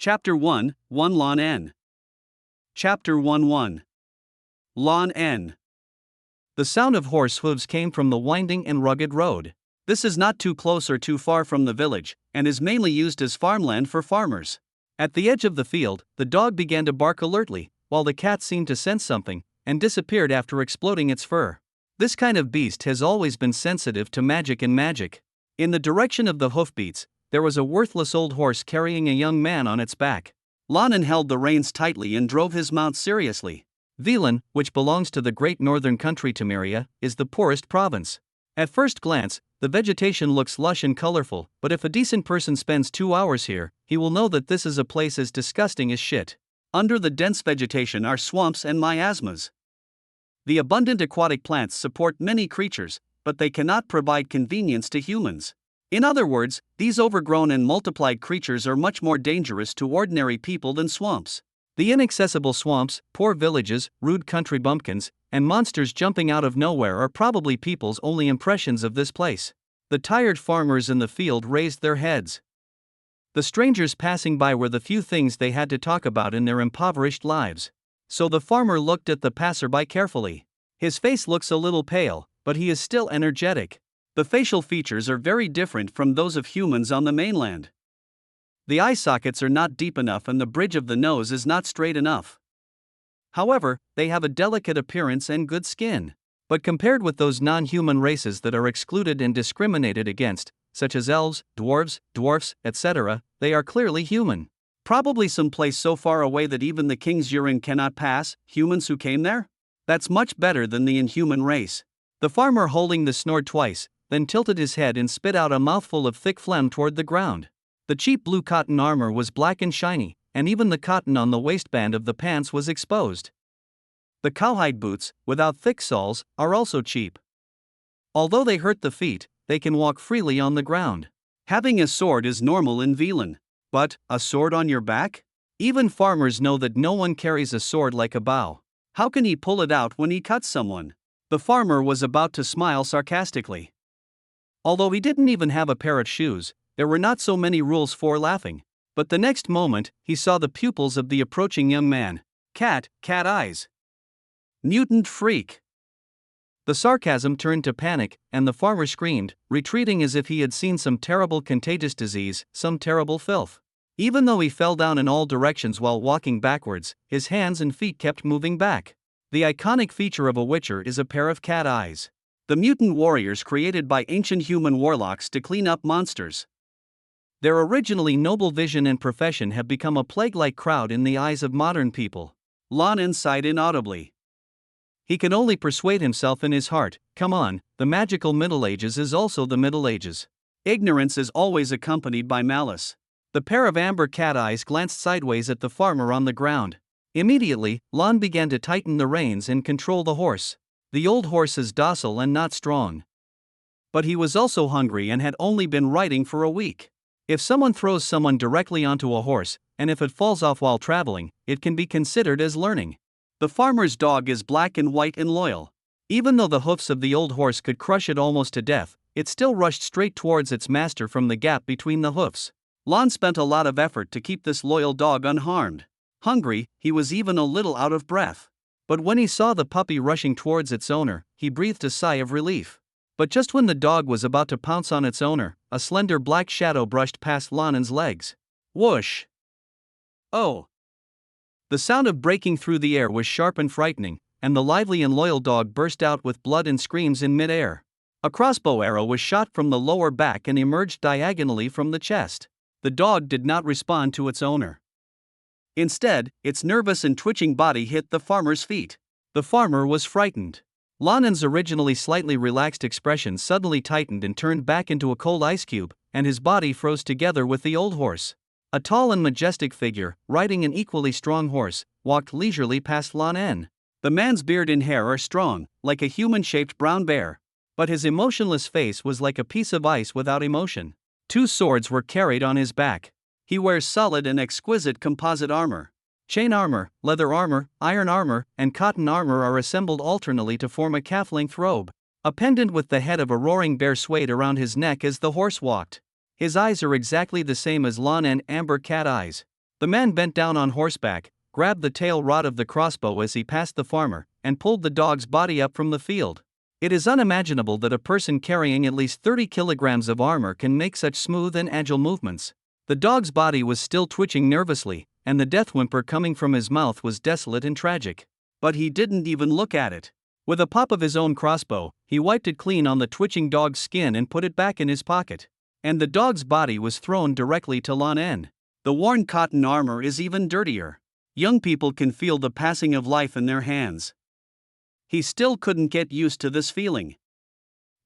Chapter 1 Lan En. Chapter 1 Lan En. The sound of horse hooves came from the winding and rugged road. This is not too close or too far from the village, and is mainly used as farmland for farmers. At the edge of the field, the dog began to bark alertly, while the cat seemed to sense something, and disappeared after exploding its fur. This kind of beast has always been sensitive to magic and magic. In the direction of the hoofbeats, there was a worthless old horse carrying a young man on its back. Lan En held the reins tightly and drove his mount seriously. Velan, which belongs to the great northern country Temeria, is the poorest province. At first glance, the vegetation looks lush and colorful, but if a decent person spends 2 hours here, he will know that this is a place as disgusting as shit. Under the dense vegetation are swamps and miasmas. The abundant aquatic plants support many creatures, but they cannot provide convenience to humans. In other words, these overgrown and multiplied creatures are much more dangerous to ordinary people than swamps. The inaccessible swamps, poor villages, rude country bumpkins, and monsters jumping out of nowhere are probably people's only impressions of this place. The tired farmers in the field raised their heads. The strangers passing by were the few things they had to talk about in their impoverished lives. So the farmer looked at the passerby carefully. His face looks a little pale, but he is still energetic. The facial features are very different from those of humans on the mainland. The eye sockets are not deep enough and the bridge of the nose is not straight enough. However, they have a delicate appearance and good skin. But compared with those non-human races that are excluded and discriminated against, such as elves, dwarfs, etc., they are clearly human. Probably some place so far away that even the king's urine cannot pass, humans who came there? That's much better than the inhuman race. The farmer holding the snored twice, then tilted his head and spit out a mouthful of thick phlegm toward the ground. The cheap blue cotton armor was black and shiny, and even the cotton on the waistband of the pants was exposed. The cowhide boots, without thick soles, are also cheap. Although they hurt the feet, they can walk freely on the ground. Having a sword is normal in Velan. But, a sword on your back? Even farmers know that no one carries a sword like a bow. How can he pull it out when he cuts someone? The farmer was about to smile sarcastically. Although he didn't even have a pair of shoes, there were not so many rules for laughing. But the next moment, he saw the pupils of the approaching young man. Cat eyes. Mutant freak. The sarcasm turned to panic, and the farmer screamed, retreating as if he had seen some terrible contagious disease, some terrible filth. Even though he fell down in all directions while walking backwards, his hands and feet kept moving back. The iconic feature of a witcher is a pair of cat eyes. The mutant warriors created by ancient human warlocks to clean up monsters. Their originally noble vision and profession have become a plague-like crowd in the eyes of modern people. Lan En sighed inaudibly. He can only persuade himself in his heart, come on, the magical Middle Ages is also the Middle Ages. Ignorance is always accompanied by malice. The pair of amber cat eyes glanced sideways at the farmer on the ground. Immediately, Lan began to tighten the reins and control the horse. The old horse is docile and not strong. But he was also hungry and had only been riding for a week. If someone throws someone directly onto a horse, and if it falls off while traveling, it can be considered as learning. The farmer's dog is black and white and loyal. Even though the hoofs of the old horse could crush it almost to death, it still rushed straight towards its master from the gap between the hoofs. Lan spent a lot of effort to keep this loyal dog unharmed. Hungry, he was even a little out of breath. But when he saw the puppy rushing towards its owner, he breathed a sigh of relief. But just when the dog was about to pounce on its owner, a slender black shadow brushed past Lan En's legs. Whoosh! Oh! The sound of breaking through the air was sharp and frightening, and the lively and loyal dog burst out with blood and screams in mid-air. A crossbow arrow was shot from the lower back and emerged diagonally from the chest. The dog did not respond to its owner. Instead, its nervous and twitching body hit the farmer's feet. The farmer was frightened. Lan En's originally slightly relaxed expression suddenly tightened and turned back into a cold ice cube, and his body froze together with the old horse. A tall and majestic figure, riding an equally strong horse, walked leisurely past Lan En. The man's beard and hair are strong, like a human-shaped brown bear. But his emotionless face was like a piece of ice without emotion. 2 swords were carried on his back. He wears solid and exquisite composite armor. Chain armor, leather armor, iron armor, and cotton armor are assembled alternately to form a calf-length robe. A pendant with the head of a roaring bear swayed around his neck as the horse walked. His eyes are exactly the same as Lan En amber cat eyes. The man bent down on horseback, grabbed the tail rod of the crossbow as he passed the farmer, and pulled the dog's body up from the field. It is unimaginable that a person carrying at least 30 kilograms of armor can make such smooth and agile movements. The dog's body was still twitching nervously, and the death whimper coming from his mouth was desolate and tragic. But he didn't even look at it. With a pop of his own crossbow, he wiped it clean on the twitching dog's skin and put it back in his pocket. And the dog's body was thrown directly to Lan En. The worn cotton armor is even dirtier. Young people can feel the passing of life in their hands. He still couldn't get used to this feeling.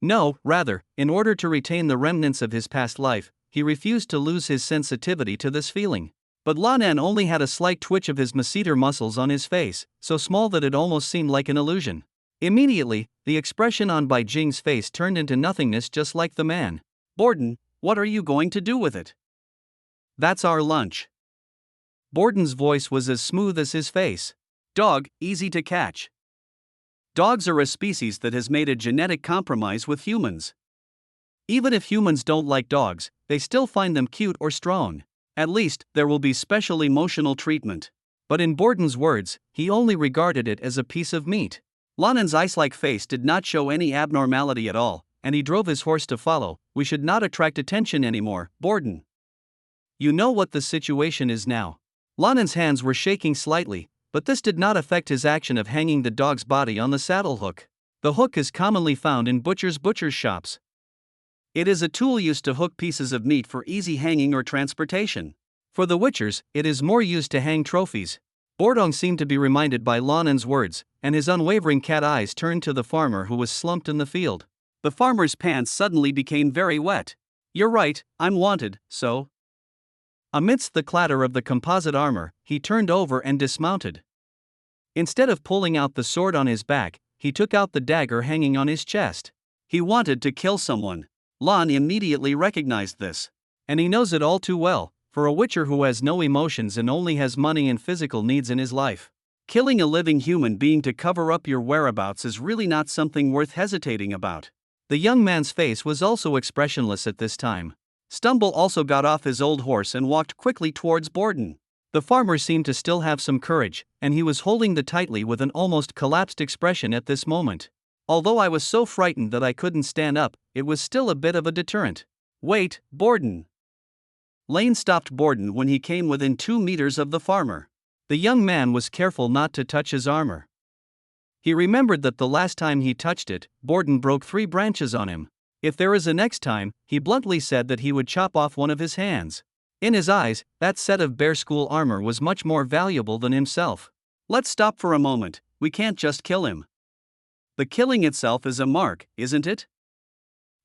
No, rather, in order to retain the remnants of his past life, he refused to lose his sensitivity to this feeling. But Lan En only had a slight twitch of his masseter muscles on his face, so small that it almost seemed like an illusion. Immediately, the expression on Bai Jing's face turned into nothingness just like the man. Borden, what are you going to do with it? That's our lunch. Borden's voice was as smooth as his face. Dog, easy to catch. Dogs are a species that has made a genetic compromise with humans. Even if humans don't like dogs, they still find them cute or strong. At least, there will be special emotional treatment. But in Borden's words, he only regarded it as a piece of meat. Lan En's ice-like face did not show any abnormality at all, and he drove his horse to follow. We should not attract attention anymore, Borden. You know what the situation is now. Lan En's hands were shaking slightly, but this did not affect his action of hanging the dog's body on the saddle hook. The hook is commonly found in butchers' shops. It is a tool used to hook pieces of meat for easy hanging or transportation. For the witchers, it is more used to hang trophies. Bordong seemed to be reminded by Lan En's words, and his unwavering cat eyes turned to the farmer who was slumped in the field. The farmer's pants suddenly became very wet. You're right, I'm wanted, so. Amidst the clatter of the composite armor, he turned over and dismounted. Instead of pulling out the sword on his back, he took out the dagger hanging on his chest. He wanted to kill someone. Lan immediately recognized this. And he knows it all too well, for a witcher who has no emotions and only has money and physical needs in his life. Killing a living human being to cover up your whereabouts is really not something worth hesitating about. The young man's face was also expressionless at this time. Stumble also got off his old horse and walked quickly towards Borden. The farmer seemed to still have some courage, and he was holding the tightly with an almost collapsed expression at this moment. Although I was so frightened that I couldn't stand up, it was still a bit of a deterrent. Wait, Borden. Lane stopped Borden when he came within 2 meters of the farmer. The young man was careful not to touch his armor. He remembered that the last time he touched it, Borden broke 3 branches on him. If there is a next time, he bluntly said that he would chop off one of his hands. In his eyes, that set of bear school armor was much more valuable than himself. Let's stop for a moment, we can't just kill him. The killing itself is a mark, isn't it?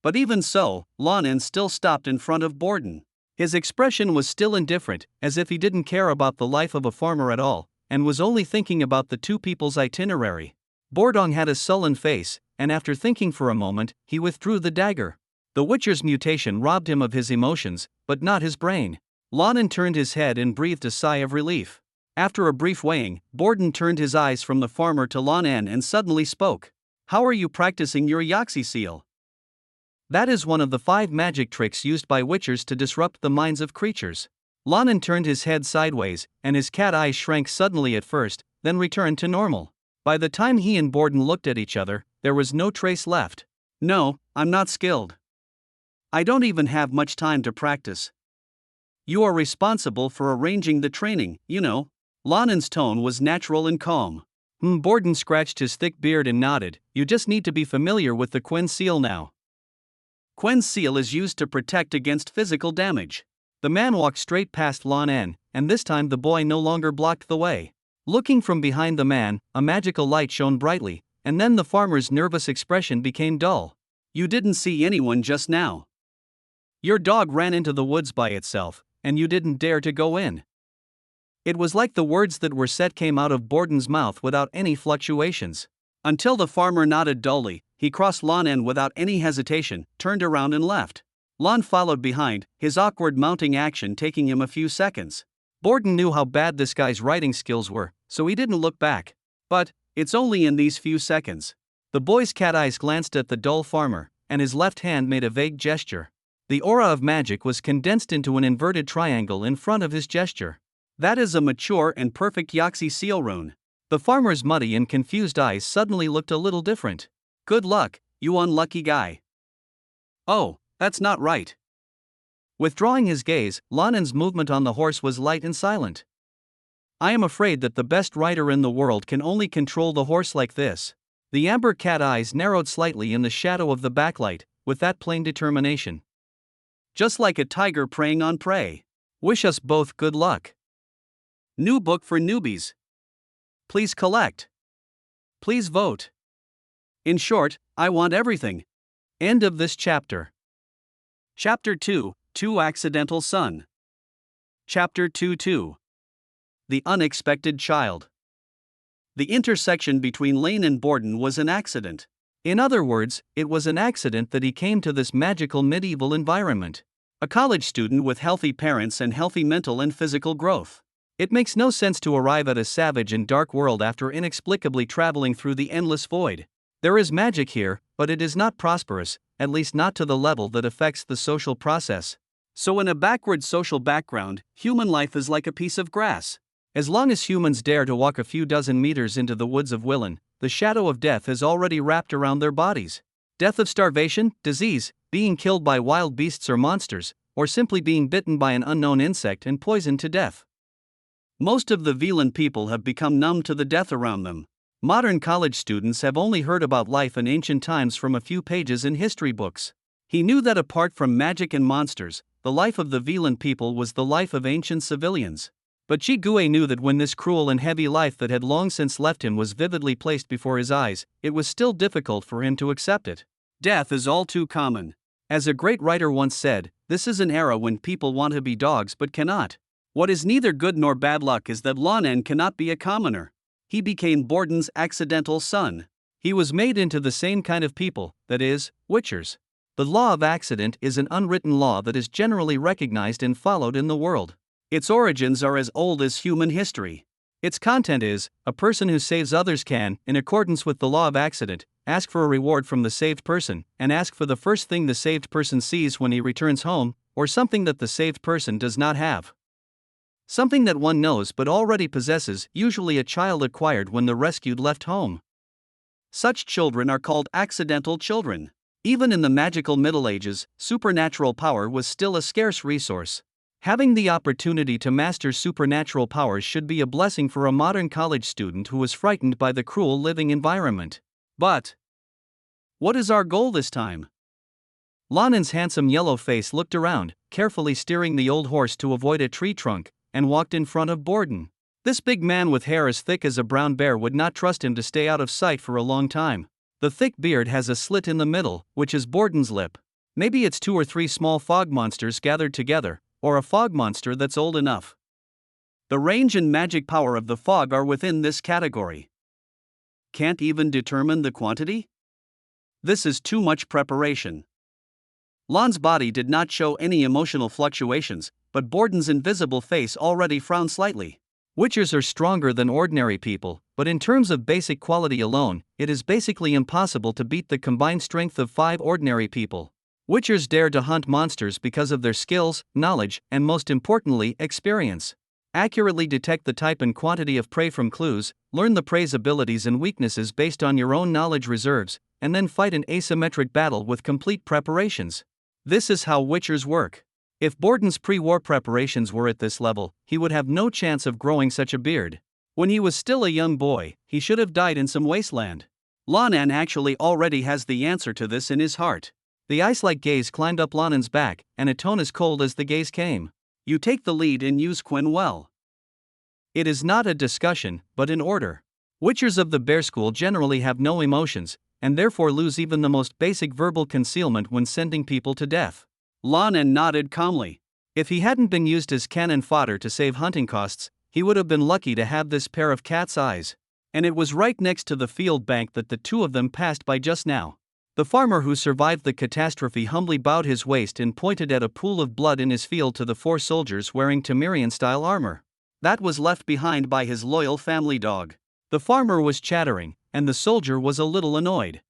But even so, Lan En still stopped in front of Borden. His expression was still indifferent, as if he didn't care about the life of a farmer at all, and was only thinking about the 2 people's itinerary. Bordong had a sullen face, and after thinking for a moment, he withdrew the dagger. The Witcher's mutation robbed him of his emotions, but not his brain. Lan En turned his head and breathed a sigh of relief. After a brief weighing, Borden turned his eyes from the farmer to Lan En and suddenly spoke. How are you practicing your Yaxi seal? That is one of the 5 magic tricks used by witchers to disrupt the minds of creatures. Lan En turned his head sideways, and his cat eyes shrank suddenly at first, then returned to normal. By the time he and Borden looked at each other, there was no trace left. No, I'm not skilled. I don't even have much time to practice. You are responsible for arranging the training, you know. Lan En's tone was natural and calm. Borden scratched his thick beard and nodded. You just need to be familiar with the Quen seal now. Quen seal is used to protect against physical damage. The man walked straight past Lan En, and this time the boy no longer blocked the way. Looking from behind the man, a magical light shone brightly, and then the farmer's nervous expression became dull. You didn't see anyone just now. Your dog ran into the woods by itself, and you didn't dare to go in. It was like the words that were said came out of Borden's mouth without any fluctuations. Until the farmer nodded dully, he crossed Lan En without any hesitation, turned around and left. Lan followed behind, his awkward mounting action taking him a few seconds. Borden knew how bad this guy's riding skills were, so he didn't look back. But, it's only in these few seconds. The boy's cat eyes glanced at the dull farmer, and his left hand made a vague gesture. The aura of magic was condensed into an inverted triangle in front of his gesture. That is a mature and perfect Yaxi seal rune. The farmer's muddy and confused eyes suddenly looked a little different. Good luck, you unlucky guy. Oh, that's not right. Withdrawing his gaze, Lan En's movement on the horse was light and silent. I am afraid that the best rider in the world can only control the horse like this. The amber cat eyes narrowed slightly in the shadow of the backlight, with that plain determination. Just like a tiger preying on prey. Wish us both good luck. New book for newbies. Please collect. Please vote. In short, I want everything. End of this chapter. Chapter 2, Two Accidental Son. Chapter 2-2. The Unexpected Child. The intersection between Lane and Borden was an accident. In other words, it was an accident that he came to this magical medieval environment. A college student with healthy parents and healthy mental and physical growth. It makes no sense to arrive at a savage and dark world after inexplicably traveling through the endless void. There is magic here, but it is not prosperous, at least not to the level that affects the social process. So in a backward social background, human life is like a piece of grass. As long as humans dare to walk a few dozen meters into the woods of Willen, the shadow of death is already wrapped around their bodies. Death of starvation, disease, being killed by wild beasts or monsters, or simply being bitten by an unknown insect and poisoned to death. Most of the Velan people have become numb to the death around them. Modern college students have only heard about life in ancient times from a few pages in history books. He knew that apart from magic and monsters, the life of the Velan people was the life of ancient civilians. But Ji Gue knew that when this cruel and heavy life that had long since left him was vividly placed before his eyes, it was still difficult for him to accept it. Death is all too common. As a great writer once said, this is an era when people want to be dogs but cannot. What is neither good nor bad luck is that Lan En cannot be a commoner. He became Borden's accidental son. He was made into the same kind of people, that is, witchers. The law of accident is an unwritten law that is generally recognized and followed in the world. Its origins are as old as human history. Its content is, a person who saves others can, in accordance with the law of accident, ask for a reward from the saved person, and ask for the first thing the saved person sees when he returns home, or something that the saved person does not have. Something that one knows but already possesses, usually a child acquired when the rescued left home. Such children are called accidental children. Even in the magical Middle Ages, supernatural power was still a scarce resource. Having the opportunity to master supernatural powers should be a blessing for a modern college student who was frightened by the cruel living environment. But what is our goal this time? Lan En's handsome yellow face looked around, carefully steering the old horse to avoid a tree trunk, and walked in front of Borden. This big man with hair as thick as a brown bear would not trust him to stay out of sight for a long time. The thick beard has a slit in the middle, which is Borden's lip. Maybe it's 2 or 3 small fog monsters gathered together, or a fog monster that's old enough. The range and magic power of the fog are within this category. Can't even determine the quantity? This is too much preparation. Lan's body did not show any emotional fluctuations, but Borden's invisible face already frowned slightly. Witchers are stronger than ordinary people, but in terms of basic quality alone, it is basically impossible to beat the combined strength of 5 ordinary people. Witchers dare to hunt monsters because of their skills, knowledge, and most importantly, experience. Accurately detect the type and quantity of prey from clues, learn the prey's abilities and weaknesses based on your own knowledge reserves, and then fight an asymmetric battle with complete preparations. This is how witchers work. If Borden's pre-war preparations were at this level, he would have no chance of growing such a beard. When he was still a young boy, he should have died in some wasteland. Lan En actually already has the answer to this in his heart. The ice-like gaze climbed up Lan En's back, and a tone as cold as the gaze came. You take the lead and use Quinn well. It is not a discussion, but an order. Witchers of the Bear School generally have no emotions, and therefore lose even the most basic verbal concealment when sending people to death. Lan En nodded calmly. If he hadn't been used as cannon fodder to save hunting costs, he would have been lucky to have this pair of cat's eyes. And it was right next to the field bank that the two of them passed by just now. The farmer who survived the catastrophe humbly bowed his waist and pointed at a pool of blood in his field to the 4 soldiers wearing Temerian-style armor. That was left behind by his loyal family dog. The farmer was chattering, and the soldier was a little annoyed.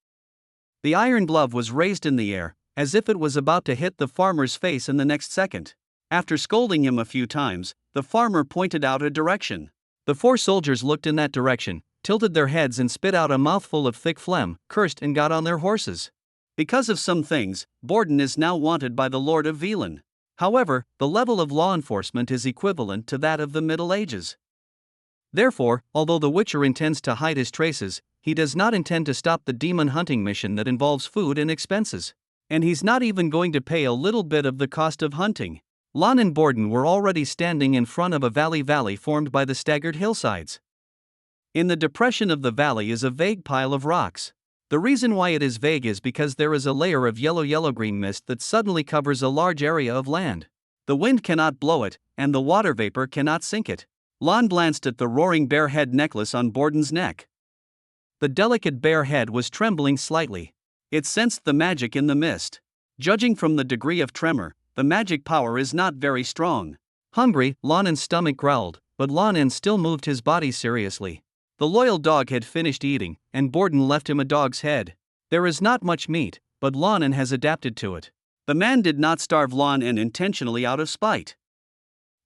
The iron glove was raised in the air, as if it was about to hit the farmer's face in the next second. After scolding him a few times, the farmer pointed out a direction. The 4 soldiers looked in that direction, tilted their heads and spit out a mouthful of thick phlegm, cursed and got on their horses. Because of some things, Borden is now wanted by the Lord of Velan. However, the level of law enforcement is equivalent to that of the Middle Ages. Therefore, although the Witcher intends to hide his traces, he does not intend to stop the demon hunting mission that involves food and expenses. And he's not even going to pay a little bit of the cost of hunting. Lan and Borden were already standing in front of a valley formed by the staggered hillsides. In the depression of the valley is a vague pile of rocks. The reason why it is vague is because there is a layer of yellow-green mist that suddenly covers a large area of land. The wind cannot blow it, and the water vapor cannot sink it. Lan glanced at the roaring bear head necklace on Borden's neck. The delicate bear head was trembling slightly. It sensed the magic in the mist. Judging from the degree of tremor, the magic power is not very strong. Hungry, Lan En's stomach growled, but Lan En still moved his body seriously. The loyal dog had finished eating, and Borden left him a dog's head. There is not much meat, but Lan En has adapted to it. The man did not starve Lan En intentionally out of spite.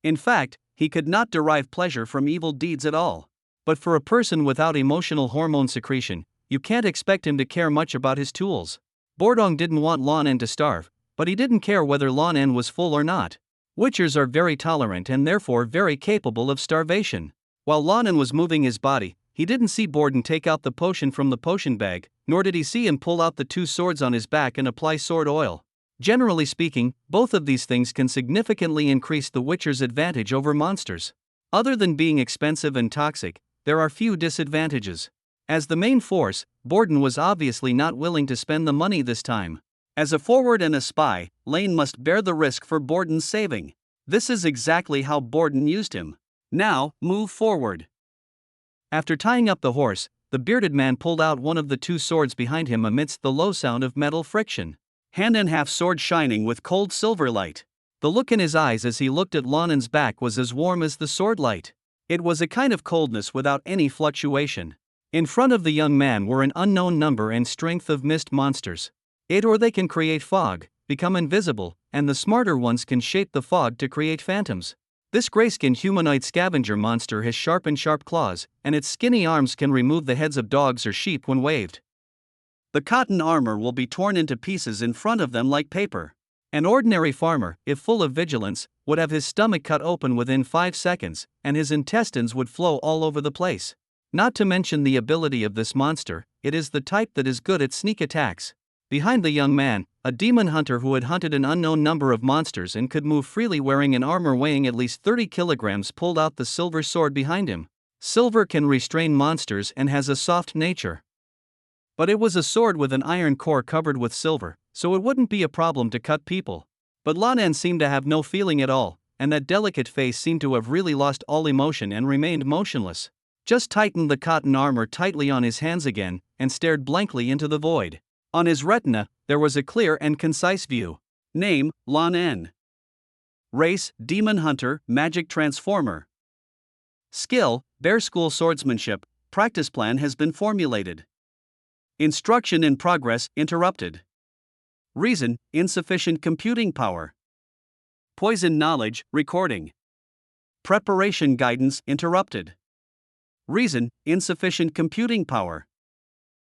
In fact, he could not derive pleasure from evil deeds at all. But for a person without emotional hormone secretion, you can't expect him to care much about his tools. Bordong didn't want Lan En to starve, but he didn't care whether Lan En was full or not. Witchers are very tolerant and therefore very capable of starvation. While Lan En was moving his body, he didn't see Borden take out the potion from the potion bag, nor did he see him pull out the 2 swords on his back and apply sword oil. Generally speaking, both of these things can significantly increase the Witcher's advantage over monsters. Other than being expensive and toxic, there are few disadvantages. As the main force, Borden was obviously not willing to spend the money this time. As a forward and a spy, Lane must bear the risk for Borden's saving. This is exactly how Borden used him. Now, move forward. After tying up the horse, the bearded man pulled out one of the 2 swords behind him amidst the low sound of metal friction. Hand and half sword shining with cold silver light. The look in his eyes as he looked at Lan En's back was as warm as the sword light. It was a kind of coldness without any fluctuation. In front of the young man were an unknown number and strength of mist monsters. Or they can create fog, become invisible, and the smarter ones can shape the fog to create phantoms. This gray-skinned humanoid scavenger monster has sharp claws, and its skinny arms can remove the heads of dogs or sheep when waved. The cotton armor will be torn into pieces in front of them like paper. An ordinary farmer, if full of vigilance, would have his stomach cut open within 5 seconds, and his intestines would flow all over the place. Not to mention the ability of this monster, it is the type that is good at sneak attacks. Behind the young man, a demon hunter who had hunted an unknown number of monsters and could move freely wearing an armor weighing at least 30 kilograms pulled out the silver sword behind him. Silver can restrain monsters and has a soft nature. But it was a sword with an iron core covered with silver, so it wouldn't be a problem to cut people. But Lan En seemed to have no feeling at all, and that delicate face seemed to have really lost all emotion and remained motionless. Just tightened the cotton armor tightly on his hands again, and stared blankly into the void. On his retina, there was a clear and concise view. Name, Lan En. Race, Demon Hunter, Magic Transformer. Skill, Bear School Swordsmanship. Practice plan has been formulated. Instruction in progress, interrupted. Reason, insufficient computing power. Poison knowledge, recording. Preparation guidance, interrupted. Reason, insufficient computing power.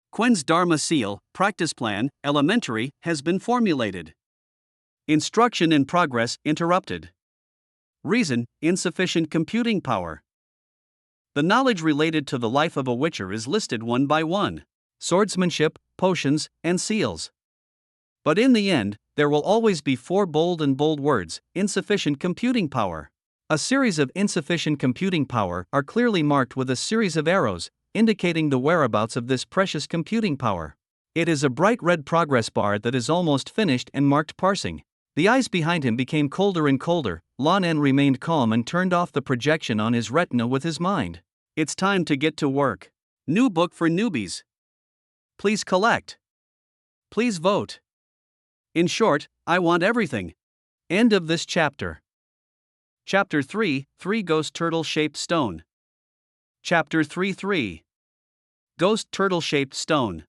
Quinn's Dharma Seal, practice plan, elementary, has been formulated. Instruction in progress, interrupted. Reason, insufficient computing power. The knowledge related to the life of a Witcher is listed one by one. Swordsmanship, potions, and seals. But in the end, there will always be 4 bold words, insufficient computing power. A series of insufficient computing power are clearly marked with a series of arrows, indicating the whereabouts of this precious computing power. It is a bright red progress bar that is almost finished and marked parsing. The eyes behind him became colder and colder. Lan En remained calm and turned off the projection on his retina with his mind. It's time to get to work. New book for newbies. Please collect. Please vote. In short, I want everything. End of this chapter. Chapter 3, 3 Ghost Turtle-Shaped Stone. Chapter 3 Ghost Turtle-Shaped Stone.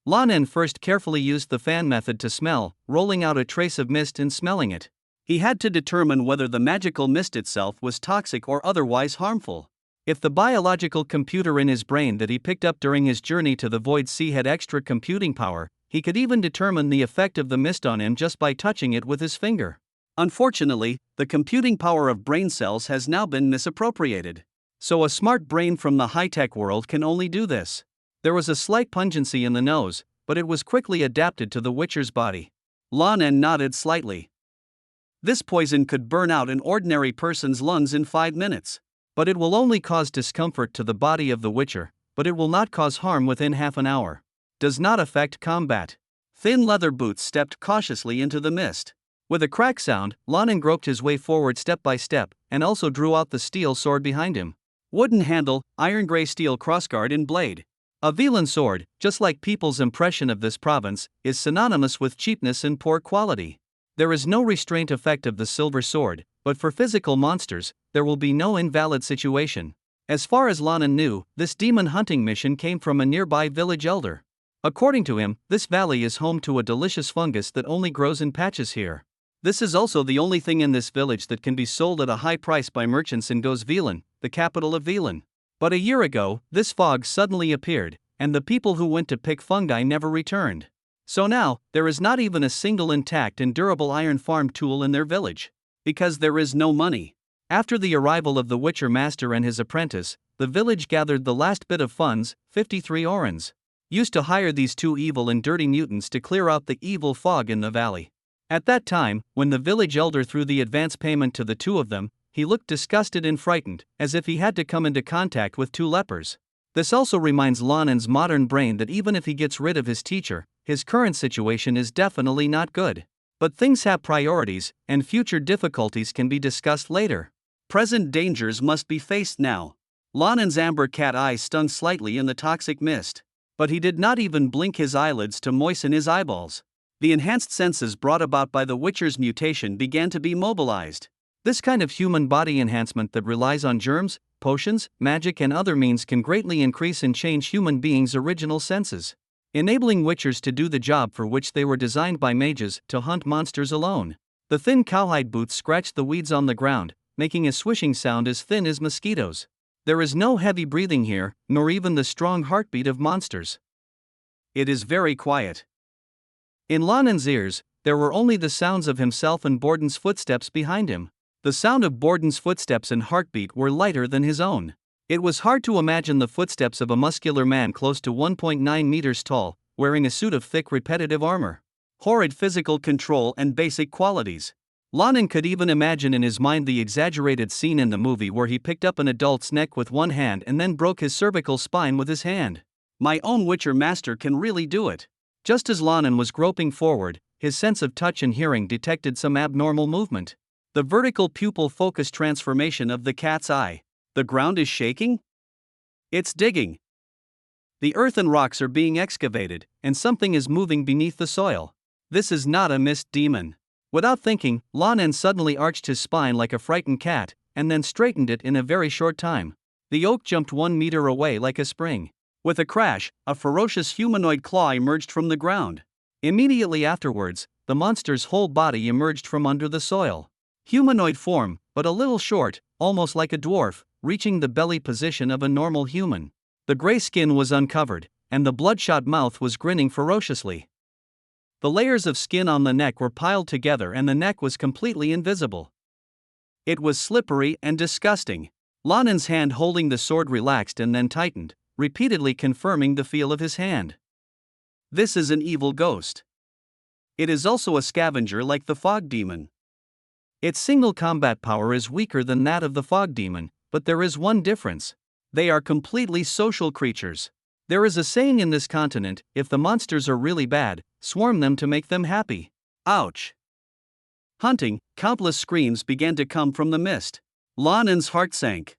Lan En first carefully used the fan method to smell, rolling out a trace of mist and smelling it. He had to determine whether the magical mist itself was toxic or otherwise harmful. If the biological computer in his brain that he picked up during his journey to the Void Sea had extra computing power, he could even determine the effect of the mist on him just by touching it with his finger. Unfortunately, the computing power of brain cells has now been misappropriated. So a smart brain from the high-tech world can only do this. There was a slight pungency in the nose, but it was quickly adapted to the Witcher's body. Lan En nodded slightly. This poison could burn out an ordinary person's lungs in 5 minutes. But it will only cause discomfort to the body of the Witcher, but it will not cause harm within half an hour. Does not affect combat. Thin leather boots stepped cautiously into the mist. With a crack sound, Lan En groped his way forward step by step, and also drew out the steel sword behind him. Wooden handle, iron gray steel crossguard and blade. A Velan sword, just like people's impression of this province, is synonymous with cheapness and poor quality. There is no restraint effect of the silver sword, but for physical monsters, there will be no invalid situation. As far as Lan En knew, this demon hunting mission came from a nearby village elder. According to him, this valley is home to a delicious fungus that only grows in patches here. This is also the only thing in this village that can be sold at a high price by merchants in Velan, the capital of Velan. But a year ago, this fog suddenly appeared, and the people who went to pick fungi never returned. So now, there is not even a single intact and durable iron farm tool in their village. Because there is no money. After the arrival of the Witcher Master and his apprentice, the village gathered the last bit of funds, 53 orens. Used to hire these two evil and dirty mutants to clear out the evil fog in the valley. At that time, when the village elder threw the advance payment to the two of them, he looked disgusted and frightened, as if he had to come into contact with two lepers. This also reminds Lan En's modern brain that even if he gets rid of his teacher, his current situation is definitely not good. But things have priorities, and future difficulties can be discussed later. Present dangers must be faced now. Lan En's amber cat eyes stung slightly in the toxic mist. But he did not even blink his eyelids to moisten his eyeballs. The enhanced senses brought about by the Witcher's mutation began to be mobilized. This kind of human body enhancement that relies on germs, potions, magic and other means can greatly increase and change human beings' original senses, enabling Witchers to do the job for which they were designed by mages, to hunt monsters alone. The thin cowhide boots scratched the weeds on the ground, making a swishing sound as thin as mosquitoes. There is no heavy breathing here, nor even the strong heartbeat of monsters. It is very quiet. In Lan En's ears, there were only the sounds of himself and Borden's footsteps behind him. The sound of Borden's footsteps and heartbeat were lighter than his own. It was hard to imagine the footsteps of a muscular man close to 1.9 meters tall, wearing a suit of thick repetitive armor. Horrid physical control and basic qualities. Lan En could even imagine in his mind the exaggerated scene in the movie where he picked up an adult's neck with one hand and then broke his cervical spine with his hand. My own Witcher Master can really do it. Just as Lan En was groping forward, his sense of touch and hearing detected some abnormal movement. The vertical pupil focus transformation of the cat's eye. The ground is shaking? It's digging. The earth and rocks are being excavated, and something is moving beneath the soil. This is not a mist demon. Without thinking, Lan En suddenly arched his spine like a frightened cat, and then straightened it in a very short time. The oak jumped 1 meter away like a spring. With a crash, a ferocious humanoid claw emerged from the ground. Immediately afterwards, the monster's whole body emerged from under the soil. Humanoid form, but a little short, almost like a dwarf, reaching the belly position of a normal human. The gray skin was uncovered, and the bloodshot mouth was grinning ferociously. The layers of skin on the neck were piled together and the neck was completely invisible. It was slippery and disgusting. Lan En's hand holding the sword relaxed and then tightened, repeatedly confirming the feel of his hand. This is an evil ghost. It is also a scavenger like the fog demon. Its single combat power is weaker than that of the fog demon, but there is one difference. They are completely social creatures. There is a saying in this continent, if the monsters are really bad, swarm them to make them happy. Ouch. Hunting, countless screams began to come from the mist. Lan En's heart sank.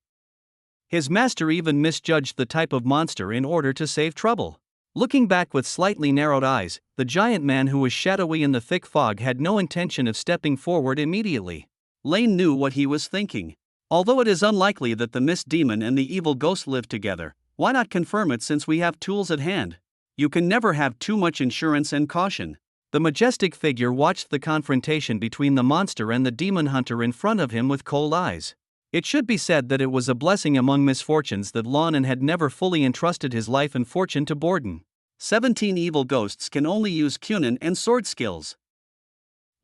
His master even misjudged the type of monster in order to save trouble. Looking back with slightly narrowed eyes, the giant man who was shadowy in the thick fog had no intention of stepping forward immediately. Lane knew what he was thinking. Although it is unlikely that the mist demon and the evil ghost live together, why not confirm it since we have tools at hand? You can never have too much insurance and caution. The majestic figure watched the confrontation between the monster and the demon hunter in front of him with cold eyes. It should be said that it was a blessing among misfortunes that Lan En had never fully entrusted his life and fortune to Borden. 17 evil ghosts can only use Kunin and sword skills.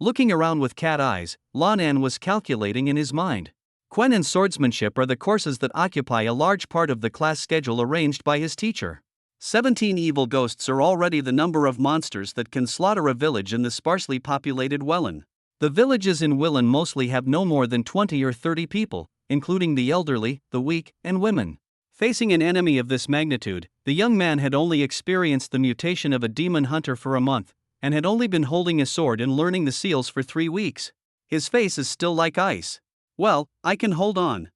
Looking around with cat eyes, Lan En was calculating in his mind. Quen and swordsmanship are the courses that occupy a large part of the class schedule arranged by his teacher. 17 evil ghosts are already the number of monsters that can slaughter a village in the sparsely populated Welland. The villages in Willen mostly have no more than 20 or 30 people, including the elderly, the weak, and women. Facing an enemy of this magnitude, the young man had only experienced the mutation of a demon hunter for a month, and had only been holding a sword and learning the seals for 3 weeks. His face is still like ice. Well, I can hold on.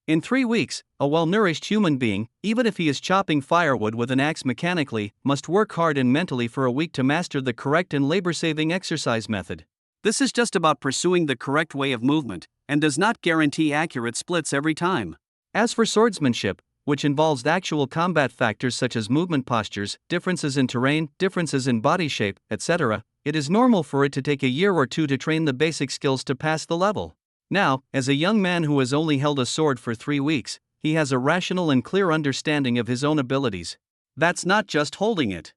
In 3 weeks, a well-nourished human being, even if he is chopping firewood with an axe mechanically, must work hard and mentally for a week to master the correct and labor-saving exercise method. This is just about pursuing the correct way of movement, and does not guarantee accurate splits every time. As for swordsmanship, which involves actual combat factors such as movement postures, differences in terrain, differences in body shape, etc., it is normal for it to take a year or two to train the basic skills to pass the level. Now, as a young man who has only held a sword for 3 weeks, he has a rational and clear understanding of his own abilities. That's not just holding it.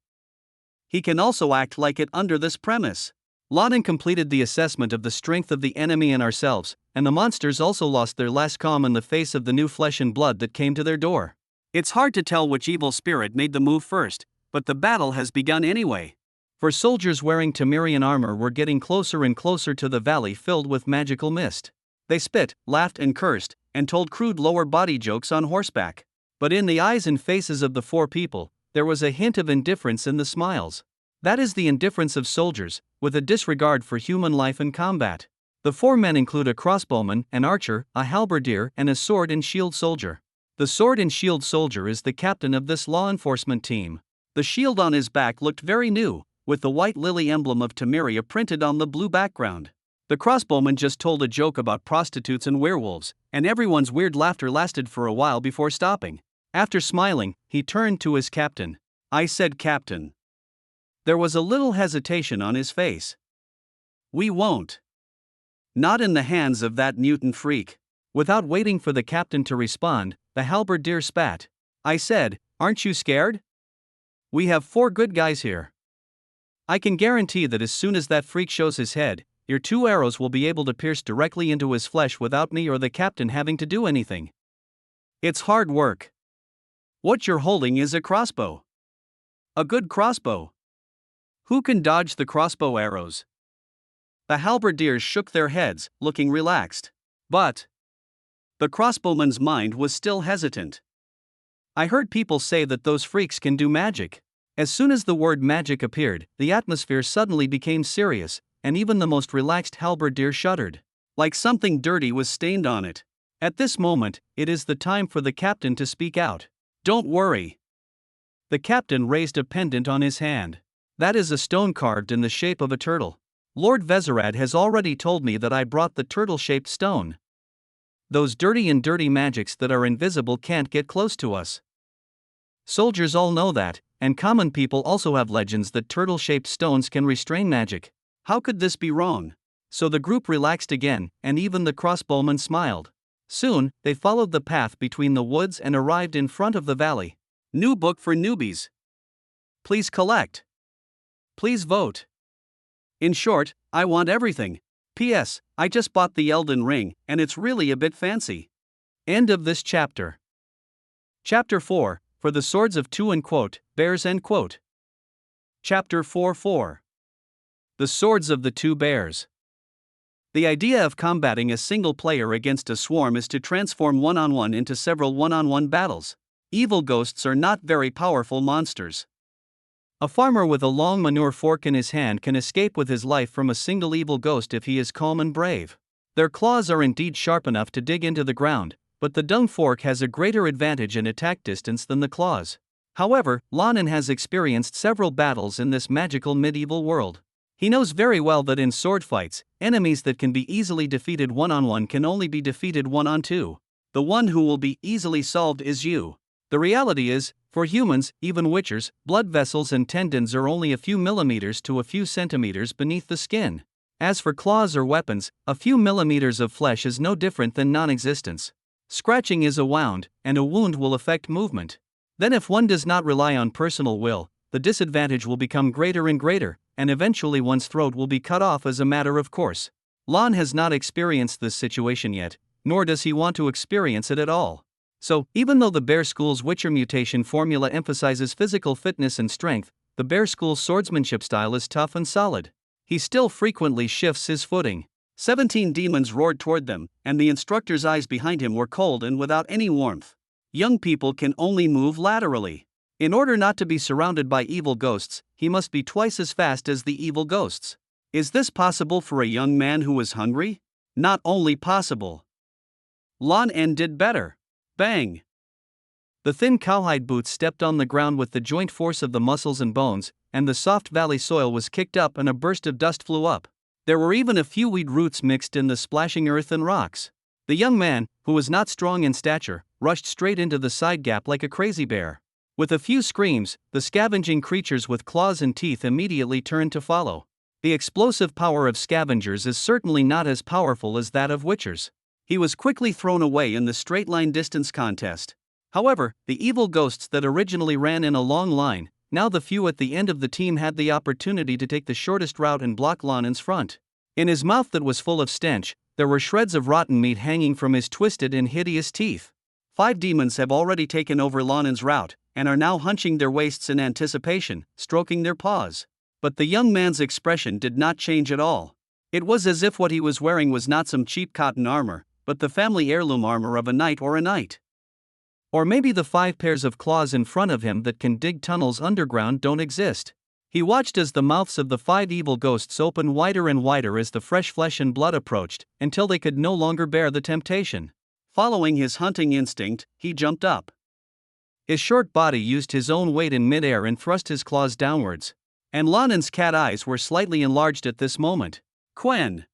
He can also act like it under this premise. Lan En completed the assessment of the strength of the enemy and ourselves, and the monsters also lost their last calm in the face of the new flesh and blood that came to their door. It's hard to tell which evil spirit made the move first, but the battle has begun anyway. For soldiers wearing Temerian armor were getting closer and closer to the valley filled with magical mist. They spit, laughed and cursed, and told crude lower body jokes on horseback. But in the eyes and faces of the 4 people, there was a hint of indifference in the smiles. That is the indifference of soldiers, with a disregard for human life and combat. The 4 men include a crossbowman, an archer, a halberdier, and a sword and shield soldier. The sword and shield soldier is the captain of this law enforcement team. The shield on his back looked very new, with the white lily emblem of Temeria printed on the blue background. The crossbowman just told a joke about prostitutes and werewolves, and everyone's weird laughter lasted for a while before stopping. After smiling, he turned to his captain. I said, "Captain." There was a little hesitation on his face. "We won't. Not in the hands of that mutant freak." Without waiting for the captain to respond, the halberdier spat. I said, "Aren't you scared? We have 4 good guys here. I can guarantee that as soon as that freak shows his head, your 2 arrows will be able to pierce directly into his flesh without me or the captain having to do anything. It's hard work. What you're holding is a crossbow. A good crossbow. Who can dodge the crossbow arrows?" The halberdiers shook their heads, looking relaxed. But the crossbowman's mind was still hesitant. I heard people say that those freaks can do magic. As soon as the word magic appeared, the atmosphere suddenly became serious, and even the most relaxed halberdier shuddered. Like something dirty was stained on it. At this moment, it is the time for the captain to speak out. Don't worry. The captain raised a pendant on his hand. That is a stone carved in the shape of a turtle. Lord Vezerad has already told me that I brought the turtle-shaped stone. Those dirty magics that are invisible can't get close to us. Soldiers all know that, and common people also have legends that turtle-shaped stones can restrain magic. How could this be wrong? So the group relaxed again, and even the crossbowman smiled. Soon, they followed the path between the woods and arrived in front of the valley. New book for newbies. Please collect. Please vote. In short, I want everything. P.S. I just bought the Elden Ring, and it's really a bit fancy. End of this chapter. Chapter 4, For the Swords of Two Bears. Chapter 4:4. The Swords of the Two Bears. The idea of combating a single player against a swarm is to transform one-on-one into several one-on-one battles. Evil ghosts are not very powerful monsters. A farmer with a long manure fork in his hand can escape with his life from a single evil ghost if he is calm and brave. Their claws are indeed sharp enough to dig into the ground, but the dung fork has a greater advantage in attack distance than the claws. However, Lan En has experienced several battles in this magical medieval world. He knows very well that in sword fights, enemies that can be easily defeated one-on-one can only be defeated one-on-two. The one who will be easily solved is you. The reality is, For humans, even witchers, blood vessels and tendons are only a few millimeters to a few centimeters beneath the skin. As for claws or weapons, a few millimeters of flesh is no different than non-existence. Scratching is a wound, and a wound will affect movement. Then if one does not rely on personal will, the disadvantage will become greater and greater, and eventually one's throat will be cut off as a matter of course. Lan has not experienced this situation yet, nor does he want to experience it at all. So, even though the Bear School's Witcher mutation formula emphasizes physical fitness and strength, the Bear School's swordsmanship style is tough and solid. He still frequently shifts his footing. 17 demons roared toward them, and the instructor's eyes behind him were cold and without any warmth. Young people can only move laterally. In order not to be surrounded by evil ghosts, he must be twice as fast as the evil ghosts. Is this possible for a young man who is hungry? Not only possible. Lan En did better. Bang! The thin cowhide boots stepped on the ground with the joint force of the muscles and bones, and the soft valley soil was kicked up and a burst of dust flew up. There were even a few weed roots mixed in the splashing earth and rocks. The young man, who was not strong in stature, rushed straight into the side gap like a crazy bear. With a few screams, the scavenging creatures with claws and teeth immediately turned to follow. The explosive power of scavengers is certainly not as powerful as that of witchers. He was quickly thrown away in the straight-line distance contest. However, the evil ghosts that originally ran in a long line, now the few at the end of the team had the opportunity to take the shortest route and block Lan En's front. In his mouth that was full of stench, there were shreds of rotten meat hanging from his twisted and hideous teeth. 5 demons have already taken over Lan En's route, and are now hunching their waists in anticipation, stroking their paws. But the young man's expression did not change at all. It was as if what he was wearing was not some cheap cotton armor, but the family heirloom armor of a knight or a knight. Or maybe the 5 pairs of claws in front of him that can dig tunnels underground don't exist. He watched as the mouths of the 5 evil ghosts opened wider and wider as the fresh flesh and blood approached, until they could no longer bear the temptation. Following his hunting instinct, he jumped up. His short body used his own weight in midair and thrust his claws downwards. And Lan En's cat eyes were slightly enlarged at this moment. Quen.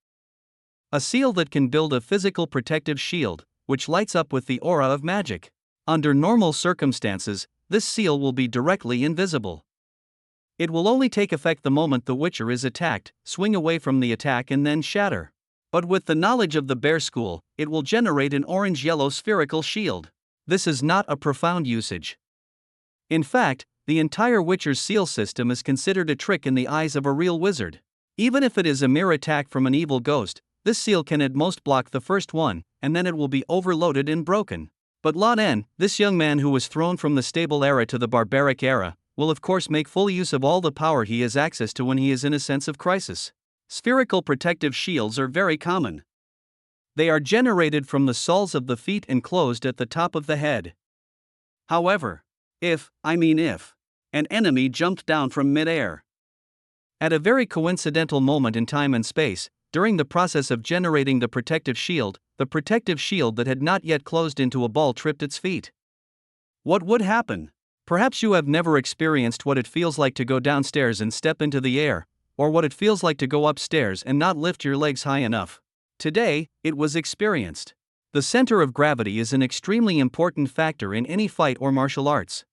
A seal that can build a physical protective shield, which lights up with the aura of magic. Under normal circumstances, this seal will be directly invisible. It will only take effect the moment the Witcher is attacked, swing away from the attack and then shatter. But with the knowledge of the Bear School, it will generate an orange-yellow spherical shield. This is not a profound usage. In fact, the entire Witcher's seal system is considered a trick in the eyes of a real wizard. Even if it is a mere attack from an evil ghost, this seal can at most block the first one, and then it will be overloaded and broken. But Lan En, this young man who was thrown from the stable era to the barbaric era, will of course make full use of all the power he has access to when he is in a sense of crisis. Spherical protective shields are very common. They are generated from the soles of the feet and closed at the top of the head. However, if an enemy jumped down from mid-air. At a very coincidental moment in time and space, during the process of generating the protective shield that had not yet closed into a ball tripped its feet. What would happen? Perhaps you have never experienced what it feels like to go downstairs and step into the air, or what it feels like to go upstairs and not lift your legs high enough. Today, it was experienced. The center of gravity is an extremely important factor in any fight or martial arts.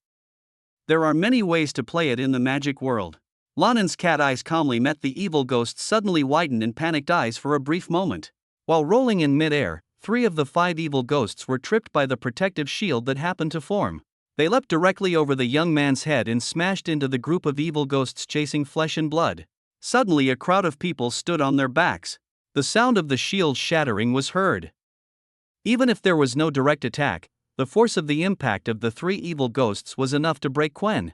There are many ways to play it in the magic world. Lan En's cat eyes calmly met the evil ghosts suddenly widened in panicked eyes for a brief moment. While rolling in mid-air, 3 of the 5 evil ghosts were tripped by the protective shield that happened to form. They leapt directly over the young man's head and smashed into the group of evil ghosts chasing flesh and blood. Suddenly a crowd of people stood on their backs. The sound of the shield shattering was heard. Even if there was no direct attack, the force of the impact of the 3 evil ghosts was enough to break Quen.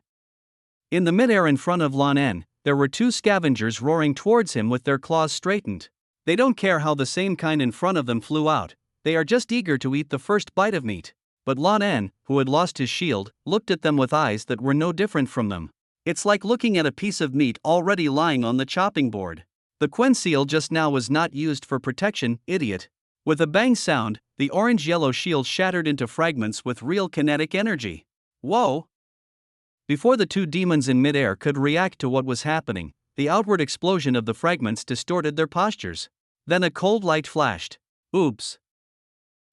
In the midair in front of Lan En, there were 2 scavengers roaring towards him with their claws straightened. They don't care how the same kind in front of them flew out, they are just eager to eat the first bite of meat. But Lan En, who had lost his shield, looked at them with eyes that were no different from them. It's like looking at a piece of meat already lying on the chopping board. The Quen seal just now was not used for protection, idiot. With a bang sound, the orange-yellow shield shattered into fragments with real kinetic energy. Whoa! Before the 2 demons in midair could react to what was happening, the outward explosion of the fragments distorted their postures. Then a cold light flashed. Oops!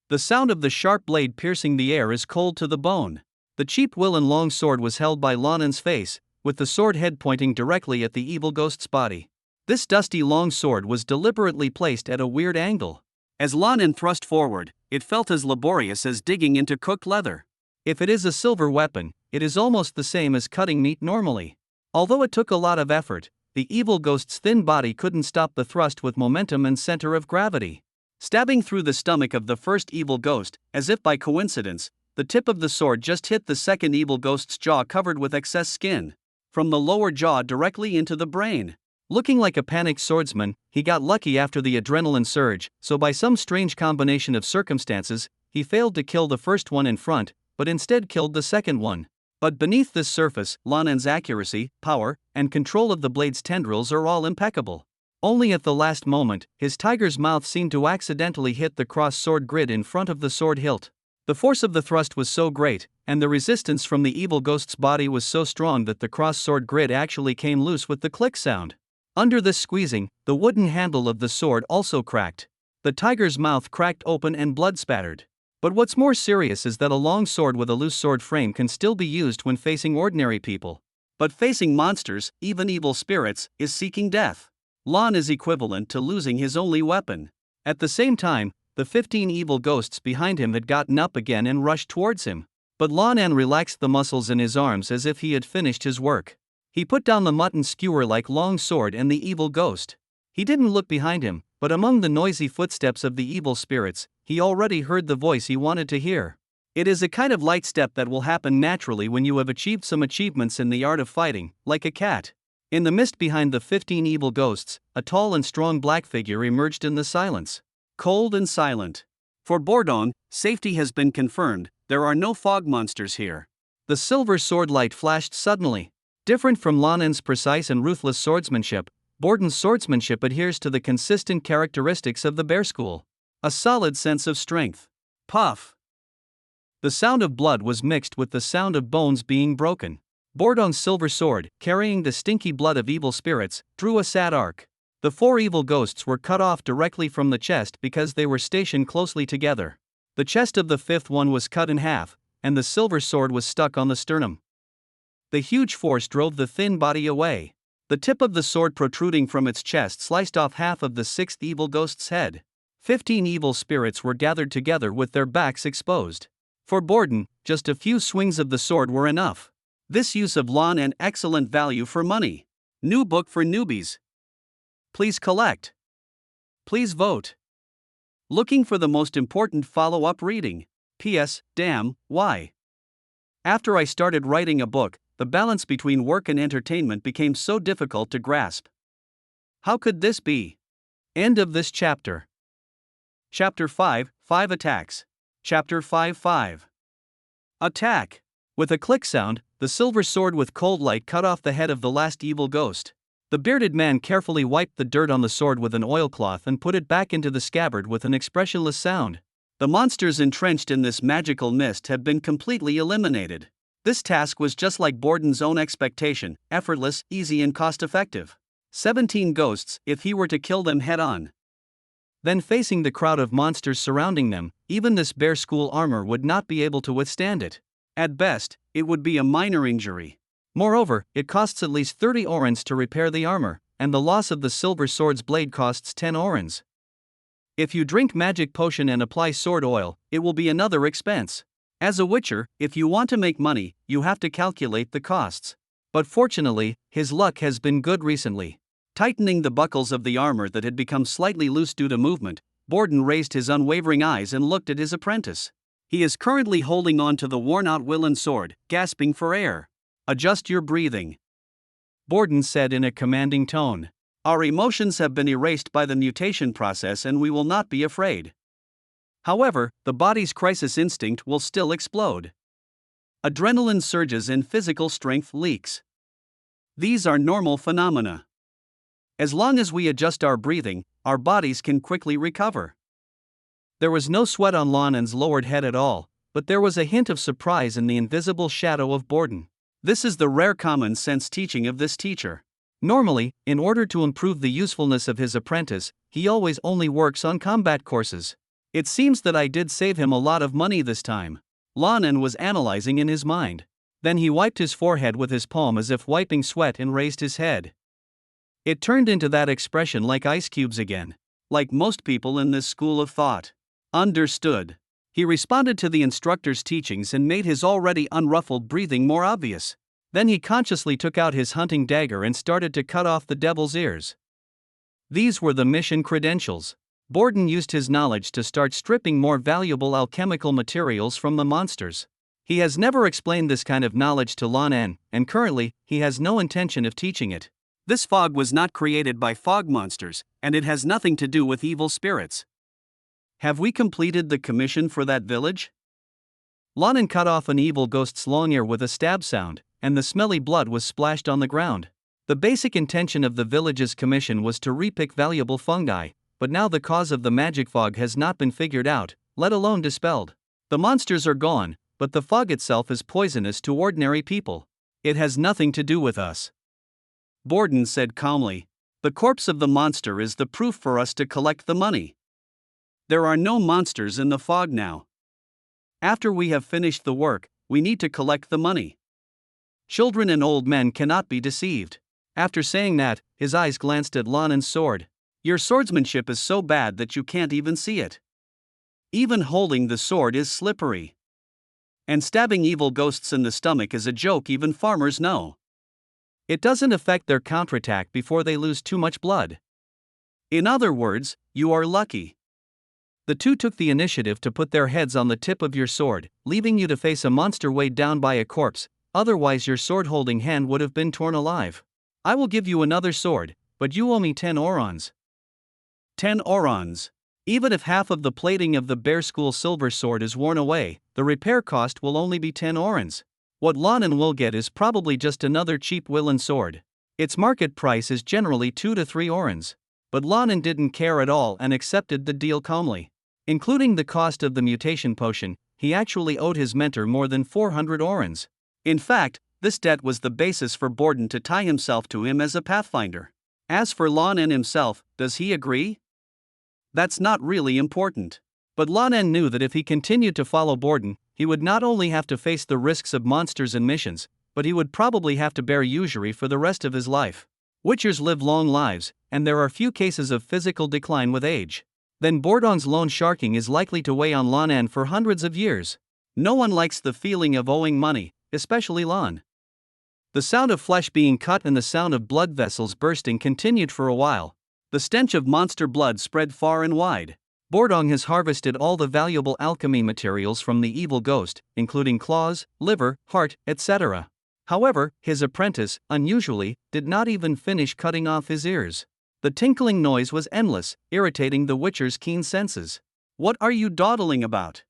The sound of the sharp blade piercing the air is cold to the bone. The cheap Willen long sword was held by Lan En's face, with the sword head pointing directly at the evil ghost's body. This dusty long sword was deliberately placed at a weird angle. As Lan En thrust forward, it felt as laborious as digging into cooked leather. If it is a silver weapon, it is almost the same as cutting meat normally. Although it took a lot of effort, the evil ghost's thin body couldn't stop the thrust with momentum and center of gravity. Stabbing through the stomach of the first evil ghost, as if by coincidence, the tip of the sword just hit the second evil ghost's jaw covered with excess skin. From the lower jaw directly into the brain. Looking like a panicked swordsman, he got lucky after the adrenaline surge, so by some strange combination of circumstances, he failed to kill the first one in front, but instead killed the second one. But beneath this surface, Lan En's accuracy, power, and control of the blade's tendrils are all impeccable. Only at the last moment, his tiger's mouth seemed to accidentally hit the cross-sword grid in front of the sword hilt. The force of the thrust was so great, and the resistance from the evil ghost's body was so strong that the cross-sword grid actually came loose with the click sound. Under this squeezing, the wooden handle of the sword also cracked. The tiger's mouth cracked open and blood spattered. But what's more serious is that a long sword with a loose sword frame can still be used when facing ordinary people. But facing monsters, even evil spirits, is seeking death. Lan is equivalent to losing his only weapon. At the same time, the 15 evil ghosts behind him had gotten up again and rushed towards him. But Lan En relaxed the muscles in his arms as if he had finished his work. He put down the mutton skewer-like long sword and the evil ghost. He didn't look behind him, but among the noisy footsteps of the evil spirits, he already heard the voice he wanted to hear. It is a kind of light step that will happen naturally when you have achieved some achievements in the art of fighting, like a cat. In the mist behind the 15 evil ghosts, a tall and strong black figure emerged in the silence. Cold and silent. For Bourdon, safety has been confirmed, there are no fog monsters here. The silver sword light flashed suddenly. Different from Lan En's precise and ruthless swordsmanship, Bourdon's swordsmanship adheres to the consistent characteristics of the bear school. A solid sense of strength. Puff. The sound of blood was mixed with the sound of bones being broken. Bourdon's silver sword, carrying the stinky blood of evil spirits, drew a sad arc. The 4 evil ghosts were cut off directly from the chest because they were stationed closely together. The chest of the 5th one was cut in half, and the silver sword was stuck on the sternum. The huge force drove the thin body away. The tip of the sword protruding from its chest sliced off half of the 6th evil ghost's head. 15 evil spirits were gathered together with their backs exposed. For Bourdon, just a few swings of the sword were enough. This use of Lan En excellent value for money. New book for newbies. Please collect. Please vote. Looking for the most important follow-up reading. P.S. Damn, why? After I started writing a book, the balance between work and entertainment became so difficult to grasp. How could this be? End of this chapter. Chapter 5, 5 Attacks. Chapter 5. Attack. With a click sound, the silver sword with cold light cut off the head of the last evil ghost. The bearded man carefully wiped the dirt on the sword with an oilcloth and put it back into the scabbard with an expressionless sound. The monsters entrenched in this magical mist had been completely eliminated. This task was just like Bourdon's own expectation, effortless, easy and cost-effective. 17 ghosts, if he were to kill them head-on. Then facing the crowd of monsters surrounding them, even this bear school armor would not be able to withstand it. At best, it would be a minor injury. Moreover, it costs at least 30 orens to repair the armor, and the loss of the silver sword's blade costs 10 orens. If you drink magic potion and apply sword oil, it will be another expense. As a witcher, if you want to make money, you have to calculate the costs. But fortunately, his luck has been good recently. Tightening the buckles of the armor that had become slightly loose due to movement, Bourdon raised his unwavering eyes and looked at his apprentice. He is currently holding on to the worn-out Willen sword, gasping for air. Adjust your breathing. Bourdon said in a commanding tone. Our emotions have been erased by the mutation process and we will not be afraid. However, the body's crisis instinct will still explode. Adrenaline surges and physical strength leaks. These are normal phenomena. As long as we adjust our breathing, our bodies can quickly recover. There was no sweat on Lan En's lowered head at all, but there was a hint of surprise in the invisible shadow of Bourdon. This is the rare common sense teaching of this teacher. Normally, in order to improve the usefulness of his apprentice, he always only works on combat courses. It seems that I did save him a lot of money this time. Lan En was analyzing in his mind. Then he wiped his forehead with his palm as if wiping sweat and raised his head. It turned into that expression like ice cubes again. Like most people in this school of thought. Understood. He responded to the instructor's teachings and made his already unruffled breathing more obvious. Then he consciously took out his hunting dagger and started to cut off the devil's ears. These were the mission credentials. Borden used his knowledge to start stripping more valuable alchemical materials from the monsters. He has never explained this kind of knowledge to Lan En, and currently, he has no intention of teaching it. This fog was not created by fog monsters, and it has nothing to do with evil spirits. Have we completed the commission for that village? Lan En cut off an evil ghost's long ear with a stab sound, and the smelly blood was splashed on the ground. The basic intention of the village's commission was to repick valuable fungi, but now the cause of the magic fog has not been figured out, let alone dispelled. The monsters are gone, but the fog itself is poisonous to ordinary people. It has nothing to do with us. Borden said calmly. The corpse of the monster is the proof for us to collect the money. There are no monsters in the fog now. After we have finished the work, we need to collect the money. Children and old men cannot be deceived. After saying that, his eyes glanced at Lan En's sword. Your swordsmanship is so bad that you can't even see it. Even holding the sword is slippery. And stabbing evil ghosts in the stomach is a joke even farmers know. It doesn't affect their counterattack before they lose too much blood. In other words, you are lucky. The two took the initiative to put their heads on the tip of your sword, leaving you to face a monster weighed down by a corpse, otherwise your sword-holding hand would have been torn alive. I will give you another sword, but you owe me 10 orons. 10 orons. Even if half of the plating of the Bear School silver sword is worn away, the repair cost will only be 10 orons. What Lan En will get is probably just another cheap Willen sword. Its market price is generally 2 to 3 orons. But Lan En didn't care at all and accepted the deal calmly. Including the cost of the mutation potion, he actually owed his mentor more than 400 orons. In fact, this debt was the basis for Borden to tie himself to him as a pathfinder. As for Lan En himself, does he agree? That's not really important. But Lan En knew that if he continued to follow Borden, he would not only have to face the risks of monsters and missions, but he would probably have to bear usury for the rest of his life. Witchers live long lives, and there are few cases of physical decline with age. Then Borden's loan sharking is likely to weigh on Lan En for hundreds of years. No one likes the feeling of owing money, especially Lan. The sound of flesh being cut and the sound of blood vessels bursting continued for a while. The stench of monster blood spread far and wide. Borden has harvested all the valuable alchemy materials from the evil ghost, including claws, liver, heart, etc. However, his apprentice, unusually, did not even finish cutting off his ears. The tinkling noise was endless, irritating the Witcher's keen senses. What are you dawdling about?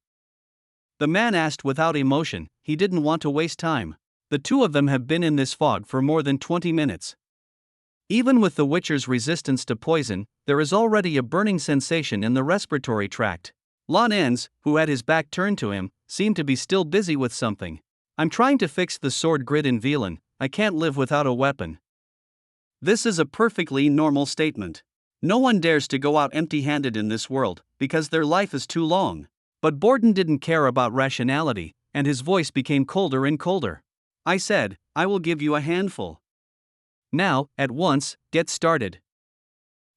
The man asked without emotion. He didn't want to waste time. The two of them have been in this fog for more than 20 minutes. Even with the Witcher's resistance to poison, there is already a burning sensation in the respiratory tract. Lan En's, who had his back turned to him, seemed to be still busy with something. I'm trying to fix the sword grid in Velan. I can't live without a weapon. This is a perfectly normal statement. No one dares to go out empty-handed in this world, because their life is too long. But Borden didn't care about rationality, and his voice became colder and colder. I said, I will give you a handful. Now, at once, get started.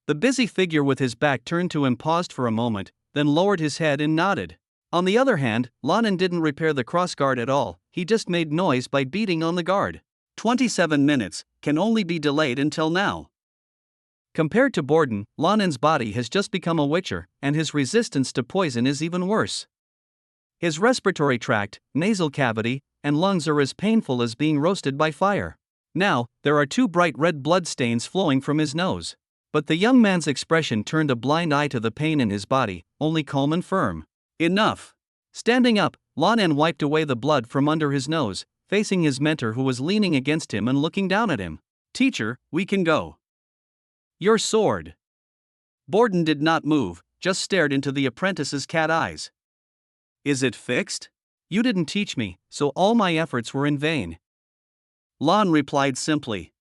The busy figure with his back turned to him paused for a moment, then lowered his head and nodded. On the other hand, Lan En didn't repair the crossguard at all, he just made noise by beating on the guard. 27 minutes, can only be delayed until now. Compared to Borden, Lan En's body has just become a witcher, and his resistance to poison is even worse. His respiratory tract, nasal cavity, and lungs are as painful as being roasted by fire. Now, there are 2 bright red blood stains flowing from his nose. But the young man's expression turned a blind eye to the pain in his body, only calm and firm. Enough. Standing up, Lan En wiped away the blood from under his nose, facing his mentor who was leaning against him and looking down at him. Teacher, we can go. Your sword. Borden did not move, just stared into the apprentice's cat eyes. Is it fixed? You didn't teach me, so all my efforts were in vain. Lan replied simply.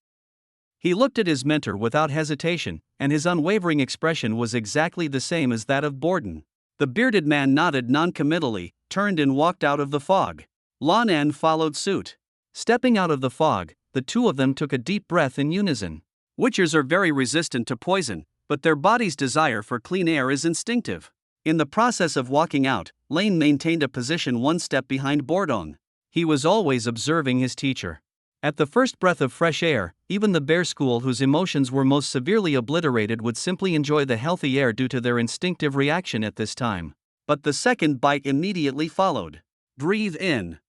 He looked at his mentor without hesitation, and his unwavering expression was exactly the same as that of Borden. The bearded man nodded noncommittally, turned and walked out of the fog. Lan En followed suit. Stepping out of the fog, the two of them took a deep breath in unison. Witchers are very resistant to poison, but their body's desire for clean air is instinctive. In the process of walking out, Lane maintained a position one step behind Bordon. He was always observing his teacher. At the first breath of fresh air, even the bear school whose emotions were most severely obliterated would simply enjoy the healthy air due to their instinctive reaction at this time. But the second bite immediately followed. Breathe in.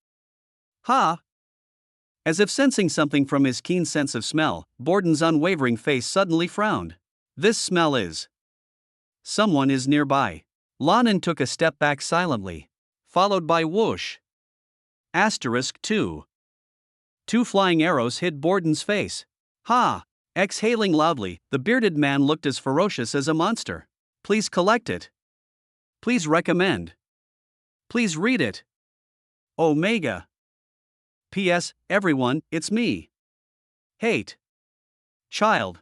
Ha! As if sensing something from his keen sense of smell, Borden's unwavering face suddenly frowned. This smell is. Someone is nearby. Lan En took a step back silently. Followed by whoosh. Asterisk 2. Two flying arrows hit Borden's face. Ha! Exhaling loudly, the bearded man looked as ferocious as a monster. Please collect it. Please recommend. Please read it. Omega. P.S. Everyone, it's me. Hate. Child.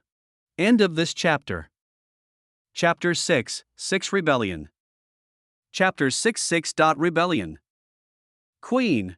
End of this chapter. Chapter 6, 6 Rebellion. Chapter 6 Rebellion. Queen.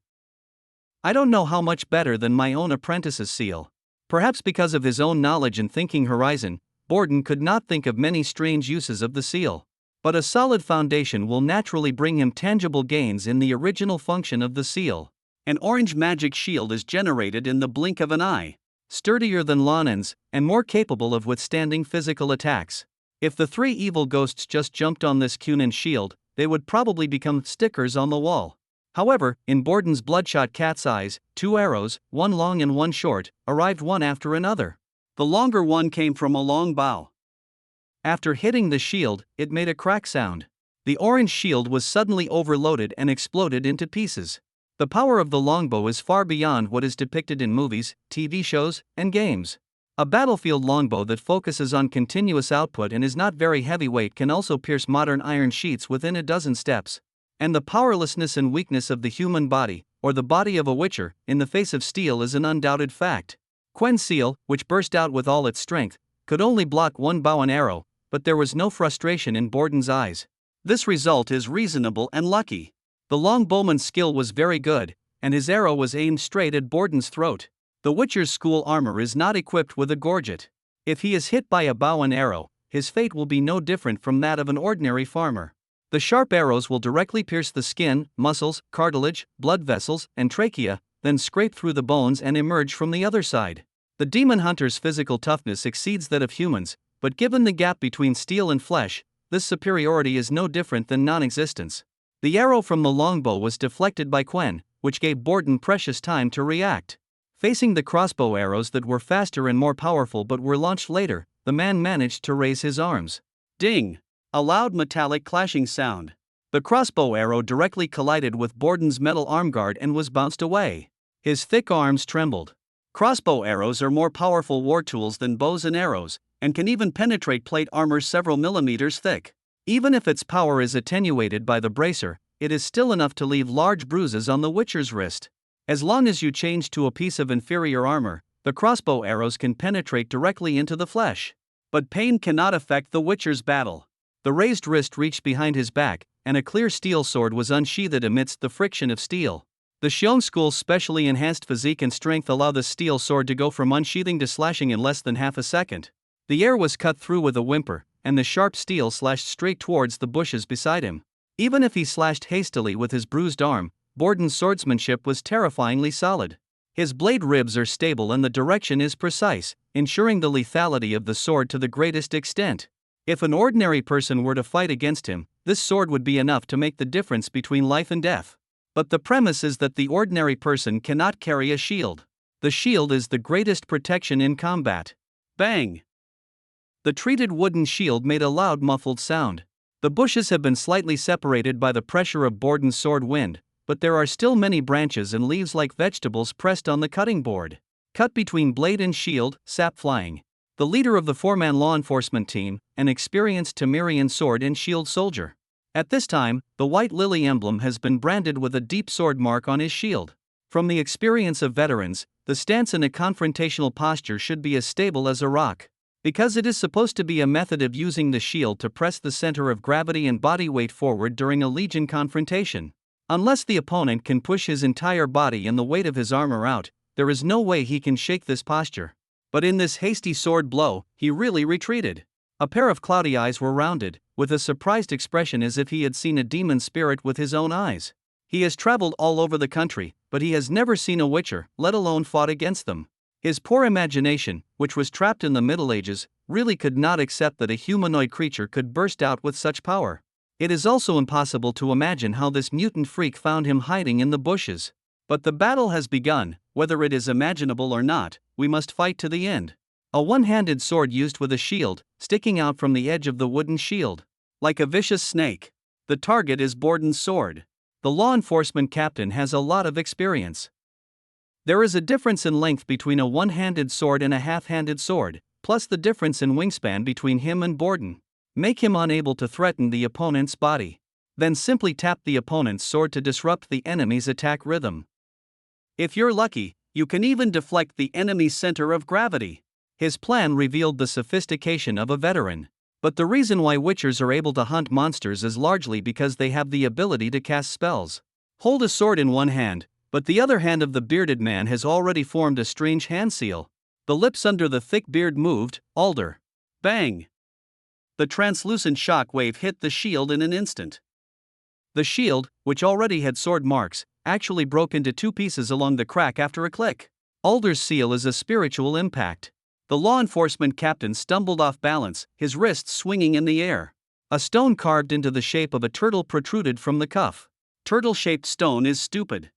I don't know how much better than my own apprentice's seal. Perhaps because of his own knowledge and thinking horizon, Borden could not think of many strange uses of the seal. But a solid foundation will naturally bring him tangible gains in the original function of the seal. An orange magic shield is generated in the blink of an eye. Sturdier than Lan En's, and more capable of withstanding physical attacks. If the three evil ghosts just jumped on this Cunin shield, they would probably become stickers on the wall. However, in Borden's bloodshot cat's eyes, two arrows, one long and one short, arrived one after another. The longer one came from a long bow. After hitting the shield, it made a crack sound. The orange shield was suddenly overloaded and exploded into pieces. The power of the longbow is far beyond what is depicted in movies, TV shows, and games. A battlefield longbow that focuses on continuous output and is not very heavyweight can also pierce modern iron sheets within a dozen steps. And the powerlessness and weakness of the human body, or the body of a witcher, in the face of steel is an undoubted fact. Quen's seal, which burst out with all its strength, could only block one bow and arrow, but there was no frustration in Borden's eyes. This result is reasonable and lucky. The longbowman's skill was very good, and his arrow was aimed straight at Borden's throat. The Witcher's school armor is not equipped with a gorget. If he is hit by a bow and arrow, his fate will be no different from that of an ordinary farmer. The sharp arrows will directly pierce the skin, muscles, cartilage, blood vessels, and trachea, then scrape through the bones and emerge from the other side. The demon hunter's physical toughness exceeds that of humans, but given the gap between steel and flesh, this superiority is no different than non-existence. The arrow from the longbow was deflected by Quen, which gave Borden precious time to react. Facing the crossbow arrows that were faster and more powerful but were launched later, the man managed to raise his arms. Ding! A loud metallic clashing sound. The crossbow arrow directly collided with Borden's metal armguard and was bounced away. His thick arms trembled. Crossbow arrows are more powerful war tools than bows and arrows, and can even penetrate plate armor several millimeters thick. Even if its power is attenuated by the bracer, it is still enough to leave large bruises on the Witcher's wrist. As long as you change to a piece of inferior armor, the crossbow arrows can penetrate directly into the flesh. But pain cannot affect the Witcher's battle. The raised wrist reached behind his back, and a clear steel sword was unsheathed amidst the friction of steel. The Xiong school's specially enhanced physique and strength allow the steel sword to go from unsheathing to slashing in less than half a second. The air was cut through with a whimper, and the sharp steel slashed straight towards the bushes beside him. Even if he slashed hastily with his bruised arm, Borden's swordsmanship was terrifyingly solid. His blade ribs are stable and the direction is precise, ensuring the lethality of the sword to the greatest extent. If an ordinary person were to fight against him, this sword would be enough to make the difference between life and death. But the premise is that the ordinary person cannot carry a shield. The shield is the greatest protection in combat. Bang! The treated wooden shield made a loud muffled sound. The bushes have been slightly separated by the pressure of Borden's sword wind, but there are still many branches and leaves like vegetables pressed on the cutting board. Cut between blade and shield, sap flying. The leader of the four-man law enforcement team, an experienced Temerian sword and shield soldier. At this time, the white lily emblem has been branded with a deep sword mark on his shield. From the experience of veterans, the stance in a confrontational posture should be as stable as a rock. Because it is supposed to be a method of using the shield to press the center of gravity and body weight forward during a legion confrontation. Unless the opponent can push his entire body and the weight of his armor out, there is no way he can shake this posture. But in this hasty sword blow, he really retreated. A pair of cloudy eyes were rounded, with a surprised expression as if he had seen a demon spirit with his own eyes. He has traveled all over the country, but he has never seen a witcher, let alone fought against them. His poor imagination, which was trapped in the Middle Ages, really could not accept that a humanoid creature could burst out with such power. It is also impossible to imagine how this mutant freak found him hiding in the bushes. But the battle has begun, whether it is imaginable or not, we must fight to the end. A one-handed sword used with a shield, sticking out from the edge of the wooden shield. Like a vicious snake. The target is Borden's sword. The law enforcement captain has a lot of experience. There is a difference in length between a one-handed sword and a half-handed sword, plus the difference in wingspan between him and Borden. Make him unable to threaten the opponent's body. Then simply tap the opponent's sword to disrupt the enemy's attack rhythm. If you're lucky, you can even deflect the enemy's center of gravity. His plan revealed the sophistication of a veteran. But the reason why witchers are able to hunt monsters is largely because they have the ability to cast spells. Hold a sword in one hand, but the other hand of the bearded man has already formed a strange hand seal. The lips under the thick beard moved, alder. Bang! The translucent shock wave hit the shield in an instant. The shield, which already had sword marks, actually broke into two pieces along the crack after a click. Alder's seal is a spiritual impact. The law enforcement captain stumbled off balance, his wrists swinging in the air. A stone carved into the shape of a turtle protruded from the cuff. Turtle-shaped stone is stupid.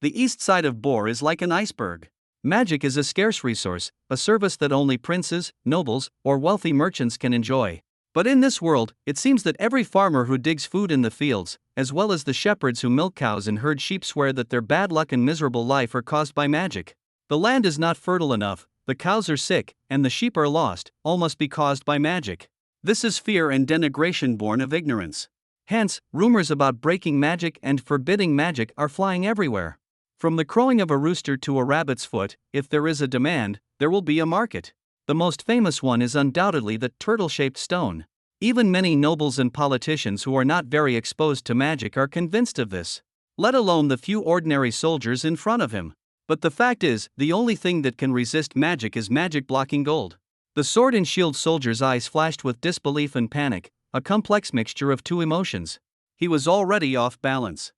The east side of Bor is like an iceberg. Magic is a scarce resource, a service that only princes, nobles, or wealthy merchants can enjoy. But in this world, it seems that every farmer who digs food in the fields, as well as the shepherds who milk cows and herd sheep, swear that their bad luck and miserable life are caused by magic. The land is not fertile enough, the cows are sick, and the sheep are lost, all must be caused by magic. This is fear and denigration born of ignorance. Hence, rumors about breaking magic and forbidding magic are flying everywhere. From the crowing of a rooster to a rabbit's foot, if there is a demand, there will be a market. The most famous one is undoubtedly the turtle-shaped stone. Even many nobles and politicians who are not very exposed to magic are convinced of this. Let alone the few ordinary soldiers in front of him. But the fact is, the only thing that can resist magic is magic blocking gold. The sword and shield soldier's eyes flashed with disbelief and panic, a complex mixture of two emotions. He was already off balance.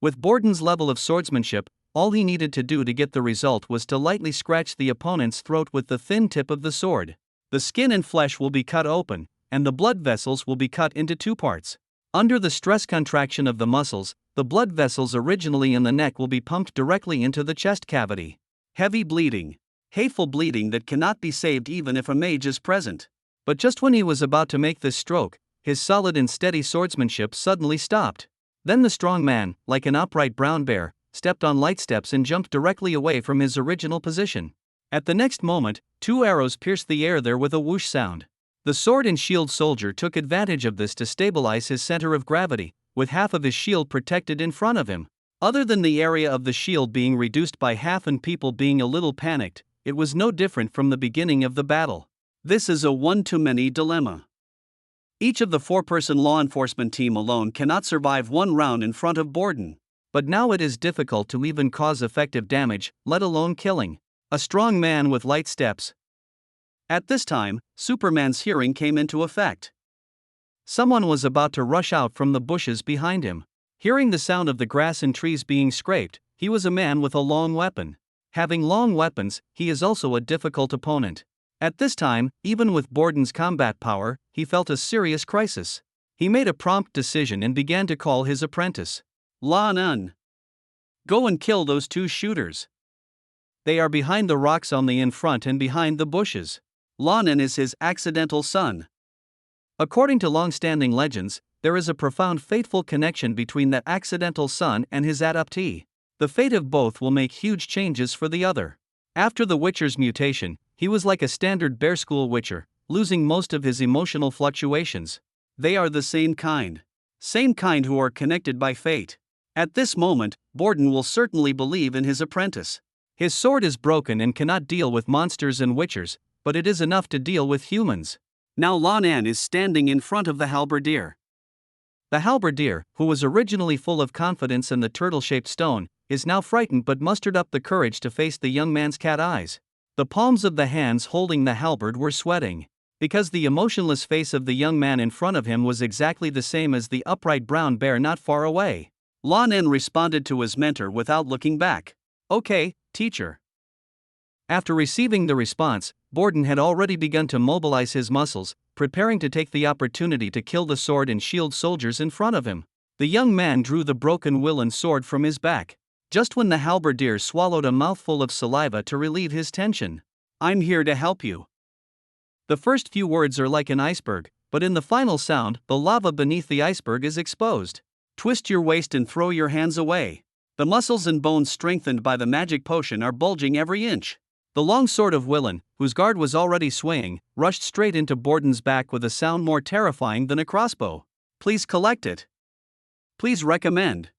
With Borden's level of swordsmanship, all he needed to do to get the result was to lightly scratch the opponent's throat with the thin tip of the sword. The skin and flesh will be cut open, and the blood vessels will be cut into two parts. Under the stress contraction of the muscles, the blood vessels originally in the neck will be pumped directly into the chest cavity. Heavy bleeding. Hateful bleeding that cannot be saved even if a mage is present. But just when he was about to make this stroke, his solid and steady swordsmanship suddenly stopped. Then the strong man, like an upright brown bear, stepped on light steps and jumped directly away from his original position. At the next moment, two arrows pierced the air there with a whoosh sound. The sword and shield soldier took advantage of this to stabilize his center of gravity, with half of his shield protected in front of him. Other than the area of the shield being reduced by half and people being a little panicked, it was no different from the beginning of the battle. This is a one-to-many dilemma. Each of the four-person law enforcement team alone cannot survive one round in front of Borden. But now it is difficult to even cause effective damage, let alone killing. A strong man with light steps. At this time, Superman's hearing came into effect. Someone was about to rush out from the bushes behind him. Hearing the sound of the grass and trees being scraped, he was a man with a long weapon. Having long weapons, he is also a difficult opponent. At this time, even with Borden's combat power, he felt a serious crisis. He made a prompt decision and began to call his apprentice. Lan En. Go and kill those two shooters. They are behind the rocks on the in front and behind the bushes. Lan En is his accidental son. According to long-standing legends, there is a profound fateful connection between that accidental son and his adoptee. The fate of both will make huge changes for the other. After the Witcher's mutation, he was like a standard bear school Witcher, losing most of his emotional fluctuations. They are the same kind. Same kind who are connected by fate. At this moment, Borden will certainly believe in his apprentice. His sword is broken and cannot deal with monsters and Witchers, but it is enough to deal with humans. Now Lan En is standing in front of the halberdier. The halberdier, who was originally full of confidence in the turtle-shaped stone, is now frightened but mustered up the courage to face the young man's cat eyes. The palms of the hands holding the halberd were sweating, because the emotionless face of the young man in front of him was exactly the same as the upright brown bear not far away. Lan En responded to his mentor without looking back. "Okay, teacher." After receiving the response, Borden had already begun to mobilize his muscles, preparing to take the opportunity to kill the sword and shield soldiers in front of him. The young man drew the broken willen sword from his back, just when the halberdier swallowed a mouthful of saliva to relieve his tension. "I'm here to help you." The first few words are like an iceberg, but in the final sound, the lava beneath the iceberg is exposed. Twist your waist and throw your hands away. The muscles and bones strengthened by the magic potion are bulging every inch. The long sword of Willen, whose guard was already swaying, rushed straight into Borden's back with a sound more terrifying than a crossbow. "Please collect it. Please recommend.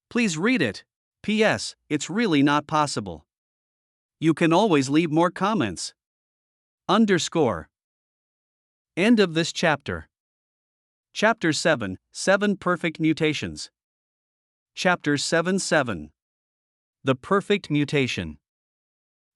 Please read it. P.S. It's really not possible. You can always leave more comments. _ End of this chapter. Chapter 7, 7 Perfect Mutations. Chapter 7. The Perfect Mutation.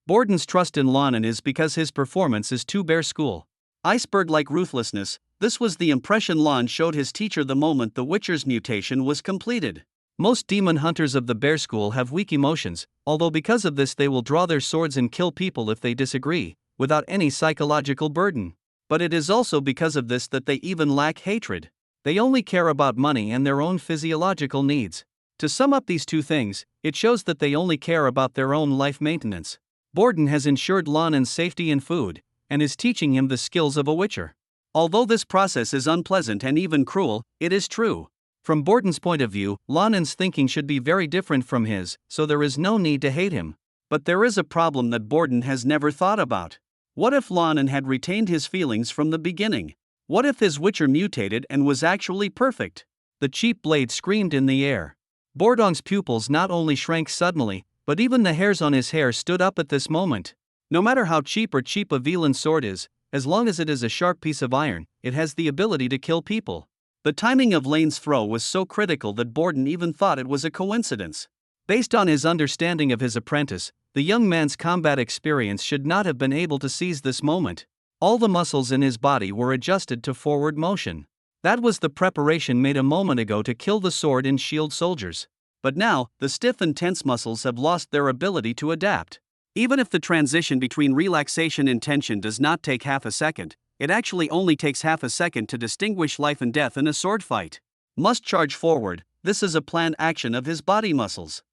Borden's trust in Lan En is because his performance is too bear school. Iceberg-like ruthlessness, this was the impression Lan showed his teacher the moment the Witcher's mutation was completed. Most demon hunters of the bear school have weak emotions, although because of this they will draw their swords and kill people if they disagree, without any psychological burden. But it is also because of this that they even lack hatred. They only care about money and their own physiological needs. To sum up these two things, it shows that they only care about their own life maintenance. Borden has ensured Lan En's safety and food, and is teaching him the skills of a witcher. Although this process is unpleasant and even cruel, it is true. From Borden's point of view, Lan En's thinking should be very different from his, so there is no need to hate him. But there is a problem that Borden has never thought about. What if Lan En had retained his feelings from the beginning? What if his witcher mutated and was actually perfect? The cheap blade screamed in the air. Bordong's pupils not only shrank suddenly, but even the hairs on his hair stood up at this moment. No matter how cheap a Velan sword is, as long as it is a sharp piece of iron, it has the ability to kill people. The timing of Lane's throw was so critical that Borden even thought it was a coincidence. Based on his understanding of his apprentice, the young man's combat experience should not have been able to seize this moment. All the muscles in his body were adjusted to forward motion. That was the preparation made a moment ago to kill the sword and shield soldiers. But now, the stiff and tense muscles have lost their ability to adapt. Even if the transition between relaxation and tension does not take half a second, it actually only takes half a second to distinguish life and death in a sword fight. Must charge forward, this is a planned action of his body muscles.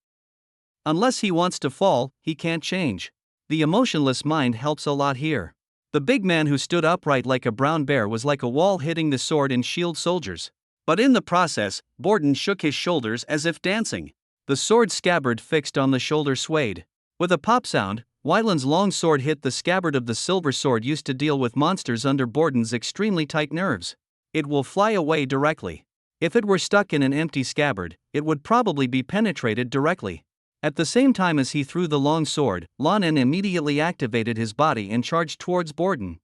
Unless he wants to fall, he can't change. The emotionless mind helps a lot here. The big man who stood upright like a brown bear was like a wall hitting the sword and shield soldiers. But in the process, Borden shook his shoulders as if dancing. The sword scabbard fixed on the shoulder swayed. With a pop sound, Wyland's long sword hit the scabbard of the silver sword used to deal with monsters under Borden's extremely tight nerves. It will fly away directly. If it were stuck in an empty scabbard, it would probably be penetrated directly. At the same time as he threw the long sword, Lan En immediately activated his body and charged towards Borden.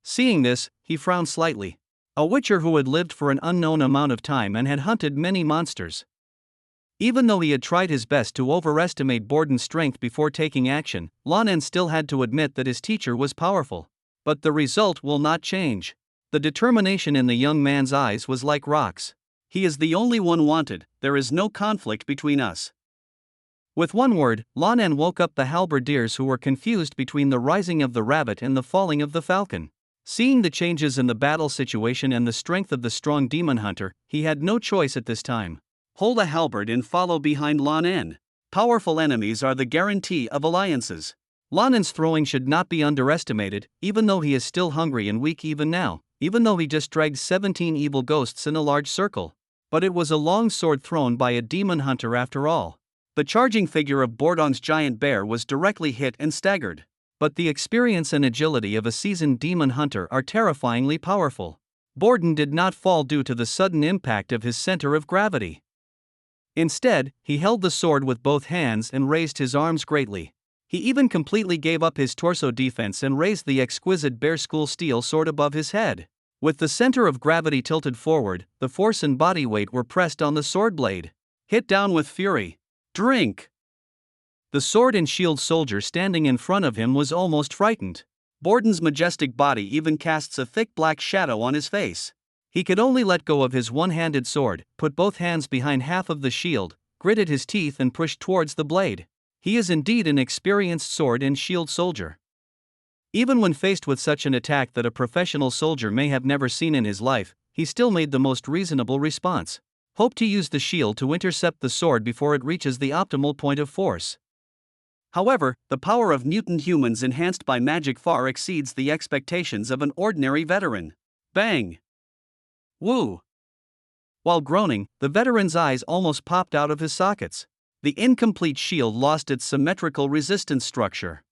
Seeing this, he frowned slightly. A witcher who had lived for an unknown amount of time and had hunted many monsters. Even though he had tried his best to overestimate Borden's strength before taking action, Lan En still had to admit that his teacher was powerful. But the result will not change. The determination in the young man's eyes was like rocks. He is the only one wanted, there is no conflict between us. With one word, Lan En woke up the halberdiers who were confused between the rising of the rabbit and the falling of the falcon. Seeing the changes in the battle situation and the strength of the strong demon hunter, he had no choice at this time. Hold a halberd and follow behind Lan En. Powerful enemies are the guarantee of alliances. Lan En's throwing should not be underestimated, even though he is still hungry and weak even now, even though he just dragged 17 evil ghosts in a large circle. But it was a long sword thrown by a demon hunter after all. The charging figure of Bordong's giant bear was directly hit and staggered. But the experience and agility of a seasoned demon hunter are terrifyingly powerful. Borden did not fall due to the sudden impact of his center of gravity. Instead, he held the sword with both hands and raised his arms greatly. He even completely gave up his torso defense and raised the exquisite bear school steel sword above his head. With the center of gravity tilted forward, the force and body weight were pressed on the sword blade. Hit down with fury. Drink! The sword and shield soldier standing in front of him was almost frightened. Borden's majestic body even casts a thick black shadow on his face. He could only let go of his one-handed sword, put both hands behind half of the shield, gritted his teeth and pushed towards the blade. He is indeed an experienced sword and shield soldier. Even when faced with such an attack that a professional soldier may have never seen in his life, he still made the most reasonable response. Hope to use the shield to intercept the sword before it reaches the optimal point of force. However, the power of mutant humans enhanced by magic far exceeds the expectations of an ordinary veteran. Bang! Woo! While groaning, the veteran's eyes almost popped out of his sockets. The incomplete shield lost its symmetrical resistance structure.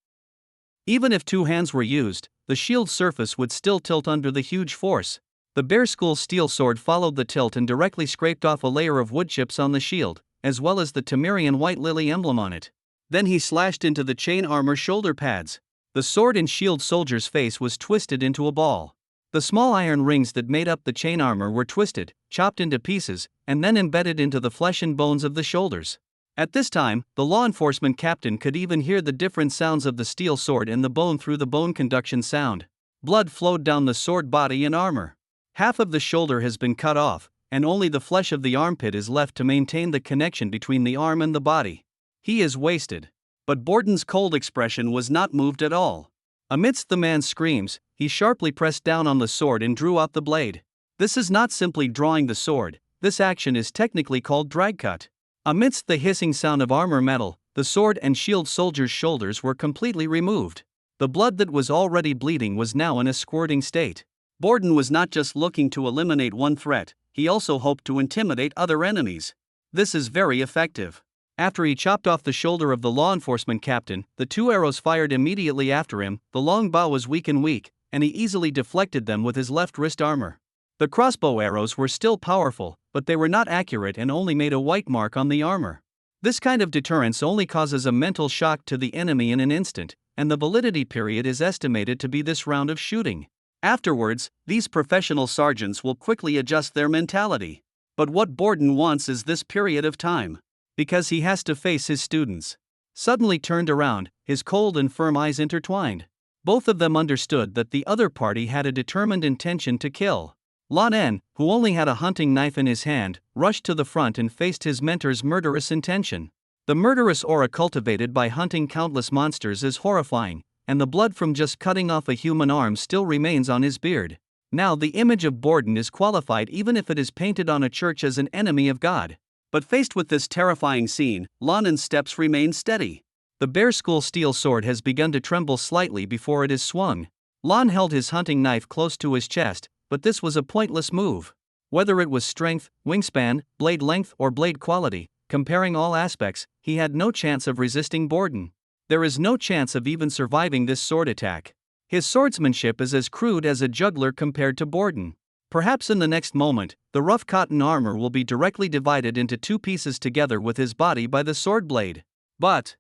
Even if two hands were used, the shield's surface would still tilt under the huge force. The bare skull steel sword followed the tilt and directly scraped off a layer of wood chips on the shield, as well as the Temerian white lily emblem on it. Then he slashed into the chain armor shoulder pads. The sword and shield soldier's face was twisted into a ball. The small iron rings that made up the chain armor were twisted, chopped into pieces, and then embedded into the flesh and bones of the shoulders. At this time, the law enforcement captain could even hear the different sounds of the steel sword and the bone through the bone conduction sound. Blood flowed down the sword body and armor. Half of the shoulder has been cut off, and only the flesh of the armpit is left to maintain the connection between the arm and the body. He is wasted. But Borden's cold expression was not moved at all. Amidst the man's screams, he sharply pressed down on the sword and drew out the blade. This is not simply drawing the sword, this action is technically called drag cut. Amidst the hissing sound of armor metal, the sword and shield soldier's shoulders were completely removed. The blood that was already bleeding was now in a squirting state. Borden was not just looking to eliminate one threat, he also hoped to intimidate other enemies. This is very effective. After he chopped off the shoulder of the law enforcement captain, the two arrows fired immediately after him. The long bow was weak, and he easily deflected them with his left wrist armor. The crossbow arrows were still powerful, but they were not accurate and only made a white mark on the armor. This kind of deterrence only causes a mental shock to the enemy in an instant, and the validity period is estimated to be this round of shooting. Afterwards, these professional sergeants will quickly adjust their mentality. But what Borden wants is this period of time. Because he has to face his students. Suddenly turned around, his cold and firm eyes intertwined. Both of them understood that the other party had a determined intention to kill. Lan En, who only had a hunting knife in his hand, rushed to the front and faced his mentor's murderous intention. The murderous aura cultivated by hunting countless monsters is horrifying, and the blood from just cutting off a human arm still remains on his beard. Now the image of Borden is qualified even if it is painted on a church as an enemy of God. But faced with this terrifying scene, Lan En's steps remain steady. The bare skull steel sword has begun to tremble slightly before it is swung. Lan held his hunting knife close to his chest, but this was a pointless move. Whether it was strength, wingspan, blade length or blade quality, comparing all aspects, he had no chance of resisting Borden. There is no chance of even surviving this sword attack. His swordsmanship is as crude as a juggler compared to Borden. Perhaps in the next moment, the rough cotton armor will be directly divided into two pieces together with his body by the sword blade. But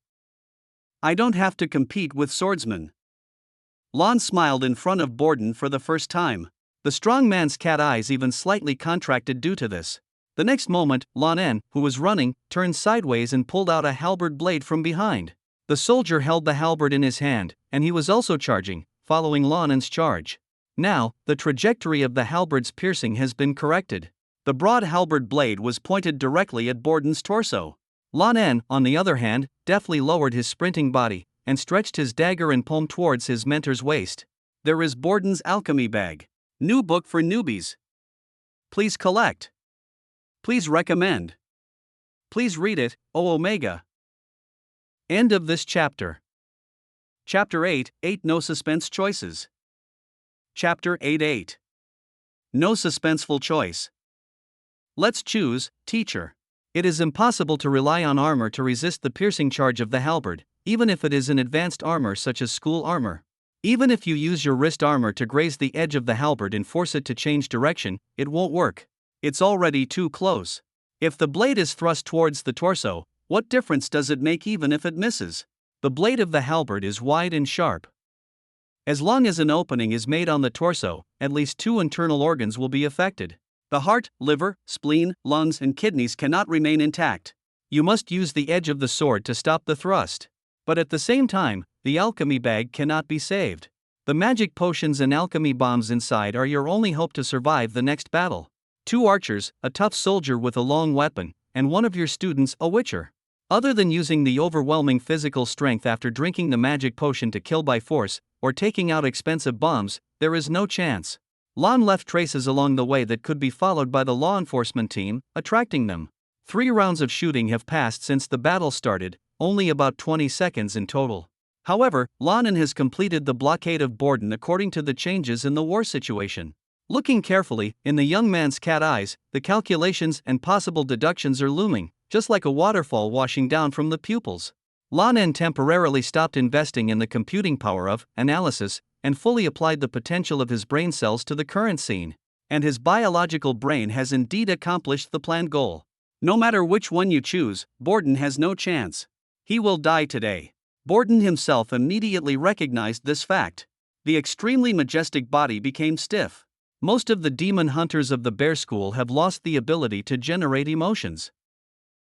I don't have to compete with swordsmen. Lan smiled in front of Borden for the first time. The strong man's cat eyes even slightly contracted due to this. The next moment, Lan En, who was running, turned sideways and pulled out a halberd blade from behind. The soldier held the halberd in his hand, and he was also charging, following Lan En's charge. Now, the trajectory of the halberd's piercing has been corrected. The broad halberd blade was pointed directly at Borden's torso. Lan En, on the other hand, deftly lowered his sprinting body, and stretched his dagger and palm towards his mentor's waist. There is Borden's alchemy bag. New book for newbies. Please collect. Please recommend. Please read it, O Omega. End of this chapter. Chapter 8, 8 No Suspense Choices. Chapter 8. No suspenseful choice. Let's choose, teacher. It is impossible to rely on armor to resist the piercing charge of the halberd, even if it is an advanced armor such as school armor. Even if you use your wrist armor to graze the edge of the halberd and force it to change direction, it won't work. It's already too close. If the blade is thrust towards the torso, what difference does it make even if it misses? The blade of the halberd is wide and sharp. As long as an opening is made on the torso, at least 2 internal organs will be affected. The heart, liver, spleen, lungs, and kidneys cannot remain intact. You must use the edge of the sword to stop the thrust. But at the same time, the alchemy bag cannot be saved. The magic potions and alchemy bombs inside are your only hope to survive the next battle. 2 archers, a tough soldier with a long weapon, and one of your students, a witcher. Other than using the overwhelming physical strength after drinking the magic potion to kill by force, or taking out expensive bombs, there is no chance. Lan left traces along the way that could be followed by the law enforcement team, attracting them. 3 rounds of shooting have passed since the battle started, only about 20 seconds in total. However, Lan En has completed the blockade of Borden according to the changes in the war situation. Looking carefully, in the young man's cat eyes, the calculations and possible deductions are looming, just like a waterfall washing down from the pupils. Lan En temporarily stopped investing in the computing power of analysis and fully applied the potential of his brain cells to the current scene. And his biological brain has indeed accomplished the planned goal. No matter which one you choose, Borden has no chance. He will die today. Borden himself immediately recognized this fact. The extremely majestic body became stiff. Most of the demon hunters of the bear school have lost the ability to generate emotions.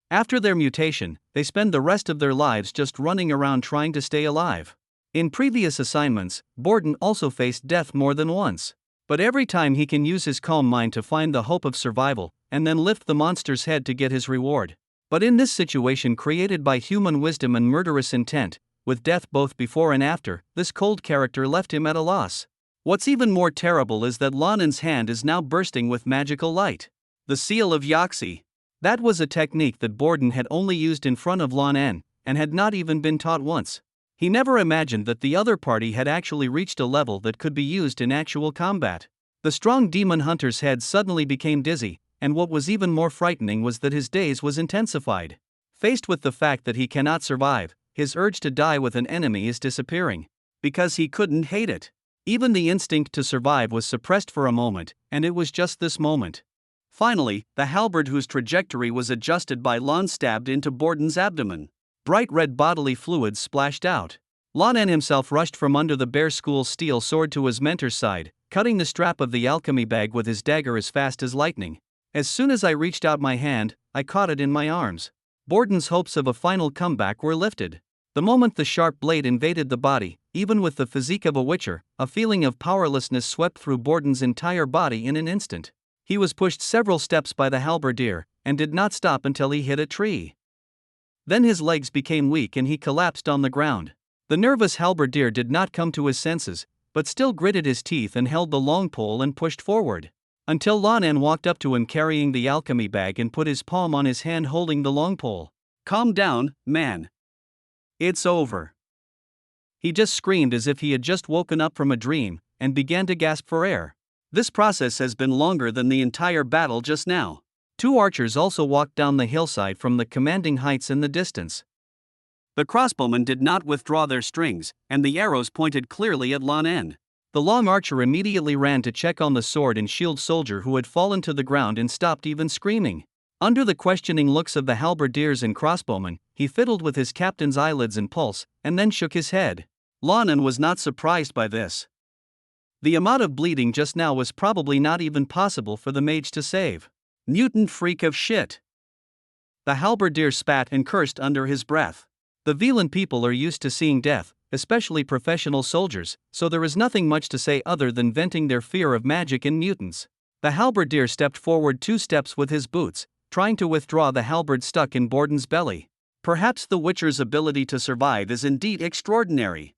After their mutation, they spend the rest of their lives just running around trying to stay alive. In previous assignments, Borden also faced death more than once. But every time he can use his calm mind to find the hope of survival, and then lift the monster's head to get his reward. But in this situation created by human wisdom and murderous intent, with death both before and after, this cold character left him at a loss. What's even more terrible is that Lan En's hand is now bursting with magical light. The seal of Yaxi. That was a technique that Borden had only used in front of Lan En, and had not even been taught once. He never imagined that the other party had actually reached a level that could be used in actual combat. The strong demon hunter's head suddenly became dizzy, and what was even more frightening was that his daze was intensified. Faced with the fact that he cannot survive, his urge to die with an enemy is disappearing. Because he couldn't hate it. Even the instinct to survive was suppressed for a moment, and it was just this moment. Finally, the halberd whose trajectory was adjusted by Lan stabbed into Borden's abdomen. Bright red bodily fluids splashed out. Lan En himself rushed from under the bear school's steel sword to his mentor's side, cutting the strap of the alchemy bag with his dagger as fast as lightning. As soon as I reached out my hand, I caught it in my arms. Borden's hopes of a final comeback were lifted. The moment the sharp blade invaded the body, even with the physique of a witcher, a feeling of powerlessness swept through Borden's entire body in an instant. He was pushed several steps by the halberdier, and did not stop until he hit a tree. Then his legs became weak and he collapsed on the ground. The nervous halberdier did not come to his senses, but still gritted his teeth and held the long pole and pushed forward. Until Lan En walked up to him carrying the alchemy bag and put his palm on his hand holding the long pole. "Calm down, man. It's over." He just screamed as if he had just woken up from a dream, and began to gasp for air. This process has been longer than the entire battle just now. 2 archers also walked down the hillside from the commanding heights in the distance. The crossbowmen did not withdraw their strings, and the arrows pointed clearly at Lan En. The long archer immediately ran to check on the sword and shield soldier who had fallen to the ground and stopped even screaming. Under the questioning looks of the halberdiers and crossbowmen, he fiddled with his captain's eyelids and pulse, and then shook his head. Lan En was not surprised by this. The amount of bleeding just now was probably not even possible for the mage to save. Mutant freak of shit. The halberdier spat and cursed under his breath. The Velan people are used to seeing death, especially professional soldiers, so there is nothing much to say other than venting their fear of magic and mutants. The halberdier stepped forward 2 steps with his boots, trying to withdraw the halberd stuck in Borden's belly. Perhaps the Witcher's ability to survive is indeed extraordinary.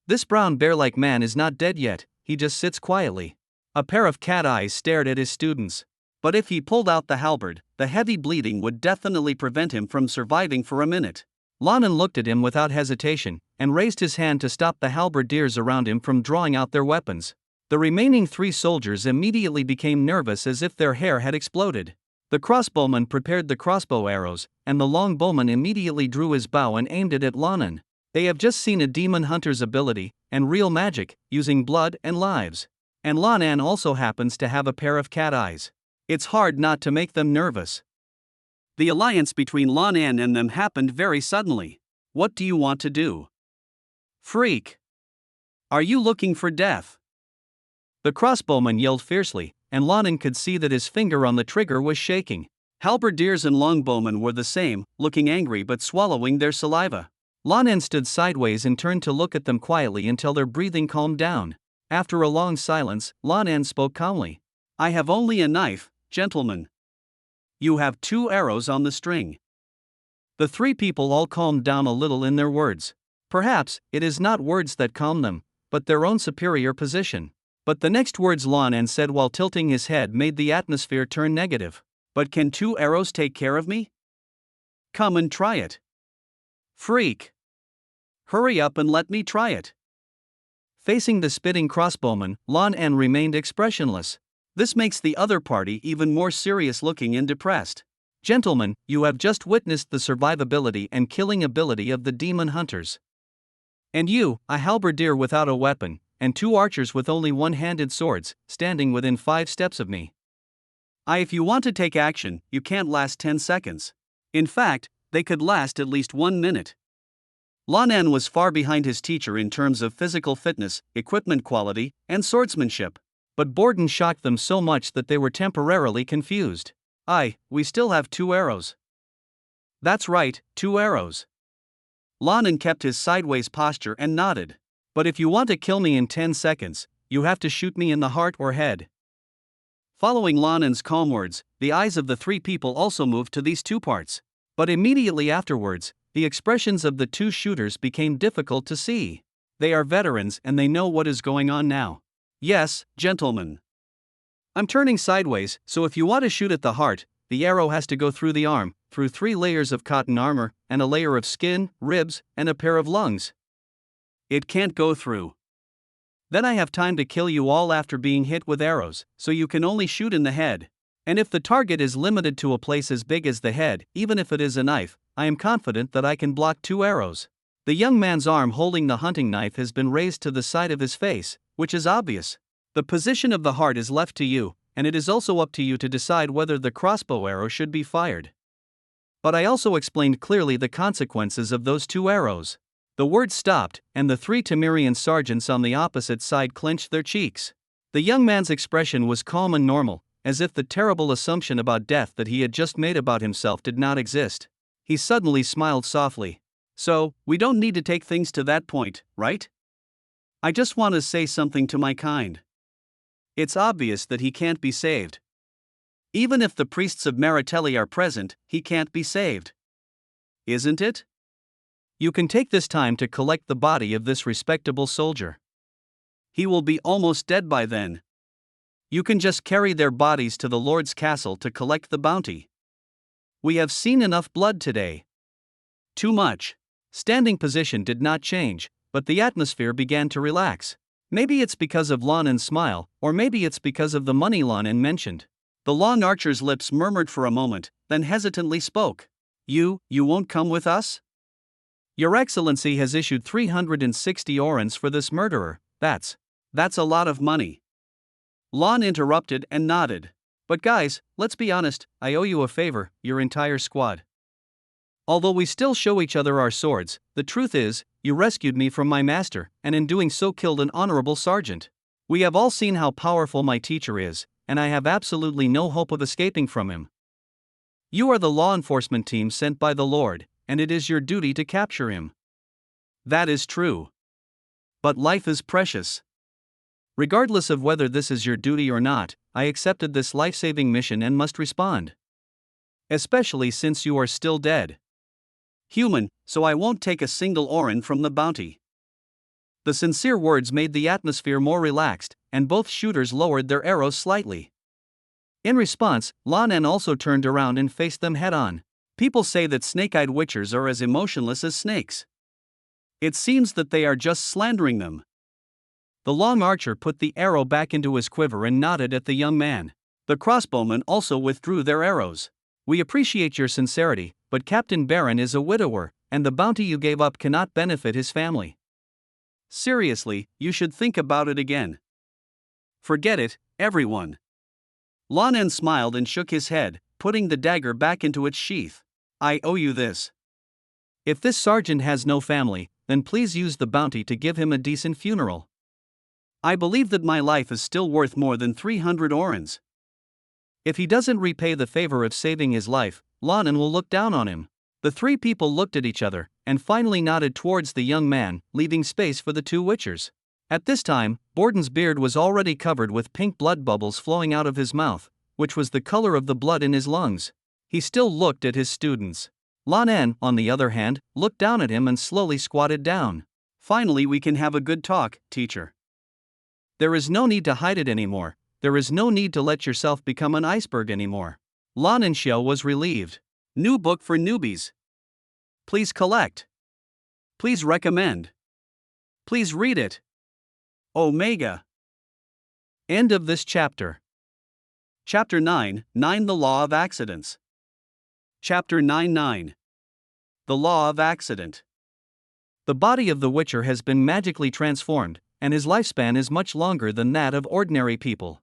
This brown bear-like man is not dead yet, he just sits quietly. A pair of cat eyes stared at his students. But if he pulled out the halberd, the heavy bleeding would definitely prevent him from surviving for a minute. Lan En looked at him without hesitation, and raised his hand to stop the halberdiers around him from drawing out their weapons. The remaining 3 soldiers immediately became nervous as if their hair had exploded. The crossbowman prepared the crossbow arrows, and the longbowman immediately drew his bow and aimed it at Lan En. They have just seen a demon hunter's ability, and real magic, using blood and lives. And Lan En also happens to have a pair of cat eyes. It's hard not to make them nervous. The alliance between Lan En and them happened very suddenly. What do you want to do? Freak. Are you looking for death? The crossbowman yelled fiercely, and Lan En could see that his finger on the trigger was shaking. Halberdiers and longbowmen were the same, looking angry but swallowing their saliva. Lan En stood sideways and turned to look at them quietly until their breathing calmed down. After a long silence, Lan En spoke calmly. I have only a knife, gentlemen. You have 2 arrows on the string. The 3 people all calmed down a little in their words. Perhaps it is not words that calm them, but their own superior position. But the next words Lan En said while tilting his head made the atmosphere turn negative. But can 2 arrows take care of me? Come and try it. Freak. Hurry up and let me try it. Facing the spitting crossbowman, Lan En remained expressionless. This makes the other party even more serious looking and depressed. Gentlemen, you have just witnessed the survivability and killing ability of the demon hunters. And you, a halberdier without a weapon, and 2 archers with only one-handed swords, standing within 5 steps of me. If you want to take action, you can't last 10 seconds. In fact, they could last at least 1 minute. Lan En was far behind his teacher in terms of physical fitness, equipment quality, and swordsmanship. But Borden shocked them so much that they were temporarily confused. We still have 2 arrows. That's right, 2 arrows. Lan En kept his sideways posture and nodded. But if you want to kill me in 10 seconds, you have to shoot me in the heart or head. Following Lan En's calm words, the eyes of the 3 people also moved to these 2 parts. But immediately afterwards, the expressions of the 2 shooters became difficult to see. They are veterans and they know what is going on now. Yes, gentlemen. I'm turning sideways, so if you want to shoot at the heart, the arrow has to go through the arm, through 3 layers of cotton armor, and a layer of skin, ribs, and a pair of lungs. It can't go through. Then I have time to kill you all after being hit with arrows, so you can only shoot in the head. And if the target is limited to a place as big as the head, even if it is a knife, I am confident that I can block 2 arrows. The young man's arm holding the hunting knife has been raised to the side of his face, which is obvious. The position of the heart is left to you, and it is also up to you to decide whether the crossbow arrow should be fired. But I also explained clearly the consequences of those 2 arrows. The word stopped, and the 3 Temerian sergeants on the opposite side clenched their cheeks. The young man's expression was calm and normal, as if the terrible assumption about death that he had just made about himself did not exist. He suddenly smiled softly. So, we don't need to take things to that point, right? I just want to say something to my kind. It's obvious that he can't be saved. Even if the priests of Maritelli are present, he can't be saved. Isn't it? You can take this time to collect the body of this respectable soldier. He will be almost dead by then. You can just carry their bodies to the Lord's castle to collect the bounty. We have seen enough blood today. Too much. Standing position did not change, but the atmosphere began to relax. Maybe it's because of Lan En's smile, or maybe it's because of the money Lan En mentioned. The long archer's lips murmured for a moment, then hesitantly spoke. You won't come with us? Your Excellency has issued 360 orens for this murderer. That's a lot of money. Lan interrupted and nodded. But guys, let's be honest, I owe you a favor, your entire squad. Although we still show each other our swords, the truth is, you rescued me from my master, and in doing so killed an honorable sergeant. We have all seen how powerful my teacher is, and I have absolutely no hope of escaping from him. You are the law enforcement team sent by the Lord, and it is your duty to capture him. That is true. But life is precious. Regardless of whether this is your duty or not, I accepted this life-saving mission and must respond. Especially since you are still dead. Human, so I won't take a single oren from the bounty. The sincere words made the atmosphere more relaxed, and both shooters lowered their arrows slightly. In response, Lan En also turned around and faced them head-on. People say that snake-eyed witchers are as emotionless as snakes. It seems that they are just slandering them. The long archer put the arrow back into his quiver and nodded at the young man. The crossbowmen also withdrew their arrows. We appreciate your sincerity, but Captain Baron is a widower, and the bounty you gave up cannot benefit his family. Seriously, you should think about it again. Forget it, everyone. Lan En smiled and shook his head, putting the dagger back into its sheath. I owe you this. If this sergeant has no family, then please use the bounty to give him a decent funeral. I believe that my life is still worth more than 300 orans. If he doesn't repay the favor of saving his life, Lan En will look down on him. The three people looked at each other, and finally nodded towards the young man, leaving space for the two witchers. At this time, Borden's beard was already covered with pink blood bubbles flowing out of his mouth, which was the color of the blood in his lungs. He still looked at his students. Lan En, on the other hand, looked down at him and slowly squatted down. Finally, we can have a good talk, teacher. There is no need to hide it anymore. There is no need to let yourself become an iceberg anymore. Lan En was relieved. New book for newbies. Please collect. Please recommend. Please read it. Omega. End of this chapter. Chapter 9, The Law of Accidents. Chapter 9. The Law of Accident. The body of the Witcher has been magically transformed, and his lifespan is much longer than that of ordinary people.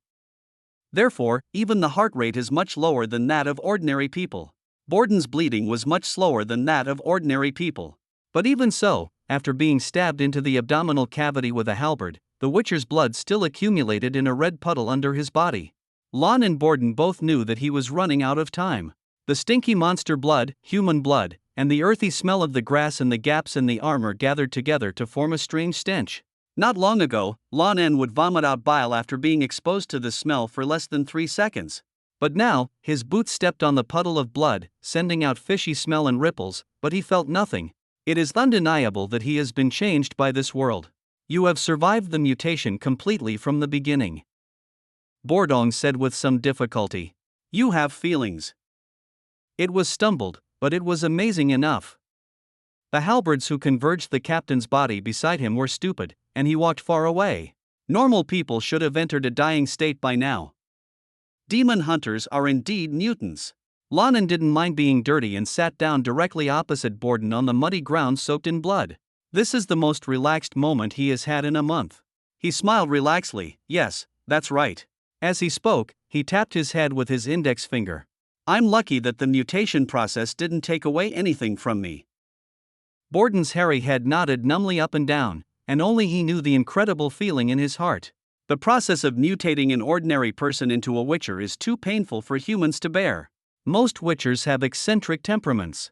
Therefore, even the heart rate is much lower than that of ordinary people. Borden's bleeding was much slower than that of ordinary people. But even so, after being stabbed into the abdominal cavity with a halberd, the Witcher's blood still accumulated in a red puddle under his body. Lan and Borden both knew that he was running out of time. The stinky monster blood, human blood, and the earthy smell of the grass and the gaps in the armor gathered together to form a strange stench. Not long ago, Lan En would vomit out bile after being exposed to the smell for less than 3 seconds. But now, his boots stepped on the puddle of blood, sending out fishy smell and ripples, but he felt nothing. It is undeniable that he has been changed by this world. You have survived the mutation completely from the beginning. Bordong said with some difficulty. You have feelings. It was stumbled, but it was amazing enough. The halberds who converged the captain's body beside him were stupid, and he walked far away. Normal people should have entered a dying state by now. Demon hunters are indeed mutants. Lan En didn't mind being dirty and sat down directly opposite Borden on the muddy ground soaked in blood. This is the most relaxed moment he has had in a month. He smiled relaxedly. Yes, that's right. As he spoke, he tapped his head with his index finger. I'm lucky that the mutation process didn't take away anything from me. Borden's hairy head nodded numbly up and down, and only he knew the incredible feeling in his heart. The process of mutating an ordinary person into a witcher is too painful for humans to bear. Most witchers have eccentric temperaments.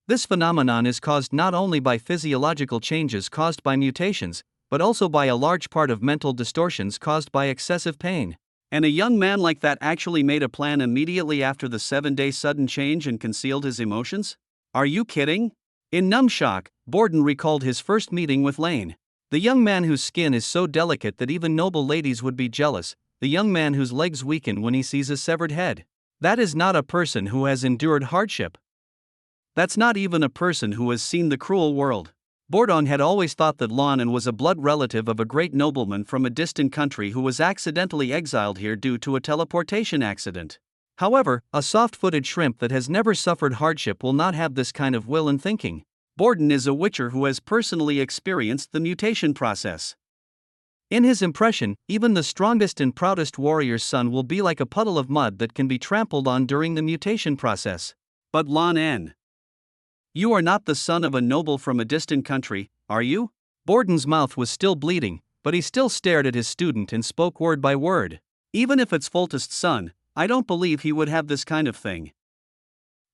This phenomenon is caused not only by physiological changes caused by mutations, but also by a large part of mental distortions caused by excessive pain. And a young man like that actually made a plan immediately after the 7-day sudden change and concealed his emotions? Are you kidding? In numb shock, Borden recalled his first meeting with Lane. The young man whose skin is so delicate that even noble ladies would be jealous, the young man whose legs weaken when he sees a severed head. That is not a person who has endured hardship. That's not even a person who has seen the cruel world. Bordong had always thought that Lan En was a blood relative of a great nobleman from a distant country who was accidentally exiled here due to a teleportation accident. However, a soft-footed shrimp that has never suffered hardship will not have this kind of will and thinking. Borden is a witcher who has personally experienced the mutation process. In his impression, even the strongest and proudest warrior's son will be like a puddle of mud that can be trampled on during the mutation process. But Lan En, you are not the son of a noble from a distant country, are you? Borden's mouth was still bleeding, but he still stared at his student and spoke word by word. Even if it's Foltest's son, I don't believe he would have this kind of thing.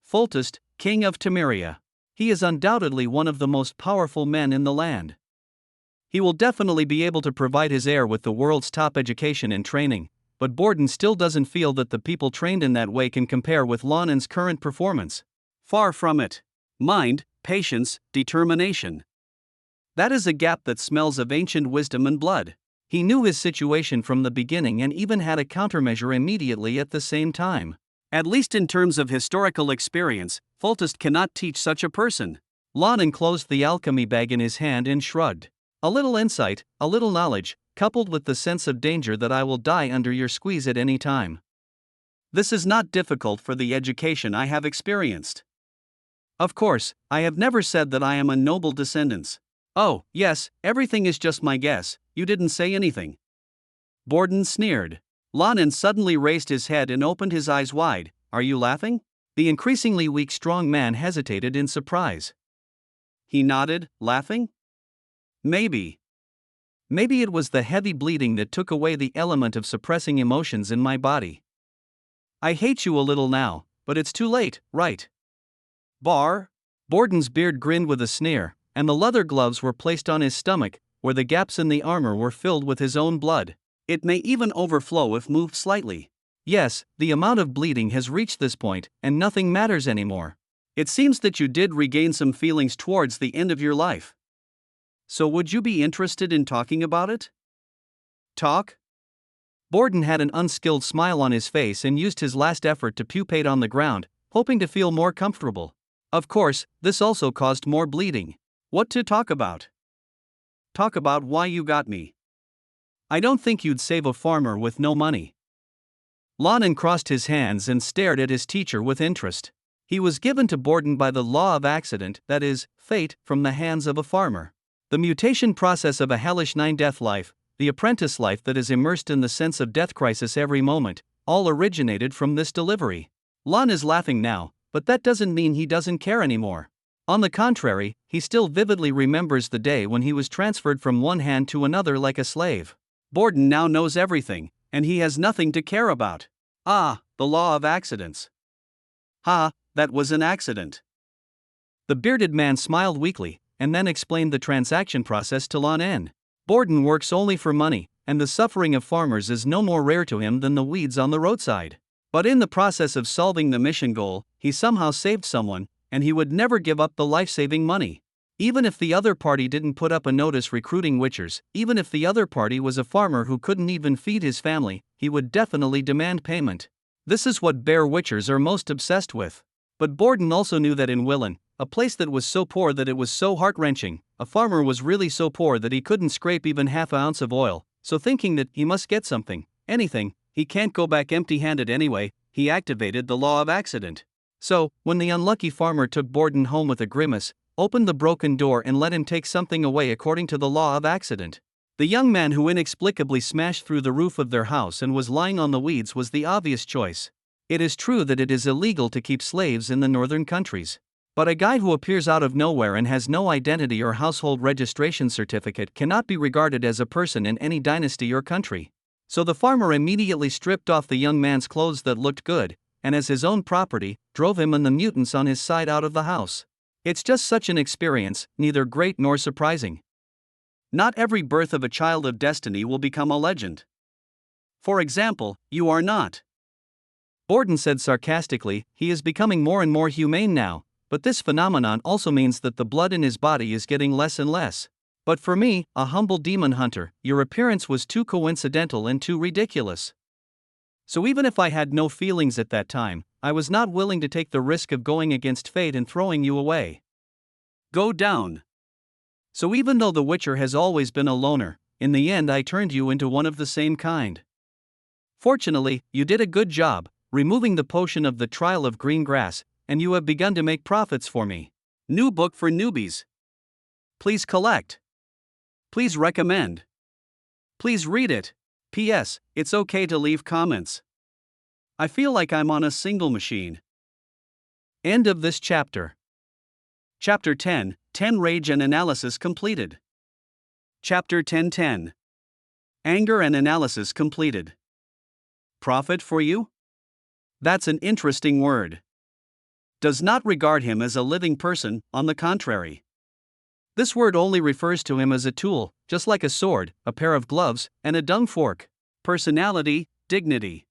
Foltest, king of Temeria. He is undoubtedly one of the most powerful men in the land. He will definitely be able to provide his heir with the world's top education and training, but Borden still doesn't feel that the people trained in that way can compare with Lan En's current performance. Far from it. Mind, patience, determination. That is a gap that smells of ancient wisdom and blood. He knew his situation from the beginning and even had a countermeasure immediately at the same time. At least in terms of historical experience, Foltest cannot teach such a person. Lan En closed the alchemy bag in his hand and shrugged. A little insight, a little knowledge, coupled with the sense of danger that I will die under your squeeze at any time. This is not difficult for the education I have experienced. Of course, I have never said that I am a noble descendants. Oh, yes, everything is just my guess, you didn't say anything. Borden sneered. Lan En suddenly raised his head and opened his eyes wide. Are you laughing? The increasingly weak strong man hesitated in surprise. He nodded, laughing? Maybe. Maybe it was the heavy bleeding that took away the element of suppressing emotions in my body. I hate you a little now, but it's too late, right? Bar? Borden's beard grinned with a sneer, and the leather gloves were placed on his stomach, where the gaps in the armor were filled with his own blood. It may even overflow if moved slightly. Yes, the amount of bleeding has reached this point, and nothing matters anymore. It seems that you did regain some feelings towards the end of your life. So would you be interested in talking about it? Talk? Borden had an unskilled smile on his face and used his last effort to pupate on the ground, hoping to feel more comfortable. Of course, this also caused more bleeding. What to talk about? Talk about why you got me. I don't think you'd save a farmer with no money. Lan En crossed his hands and stared at his teacher with interest. He was given to Borden by the law of accident, that is, fate, from the hands of a farmer. The mutation process of a hellish 9-death life, the apprentice life that is immersed in the sense of death crisis every moment, all originated from this delivery. Lan is laughing now, but that doesn't mean he doesn't care anymore. On the contrary, he still vividly remembers the day when he was transferred from one hand to another like a slave. Borden now knows everything, and he has nothing to care about. Ah, the law of accidents. Ha, that was an accident. The bearded man smiled weakly, and then explained the transaction process to Lan En. Borden works only for money, and the suffering of farmers is no more rare to him than the weeds on the roadside. But in the process of solving the mission goal, he somehow saved someone, and he would never give up the life-saving money. Even if the other party didn't put up a notice recruiting witchers, even if the other party was a farmer who couldn't even feed his family, he would definitely demand payment. This is what bear witchers are most obsessed with. But Borden also knew that in Willen, a place that was so poor that it was so heart-wrenching, a farmer was really so poor that he couldn't scrape even half an ounce of oil, so thinking that he must get something, anything, he can't go back empty-handed anyway, he activated the law of accident. So, when the unlucky farmer took Borden home with a grimace, opened the broken door and let him take something away according to the law of accident, the young man who inexplicably smashed through the roof of their house and was lying on the weeds was the obvious choice. It is true that it is illegal to keep slaves in the northern countries. But a guy who appears out of nowhere and has no identity or household registration certificate cannot be regarded as a person in any dynasty or country. So the farmer immediately stripped off the young man's clothes that looked good, and as his own property, drove him and the mutants on his side out of the house. It's just such an experience, neither great nor surprising. Not every birth of a child of destiny will become a legend. For example, you are not. Borden said sarcastically, he is becoming more and more humane now, but this phenomenon also means that the blood in his body is getting less and less. But for me, a humble demon hunter, your appearance was too coincidental and too ridiculous. So even if I had no feelings at that time, I was not willing to take the risk of going against fate and throwing you away. Go down. So even though the Witcher has always been a loner, in the end I turned you into one of the same kind. Fortunately, you did a good job, removing the potion of the trial of green grass, and you have begun to make profits for me. New book for newbies. Please collect. Please recommend. Please read it. P.S. It's okay to leave comments. I feel like I'm on a single machine. End of this chapter. Chapter 10, 10 Rage and Analysis completed. Chapter 10:10. Anger and Analysis completed. Profit for you? That's an interesting word. Does not regard him as a living person, on the contrary. This word only refers to him as a tool, just like a sword, a pair of gloves, and a dung fork. Personality, dignity.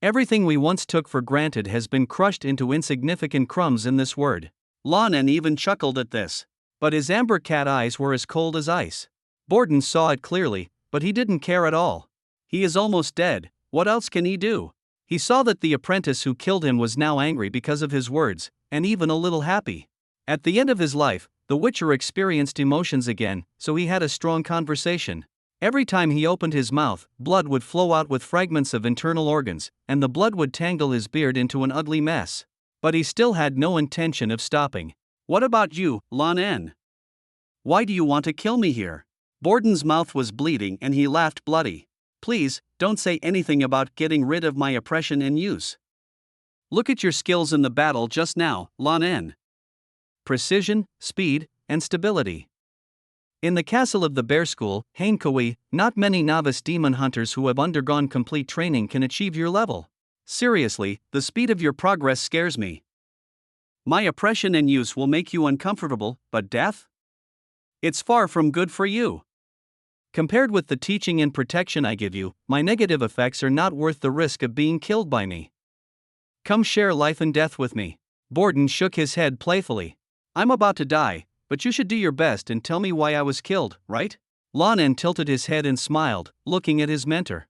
Everything we once took for granted has been crushed into insignificant crumbs in this word. Lan En even chuckled at this. But his amber cat eyes were as cold as ice. Borden saw it clearly, but he didn't care at all. He is almost dead, what else can he do? He saw that the apprentice who killed him was now angry because of his words, and even a little happy. At the end of his life, the Witcher experienced emotions again, so he had a strong conversation. Every time he opened his mouth, blood would flow out with fragments of internal organs, and the blood would tangle his beard into an ugly mess. But he still had no intention of stopping. What about you, Lan En? Why do you want to kill me here? Borden's mouth was bleeding and he laughed bloody. Please, don't say anything about getting rid of my oppression and use. Look at your skills in the battle just now, Lan En. Precision, speed, and stability. In the castle of the bear school, Hainkawei, not many novice demon hunters who have undergone complete training can achieve your level. Seriously, the speed of your progress scares me. My oppression and use will make you uncomfortable, but death? It's far from good for you. Compared with the teaching and protection I give you, my negative effects are not worth the risk of being killed by me. Come share life and death with me. Borden shook his head playfully. I'm about to die, but you should do your best and tell me why I was killed, right? Lan En tilted his head and smiled, looking at his mentor.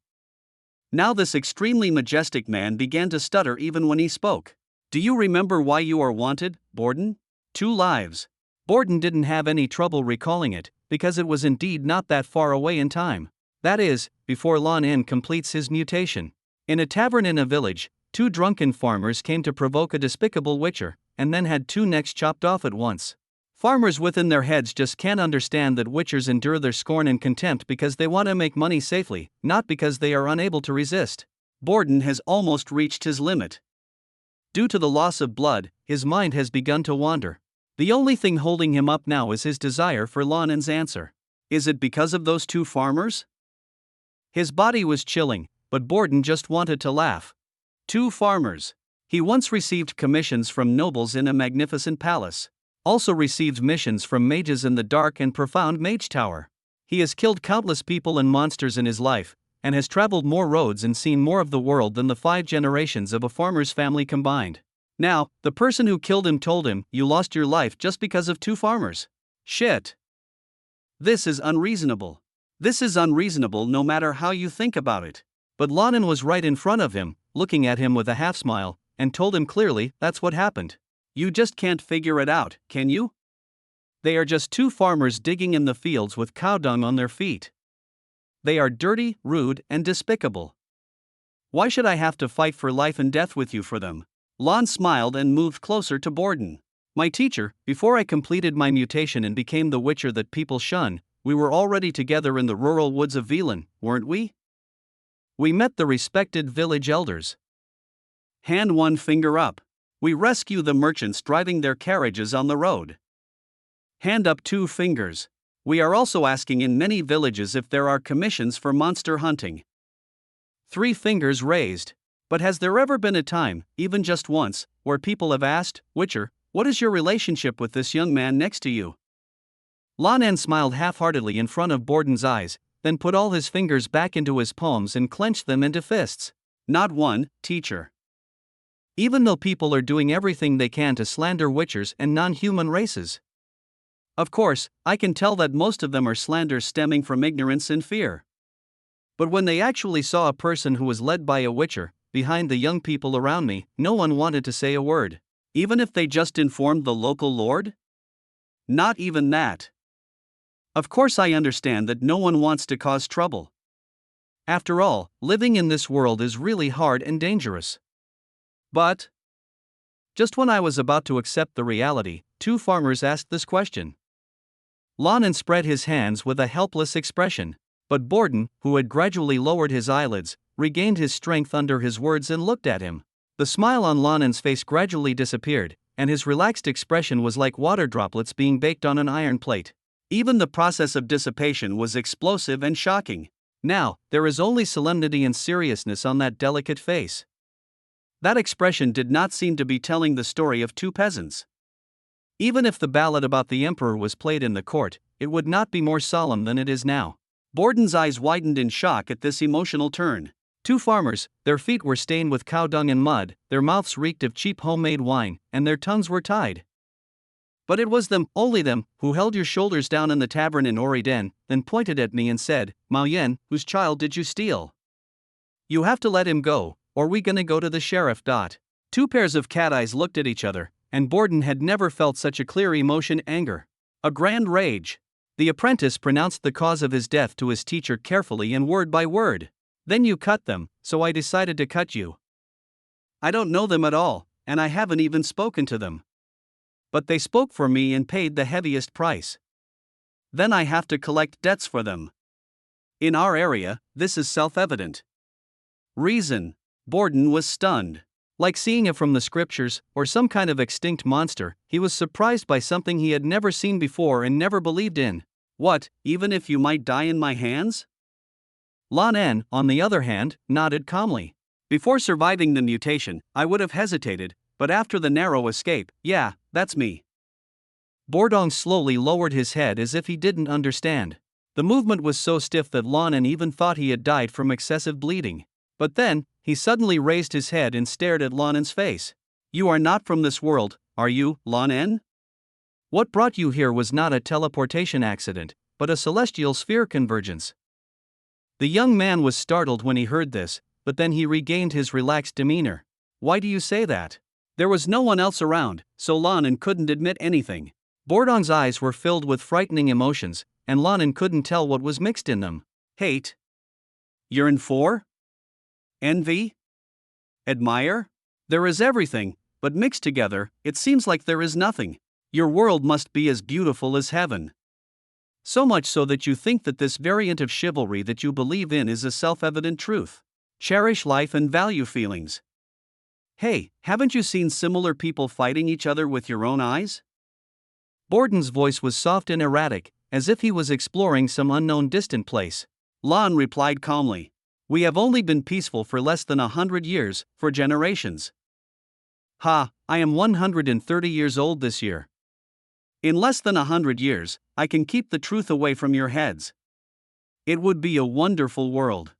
Now this extremely majestic man began to stutter even when he spoke. Do you remember why you are wanted, Borden? 2 lives. Borden didn't have any trouble recalling it, because it was indeed not that far away in time. That is, before Lan En completes his mutation. In a tavern in a village, 2 drunken farmers came to provoke a despicable witcher, and then had 2 necks chopped off at once. Farmers within their heads just can't understand that witchers endure their scorn and contempt because they want to make money safely, not because they are unable to resist. Borden has almost reached his limit. Due to the loss of blood, his mind has begun to wander. The only thing holding him up now is his desire for Lan En's answer. Is it because of those 2 farmers? His body was chilling, but Borden just wanted to laugh. 2 farmers. He once received commissions from nobles in a magnificent palace. Also received missions from mages in the dark and profound mage tower. He has killed countless people and monsters in his life, and has traveled more roads and seen more of the world than the 5 generations of a farmer's family combined. Now, the person who killed him told him, you lost your life just because of 2 farmers. Shit. This is unreasonable. This is unreasonable no matter how you think about it. But Lan En was right in front of him, looking at him with a half smile, and told him clearly that's what happened. You just can't figure it out, can you? They are just 2 farmers digging in the fields with cow dung on their feet. They are dirty, rude, and despicable. Why should I have to fight for life and death with you for them? Lan smiled and moved closer to Borden. My teacher, before I completed my mutation and became the witcher that people shun, we were already together in the rural woods of Velan, weren't we? We met the respected village elders. Hand 1 finger up. We rescue the merchants driving their carriages on the road. Hand up 2 fingers. We are also asking in many villages if there are commissions for monster hunting. 3 fingers raised. But has there ever been a time, even just once, where people have asked, Witcher, what is your relationship with this young man next to you? Lan En smiled half-heartedly in front of Borden's eyes, then put all his fingers back into his palms and clenched them into fists. Not one, teacher. Even though people are doing everything they can to slander witchers and non-human races. Of course, I can tell that most of them are slanders stemming from ignorance and fear. But when they actually saw a person who was led by a witcher, behind the young people around me, no one wanted to say a word. Even if they just informed the local lord? Not even that. Of course I understand that no one wants to cause trouble. After all, living in this world is really hard and dangerous. But just when I was about to accept the reality, 2 farmers asked this question. Lan En spread his hands with a helpless expression, but Borden, who had gradually lowered his eyelids, regained his strength under his words and looked at him. The smile on Lan En's face gradually disappeared, and his relaxed expression was like water droplets being baked on an iron plate. Even the process of dissipation was explosive and shocking. Now, there is only solemnity and seriousness on that delicate face. That expression did not seem to be telling the story of 2 peasants. Even if the ballad about the emperor was played in the court, it would not be more solemn than it is now. Borden's eyes widened in shock at this emotional turn. 2 farmers, their feet were stained with cow dung and mud, their mouths reeked of cheap homemade wine, and their tongues were tied. But it was them, only them, who held your shoulders down in the tavern in Oriden, then pointed at me and said, Mao Yen, whose child did you steal? You have to let him go, or we gonna go to the sheriff. 2 pairs of cat eyes looked at each other, and Borden had never felt such a clear emotion: anger. A grand rage. The apprentice pronounced the cause of his death to his teacher carefully and word by word. Then you cut them, so I decided to cut you. I don't know them at all, and I haven't even spoken to them. But they spoke for me and paid the heaviest price. Then I have to collect debts for them. In our area, this is self-evident. Reason. Borden was stunned. Like seeing it from the scriptures, or some kind of extinct monster, he was surprised by something he had never seen before and never believed in. What, even if you might die in my hands? Lan En, on the other hand, nodded calmly. Before surviving the mutation, I would have hesitated, but after the narrow escape, yeah, that's me. Bordong slowly lowered his head as if he didn't understand. The movement was so stiff that Lan En even thought he had died from excessive bleeding. But then, he suddenly raised his head and stared at Lan En's face. You are not from this world, are you, Lan En? What brought you here was not a teleportation accident, but a celestial sphere convergence. The young man was startled when he heard this, but then he regained his relaxed demeanor. Why do you say that? There was no one else around, so Lan En couldn't admit anything. Bordong's eyes were filled with frightening emotions, and Lan En couldn't tell what was mixed in them. Hate? Yearn for? Envy? Admire? There is everything, but mixed together, it seems like there is nothing. Your world must be as beautiful as heaven. So much so that you think that this variant of chivalry that you believe in is a self-evident truth. Cherish life and value feelings. Hey, haven't you seen similar people fighting each other with your own eyes? Borden's voice was soft and erratic, as if he was exploring some unknown distant place. Lan replied calmly. We have only been peaceful for less than 100 years, for generations. Ha, I am 130 years old this year. In less than 100 years, I can keep the truth away from your heads. It would be a wonderful world.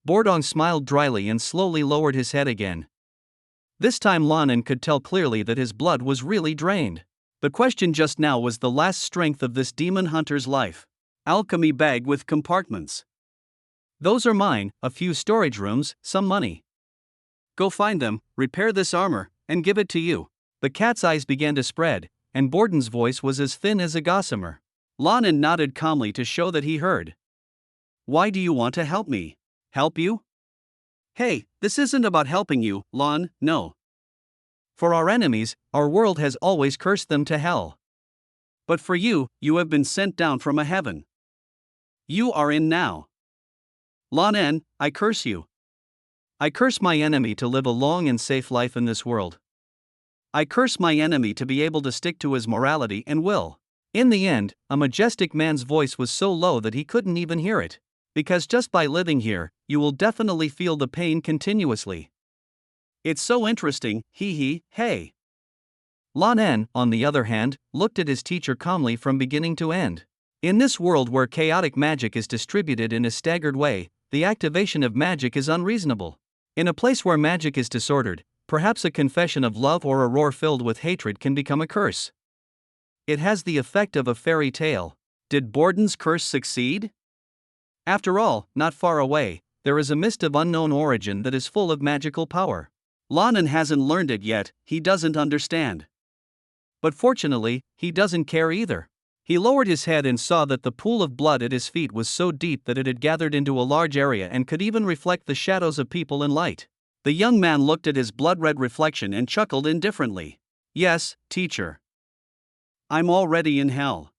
Bordong smiled dryly and slowly lowered his head again. This time Lan En could tell clearly that his blood was really drained. The question just now was the last strength of this demon hunter's life. Alchemy bag with compartments. Those are mine, a few storage rooms, some money. Go find them, repair this armor, and give it to you. The cat's eyes began to spread, and Borden's voice was as thin as a gossamer. Lan En nodded calmly to show that he heard. Why do you want to help me? Help you? Hey, this isn't about helping you, Lan, no. For our enemies, our world has always cursed them to hell. But for you, you have been sent down from a heaven. You are in now. Lan En, I curse you. I curse my enemy to live a long and safe life in this world. I curse my enemy to be able to stick to his morality and will. In the end, a majestic man's voice was so low that he couldn't even hear it. Because just by living here, you will definitely feel the pain continuously. It's so interesting, hey. Lan En, on the other hand, looked at his teacher calmly from beginning to end. In this world where chaotic magic is distributed in a staggered way, the activation of magic is unreasonable. In a place where magic is disordered, perhaps a confession of love or a roar filled with hatred can become a curse. It has the effect of a fairy tale. Did Borden's curse succeed? After all, not far away, there is a mist of unknown origin that is full of magical power. Lan En hasn't learned it yet, he doesn't understand. But fortunately, he doesn't care either. He lowered his head and saw that the pool of blood at his feet was so deep that it had gathered into a large area and could even reflect the shadows of people in light. The young man looked at his blood-red reflection and chuckled indifferently. Yes, teacher. I'm already in hell.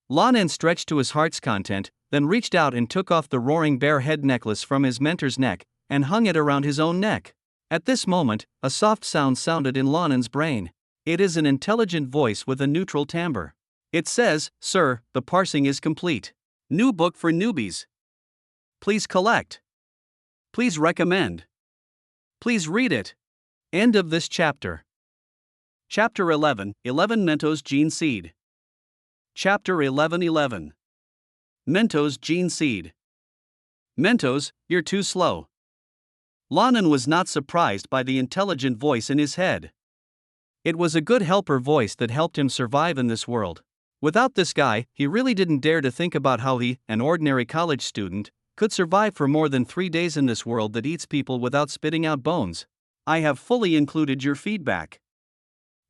Lan En stretched to his heart's content, then reached out and took off the roaring bear head necklace from his mentor's neck, and hung it around his own neck. At this moment, a soft sound sounded in Lan En's brain. It is an intelligent voice with a neutral timbre. It says, Sir, the parsing is complete. New book for newbies. Please collect. Please recommend. Please read it. End of this chapter. Chapter 11, 11 Mentos Gene Seed. Chapter 11:11. Mentos Gene Seed. Mentos, you're too slow. Lan En was not surprised by the intelligent voice in his head. It was a good helper voice that helped him survive in this world. Without this guy, he really didn't dare to think about how he, an ordinary college student, could survive for more than 3 days in this world that eats people without spitting out bones. I have fully included your feedback.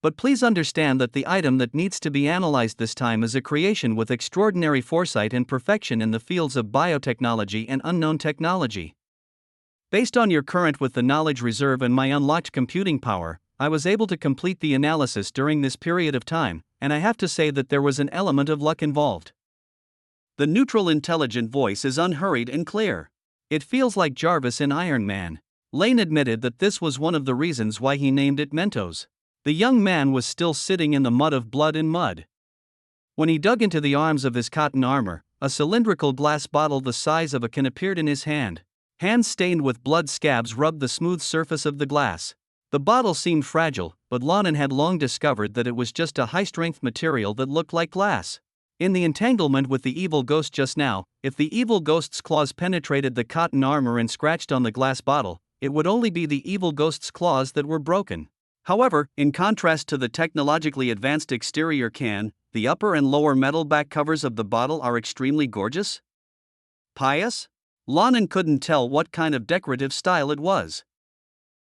But please understand that the item that needs to be analyzed this time is a creation with extraordinary foresight and perfection in the fields of biotechnology and unknown technology. Based on your current with the knowledge reserve and my unlocked computing power, I was able to complete the analysis during this period of time, and I have to say that there was an element of luck involved. The neutral intelligent voice is unhurried and clear. It feels like Jarvis in Iron Man. Lane admitted that this was one of the reasons why he named it Mentos. The young man was still sitting in the mud of blood and mud. When he dug into the arms of his cotton armor, a cylindrical glass bottle the size of a can appeared in his hand. Hands stained with blood scabs rubbed the smooth surface of the glass. The bottle seemed fragile, but Lan En had long discovered that it was just a high-strength material that looked like glass. In the entanglement with the evil ghost just now, if the evil ghost's claws penetrated the cotton armor and scratched on the glass bottle, it would only be the evil ghost's claws that were broken. However, in contrast to the technologically advanced exterior can, the upper and lower metal back covers of the bottle are extremely gorgeous. Pious? Lan En couldn't tell what kind of decorative style it was.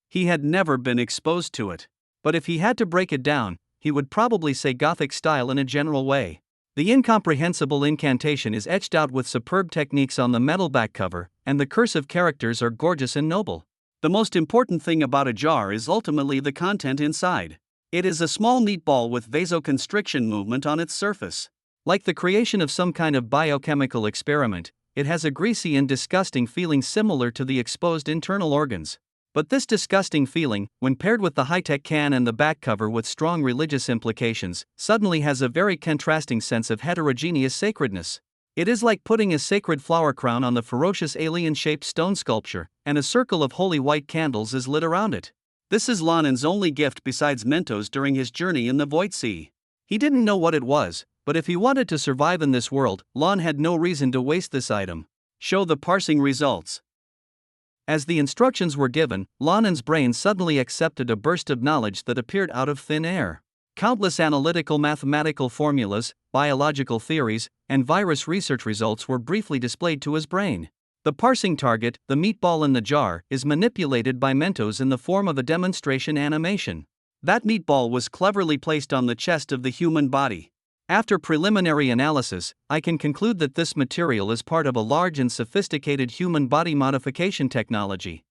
He had never been exposed to it. But if he had to break it down, he would probably say Gothic style in a general way. The incomprehensible incantation is etched out with superb techniques on the metal back cover, and the cursive characters are gorgeous and noble. The most important thing about a jar is ultimately the content inside. It is a small neat ball with vasoconstriction movement on its surface. Like the creation of some kind of biochemical experiment, it has a greasy and disgusting feeling similar to the exposed internal organs. But this disgusting feeling, when paired with the high-tech can and the back cover with strong religious implications, suddenly has a very contrasting sense of heterogeneous sacredness. It is like putting a sacred flower crown on the ferocious alien-shaped stone sculpture, and a circle of holy white candles is lit around it. This is Lan En's only gift besides Mentos during his journey in the Void Sea. He didn't know what it was, but if he wanted to survive in this world, Lan had no reason to waste this item. Show the parsing results. As the instructions were given, Lan En's brain suddenly accepted a burst of knowledge that appeared out of thin air. Countless analytical mathematical formulas, biological theories, and virus research results were briefly displayed to his brain. The parsing target, the meatball in the jar, is manipulated by Mentos in the form of a demonstration animation. That meatball was cleverly placed on the chest of the human body. After preliminary analysis, I can conclude that this material is part of a large and sophisticated human body modification technology.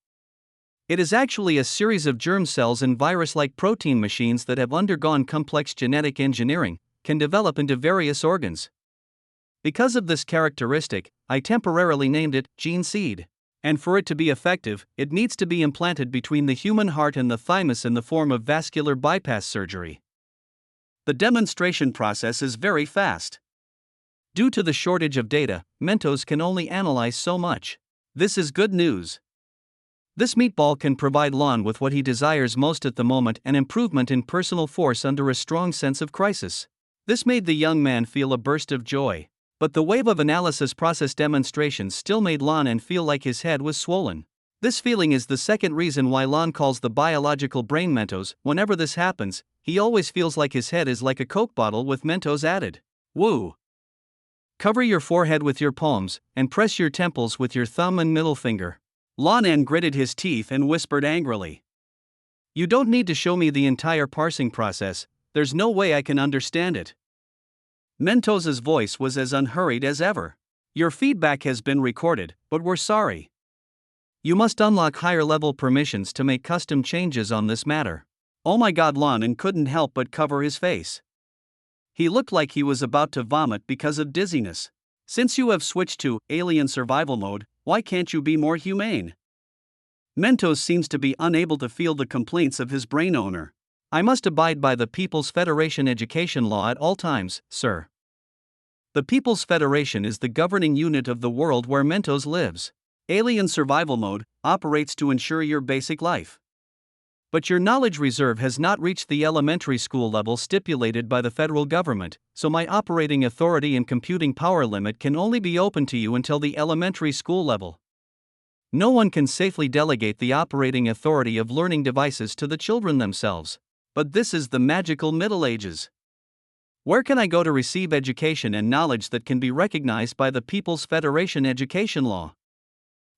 It is actually a series of germ cells and virus-like protein machines that have undergone complex genetic engineering, can develop into various organs. Because of this characteristic, I temporarily named it Gene Seed. And for it to be effective, it needs to be implanted between the human heart and the thymus in the form of vascular bypass surgery. The demonstration process is very fast. Due to the shortage of data, Mentos can only analyze so much. This is good news. This meatball can provide Lan with what he desires most at the moment, an improvement in personal force under a strong sense of crisis. This made the young man feel a burst of joy. But the wave of analysis process demonstrations still made Lan En feel like his head was swollen. This feeling is the second reason why Lan calls the biological brain Mentos. Whenever this happens, he always feels like his head is like a Coke bottle with Mentos added. Woo! Cover your forehead with your palms, and press your temples with your thumb and middle finger. Lan En gritted his teeth and whispered angrily. You don't need to show me the entire parsing process, there's no way I can understand it. Mentos's voice was as unhurried as ever. Your feedback has been recorded, but we're sorry. You must unlock higher-level permissions to make custom changes on this matter. Oh my god, Lan En couldn't help but cover his face. He looked like he was about to vomit because of dizziness. Since you have switched to alien survival mode, why can't you be more humane? Mentos seems to be unable to feel the complaints of his brain owner. I must abide by the People's Federation education law at all times, sir. The People's Federation is the governing unit of the world where Mentos lives. Alien survival mode operates to ensure your basic life. But your knowledge reserve has not reached the elementary school level stipulated by the federal government, so my operating authority and computing power limit can only be open to you until the elementary school level. No one can safely delegate the operating authority of learning devices to the children themselves. But this is the magical Middle Ages. Where can I go to receive education and knowledge that can be recognized by the People's Federation education law?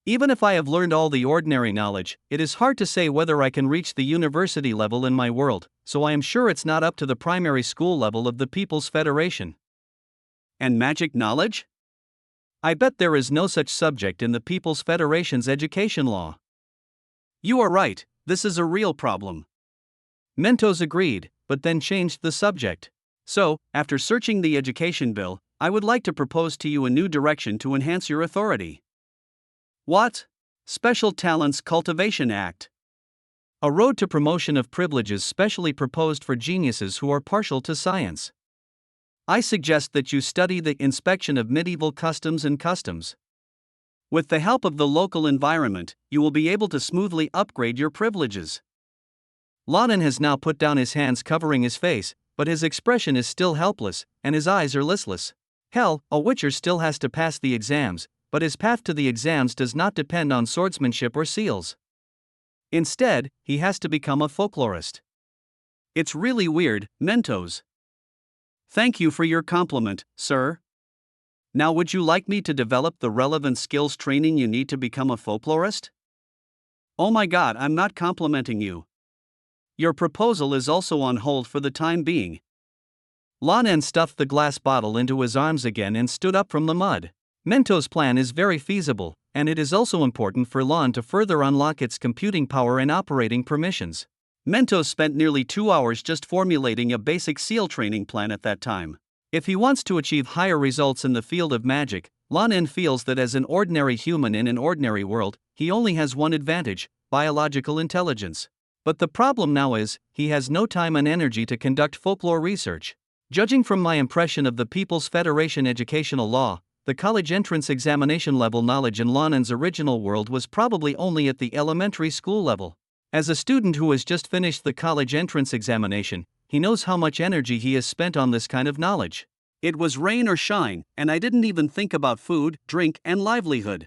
Even if I have learned all the ordinary knowledge, it is hard to say whether I can reach the university level in my world, so I am sure it's not up to the primary school level of the People's Federation. And magic knowledge? I bet there is no such subject in the People's Federation's education law. You are right, this is a real problem. Mentos agreed, but then changed the subject. So, after searching the education bill, I would like to propose to you a new direction to enhance your authority. What? Special Talents Cultivation Act. A road to promotion of privileges specially proposed for geniuses who are partial to science. I suggest that you study the inspection of medieval customs and customs. With the help of the local environment, you will be able to smoothly upgrade your privileges. Lan En has now put down his hands covering his face, but his expression is still helpless, and his eyes are listless. Hell, a witcher still has to pass the exams, but his path to the exams does not depend on swordsmanship or seals. Instead, he has to become a folklorist. It's really weird, Mentos. Thank you for your compliment, sir. Now would you like me to develop the relevant skills training you need to become a folklorist? Oh my god, I'm not complimenting you. Your proposal is also on hold for the time being. Lan En stuffed the glass bottle into his arms again and stood up from the mud. Mentos' plan is very feasible, and it is also important for Lan to further unlock its computing power and operating permissions. Mentos spent nearly 2 hours just formulating a basic SEAL training plan at that time. If he wants to achieve higher results in the field of magic, Lan En feels that as an ordinary human in an ordinary world, he only has one advantage: biological intelligence. But the problem now is, he has no time and energy to conduct folklore research. Judging from my impression of the People's Federation educational law, the college entrance examination level knowledge in Lan En's original world was probably only at the elementary school level. As a student who has just finished the college entrance examination, he knows how much energy he has spent on this kind of knowledge. It was rain or shine, and I didn't even think about food, drink, and livelihood.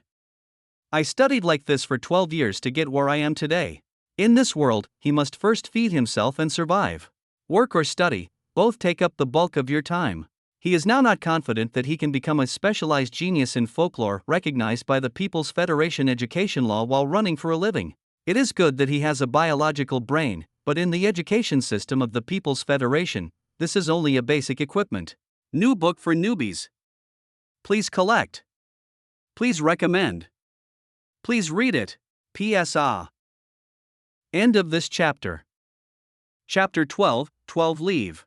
I studied like this for 12 years to get where I am today. In this world, he must first feed himself and survive. Work or study, both take up the bulk of your time. He is now not confident that he can become a specialized genius in folklore recognized by the People's Federation education law while running for a living. It is good that he has a biological brain, but in the education system of the People's Federation, this is only a basic equipment. New book for newbies. Please collect. Please recommend. Please read it. P.S. End of this chapter. Chapter 12, 12 Leave.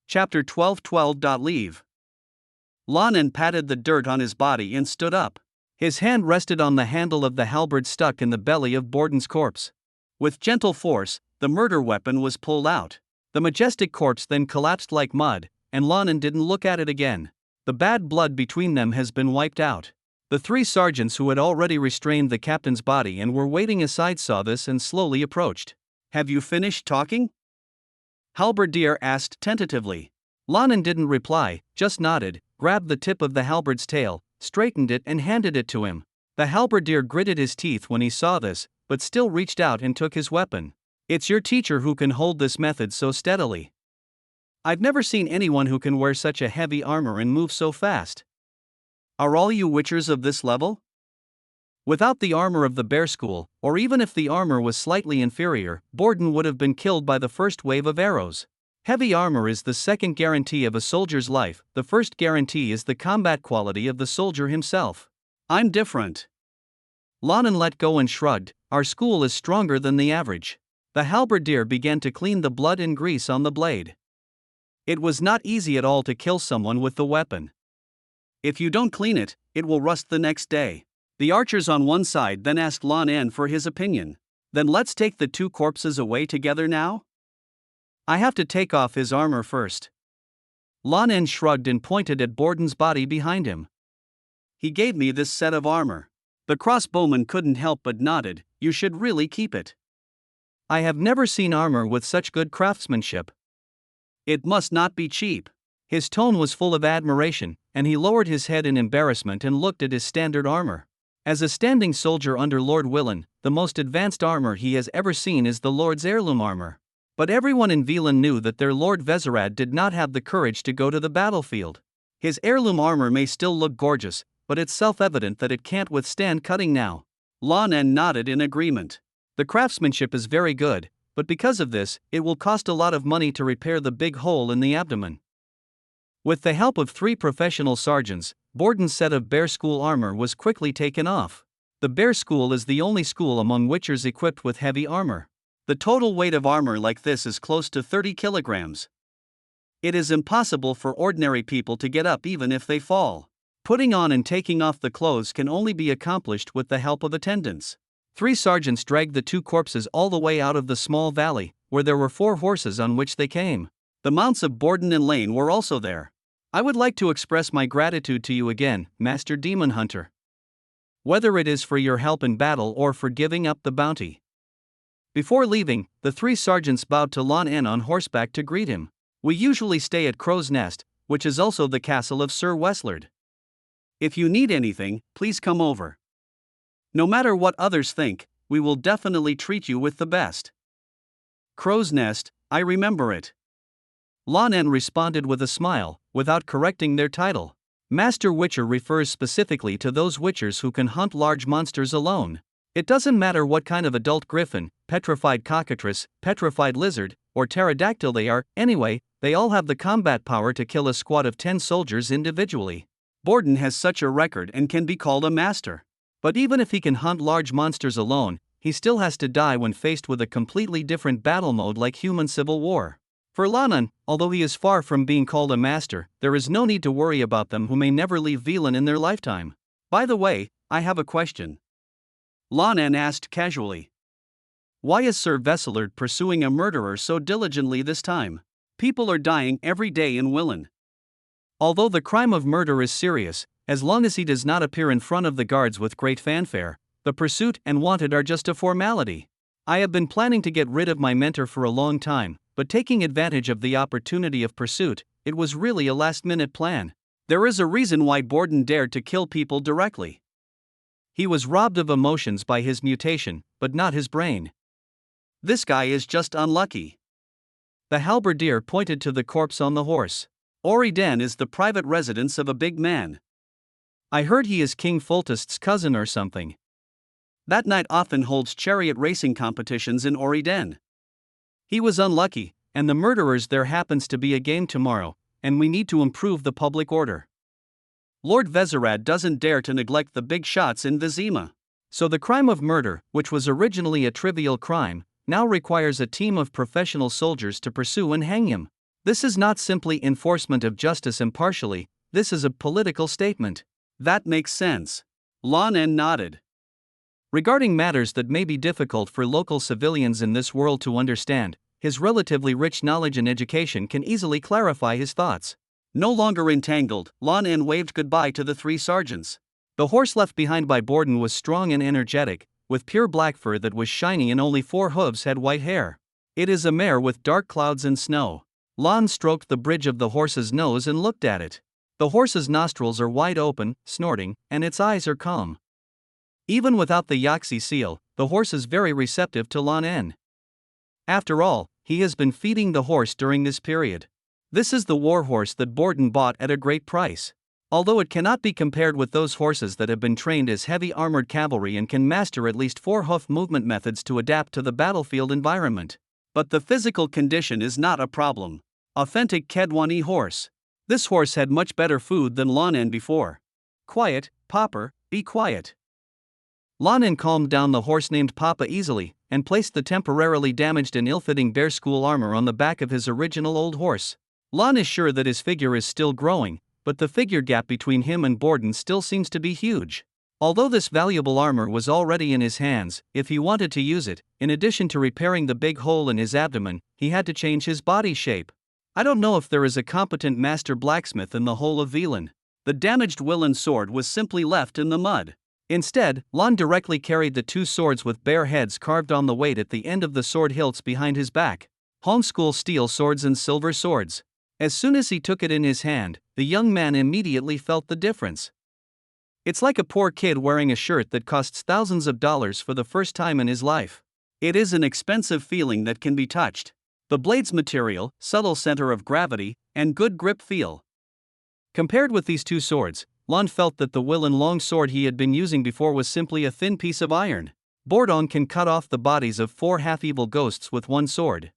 Chapter 12 Leave. Lan En patted the dirt on his body and stood up. His hand rested on the handle of the halberd stuck in the belly of Borden's corpse. With gentle force, the murder weapon was pulled out. The majestic corpse then collapsed like mud, and Lan En didn't look at it again. The bad blood between them has been wiped out. The 3 sergeants who had already restrained the captain's body and were waiting aside saw this and slowly approached. Have you finished talking? Halberdier asked tentatively. Lan En didn't reply, just nodded, grabbed the tip of the halberd's tail, straightened it and handed it to him. The halberdier gritted his teeth when he saw this, but still reached out and took his weapon. It's your teacher who can hold this method so steadily. I've never seen anyone who can wear such a heavy armor and move so fast. Are all you witchers of this level? Without the armor of the bear school, or even if the armor was slightly inferior, Borden would have been killed by the first wave of arrows. Heavy armor is the second guarantee of a soldier's life, the first guarantee is the combat quality of the soldier himself. I'm different. Lan En let go and shrugged, our school is stronger than the average. The halberdier began to clean the blood and grease on the blade. It was not easy at all to kill someone with the weapon. If you don't clean it, it will rust the next day. The archers on one side then asked Lan En for his opinion. Then let's take the 2 corpses away together now? I have to take off his armor first. Lan En shrugged and pointed at Borden's body behind him. He gave me this set of armor. The crossbowman couldn't help but nodded. You should really keep it. I have never seen armor with such good craftsmanship. It must not be cheap. His tone was full of admiration, and he lowered his head in embarrassment and looked at his standard armor. As a standing soldier under Lord Willan, the most advanced armor he has ever seen is the Lord's heirloom armor. But everyone in Velan knew that their Lord Vezerad did not have the courage to go to the battlefield. His heirloom armor may still look gorgeous, but it's self-evident that it can't withstand cutting now. Lan En nodded in agreement. The craftsmanship is very good, but because of this, it will cost a lot of money to repair the big hole in the abdomen. With the help of 3 professional sergeants, Borden's set of bear school armor was quickly taken off. The bear school is the only school among witchers equipped with heavy armor. The total weight of armor like this is close to 30 kilograms. It is impossible for ordinary people to get up even if they fall. Putting on and taking off the clothes can only be accomplished with the help of attendants. 3 sergeants dragged the 2 corpses all the way out of the small valley, where there were 4 horses on which they came. The mounts of Borden and Lane were also there. I would like to express my gratitude to you again, Master Demon Hunter. Whether it is for your help in battle or for giving up the bounty. Before leaving, the three sergeants bowed to Lan En on horseback to greet him. We usually stay at Crow's Nest, which is also the castle of Sir Westlard. If you need anything, please come over. No matter what others think, we will definitely treat you with the best. Crow's Nest, I remember it. Lan En responded with a smile, without correcting their title. Master Witcher refers specifically to those witchers who can hunt large monsters alone. It doesn't matter what kind of adult griffin, petrified cockatrice, petrified lizard, or pterodactyl they are, anyway, they all have the combat power to kill a squad of 10 soldiers individually. Borden has such a record and can be called a master. But even if he can hunt large monsters alone, he still has to die when faced with a completely different battle mode like human civil war. For Lan En, although he is far from being called a master, there is no need to worry about them who may never leave Velen in their lifetime. By the way, I have a question. Lan En asked casually. Why is Sir Westlard pursuing a murderer so diligently this time? People are dying every day in Velen. Although the crime of murder is serious, as long as he does not appear in front of the guards with great fanfare, the pursuit and wanted are just a formality. I have been planning to get rid of my mentor for a long time, but taking advantage of the opportunity of pursuit, it was really a last-minute plan. There is a reason why Borden dared to kill people directly. He was robbed of emotions by his mutation, but not his brain. This guy is just unlucky. The halberdier pointed to the corpse on the horse. Oriden is the private residence of a big man. I heard he is King Foltest's cousin or something. That knight often holds chariot racing competitions in Oriden. He was unlucky, and the murderers there happens to be a game tomorrow, and we need to improve the public order. Lord Vezerad doesn't dare to neglect the big shots in Vizima. So the crime of murder, which was originally a trivial crime, now requires a team of professional soldiers to pursue and hang him. This is not simply enforcement of justice impartially, this is a political statement. That makes sense. Lan En nodded. Regarding matters that may be difficult for local civilians in this world to understand, his relatively rich knowledge and education can easily clarify his thoughts. No longer entangled, Lan En waved goodbye to the three sergeants. The horse left behind by Borden was strong and energetic, with pure black fur that was shiny and only 4 hooves had white hair. It is a mare with dark clouds and snow. Lan stroked the bridge of the horse's nose and looked at it. The horse's nostrils are wide open, snorting, and its eyes are calm. Even without the Yaxi seal, the horse is very receptive to Lan En. After all, he has been feeding the horse during this period. This is the war horse that Borden bought at a great price. Although it cannot be compared with those horses that have been trained as heavy armored cavalry and can master at least 4 hoof movement methods to adapt to the battlefield environment. But the physical condition is not a problem. Authentic Kedwani horse. This horse had much better food than Lan En before. Quiet, Popper, be quiet. Lan En calmed down the horse named Papa easily, and placed the temporarily damaged and ill-fitting bear school armor on the back of his original old horse. Lan is sure that his figure is still growing, but the figure gap between him and Borden still seems to be huge. Although this valuable armor was already in his hands, if he wanted to use it, in addition to repairing the big hole in his abdomen, he had to change his body shape. I don't know if there is a competent master blacksmith in the whole of Velen. The damaged Willen sword was simply left in the mud. Instead, Lan directly carried the 2 swords with bare heads carved on the weight at the end of the sword hilts behind his back. Homeschool steel swords and silver swords. As soon as he took it in his hand, the young man immediately felt the difference. It's like a poor kid wearing a shirt that costs thousands of dollars for the first time in his life. It is an expensive feeling that can be touched. The blade's material, subtle center of gravity, and good grip feel. Compared with these 2 swords, Lan felt that the Willen long sword he had been using before was simply a thin piece of iron. Borden can cut off the bodies of 4 half-evil ghosts with 1 sword.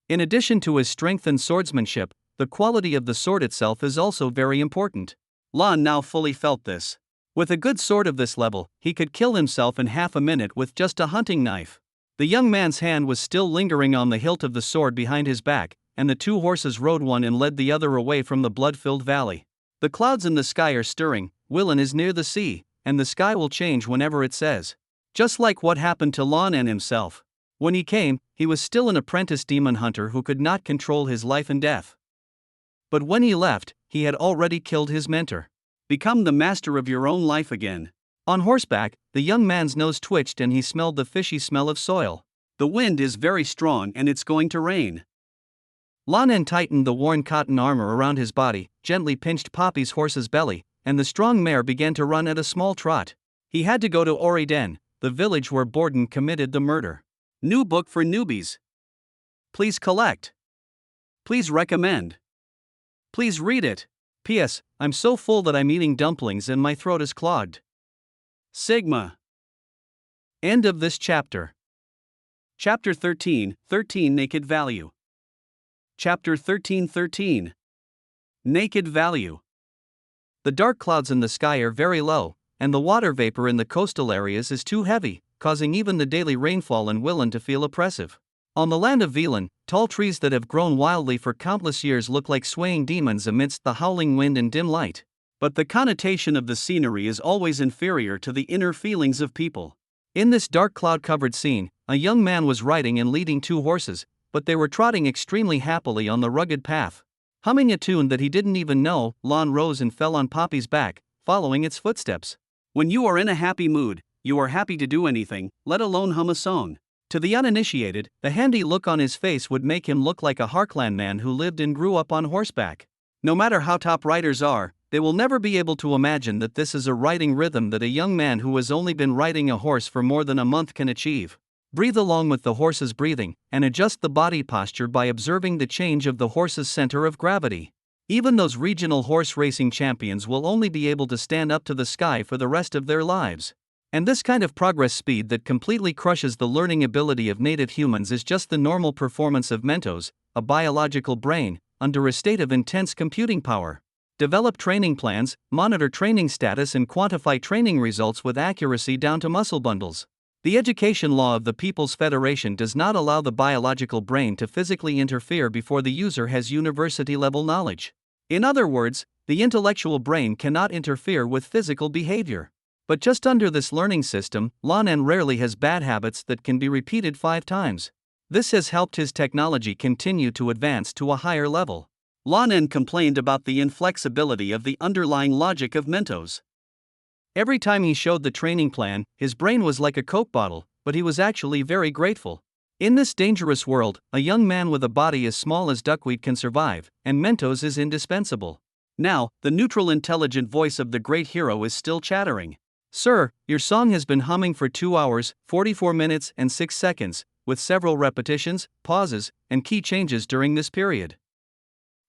In addition to his strength and swordsmanship, the quality of the sword itself is also very important. Lan now fully felt this. With a good sword of this level, he could kill himself in half a minute with just a hunting knife. The young man's hand was still lingering on the hilt of the sword behind his back, and the 2 horses rode one and led the other away from the blood-filled valley. The clouds in the sky are stirring, Willen is near the sea, and the sky will change whenever it says. Just like what happened to Lan En himself. When he came, he was still an apprentice demon hunter who could not control his life and death. But when he left, he had already killed his mentor. Become the master of your own life again. On horseback, the young man's nose twitched and he smelled the fishy smell of soil. The wind is very strong and it's going to rain. Lan En tightened the worn cotton armor around his body, gently pinched Poppy's horse's belly, and the strong mare began to run at a small trot. He had to go to Oriden, the village where Borden committed the murder. New book for newbies. Please collect. Please recommend. Please read it. P.S. I'm so full that I'm eating dumplings and my throat is clogged. Sigma. End of this chapter. Chapter 13, Naked Value. Chapter 13. Naked Value. The dark clouds in the sky are very low, and the water vapor in the coastal areas is too heavy, causing even the daily rainfall in Willan to feel oppressive. On the land of Vilan, tall trees that have grown wildly for countless years look like swaying demons amidst the howling wind and dim light. But the connotation of the scenery is always inferior to the inner feelings of people. In this dark cloud-covered scene, a young man was riding and leading 2 horses, but they were trotting extremely happily on the rugged path. Humming a tune that he didn't even know, Lan rose and fell on Poppy's back, following its footsteps. When you are in a happy mood, you are happy to do anything, let alone hum a song. To the uninitiated, the handy look on his face would make him look like a Harkland man who lived and grew up on horseback. No matter how top riders are, they will never be able to imagine that this is a riding rhythm that a young man who has only been riding a horse for more than a month can achieve. Breathe along with the horse's breathing, and adjust the body posture by observing the change of the horse's center of gravity. Even those regional horse racing champions will only be able to stand up to the sky for the rest of their lives. And this kind of progress speed that completely crushes the learning ability of native humans is just the normal performance of Mentos, a biological brain, under a state of intense computing power. Develop training plans, monitor training status and quantify training results with accuracy down to muscle bundles. The education law of the People's Federation does not allow the biological brain to physically interfere before the user has university-level knowledge. In other words, the intellectual brain cannot interfere with physical behavior. But just under this learning system, Lan En rarely has bad habits that can be repeated 5 times. This has helped his technology continue to advance to a higher level. Lan En complained about the inflexibility of the underlying logic of Mentos. Every time he showed the training plan, his brain was like a Coke bottle, but he was actually very grateful. In this dangerous world, a young man with a body as small as duckweed can survive, and Mentos is indispensable. Now, the neutral intelligent voice of the great hero is still chattering. Sir, your song has been humming for 2 hours, 44 minutes and 6 seconds, with several repetitions, pauses, and key changes during this period.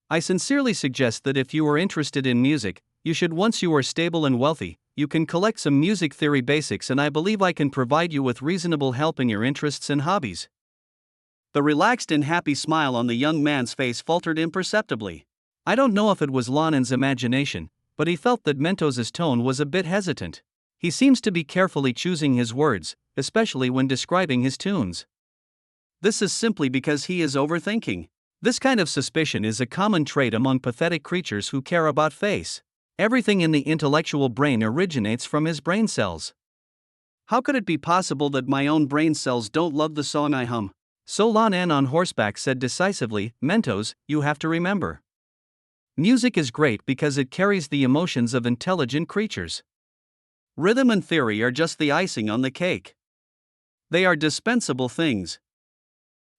I sincerely suggest that if you are interested in music, you should once you are stable and wealthy, you can collect some music theory basics and I believe I can provide you with reasonable help in your interests and hobbies. The relaxed and happy smile on the young man's face faltered imperceptibly. I don't know if it was Lan En's imagination, but he felt that Mentos's tone was a bit hesitant. He seems to be carefully choosing his words, especially when describing his tunes. This is simply because he is overthinking. This kind of suspicion is a common trait among pathetic creatures who care about face. Everything in the intellectual brain originates from his brain cells. How could it be possible that my own brain cells don't love the song I hum? So Lan En on horseback said decisively, Mentos, you have to remember. Music is great because it carries the emotions of intelligent creatures. Rhythm and theory are just the icing on the cake. They are dispensable things.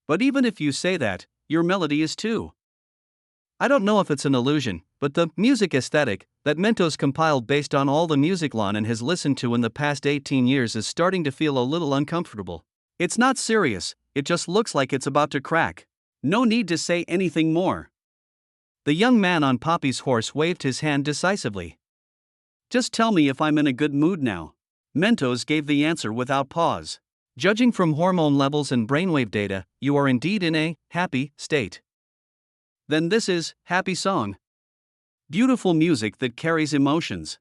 But even if you say that, your melody is too. I don't know if it's an illusion, but the music aesthetic that Mentos compiled based on all the music Lan En has listened to in the past 18 years is starting to feel a little uncomfortable. It's not serious, it just looks like it's about to crack. No need to say anything more. The young man on Poppy's horse waved his hand decisively. Just tell me if I'm in a good mood now. Mentos gave the answer without pause. Judging from hormone levels and brainwave data, you are indeed in a happy state. Then this is happy song. Beautiful music that carries emotions.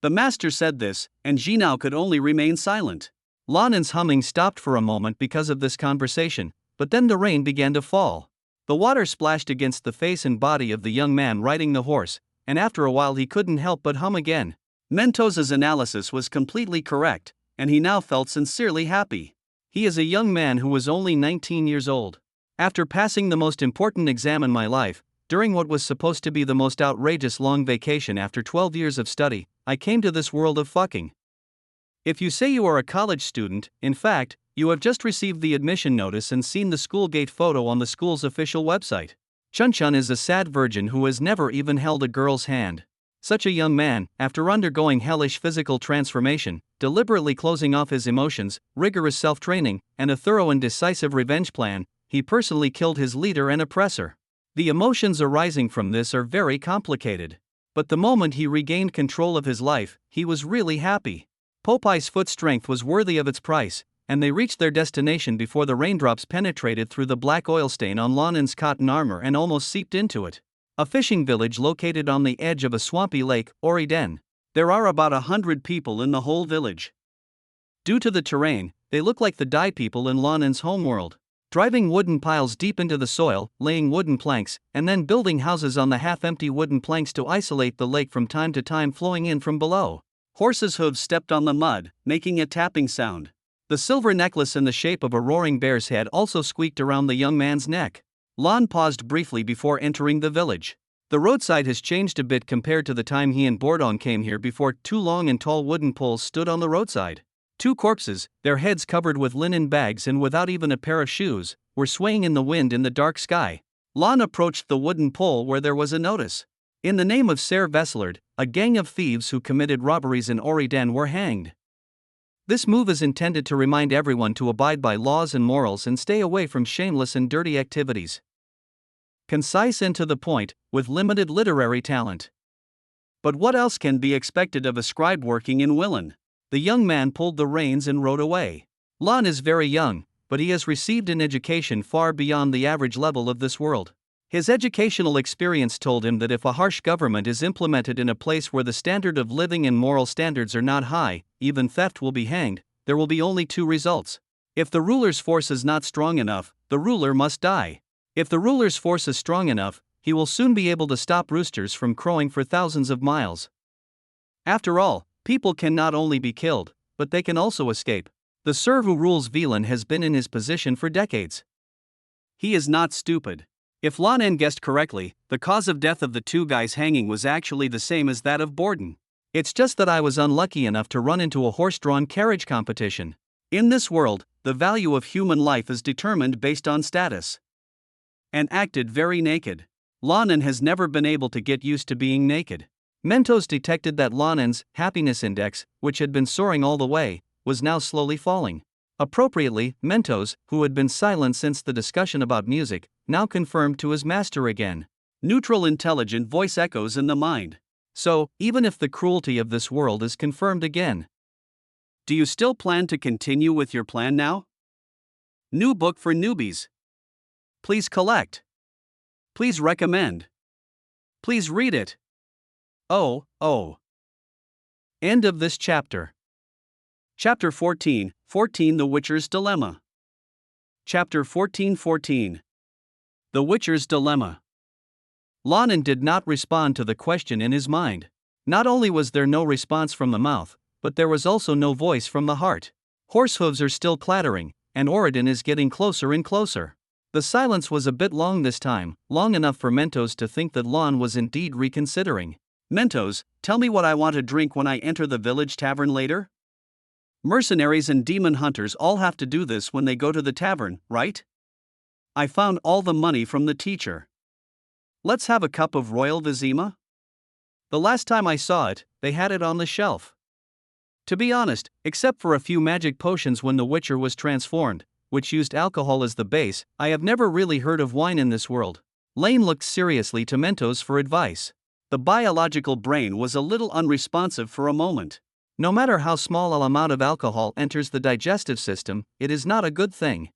The master said this, and Jinao could only remain silent. Lan En's humming stopped for a moment because of this conversation, but then the rain began to fall. The water splashed against the face and body of the young man riding the horse, and after a while he couldn't help but hum again. Mentos's analysis was completely correct, and he now felt sincerely happy. He is a young man who was only 19 years old. After passing the most important exam in my life, during what was supposed to be the most outrageous long vacation after 12 years of study, I came to this world of fucking. If you say you are a college student, in fact, you have just received the admission notice and seen the school gate photo on the school's official website. Chun-Chun is a sad virgin who has never even held a girl's hand. Such a young man, after undergoing hellish physical transformation, deliberately closing off his emotions, rigorous self-training, and a thorough and decisive revenge plan, he personally killed his leader and oppressor. The emotions arising from this are very complicated. But the moment he regained control of his life, he was really happy. Popeye's foot strength was worthy of its price, and they reached their destination before the raindrops penetrated through the black oil stain on Lan En's cotton armor and almost seeped into it. A fishing village located on the edge of a swampy lake, Oriden. There are about 100 people in the whole village. Due to the terrain, they look like the Dai people in Lan En's homeworld. Driving wooden piles deep into the soil, laying wooden planks, and then building houses on the half-empty wooden planks to isolate the lake from time to time flowing in from below. Horses' hooves stepped on the mud, making a tapping sound. The silver necklace in the shape of a roaring bear's head also squeaked around the young man's neck. Lan paused briefly before entering the village. The roadside has changed a bit compared to the time he and Bordon came here before. Two long and tall wooden poles stood on the roadside. Two corpses, their heads covered with linen bags and without even a pair of shoes, were swaying in the wind in the dark sky. Lan approached the wooden pole where there was a notice. In the name of Ser Veslard, a gang of thieves who committed robberies in Oriden were hanged. This move is intended to remind everyone to abide by laws and morals and stay away from shameless and dirty activities. Concise and to the point, with limited literary talent. But what else can be expected of a scribe working in Willen? The young man pulled the reins and rode away. Lan is very young, but he has received an education far beyond the average level of this world. His educational experience told him that if a harsh government is implemented in a place where the standard of living and moral standards are not high, even theft will be hanged. There will be only two results. If the ruler's force is not strong enough, the ruler must die. If the ruler's force is strong enough, he will soon be able to stop roosters from crowing for thousands of miles. After all, people can not only be killed, but they can also escape. The Ser who rules Vilan has been in his position for decades. He is not stupid. If Lan En guessed correctly, the cause of death of the two guys hanging was actually the same as that of Borden. It's just that I was unlucky enough to run into a horse-drawn carriage competition. In this world, the value of human life is determined based on status. And acted very naked. Lan En has never been able to get used to being naked. Mentos detected that Lan En's happiness index, which had been soaring all the way, was now slowly falling. Appropriately, Mentos, who had been silent since the discussion about music, now confirmed to his master again. Neutral intelligent voice echoes in the mind. So, even if the cruelty of this world is confirmed again, do you still plan to continue with your plan now? New book for newbies. Please collect. Please recommend. Please read it. Oh. End of this chapter. Chapter 14, The Witcher's Dilemma. Chapter 14. The Witcher's Dilemma. Lan En did not respond to the question in his mind. Not only was there no response from the mouth, but there was also no voice from the heart. Horse hooves are still clattering, and Oriden is getting closer and closer. The silence was a bit long this time, long enough for Mentos to think that Lan was indeed reconsidering. Mentos, tell me what I want to drink when I enter the village tavern later? Mercenaries and demon hunters all have to do this when they go to the tavern, right? I found all the money from the teacher. Let's have a cup of royal Vizima? The last time I saw it, they had it on the shelf. To be honest, except for a few magic potions when the Witcher was transformed, which used alcohol as the base, I have never really heard of wine in this world. Lane looked seriously to Mentos for advice. The biological brain was a little unresponsive for a moment. No matter how small an amount of alcohol enters the digestive system, it is not a good thing.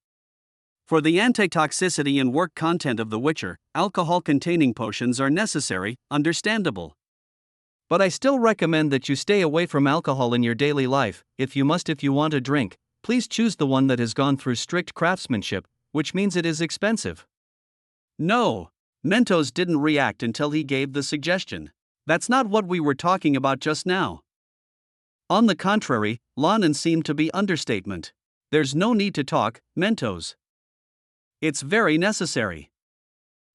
For the antitoxicity and work content of the Witcher, alcohol-containing potions are necessary, understandable. But I still recommend that you stay away from alcohol in your daily life. If you want to drink, please choose the one that has gone through strict craftsmanship, which means it is expensive. No. Mentos didn't react until he gave the suggestion. That's not what we were talking about just now. On the contrary, Lan En seemed to be understatement. There's no need to talk, Mentos. It's very necessary.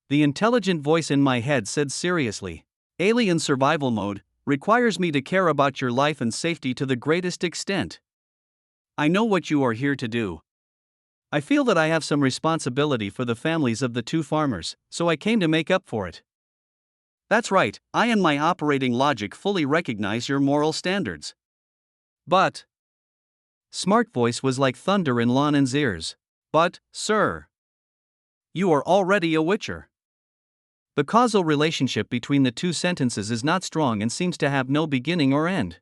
The intelligent voice in my head said seriously. Alien survival mode requires me to care about your life and safety to the greatest extent. I know what you are here to do. I feel that I have some responsibility for the families of the two farmers, so I came to make up for it. That's right, I and my operating logic fully recognize your moral standards. But Smart voice was like thunder in Lan En's ears. But, sir, you are already a witcher. The causal relationship between the two sentences is not strong and seems to have no beginning or end.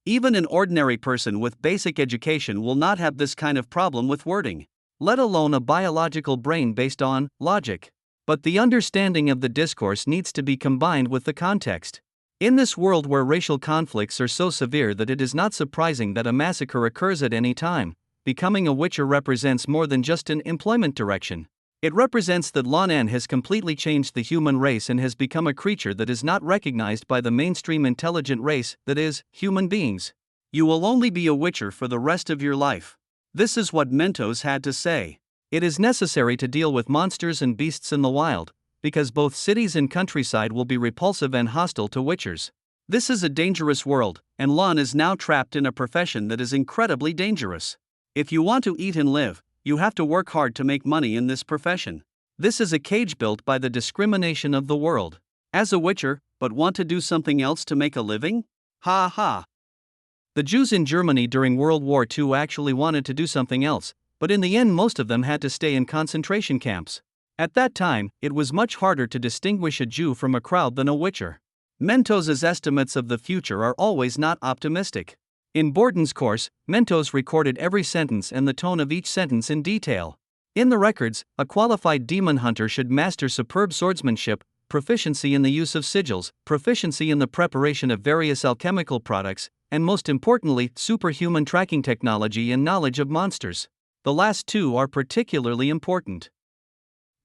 Even an ordinary person with basic education will not have this kind of problem with wording, let alone a biological brain based on logic. But the understanding of the discourse needs to be combined with the context. In this world where racial conflicts are so severe that it is not surprising that a massacre occurs at any time, becoming a witcher represents more than just an employment direction. It represents that Lan En has completely changed the human race and has become a creature that is not recognized by the mainstream intelligent race, that is, human beings. You will only be a witcher for the rest of your life. This is what Mentos had to say. It is necessary to deal with monsters and beasts in the wild, because both cities and countryside will be repulsive and hostile to witchers. This is a dangerous world, and Lan is now trapped in a profession that is incredibly dangerous. If you want to eat and live, you have to work hard to make money in this profession. This is a cage built by the discrimination of the world. As a witcher, but want to do something else to make a living? Ha ha. The Jews in Germany during World War II actually wanted to do something else, but in the end most of them had to stay in concentration camps. At that time, it was much harder to distinguish a Jew from a crowd than a witcher. Mentos's estimates of the future are always not optimistic. In Borden's course, Mentos recorded every sentence and the tone of each sentence in detail. In the records, a qualified demon hunter should master superb swordsmanship, proficiency in the use of sigils, proficiency in the preparation of various alchemical products, and most importantly, superhuman tracking technology and knowledge of monsters. The last two are particularly important.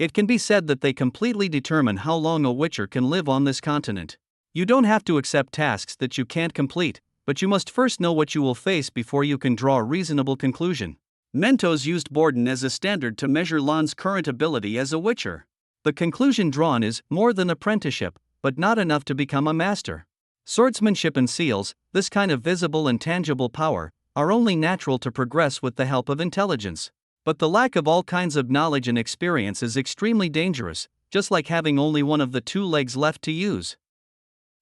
It can be said that they completely determine how long a witcher can live on this continent. You don't have to accept tasks that you can't complete, but you must first know what you will face before you can draw a reasonable conclusion. Mentos used Borden as a standard to measure Lan's current ability as a witcher. The conclusion drawn is more than apprenticeship, but not enough to become a master. Swordsmanship and seals, this kind of visible and tangible power, are only natural to progress with the help of intelligence. But the lack of all kinds of knowledge and experience is extremely dangerous, just like having only one of the two legs left to use.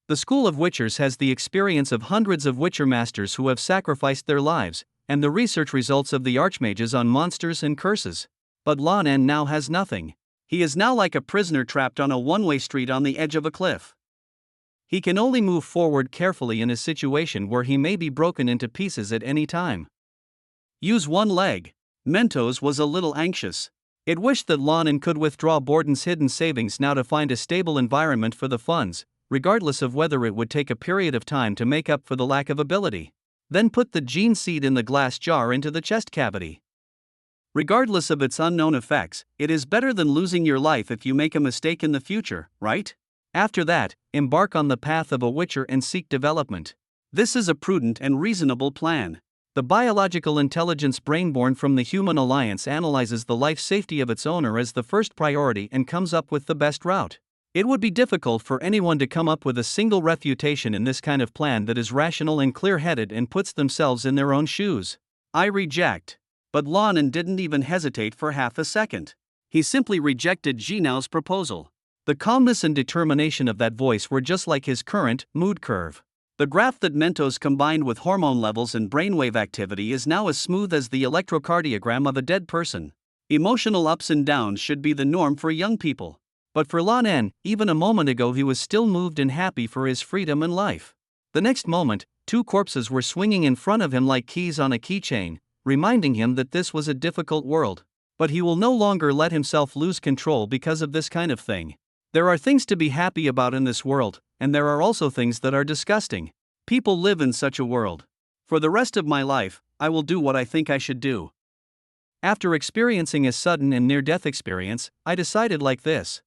The School of Witchers has the experience of hundreds of Witcher masters who have sacrificed their lives, and the research results of the archmages on monsters and curses. But Lan En now has nothing. He is now like a prisoner trapped on a one-way street on the edge of a cliff. He can only move forward carefully in a situation where he may be broken into pieces at any time. Use one leg. Mentos was a little anxious. It wished that Lan En could withdraw Borden's hidden savings now to find a stable environment for the funds, regardless of whether it would take a period of time to make up for the lack of ability. Then put the gene seed in the glass jar into the chest cavity. Regardless of its unknown effects, it is better than losing your life if you make a mistake in the future, right? After that, embark on the path of a witcher and seek development. This is a prudent and reasonable plan. The biological intelligence brain-born from the Human Alliance analyzes the life safety of its owner as the first priority and comes up with the best route. It would be difficult for anyone to come up with a single refutation in this kind of plan that is rational and clear-headed and puts themselves in their own shoes. I reject. But Lan En didn't even hesitate for half a second. He simply rejected Jinhao's proposal. The calmness and determination of that voice were just like his current mood curve. The graph that Mentos combined with hormone levels and brainwave activity is now as smooth as the electrocardiogram of a dead person. Emotional ups and downs should be the norm for young people. But for Lan En, even a moment ago he was still moved and happy for his freedom and life. The next moment, two corpses were swinging in front of him like keys on a keychain, reminding him that this was a difficult world. But he will no longer let himself lose control because of this kind of thing. There are things to be happy about in this world, and there are also things that are disgusting. People live in such a world. For the rest of my life, I will do what I think I should do. After experiencing a sudden and near-death experience, I decided like this.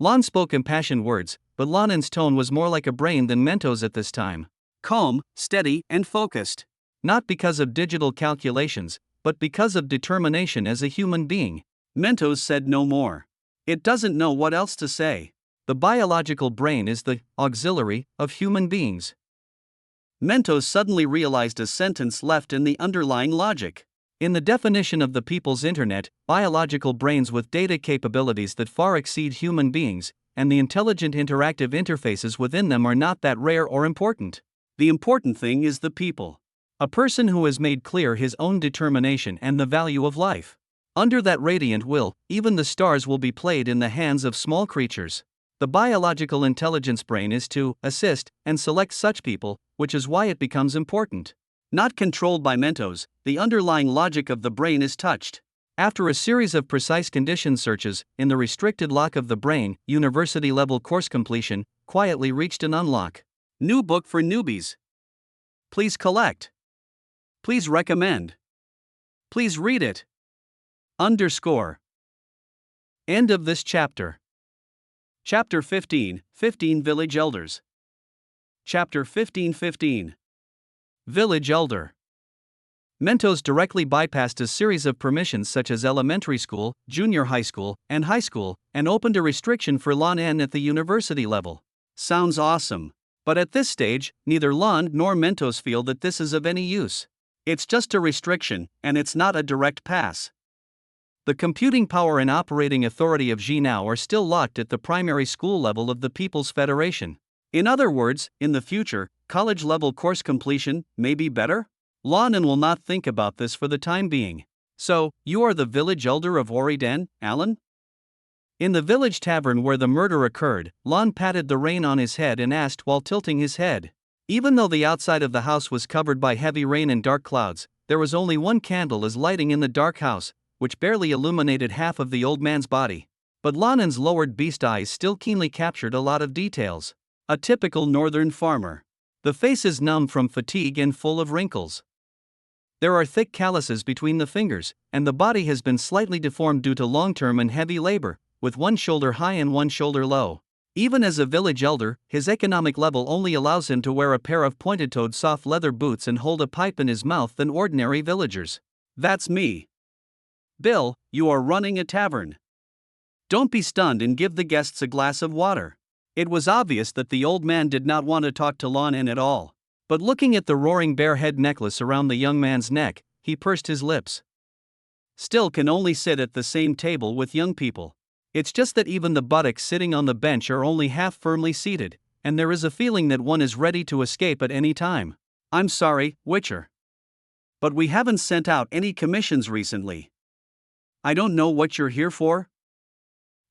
Lan spoke impassioned words, but Lan En's tone was more like a brain than Mentos at this time. Calm, steady, and focused. Not because of digital calculations, but because of determination as a human being. Mentos said no more. It doesn't know what else to say. The biological brain is the auxiliary of human beings. Mentos suddenly realized a sentence left in the underlying logic. In the definition of the people's internet, biological brains with data capabilities that far exceed human beings, and the intelligent interactive interfaces within them are not that rare or important. The important thing is the people. A person who has made clear his own determination and the value of life. Under that radiant will, even the stars will be played in the hands of small creatures. The biological intelligence brain is to assist and select such people, which is why it becomes important. Not controlled by Mentos, the underlying logic of the brain is touched. After a series of precise condition searches, in the restricted lock of the brain, university-level course completion quietly reached an unlock. New book for newbies. Please collect. Please recommend. Please read it. _ End of this chapter. Chapter 15, 15 Village Elders. Chapter 15. Village Elder. Mentos directly bypassed a series of permissions such as elementary school, junior high school, and high school, and opened a restriction for Lan En at the university level. Sounds awesome. But at this stage, neither Lan nor Mentos feel that this is of any use. It's just a restriction, and it's not a direct pass. The computing power and operating authority of Nioh are still locked at the primary school level of the People's Federation. In other words, in the future, college-level course completion may be better? Lan En will not think about this for the time being. So, you are the village elder of Oriden, Alan? In the village tavern where the murder occurred, Lan patted the rain on his head and asked while tilting his head. Even though the outside of the house was covered by heavy rain and dark clouds, there was only one candle as lighting in the dark house, which barely illuminated half of the old man's body. But Lan En's lowered beast eyes still keenly captured a lot of details. A typical northern farmer. The face is numb from fatigue and full of wrinkles. There are thick calluses between the fingers, and the body has been slightly deformed due to long-term and heavy labor, with one shoulder high and one shoulder low. Even as a village elder, his economic level only allows him to wear a pair of pointed-toed soft leather boots and hold a pipe in his mouth than ordinary villagers. That's me. Bill, you are running a tavern. Don't be stunned and give the guests a glass of water. It was obvious that the old man did not want to talk to Lan En at all. But looking at the roaring bear head necklace around the young man's neck, he pursed his lips. Still can only sit at the same table with young people. It's just that even the buttocks sitting on the bench are only half firmly seated, and there is a feeling that one is ready to escape at any time. I'm sorry, Witcher. But we haven't sent out any commissions recently. I don't know what you're here for.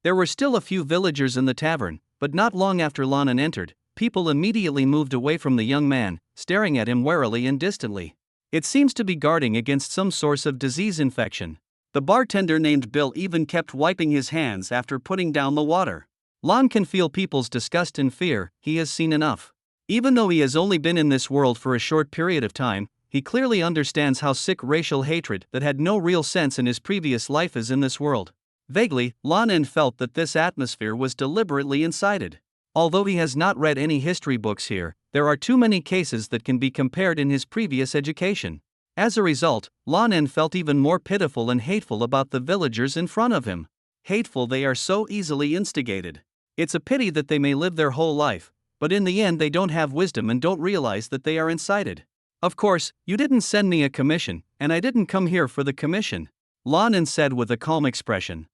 There were still a few villagers in the tavern, but not long after Lan En entered, people immediately moved away from the young man, staring at him warily and distantly. It seems to be guarding against some source of disease infection. The bartender named Bill even kept wiping his hands after putting down the water. Lan can feel people's disgust and fear. He has seen enough. Even though he has only been in this world for a short period of time, he clearly understands how sick racial hatred that had no real sense in his previous life is in this world. Vaguely, Lan En felt that this atmosphere was deliberately incited. Although he has not read any history books here, there are too many cases that can be compared in his previous education. As a result, Lan En felt even more pitiful and hateful about the villagers in front of him. Hateful they are so easily instigated. It's a pity that they may live their whole life, but in the end they don't have wisdom and don't realize that they are incited. Of course, you didn't send me a commission, and I didn't come here for the commission, Lan En said with a calm expression.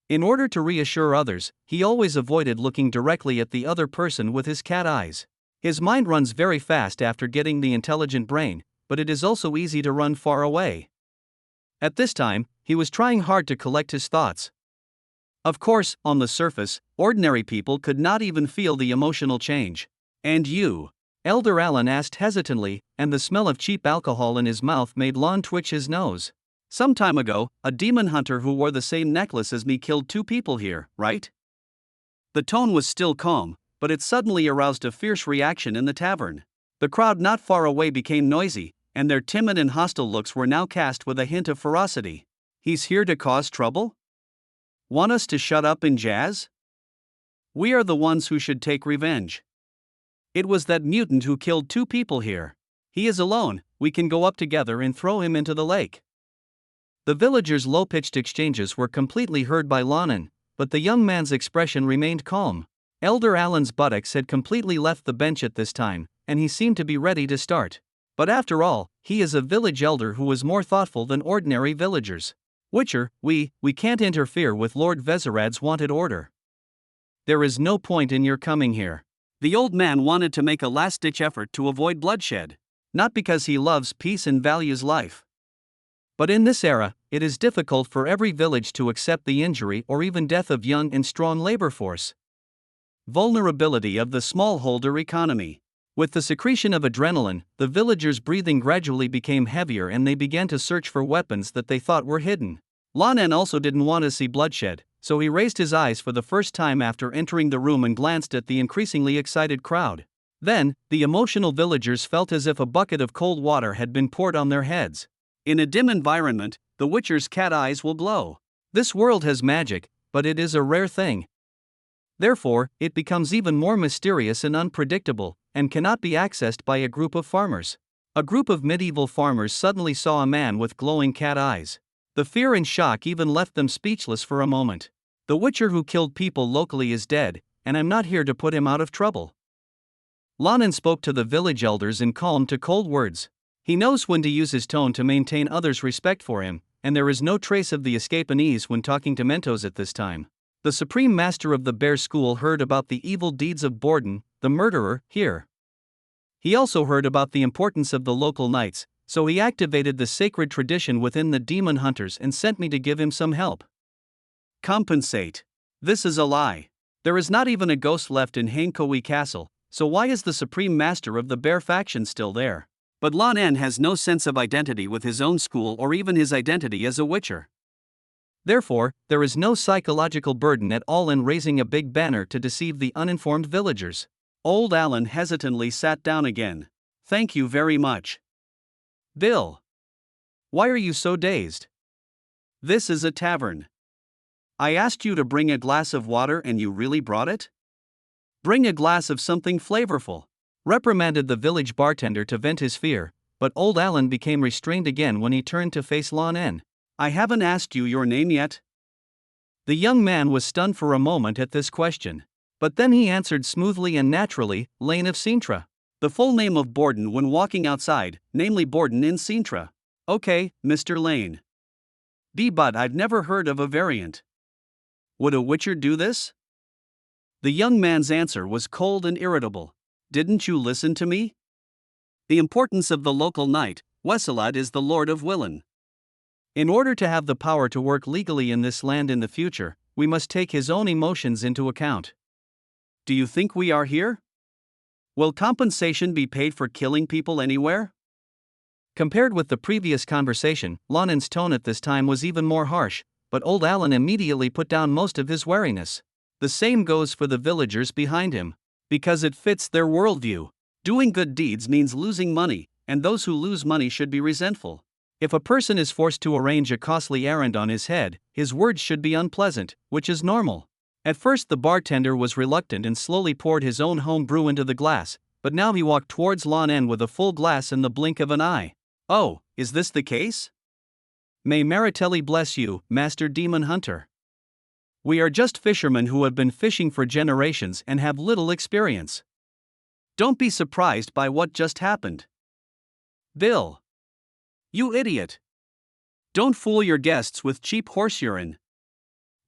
In order to reassure others, he always avoided looking directly at the other person with his cat eyes. His mind runs very fast after getting the intelligent brain, but it is also easy to run far away. At this time, he was trying hard to collect his thoughts. Of course, on the surface, ordinary people could not even feel the emotional change. And you? Elder Alan asked hesitantly, and the smell of cheap alcohol in his mouth made Lan twitch his nose. Some time ago, a demon hunter who wore the same necklace as me killed 2 people here, right? The tone was still calm, but it suddenly aroused a fierce reaction in the tavern. The crowd not far away became noisy, and their timid and hostile looks were now cast with a hint of ferocity. He's here to cause trouble? Want us to shut up and jazz? We are the ones who should take revenge. It was that mutant who killed 2 people here. He is alone, we can go up together and throw him into the lake. The villagers' low-pitched exchanges were completely heard by Lan En, but the young man's expression remained calm. Elder Allen's buttocks had completely left the bench at this time, and he seemed to be ready to start. But after all, he is a village elder who was more thoughtful than ordinary villagers. Witcher, we can't interfere with Lord Vezerad's wanted order. There is no point in your coming here. The old man wanted to make a last-ditch effort to avoid bloodshed. Not because he loves peace and values life. But in this era, it is difficult for every village to accept the injury or even death of young and strong labor force. Vulnerability of the smallholder economy. With the secretion of adrenaline, the villagers' breathing gradually became heavier and they began to search for weapons that they thought were hidden. Lan En also didn't want to see bloodshed, so he raised his eyes for the first time after entering the room and glanced at the increasingly excited crowd. Then, the emotional villagers felt as if a bucket of cold water had been poured on their heads. In a dim environment, the Witcher's cat eyes will glow. This world has magic, but it is a rare thing. Therefore, it becomes even more mysterious and unpredictable, and cannot be accessed by a group of farmers. A group of medieval farmers suddenly saw a man with glowing cat eyes. The fear and shock even left them speechless for a moment. The Witcher who killed people locally is dead, and I'm not here to put him out of trouble. Lan En spoke to the village elders in calm to cold words. He knows when to use his tone to maintain others' respect for him, and there is no trace of the escape and ease when talking to Mentos at this time. The supreme master of the bear school heard about the evil deeds of Borden, the murderer, here. He also heard about the importance of the local knights, so he activated the sacred tradition within the demon hunters and sent me to give him some help. Compensate. This is a lie. There is not even a ghost left in Hankoe Castle, so why is the supreme master of the bear faction still there? But Lan En has no sense of identity with his own school or even his identity as a Witcher. Therefore, there is no psychological burden at all in raising a big banner to deceive the uninformed villagers. Old Allen hesitantly sat down again. Thank you very much. Bill. Why are you so dazed? This is a tavern. I asked you to bring a glass of water and you really brought it? Bring a glass of something flavorful. Reprimanded the village bartender to vent his fear, but old Allen became restrained again when he turned to face Lan En. I haven't asked you your name yet. The young man was stunned for a moment at this question, but then he answered smoothly and naturally, Lane of Sintra. The full name of Borden when walking outside, namely Borden in Sintra. Okay, Mr. Lane. But I've never heard of a variant. Would a Witcher do this? The young man's answer was cold and irritable. Didn't you listen to me? The importance of the local knight, Vezelad is the Lord of Willen. In order to have the power to work legally in this land in the future, we must take his own emotions into account. Do you think we are here? Will compensation be paid for killing people anywhere? Compared with the previous conversation, Lan En's tone at this time was even more harsh, but old Allen immediately put down most of his wariness. The same goes for the villagers behind him. Because it fits their worldview. Doing good deeds means losing money, and those who lose money should be resentful. If a person is forced to arrange a costly errand on his head, his words should be unpleasant, which is normal. At first the bartender was reluctant and slowly poured his own home brew into the glass, but now he walked towards Lan En with a full glass in the blink of an eye. Oh, is this the case? May Maritelli bless you, Master Demon Hunter. We are just fishermen who have been fishing for generations and have little experience. Don't be surprised by what just happened. Bill. You idiot. Don't fool your guests with cheap horse urine.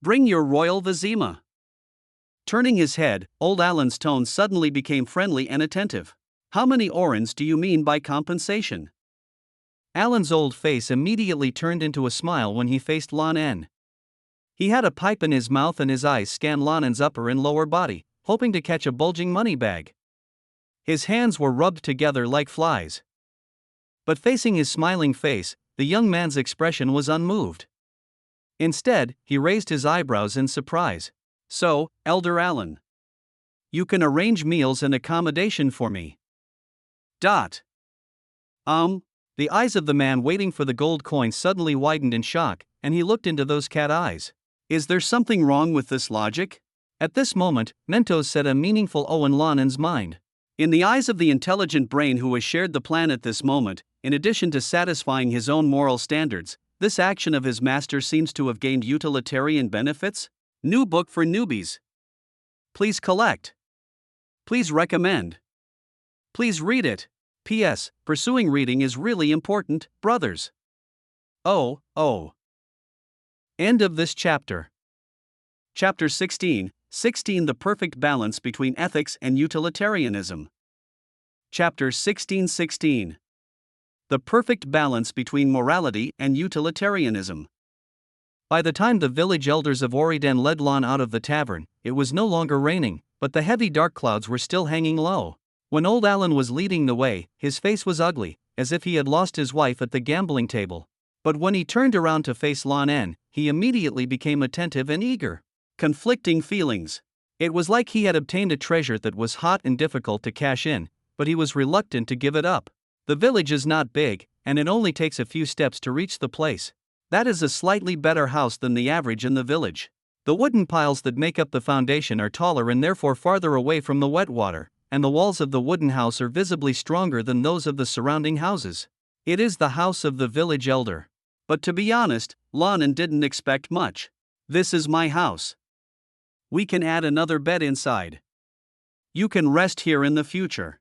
Bring your royal Vizima. Turning his head, old Allen's tone suddenly became friendly and attentive. How many orans do you mean by compensation? Allen's old face immediately turned into a smile when he faced Lan En. He had a pipe in his mouth and his eyes scanned Lan En's upper and lower body, hoping to catch a bulging money bag. His hands were rubbed together like flies. But facing his smiling face, the young man's expression was unmoved. Instead, he raised his eyebrows in surprise. So, Elder Allen. You can arrange meals and accommodation for me. The eyes of the man waiting for the gold coin suddenly widened in shock, and he looked into those cat eyes. Is there something wrong with this logic? At this moment, Mentos said a meaningful O in Lan En's mind. In the eyes of the intelligent brain who has shared the plan at this moment, in addition to satisfying his own moral standards, this action of his master seems to have gained utilitarian benefits? New book for newbies. Please collect. Please recommend. Please read it. P.S. Pursuing reading is really important, brothers. Oh. End of this chapter. Chapter 16. The perfect balance between ethics and utilitarianism. Chapter 16. The perfect balance between morality and utilitarianism. By the time the village elders of Oriden led Lan out of the tavern, it was no longer raining, but the heavy dark clouds were still hanging low. When old Alan was leading the way, his face was ugly, as if he had lost his wife at the gambling table. But when he turned around to face Lan En, he immediately became attentive and eager. Conflicting feelings. It was like he had obtained a treasure that was hot and difficult to cash in, but he was reluctant to give it up. The village is not big, and it only takes a few steps to reach the place. That is a slightly better house than the average in the village. The wooden piles that make up the foundation are taller and therefore farther away from the wet water, and the walls of the wooden house are visibly stronger than those of the surrounding houses. It is the house of the village elder. But to be honest, Lan En didn't expect much. This is my house. We can add another bed inside. You can rest here in the future.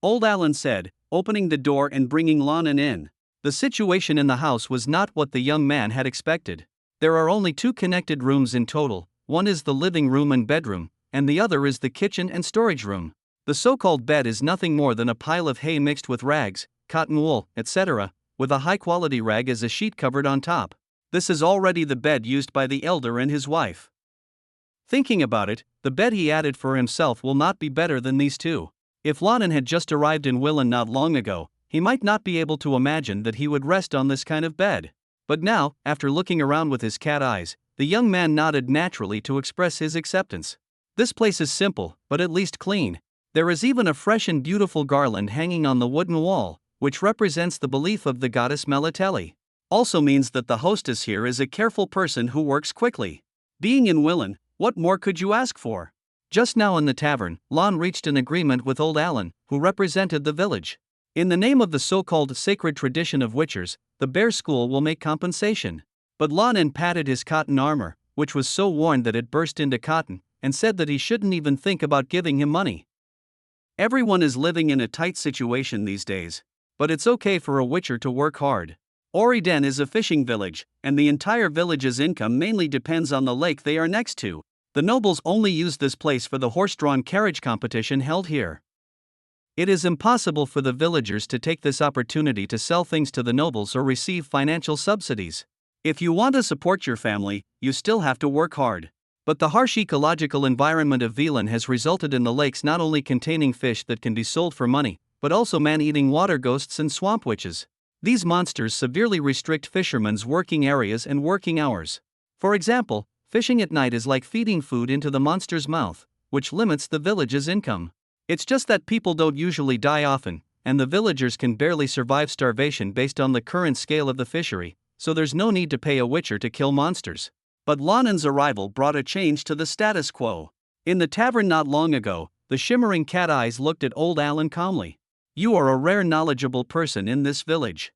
Old Alan said, opening the door and bringing Lan En in. The situation in the house was not what the young man had expected. There are only 2 connected rooms in total, one is the living room and bedroom, and the other is the kitchen and storage room. The so-called bed is nothing more than a pile of hay mixed with rags, cotton wool, etc., with a high-quality rag as a sheet covered on top. This is already the bed used by the elder and his wife. Thinking about it, the bed he added for himself will not be better than these 2. If Lan En had just arrived in Willen not long ago, he might not be able to imagine that he would rest on this kind of bed. But now, after looking around with his cat eyes, the young man nodded naturally to express his acceptance. This place is simple, but at least clean. There is even a fresh and beautiful garland hanging on the wooden wall, which represents the belief of the goddess Melitele. Also means that the hostess here is a careful person who works quickly. Being in Willen, what more could you ask for? Just now in the tavern, Lan reached an agreement with old Alan, who represented the village. In the name of the so-called sacred tradition of witchers, the bear school will make compensation. But Lan En patted his cotton armor, which was so worn that it burst into cotton, and said that he shouldn't even think about giving him money. Everyone is living in a tight situation these days, but it's okay for a witcher to work hard. Oriden is a fishing village, and the entire village's income mainly depends on the lake they are next to. The nobles only use this place for the horse-drawn carriage competition held here. It is impossible for the villagers to take this opportunity to sell things to the nobles or receive financial subsidies. If you want to support your family, you still have to work hard. But the harsh ecological environment of Vilan has resulted in the lakes not only containing fish that can be sold for money, but also man-eating water ghosts and swamp witches. These monsters severely restrict fishermen's working areas and working hours. For example, fishing at night is like feeding food into the monster's mouth, which limits the village's income. It's just that people don't usually die often, and the villagers can barely survive starvation based on the current scale of the fishery, so there's no need to pay a witcher to kill monsters. But Lan En's arrival brought a change to the status quo. In the tavern not long ago, the shimmering cat eyes looked at old Alan calmly. You are a rare knowledgeable person in this village.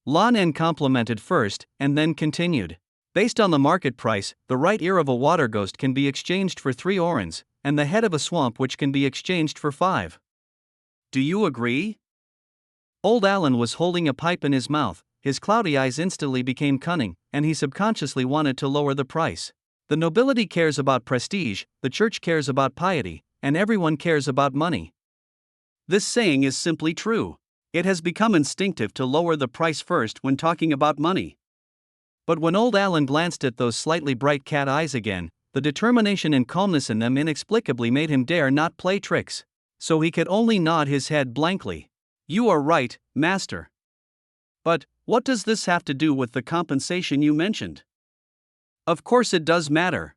Lan En complimented first, and then continued. Based on the market price, the right ear of a water ghost can be exchanged for 3 orens, and the head of a swamp witch can be exchanged for 5. Do you agree? Old Alan was holding a pipe in his mouth, his cloudy eyes instantly became cunning, and he subconsciously wanted to lower the price. The nobility cares about prestige, the church cares about piety, and everyone cares about money. This saying is simply true. It has become instinctive to lower the price first when talking about money. But when old Alan glanced at those slightly bright cat eyes again, the determination and calmness in them inexplicably made him dare not play tricks. So he could only nod his head blankly. You are right, master. But, what does this have to do with the compensation you mentioned? Of course it does matter.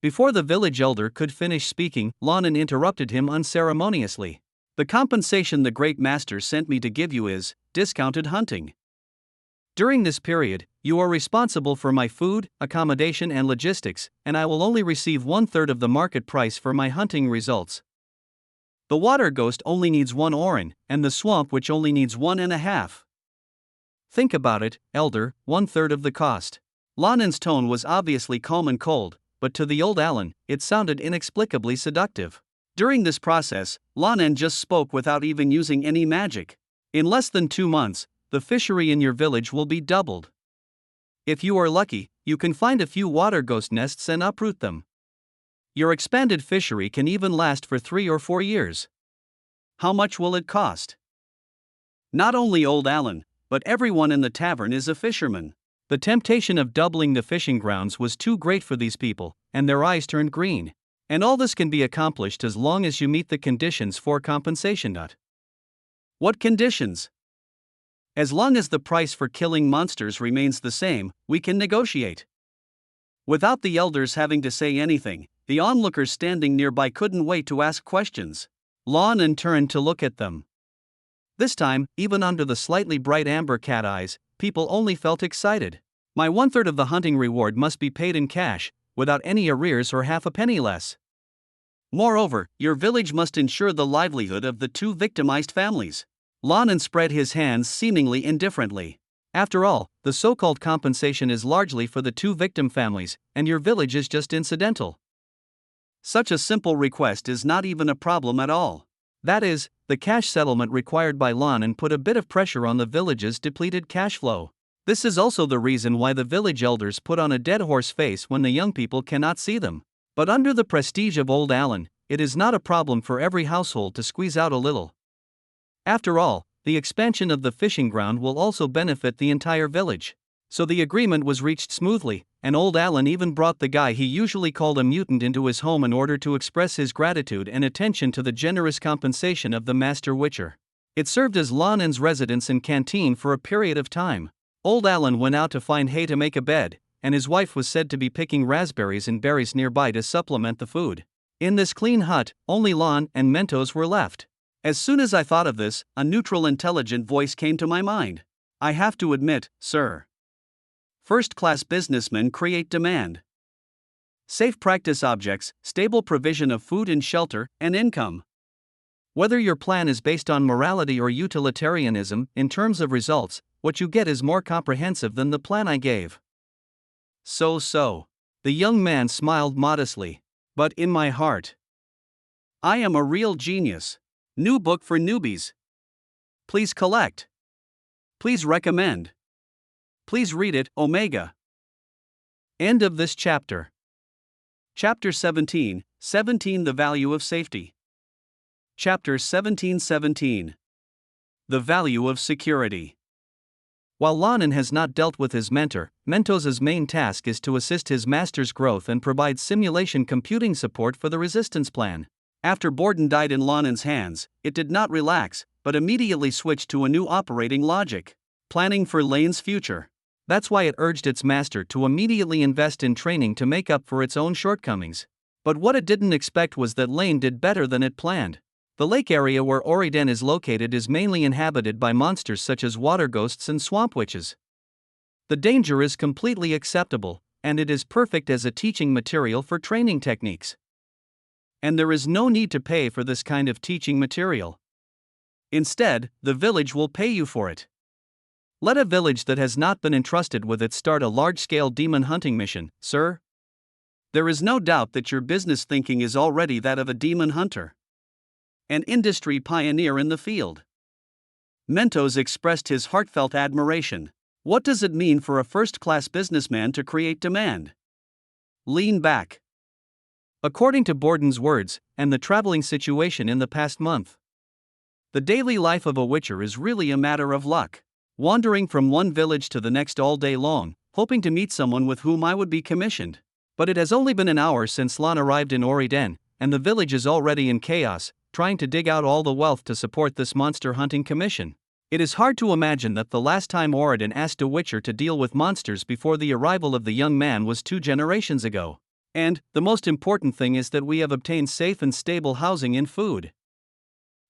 Before the village elder could finish speaking, Lan En interrupted him unceremoniously. The compensation the great master sent me to give you is discounted hunting. During this period, you are responsible for my food, accommodation and logistics, and I will only receive 1/3 of the market price for my hunting results. The water ghost only needs 1 oren, and the swamp witch only needs 1.5. Think about it, elder, 1/3 of the cost. Lan En's tone was obviously calm and cold, but to the old Alan, it sounded inexplicably seductive. During this process, Lan En just spoke without even using any magic. In less than 2 months, the fishery in your village will be doubled. If you are lucky, you can find a few water ghost nests and uproot them. Your expanded fishery can even last for 3 or 4 years. How much will it cost? Not only old Alan, but everyone in the tavern is a fisherman. The temptation of doubling the fishing grounds was too great for these people, and their eyes turned green. And all this can be accomplished as long as you meet the conditions for compensation. What conditions? As long as the price for killing monsters remains the same, we can negotiate. Without the elders having to say anything, the onlookers standing nearby couldn't wait to ask questions. Lan En turned to look at them. This time, even under the slightly bright amber cat eyes, people only felt excited. My 1/3 of the hunting reward must be paid in cash, without any arrears or half a penny less. Moreover, your village must ensure the livelihood of the 2 victimized families. Lan En spread his hands seemingly indifferently. After all, the so-called compensation is largely for the 2 victim families, and your village is just incidental. Such a simple request is not even a problem at all. That is, the cash settlement required by Lan En put a bit of pressure on the village's depleted cash flow. This is also the reason why the village elders put on a dead horse face when the young people cannot see them. But under the prestige of old Alan, it is not a problem for every household to squeeze out a little. After all, the expansion of the fishing ground will also benefit the entire village. So the agreement was reached smoothly, and old Alan even brought the guy he usually called a mutant into his home in order to express his gratitude and attention to the generous compensation of the Master Witcher. It served as Lan En's residence and canteen for a period of time. Old Alan went out to find hay to make a bed, and his wife was said to be picking raspberries and berries nearby to supplement the food. In this clean hut, only Lan and Mentos were left. As soon as I thought of this, a neutral, intelligent voice came to my mind. I have to admit, sir. First-class businessmen create demand. Safe practice objects, stable provision of food and shelter, and income. Whether your plan is based on morality or utilitarianism, in terms of results, what you get is more comprehensive than the plan I gave. So. The young man smiled modestly. But in my heart, I am a real genius. New book for newbies. Please collect. Please recommend. Please read it, Omega. End of this chapter. Chapter 17, The Value of Safety. Chapter 17. The Value of Security. While Lan En has not dealt with his mentor, Mentos's main task is to assist his master's growth and provide simulation computing support for the resistance plan. After Borden died in Lan En's hands, it did not relax, but immediately switched to a new operating logic. Planning for Lane's future. That's why it urged its master to immediately invest in training to make up for its own shortcomings. But what it didn't expect was that Lane did better than it planned. The lake area where Oriden is located is mainly inhabited by monsters such as water ghosts and swamp witches. The danger is completely acceptable, and it is perfect as a teaching material for training techniques. And there is no need to pay for this kind of teaching material. Instead, the village will pay you for it. Let a village that has not been entrusted with it start a large-scale demon hunting mission, sir. There is no doubt that your business thinking is already that of a demon hunter. An industry pioneer in the field. Mentos expressed his heartfelt admiration. What does it mean for a first-class businessman to create demand? Lean back. According to Borden's words, and the traveling situation in the past month, the daily life of a witcher is really a matter of luck. Wandering from one village to the next all day long, hoping to meet someone with whom I would be commissioned. But it has only been an hour since Lan arrived in Oriden, and the village is already in chaos, trying to dig out all the wealth to support this monster hunting commission. It is hard to imagine that the last time Oriden asked a witcher to deal with monsters before the arrival of the young man was 2 generations ago. And, the most important thing is that we have obtained safe and stable housing and food.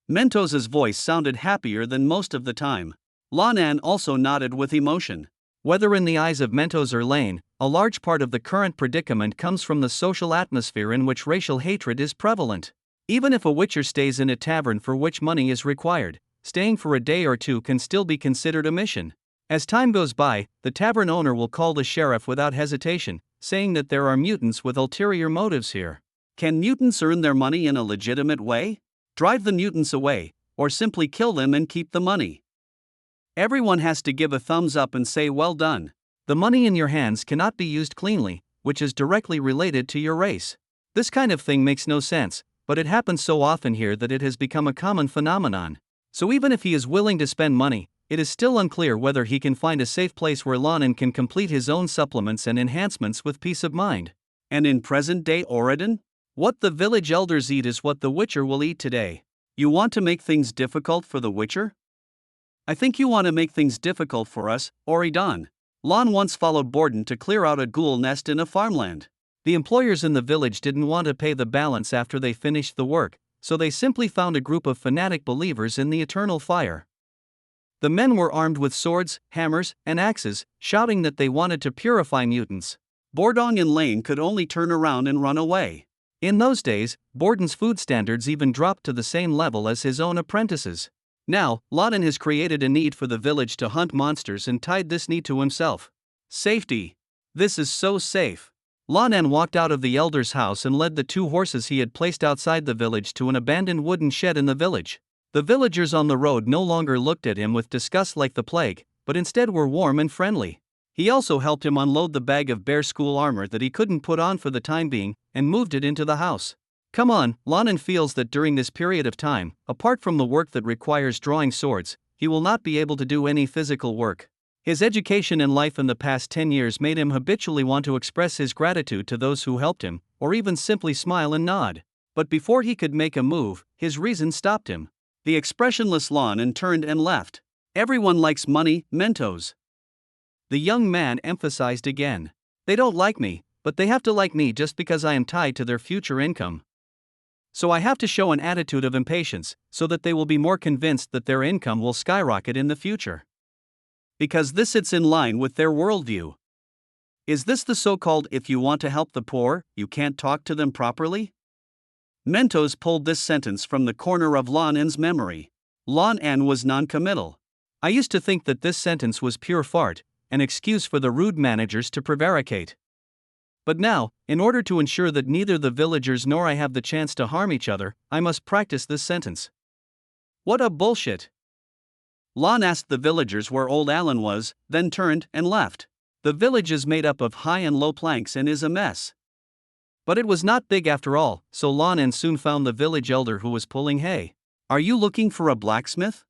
Mentos's voice sounded happier than most of the time. Lan En also nodded with emotion. Whether in the eyes of Mentos or Lane, a large part of the current predicament comes from the social atmosphere in which racial hatred is prevalent. Even if a witcher stays in a tavern for which money is required, staying for a day or two can still be considered a mission. As time goes by, the tavern owner will call the sheriff without hesitation, saying that there are mutants with ulterior motives here. Can mutants earn their money in a legitimate way? Drive the mutants away, or simply kill them and keep the money? Everyone has to give a thumbs up and say well done. The money in your hands cannot be used cleanly, which is directly related to your race. This kind of thing makes no sense, but it happens so often here that it has become a common phenomenon. So even if he is willing to spend money, it is still unclear whether he can find a safe place where Lan En can complete his own supplements and enhancements with peace of mind. And in present-day Oregon, what the village elders eat is what the Witcher will eat today. You want to make things difficult for the Witcher? I think you want to make things difficult for us, Oregon. Lan once followed Borden to clear out a ghoul nest in a farmland. The employers in the village didn't want to pay the balance after they finished the work, so they simply found a group of fanatic believers in the eternal fire. The men were armed with swords, hammers, and axes, shouting that they wanted to purify mutants. Borden and Lane could only turn around and run away. In those days, Borden's food standards even dropped to the same level as his own apprentices. Now, Lan En has created a need for the village to hunt monsters and tied this need to himself. Safety. This is so safe. Lan En walked out of the elder's house and led the 2 horses he had placed outside the village to an abandoned wooden shed in the village. The villagers on the road no longer looked at him with disgust like the plague, but instead were warm and friendly. He also helped him unload the bag of bear school armor that he couldn't put on for the time being, and moved it into the house. Come on, Lan En feels that during this period of time, apart from the work that requires drawing swords, he will not be able to do any physical work. His education and life in the past 10 years made him habitually want to express his gratitude to those who helped him, or even simply smile and nod. But before he could make a move, his reason stopped him. The expressionless Lan En turned and left. Everyone likes money, Mentos. The young man emphasized again. They don't like me, but they have to like me just because I am tied to their future income. So I have to show an attitude of impatience, so that they will be more convinced that their income will skyrocket in the future. Because this sits in line with their worldview. Is this the so-called if you want to help the poor, you can't talk to them properly? Mentos pulled this sentence from the corner of Lan En's memory. Lan En was non-committal. I used to think that this sentence was pure fart, an excuse for the rude managers to prevaricate. But now, in order to ensure that neither the villagers nor I have the chance to harm each other, I must practice this sentence. What a bullshit! Lan asked the villagers where old Alan was, then turned and left. The village is made up of high and low planks and is a mess. But it was not big after all, so Lan En soon found the village elder who was pulling hay. Are you looking for a blacksmith?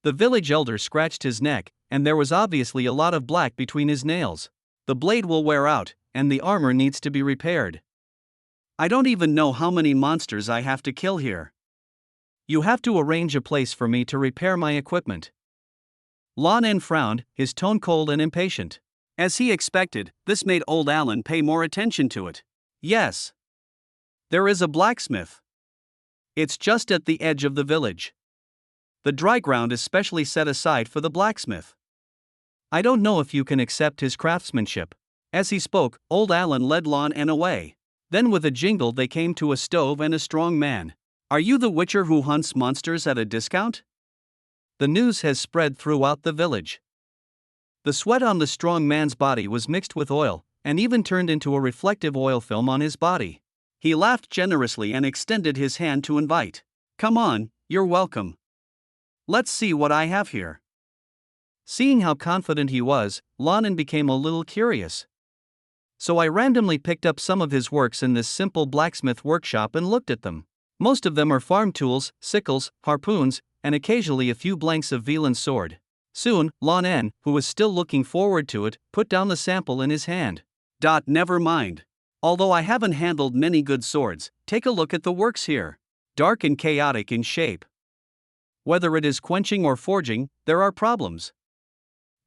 The village elder scratched his neck, and there was obviously a lot of black between his nails. The blade will wear out, and the armor needs to be repaired. I don't even know how many monsters I have to kill here. You have to arrange a place for me to repair my equipment. Lan En frowned, his tone cold and impatient. As he expected, this made old Alan pay more attention to it. Yes. There is a blacksmith. It's just at the edge of the village. The dry ground is specially set aside for the blacksmith. I don't know if you can accept his craftsmanship. As he spoke, old Alan led Lan En away. Then with a jingle they came to a stove and a strong man. Are you the Witcher who hunts monsters at a discount? The news has spread throughout the village. The sweat on the strong man's body was mixed with oil, and even turned into a reflective oil film on his body. He laughed generously and extended his hand to invite. Come on, you're welcome. Let's see what I have here. Seeing how confident he was, Lan En became a little curious. So I randomly picked up some of his works in this simple blacksmith workshop and looked at them. Most of them are farm tools, sickles, harpoons, and occasionally a few blanks of Velan's sword. Soon, Lan En, who was still looking forward to it, put down the sample in his hand. Never mind. Although I haven't handled many good swords, take a look at the works here. Dark and chaotic in shape. Whether it is quenching or forging, there are problems.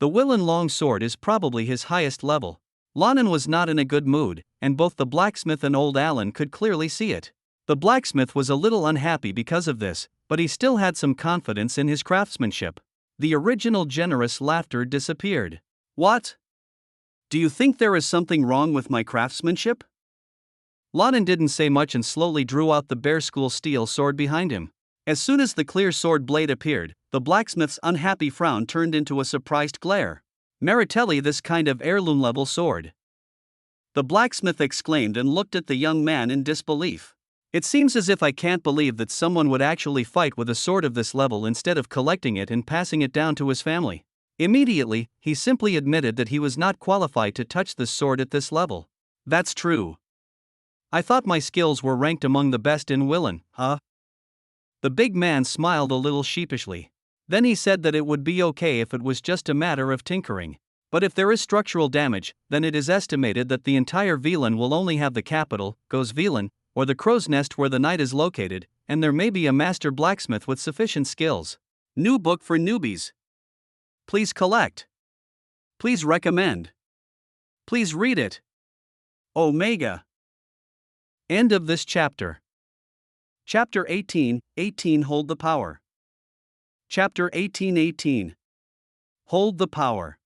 The Willen long sword is probably his highest level. Lan En was not in a good mood, and both the blacksmith and old Alan could clearly see it. The blacksmith was a little unhappy because of this, but he still had some confidence in his craftsmanship. The original generous laughter disappeared. What? Do you think there is something wrong with my craftsmanship? Lan En didn't say much and slowly drew out the bear school steel sword behind him. As soon as the clear sword blade appeared, the blacksmith's unhappy frown turned into a surprised glare. Maritelli, this kind of heirloom-level sword? The blacksmith exclaimed and looked at the young man in disbelief. It seems as if I can't believe that someone would actually fight with a sword of this level instead of collecting it and passing it down to his family. Immediately, he simply admitted that he was not qualified to touch this sword at this level. That's true. I thought my skills were ranked among the best in Willen, huh? The big man smiled a little sheepishly. Then he said that it would be okay if it was just a matter of tinkering. But if there is structural damage, then it is estimated that the entire Villain will only have the capital, Goes Villain, or the crow's nest where the knight is located, and there may be a master blacksmith with sufficient skills. New book for newbies. Please collect. Please recommend. Please read it. Omega. End of this chapter. Chapter 18, Hold the Power. Chapter 18. Hold the Power.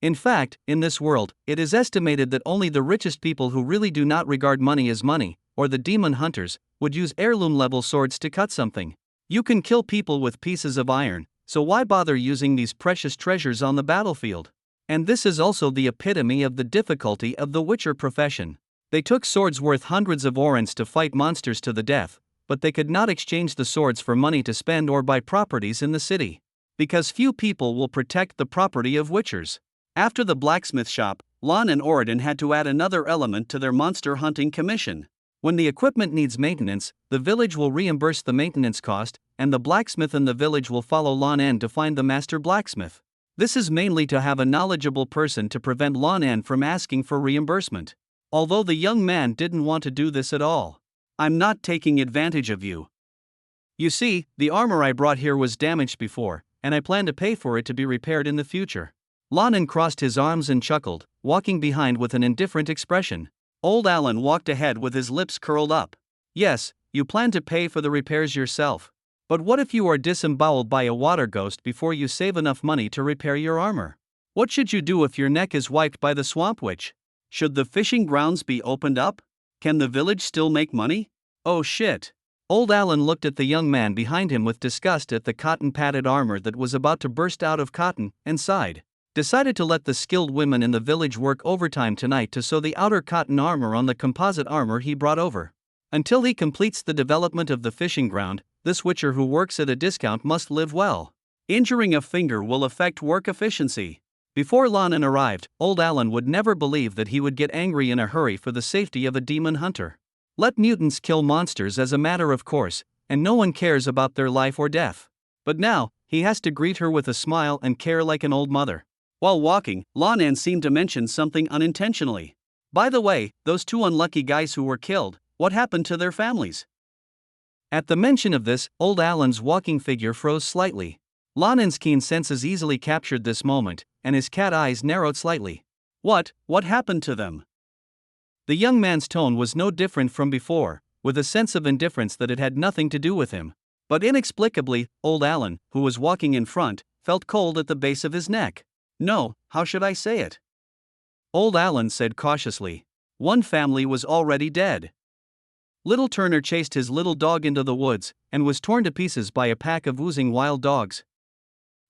In fact, in this world, it is estimated that only the richest people who really do not regard money as money, or the demon hunters, would use heirloom-level swords to cut something. You can kill people with pieces of iron, so why bother using these precious treasures on the battlefield? And this is also the epitome of the difficulty of the Witcher profession. They took swords worth hundreds of orens to fight monsters to the death, but they could not exchange the swords for money to spend or buy properties in the city. Because few people will protect the property of Witchers. After the blacksmith shop, Lan and Oridan had to add another element to their monster hunting commission. When the equipment needs maintenance, the village will reimburse the maintenance cost, and the blacksmith in the village will follow Lan En to find the master blacksmith. This is mainly to have a knowledgeable person to prevent Lan En from asking for reimbursement. Although the young man didn't want to do this at all. I'm not taking advantage of you. You see, the armor I brought here was damaged before, and I plan to pay for it to be repaired in the future. Lan En crossed his arms and chuckled, walking behind with an indifferent expression. Old Alan walked ahead with his lips curled up. Yes, you plan to pay for the repairs yourself. But what if you are disemboweled by a water ghost before you save enough money to repair your armor? What should you do if your neck is wiped by the swamp witch? Should the fishing grounds be opened up? Can the village still make money? Oh shit. Old Alan looked at the young man behind him with disgust at the cotton-padded armor that was about to burst out of cotton, and sighed. Decided to let the skilled women in the village work overtime tonight to sew the outer cotton armor on the composite armor he brought over. Until he completes the development of the fishing ground, this witcher who works at a discount must live well. Injuring a finger will affect work efficiency. Before Lan En arrived, Old Alan would never believe that he would get angry in a hurry for the safety of a demon hunter. Let mutants kill monsters as a matter of course, and no one cares about their life or death. But now, he has to greet her with a smile and care like an old mother. While walking, Lan En seemed to mention something unintentionally. By the way, those two unlucky guys who were killed, what happened to their families? At the mention of this, Old Alan's walking figure froze slightly. Lan En's keen senses easily captured this moment, and his cat eyes narrowed slightly. What happened to them? The young man's tone was no different from before, with a sense of indifference that it had nothing to do with him. But inexplicably, Old Alan, who was walking in front, felt cold at the base of his neck. No, how should I say it? Old Alan said cautiously. One family was already dead. Little Turner chased his little dog into the woods, and was torn to pieces by a pack of oozing wild dogs.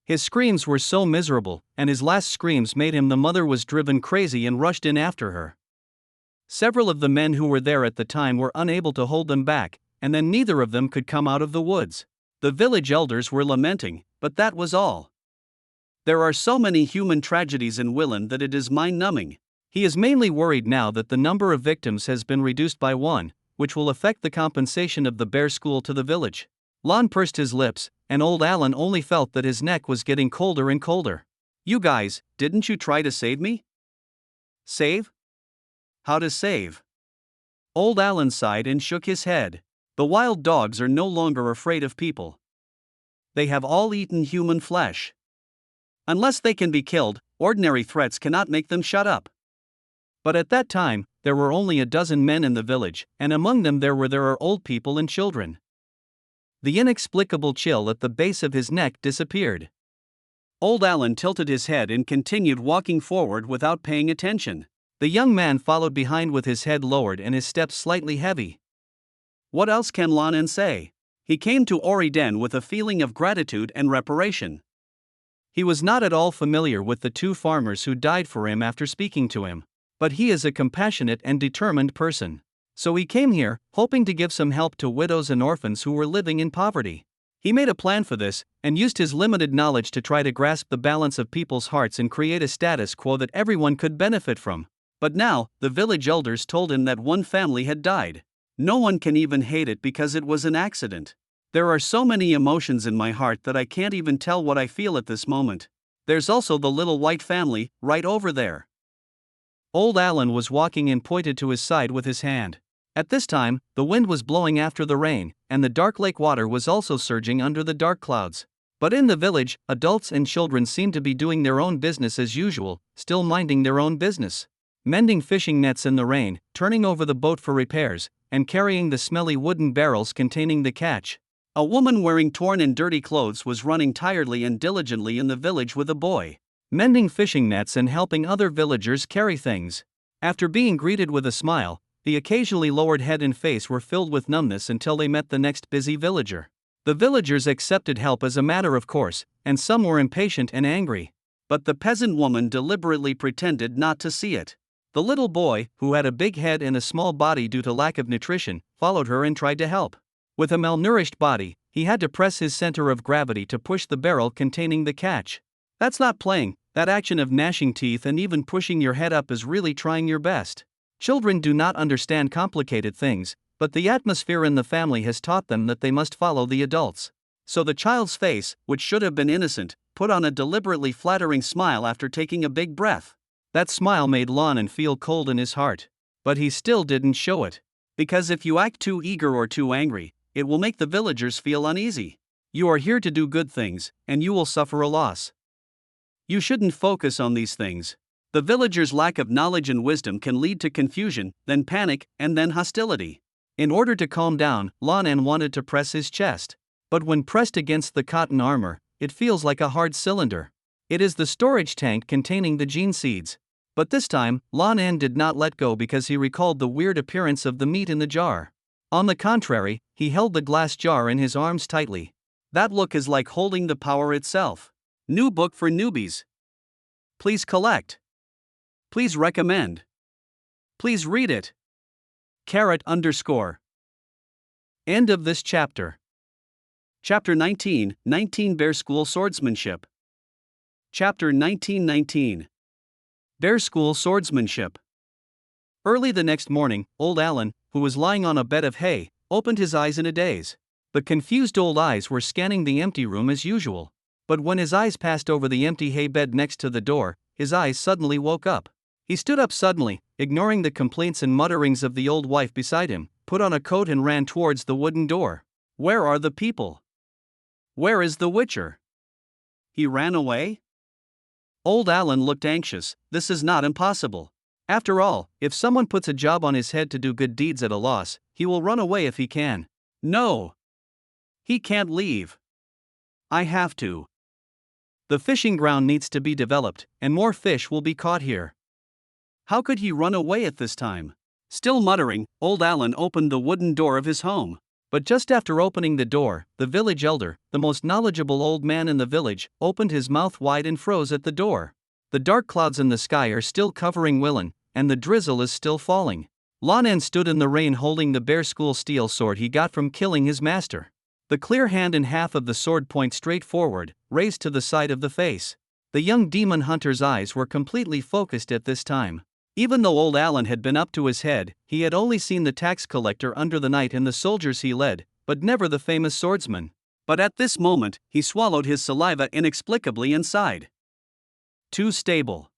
His screams were so miserable, and his last screams made him the mother was driven crazy and rushed in after her. Several of the men who were there at the time were unable to hold them back, and then neither of them could come out of the woods. The village elders were lamenting, but that was all. There are so many human tragedies in Willen that it is mind-numbing. He is mainly worried now that the number of victims has been reduced by one, which will affect the compensation of the bear school to the village. Lan pursed his lips, and Old Alan only felt that his neck was getting colder and colder. You guys, didn't you try to save me? Save? How to save? Old Alan sighed and shook his head. The wild dogs are no longer afraid of people. They have all eaten human flesh. Unless they can be killed, ordinary threats cannot make them shut up. But at that time, there were only a dozen men in the village, and among them there are old people and children. The inexplicable chill at the base of his neck disappeared. Old Alan tilted his head and continued walking forward without paying attention. The young man followed behind with his head lowered and his steps slightly heavy. What else can Lan En say? He came to Oriden with a feeling of gratitude and reparation. He was not at all familiar with the two farmers who died for him after speaking to him, but he is a compassionate and determined person. So he came here, hoping to give some help to widows and orphans who were living in poverty. He made a plan for this, and used his limited knowledge to try to grasp the balance of people's hearts and create a status quo that everyone could benefit from. But now, the village elders told him that one family had died. No one can even hate it because it was an accident. There are so many emotions in my heart that I can't even tell what I feel at this moment. There's also the little white family, right over there. Old Alan was walking and pointed to his side with his hand. At this time, the wind was blowing after the rain, and the dark lake water was also surging under the dark clouds. But in the village, adults and children seemed to be doing their own business as usual, still minding their own business. Mending fishing nets in the rain, turning over the boat for repairs, and carrying the smelly wooden barrels containing the catch. A woman wearing torn and dirty clothes was running tiredly and diligently in the village with a boy, mending fishing nets and helping other villagers carry things. After being greeted with a smile, the occasionally lowered head and face were filled with numbness until they met the next busy villager. The villagers accepted help as a matter of course, and some were impatient and angry. But the peasant woman deliberately pretended not to see it. The little boy, who had a big head and a small body due to lack of nutrition, followed her and tried to help. With a malnourished body, he had to press his center of gravity to push the barrel containing the catch. That's not playing, that action of gnashing teeth and even pushing your head up is really trying your best. Children do not understand complicated things, but the atmosphere in the family has taught them that they must follow the adults. So the child's face, which should have been innocent, put on a deliberately flattering smile after taking a big breath. That smile made Lan En feel cold in his heart. But he still didn't show it. Because if you act too eager or too angry, it will make the villagers feel uneasy. You are here to do good things, and you will suffer a loss. You shouldn't focus on these things. The villagers' lack of knowledge and wisdom can lead to confusion, then panic, and then hostility. In order to calm down, Lan En wanted to press his chest. But when pressed against the cotton armor, it feels like a hard cylinder. It is the storage tank containing the gene seeds. But this time, Lan En did not let go because he recalled the weird appearance of the meat in the jar. On the contrary, he held the glass jar in his arms tightly. That look is like holding the power itself. New book for newbies. Please collect. Please recommend. Please read it. _. End of this chapter. Chapter 19, 19 Bear School Swordsmanship. Chapter 19. Bear School Swordsmanship. Early the next morning, old Alan, who was lying on a bed of hay, opened his eyes in a daze. The confused old eyes were scanning the empty room as usual. But when his eyes passed over the empty hay bed next to the door, his eyes suddenly woke up. He stood up suddenly, ignoring the complaints and mutterings of the old wife beside him, put on a coat and ran towards the wooden door. Where are the people? Where is the Witcher? He ran away? Old Alan looked anxious. This is not impossible. After all, if someone puts a job on his head to do good deeds at a loss, he will run away if he can. No. He can't leave. I have to. The fishing ground needs to be developed, and more fish will be caught here. How could he run away at this time? Still muttering, old Alan opened the wooden door of his home. But just after opening the door, the village elder, the most knowledgeable old man in the village, opened his mouth wide and froze at the door. The dark clouds in the sky are still covering Willen, and the drizzle is still falling. Lan En stood in the rain holding the bear school steel sword he got from killing his master. The clear hand and half of the sword point straight forward, raised to the side of the face. The young demon hunter's eyes were completely focused at this time. Even though old Alan had been up to his head, he had only seen the tax collector under the night and the soldiers he led, but never the famous swordsman. But at this moment, he swallowed his saliva inexplicably and sighed. Too stable.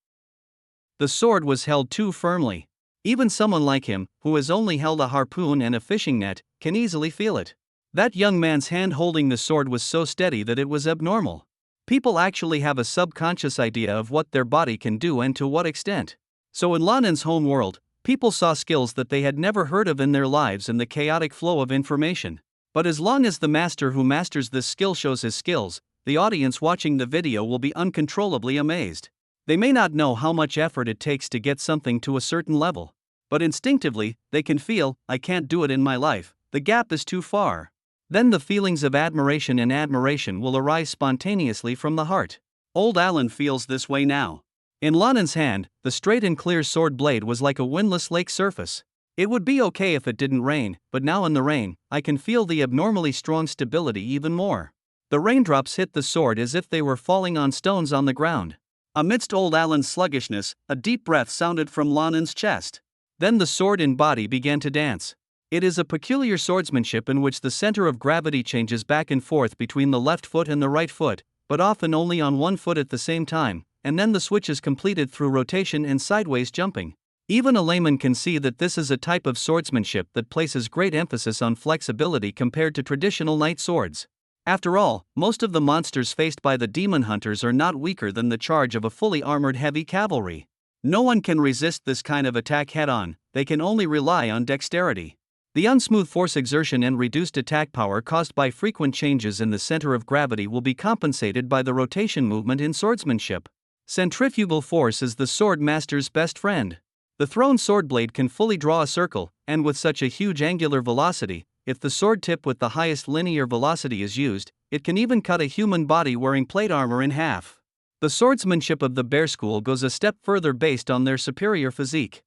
The sword was held too firmly. Even someone like him, who has only held a harpoon and a fishing net, can easily feel it. That young man's hand holding the sword was so steady that it was abnormal. People actually have a subconscious idea of what their body can do and to what extent. So in Lan En's home world, people saw skills that they had never heard of in their lives in the chaotic flow of information. But as long as the master who masters this skill shows his skills, the audience watching the video will be uncontrollably amazed. They may not know how much effort it takes to get something to a certain level. But instinctively, they can feel, I can't do it in my life, the gap is too far. Then the feelings of admiration and admiration will arise spontaneously from the heart. Old Alan feels this way now. In Lan En's hand, the straight and clear sword blade was like a windless lake surface. It would be okay if it didn't rain, but now in the rain, I can feel the abnormally strong stability even more. The raindrops hit the sword as if they were falling on stones on the ground. Amidst old Alan's sluggishness, a deep breath sounded from Lan En's chest. Then the sword and body began to dance. It is a peculiar swordsmanship in which the center of gravity changes back and forth between the left foot and the right foot, but often only on one foot at the same time, and then the switch is completed through rotation and sideways jumping. Even a layman can see that this is a type of swordsmanship that places great emphasis on flexibility compared to traditional knight swords. After all, most of the monsters faced by the demon hunters are not weaker than the charge of a fully armored heavy cavalry. No one can resist this kind of attack head-on, they can only rely on dexterity. The unsmooth force exertion and reduced attack power caused by frequent changes in the center of gravity will be compensated by the rotation movement in swordsmanship. Centrifugal force is the sword master's best friend. The thrown sword blade can fully draw a circle, and with such a huge angular velocity, if the sword tip with the highest linear velocity is used, it can even cut a human body wearing plate armor in half. The swordsmanship of the bear school goes a step further based on their superior physique.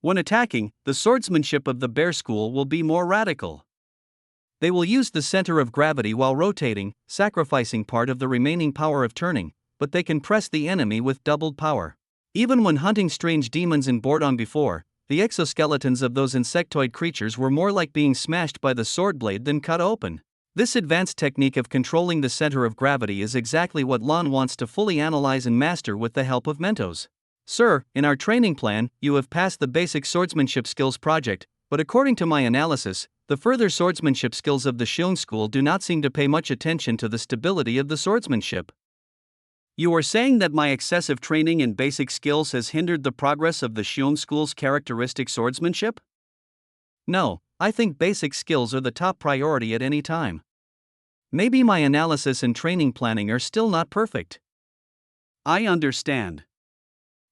When attacking, the swordsmanship of the bear school will be more radical. They will use the center of gravity while rotating, sacrificing part of the remaining power of turning, but they can press the enemy with doubled power. Even when hunting strange demons in Bourdon before, the exoskeletons of those insectoid creatures were more like being smashed by the sword blade than cut open. This advanced technique of controlling the center of gravity is exactly what Lan wants to fully analyze and master with the help of Mentos. Sir, in our training plan, you have passed the basic swordsmanship skills project, but according to my analysis, the further swordsmanship skills of the Xiong school do not seem to pay much attention to the stability of the swordsmanship. You are saying that my excessive training in basic skills has hindered the progress of the Xiong school's characteristic swordsmanship? No, I think basic skills are the top priority at any time. Maybe my analysis and training planning are still not perfect. I understand.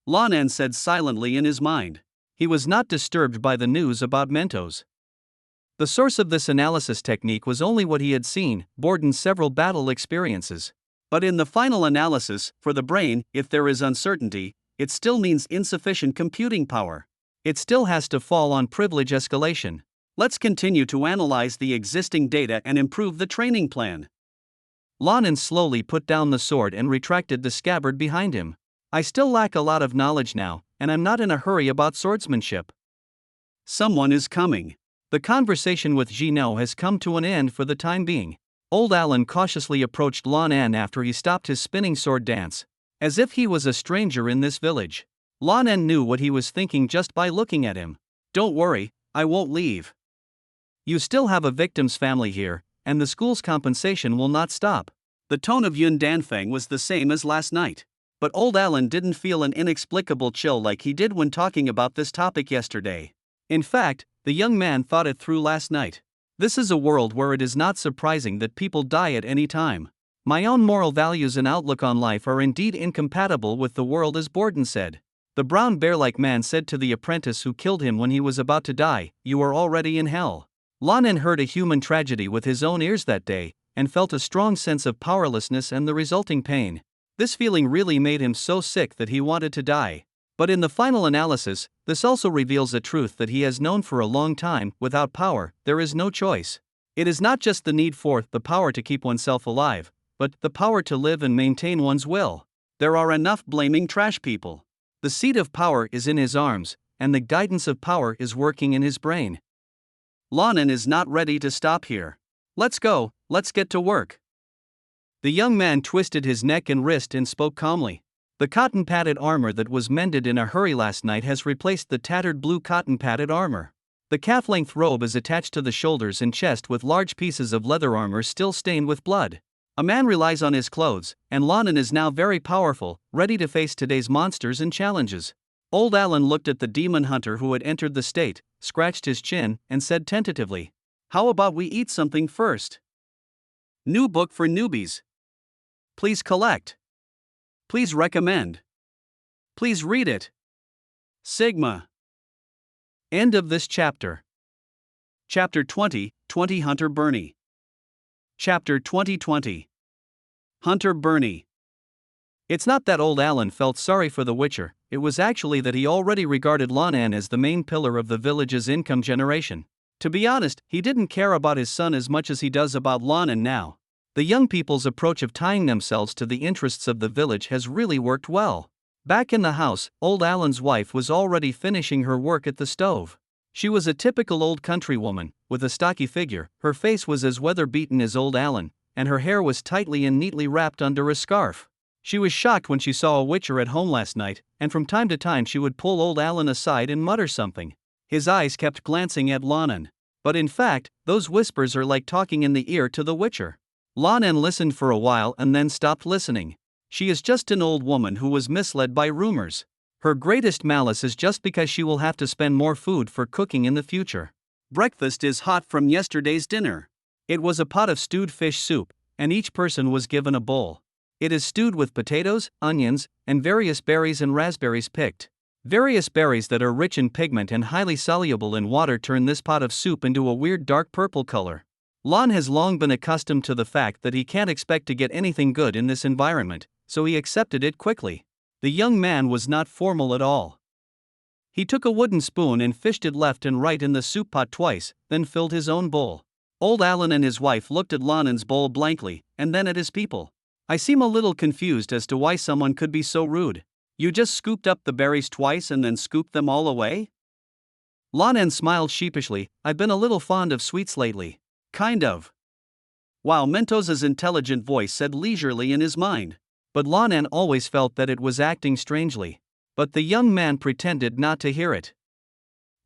Lan En said silently in his mind. He was not disturbed by the news about Mentos. The source of this analysis technique was only what he had seen, Borden's several battle experiences. But in the final analysis, for the brain, if there is uncertainty, it still means insufficient computing power. It still has to fall on privilege escalation. Let's continue to analyze the existing data and improve the training plan. Lan En slowly put down the sword and retracted the scabbard behind him. I still lack a lot of knowledge now, and I'm not in a hurry about swordsmanship. Someone is coming. The conversation with Nioh has come to an end for the time being. Old Alan cautiously approached Lan En after he stopped his spinning sword dance. As if he was a stranger in this village. Lan En knew what he was thinking just by looking at him. Don't worry, I won't leave. You still have a victim's family here, and the school's compensation will not stop. The tone of Yun Danfeng was the same as last night. But old Alan didn't feel an inexplicable chill like he did when talking about this topic yesterday. In fact, the young man thought it through last night. This is a world where it is not surprising that people die at any time. My own moral values and outlook on life are indeed incompatible with the world, as Borden said. The brown bear-like man said to the apprentice who killed him when he was about to die, "You are already in hell." Lan En heard a human tragedy with his own ears that day, and felt a strong sense of powerlessness and the resulting pain. This feeling really made him so sick that he wanted to die. But in the final analysis, this also reveals a truth that he has known for a long time: without power, there is no choice. It is not just the need for the power to keep oneself alive, but the power to live and maintain one's will. There are enough blaming trash people. The seat of power is in his arms, and the guidance of power is working in his brain. Lan En is not ready to stop here. Let's go, let's get to work. The young man twisted his neck and wrist and spoke calmly. The cotton-padded armor that was mended in a hurry last night has replaced the tattered blue cotton-padded armor. The calf-length robe is attached to the shoulders and chest with large pieces of leather armor still stained with blood. A man relies on his clothes, and Lan En is now very powerful, ready to face today's monsters and challenges. Old Alan looked at the demon hunter who had entered the state, scratched his chin, and said tentatively, "How about we eat something first?" New book for newbies. Please collect. Please recommend. Please read it. Sigma. End of this chapter. Chapter 20, Hunter Bernie. Chapter 2020. Hunter Bernie. It's not that old Alan felt sorry for the Witcher, it was actually that he already regarded Lan En as the main pillar of the village's income generation. To be honest, he didn't care about his son as much as he does about Lan En now. The young people's approach of tying themselves to the interests of the village has really worked well. Back in the house, old Alan's wife was already finishing her work at the stove. She was a typical old country woman, with a stocky figure, her face was as weather-beaten as old Alan, and her hair was tightly and neatly wrapped under a scarf. She was shocked when she saw a Witcher at home last night, and from time to time she would pull old Alan aside and mutter something. His eyes kept glancing at Lan En. But in fact, those whispers are like talking in the ear to the Witcher. Lan En listened for a while and then stopped listening. She is just an old woman who was misled by rumors. Her greatest malice is just because she will have to spend more food for cooking in the future. Breakfast is hot from yesterday's dinner. It was a pot of stewed fish soup, and each person was given a bowl. It is stewed with potatoes, onions, and various berries and raspberries picked. Various berries that are rich in pigment and highly soluble in water turn this pot of soup into a weird dark purple color. Lan has long been accustomed to the fact that he can't expect to get anything good in this environment, so he accepted it quickly. The young man was not formal at all. He took a wooden spoon and fished it left and right in the soup pot twice, then filled his own bowl. Old Alan and his wife looked at Lan En's bowl blankly, and then at his people. I seem a little confused as to why someone could be so rude. You just scooped up the berries twice and then scooped them all away? Lan En smiled sheepishly. I've been a little fond of sweets lately. Kind of. Wow, Mentos's intelligent voice said leisurely in his mind. But Lan En always felt that it was acting strangely. But the young man pretended not to hear it.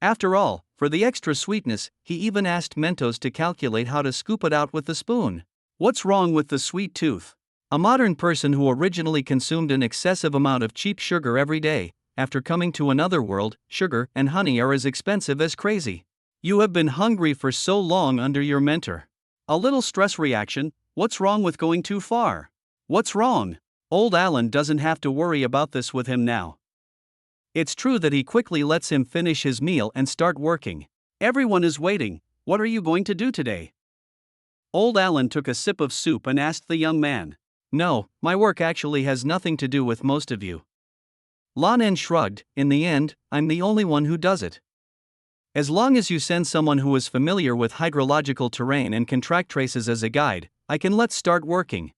After all, for the extra sweetness, he even asked Mentos to calculate how to scoop it out with the spoon. What's wrong with the sweet tooth? A modern person who originally consumed an excessive amount of cheap sugar every day, after coming to another world, sugar and honey are as expensive as crazy. You have been hungry for so long under your mentor. A little stress reaction, what's wrong with going too far? What's wrong? Old Alan doesn't have to worry about this with him now. It's true that he quickly lets him finish his meal and start working. Everyone is waiting. What are you going to do today? Old Alan took a sip of soup and asked the young man. No, my work actually has nothing to do with most of you. Lan En shrugged. In the end, I'm the only one who does it. As long as you send someone who is familiar with hydrological terrain and can track traces as a guide, I can let's start working.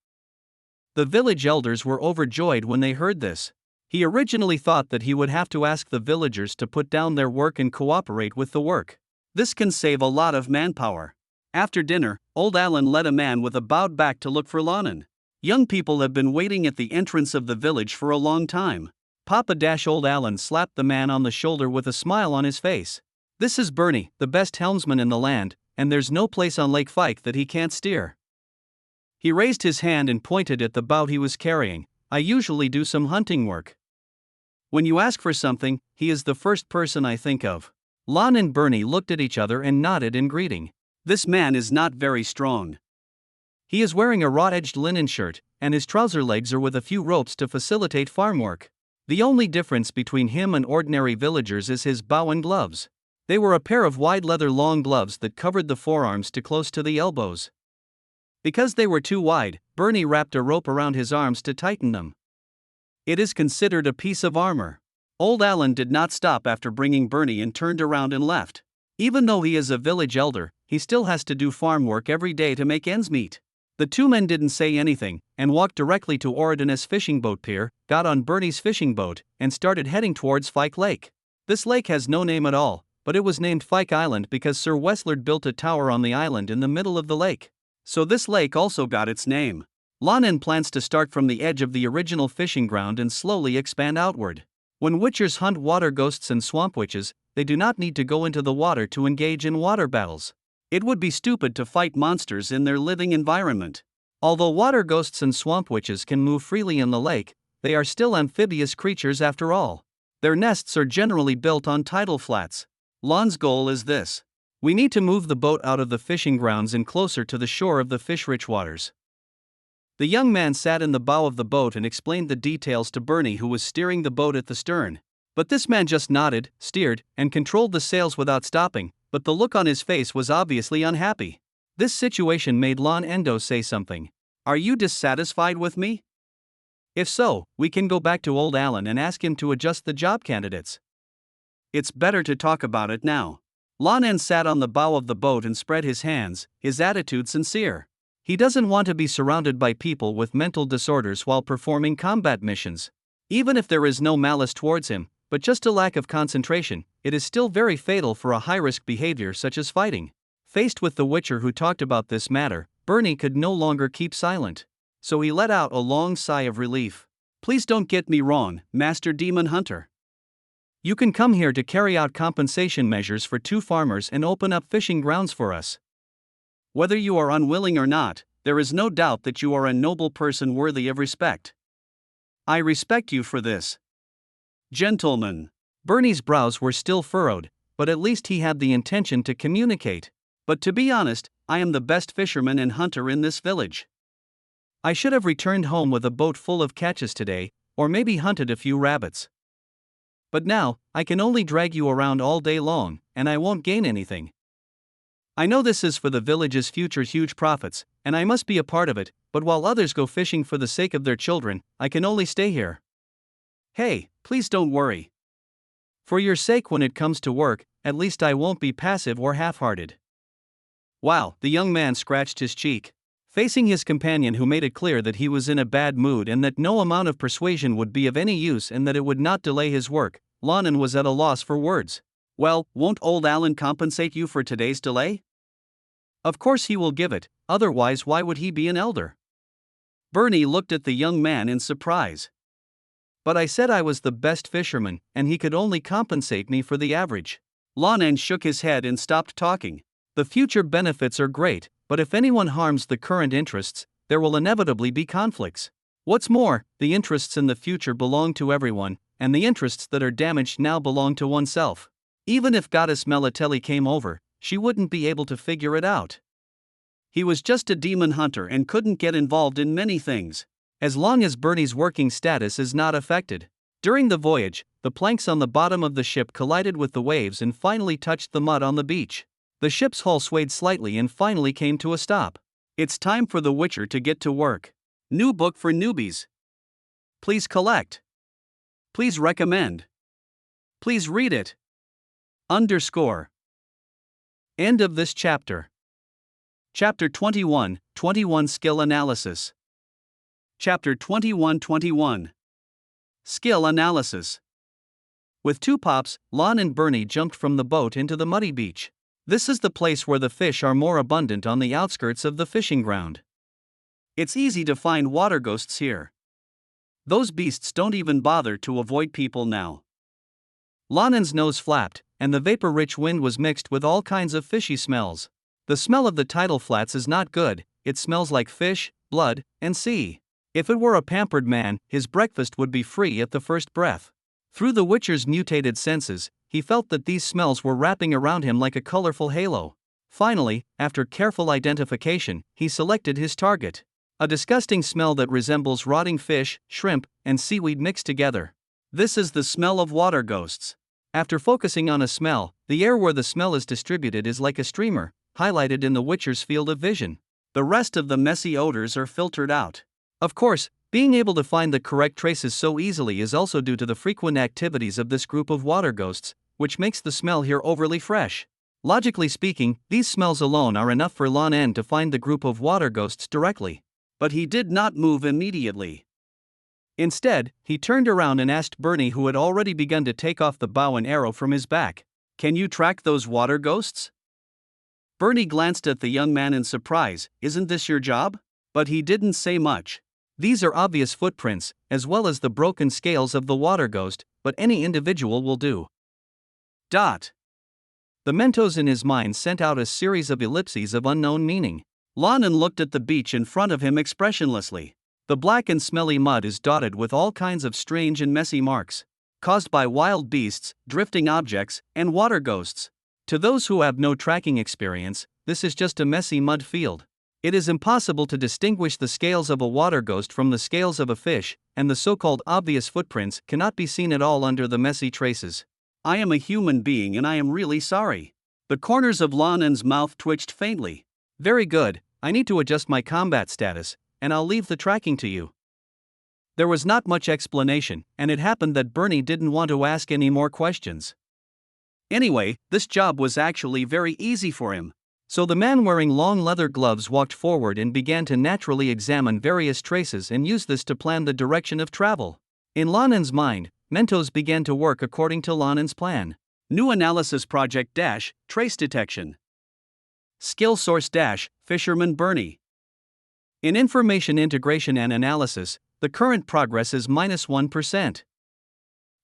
The village elders were overjoyed when they heard this. He originally thought that he would have to ask the villagers to put down their work and cooperate with the work. This can save a lot of manpower. After dinner, old Alan led a man with a bowed back to look for Lan En. Young people have been waiting at the entrance of the village for a long time. Old Alan slapped the man on the shoulder with a smile on his face. This is Bernie, the best helmsman in the land, and there's no place on Lake Fyke that he can't steer. He raised his hand and pointed at the boat he was carrying. I usually do some hunting work. When you ask for something, he is the first person I think of. Lan and Bernie looked at each other and nodded in greeting. This man is not very strong. He is wearing a raw-edged linen shirt, and his trouser legs are with a few ropes to facilitate farm work. The only difference between him and ordinary villagers is his bow and gloves. They were a pair of wide leather long gloves that covered the forearms to close to the elbows. Because they were too wide, Bernie wrapped a rope around his arms to tighten them. It is considered a piece of armor. Old Alan did not stop after bringing Bernie and turned around and left. Even though he is a village elder, he still has to do farm work every day to make ends meet. The two men didn't say anything, and walked directly to Oridan's fishing boat pier, got on Bernie's fishing boat, and started heading towards Fyke Lake. This lake has no name at all, but it was named Fyke Island because Sir Westlard built a tower on the island in the middle of the lake. So this lake also got its name. Lan En plans to start from the edge of the original fishing ground and slowly expand outward. When witchers hunt water ghosts and swamp witches, they do not need to go into the water to engage in water battles. It would be stupid to fight monsters in their living environment. Although water ghosts and swamp witches can move freely in the lake, they are still amphibious creatures after all. Their nests are generally built on tidal flats. Lan's goal is this. We need to move the boat out of the fishing grounds and closer to the shore of the fish-rich waters. The young man sat in the bow of the boat and explained the details to Bernie, who was steering the boat at the stern. But this man just nodded, steered, and controlled the sails without stopping, but the look on his face was obviously unhappy. This situation made Lan En say something. Are you dissatisfied with me? If so, we can go back to old Alan and ask him to adjust the job candidates. It's better to talk about it now. Lan En sat on the bow of the boat and spread his hands, his attitude sincere. He doesn't want to be surrounded by people with mental disorders while performing combat missions. Even if there is no malice towards him, but just a lack of concentration, it is still very fatal for a high-risk behavior such as fighting. Faced with the Witcher who talked about this matter, Bernie could no longer keep silent. So he let out a long sigh of relief. Please don't get me wrong, Master Demon Hunter. You can come here to carry out compensation measures for 2 farmers and open up fishing grounds for us. Whether you are unwilling or not, there is no doubt that you are a noble person worthy of respect. I respect you for this. Gentlemen. Bernie's brows were still furrowed, but at least he had the intention to communicate. But to be honest, I am the best fisherman and hunter in this village. I should have returned home with a boat full of catches today, or maybe hunted a few rabbits. But now, I can only drag you around all day long, and I won't gain anything. I know this is for the village's future huge profits, and I must be a part of it, but while others go fishing for the sake of their children, I can only stay here. Hey, please don't worry. For your sake when it comes to work, at least I won't be passive or half-hearted. Wow, the young man scratched his cheek. Facing his companion who made it clear that he was in a bad mood and that no amount of persuasion would be of any use and that it would not delay his work, Lan En was at a loss for words. Well, won't old Alan compensate you for today's delay? Of course he will give it, otherwise why would he be an elder? Bernie looked at the young man in surprise. But I said I was the best fisherman, and he could only compensate me for the average. Lan En shook his head and stopped talking. The future benefits are great, but if anyone harms the current interests, there will inevitably be conflicts. What's more, the interests in the future belong to everyone, and the interests that are damaged now belong to oneself. Even if Goddess Melatelli came over, she wouldn't be able to figure it out. He was just a demon hunter and couldn't get involved in many things. As long as Bernie's working status is not affected. During the voyage, the planks on the bottom of the ship collided with the waves and finally touched the mud on the beach. The ship's hull swayed slightly and finally came to a stop. It's time for the Witcher to get to work. New book for newbies. Please collect. Please recommend. Please read it. _ End of this chapter. Chapter 21, 21 Skill Analysis. Chapter 21. Skill Analysis. With 2 pops, Lan and Bernie jumped from the boat into the muddy beach. This is the place where the fish are more abundant on the outskirts of the fishing ground. It's easy to find water ghosts here. Those beasts don't even bother to avoid people now. Lan En's nose flapped, and the vapor-rich wind was mixed with all kinds of fishy smells. The smell of the tidal flats is not good, it smells like fish, blood, and sea. If it were a pampered man, his breakfast would be free at the first breath. Through the Witcher's mutated senses, he felt that these smells were wrapping around him like a colorful halo. Finally, after careful identification, he selected his target. A disgusting smell that resembles rotting fish, shrimp, and seaweed mixed together. This is the smell of water ghosts. After focusing on a smell, the air where the smell is distributed is like a streamer, highlighted in the Witcher's field of vision. The rest of the messy odors are filtered out. Of course, being able to find the correct traces so easily is also due to the frequent activities of this group of water ghosts, which makes the smell here overly fresh. Logically speaking, these smells alone are enough for Lan En to find the group of water ghosts directly. But he did not move immediately. Instead, he turned around and asked Bernie, who had already begun to take off the bow and arrow from his back, "Can you track those water ghosts?" Bernie glanced at the young man in surprise. "Isn't this your job?" But he didn't say much. These are obvious footprints, as well as the broken scales of the water ghost, but any individual will do. The Mentos in his mind sent out a series of ellipses of unknown meaning. Lan En looked at the beach in front of him expressionlessly. The black and smelly mud is dotted with all kinds of strange and messy marks, caused by wild beasts, drifting objects, and water ghosts. To those who have no tracking experience, this is just a messy mud field. It is impossible to distinguish the scales of a water ghost from the scales of a fish, and the so-called obvious footprints cannot be seen at all under the messy traces. "I am a human being and I am really sorry." The corners of Lan En's mouth twitched faintly. Very good, I need to adjust my combat status, and I'll leave the tracking to you. There was not much explanation, and it happened that Bernie didn't want to ask any more questions. Anyway, this job was actually very easy for him. So the man wearing long leather gloves walked forward and began to naturally examine various traces and use this to plan the direction of travel. In Lan En's mind, Mentos began to work according to Lan En's plan. New analysis project - trace detection. Skill source - Fisherman Bernie. In information integration and analysis, the current progress is -1%.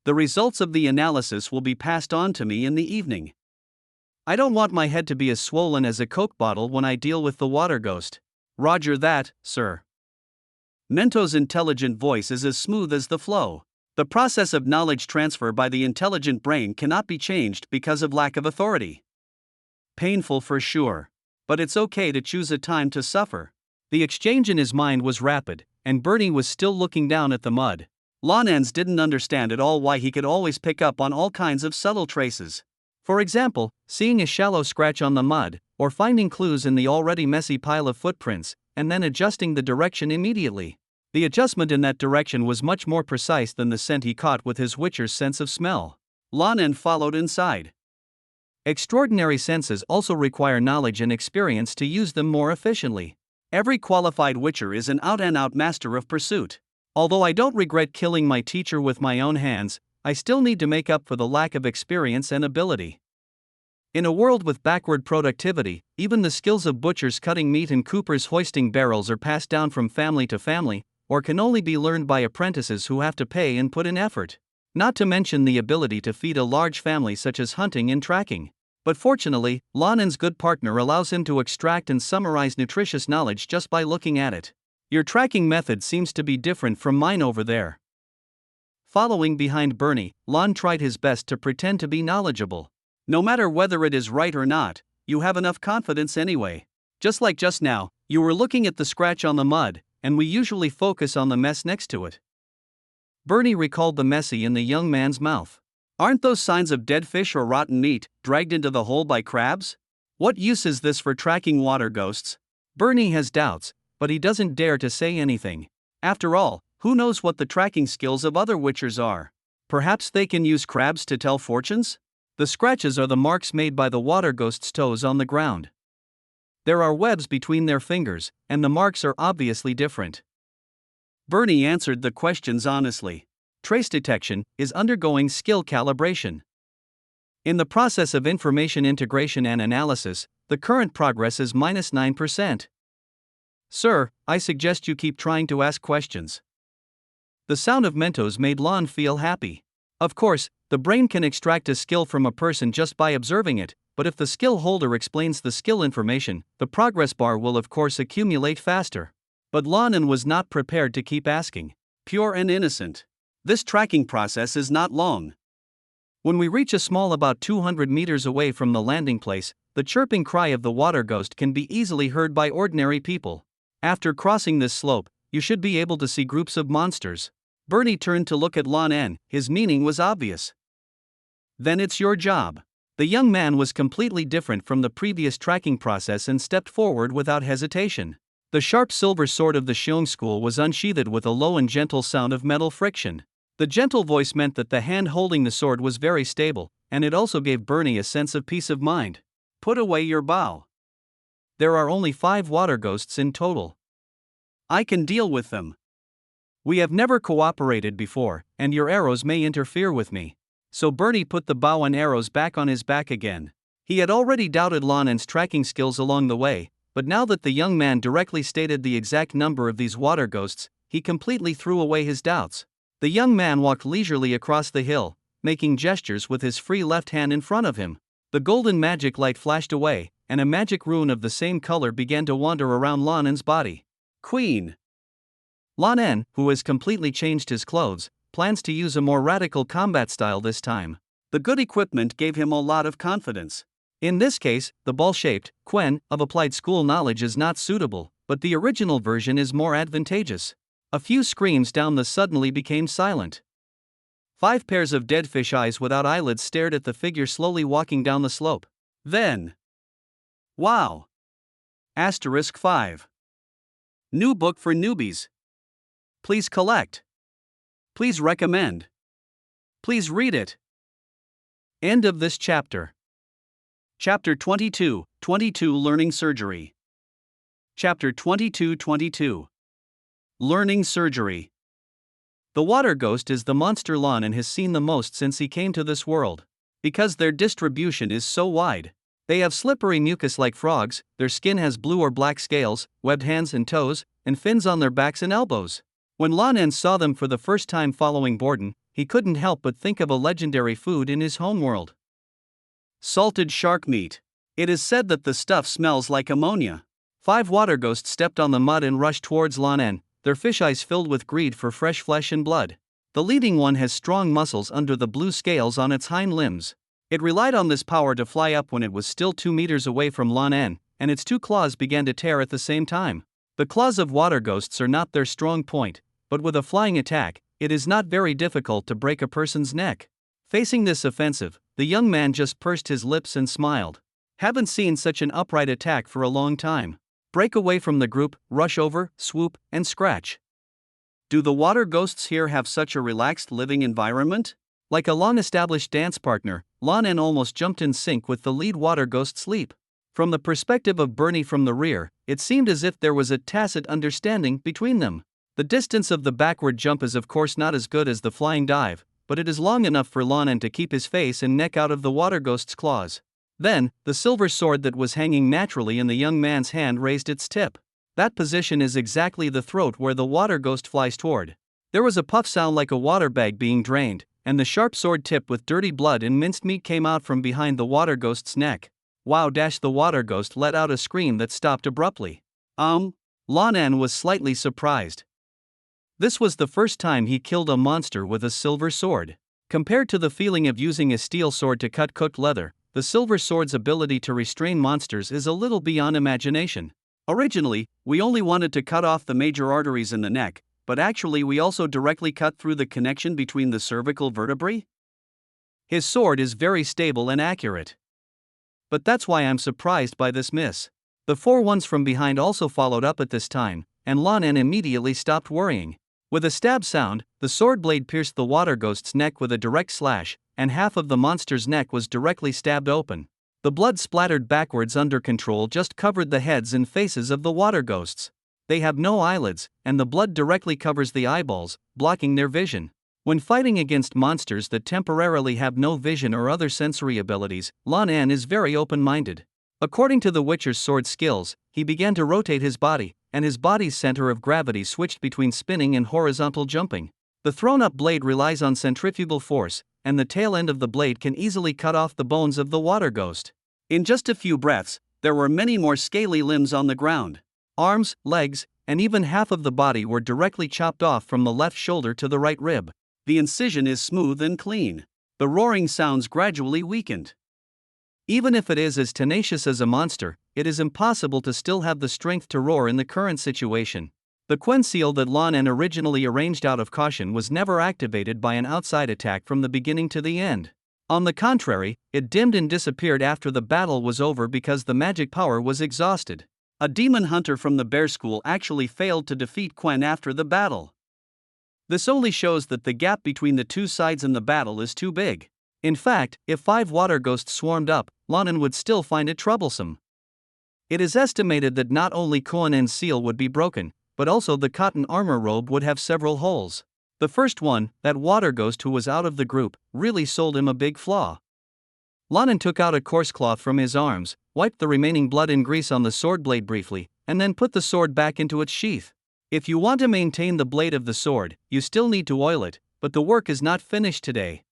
The results of the analysis will be passed on to me in the evening. I don't want my head to be as swollen as a Coke bottle when I deal with the water ghost. Roger that, sir. Mentos' intelligent voice is as smooth as the flow. The process of knowledge transfer by the intelligent brain cannot be changed because of lack of authority. Painful for sure. But it's okay to choose a time to suffer. The exchange in his mind was rapid, and Bernie was still looking down at the mud. Lan En didn't understand at all why he could always pick up on all kinds of subtle traces. For example, seeing a shallow scratch on the mud, or finding clues in the already messy pile of footprints, and then adjusting the direction immediately. The adjustment in that direction was much more precise than the scent he caught with his Witcher's sense of smell. Lan En followed inside. Extraordinary senses also require knowledge and experience to use them more efficiently. Every qualified Witcher is an out-and-out master of pursuit. Although I don't regret killing my teacher with my own hands, I still need to make up for the lack of experience and ability. In a world with backward productivity, even the skills of butchers cutting meat and coopers hoisting barrels are passed down from family to family, or can only be learned by apprentices who have to pay and put in effort. Not to mention the ability to feed a large family such as hunting and tracking. But fortunately, Lan En's good partner allows him to extract and summarize nutritious knowledge just by looking at it. Your tracking method seems to be different from mine over there. Following behind Bernie, Lan tried his best to pretend to be knowledgeable. No matter whether it is right or not, you have enough confidence anyway. Just like just now, you were looking at the scratch on the mud, and we usually focus on the mess next to it. Bernie recalled the messy in the young man's mouth. Aren't those signs of dead fish or rotten meat, dragged into the hole by crabs? What use is this for tracking water ghosts? Bernie has doubts, but he doesn't dare to say anything. After all, who knows what the tracking skills of other Witchers are? Perhaps they can use crabs to tell fortunes? The scratches are the marks made by the water ghost's toes on the ground. There are webs between their fingers, and the marks are obviously different. Bernie answered the questions honestly. Trace detection is undergoing skill calibration. In the process of information integration and analysis, the current progress is -9%. Sir, I suggest you keep trying to ask questions. The sound of Mentos made Lan feel happy. Of course, the brain can extract a skill from a person just by observing it, but if the skill holder explains the skill information, the progress bar will of course accumulate faster. But Lan En was not prepared to keep asking. Pure and innocent. This tracking process is not long. When we reach a small about 200 meters away from the landing place, the chirping cry of the water ghost can be easily heard by ordinary people. After crossing this slope, you should be able to see groups of monsters. Bernie turned to look at Lan En, his meaning was obvious. Then it's your job. The young man was completely different from the previous tracking process and stepped forward without hesitation. The sharp silver sword of the Xiong school was unsheathed with a low and gentle sound of metal friction. The gentle voice meant that the hand holding the sword was very stable, and it also gave Bernie a sense of peace of mind. Put away your bow. There are only 5 water ghosts in total. I can deal with them. We have never cooperated before, and your arrows may interfere with me. So Bernie put the bow and arrows back on his back again. He had already doubted Lan En's tracking skills along the way, but now that the young man directly stated the exact number of these water ghosts, he completely threw away his doubts. The young man walked leisurely across the hill, making gestures with his free left hand in front of him. The golden magic light flashed away, and a magic rune of the same color began to wander around Lan En's body. Queen. Lan En, who has completely changed his clothes, plans to use a more radical combat style this time. The good equipment gave him a lot of confidence. In this case, the ball-shaped quen of applied school knowledge is not suitable, but the original version is more advantageous. A few screams down the suddenly became silent. 5 pairs of dead fish eyes without eyelids stared at the figure slowly walking down the slope. Then, wow! *5. New book for newbies. Please collect. Please recommend. Please read it. End of this chapter. Chapter 22, 22 Learning Surgery. Chapter 22. Learning Surgery. The water ghost is the monster Lan En has seen the most since he came to this world. Because their distribution is so wide. They have slippery mucus like frogs, their skin has blue or black scales, webbed hands and toes, and fins on their backs and elbows. When Lan En saw them for the first time following Borden, he couldn't help but think of a legendary food in his homeworld. Salted shark meat. It is said that the stuff smells like ammonia. 5 water ghosts stepped on the mud and rushed towards Lan En, their fish eyes filled with greed for fresh flesh and blood. The leading one has strong muscles under the blue scales on its hind limbs. It relied on this power to fly up when it was still 2 meters away from Lan En, and its 2 claws began to tear at the same time. The claws of water ghosts are not their strong point, but with a flying attack, it is not very difficult to break a person's neck. Facing this offensive, the young man just pursed his lips and smiled. Haven't seen such an upright attack for a long time. Break away from the group, rush over, swoop, and scratch. Do the water ghosts here have such a relaxed living environment? Like a long-established dance partner, Lan En almost jumped in sync with the lead water ghost's leap. From the perspective of Bernie from the rear, it seemed as if there was a tacit understanding between them. The distance of the backward jump is of course not as good as the flying dive, but it is long enough for Lan En to keep his face and neck out of the water ghost's claws. Then, the silver sword that was hanging naturally in the young man's hand raised its tip. That position is exactly the throat where the water ghost flies toward. There was a puff sound like a water bag being drained, and the sharp sword tip with dirty blood and minced meat came out from behind the water ghost's neck. Wow! The water ghost let out a scream that stopped abruptly. Lan En was slightly surprised. This was the first time he killed a monster with a silver sword. Compared to the feeling of using a steel sword to cut cooked leather, the silver sword's ability to restrain monsters is a little beyond imagination. Originally, we only wanted to cut off the major arteries in the neck, but actually we also directly cut through the connection between the cervical vertebrae? His sword is very stable and accurate. But that's why I'm surprised by this miss. The 4 ones from behind also followed up at this time, and Lan En immediately stopped worrying. With a stab sound, the sword blade pierced the water ghost's neck with a direct slash, and half of the monster's neck was directly stabbed open. The blood splattered backwards under control just covered the heads and faces of the water ghosts. They have no eyelids, and the blood directly covers the eyeballs, blocking their vision. When fighting against monsters that temporarily have no vision or other sensory abilities, Lan En is very open-minded. According to the Witcher's sword skills, he began to rotate his body, and his body's center of gravity switched between spinning and horizontal jumping. The thrown-up blade relies on centrifugal force, and the tail end of the blade can easily cut off the bones of the water ghost. In just a few breaths, there were many more scaly limbs on the ground. Arms, legs, and even half of the body were directly chopped off from the left shoulder to the right rib. The incision is smooth and clean. The roaring sounds gradually weakened. Even if it is as tenacious as a monster, it is impossible to still have the strength to roar in the current situation. The Quen seal that Lan En originally arranged out of caution was never activated by an outside attack from the beginning to the end. On the contrary, it dimmed and disappeared after the battle was over because the magic power was exhausted. A demon hunter from the bear school actually failed to defeat Quen after the battle. This only shows that the gap between the 2 sides in the battle is too big. In fact, if 5 water ghosts swarmed up, Lan En would still find it troublesome. It is estimated that not only Quen En's seal would be broken, but also the cotton armor robe would have several holes. The first one, that water ghost who was out of the group, really sold him a big flaw. Lan En took out a coarse cloth from his arms, wiped the remaining blood and grease on the sword blade briefly, and then put the sword back into its sheath. If you want to maintain the blade of the sword, you still need to oil it, but the work is not finished today.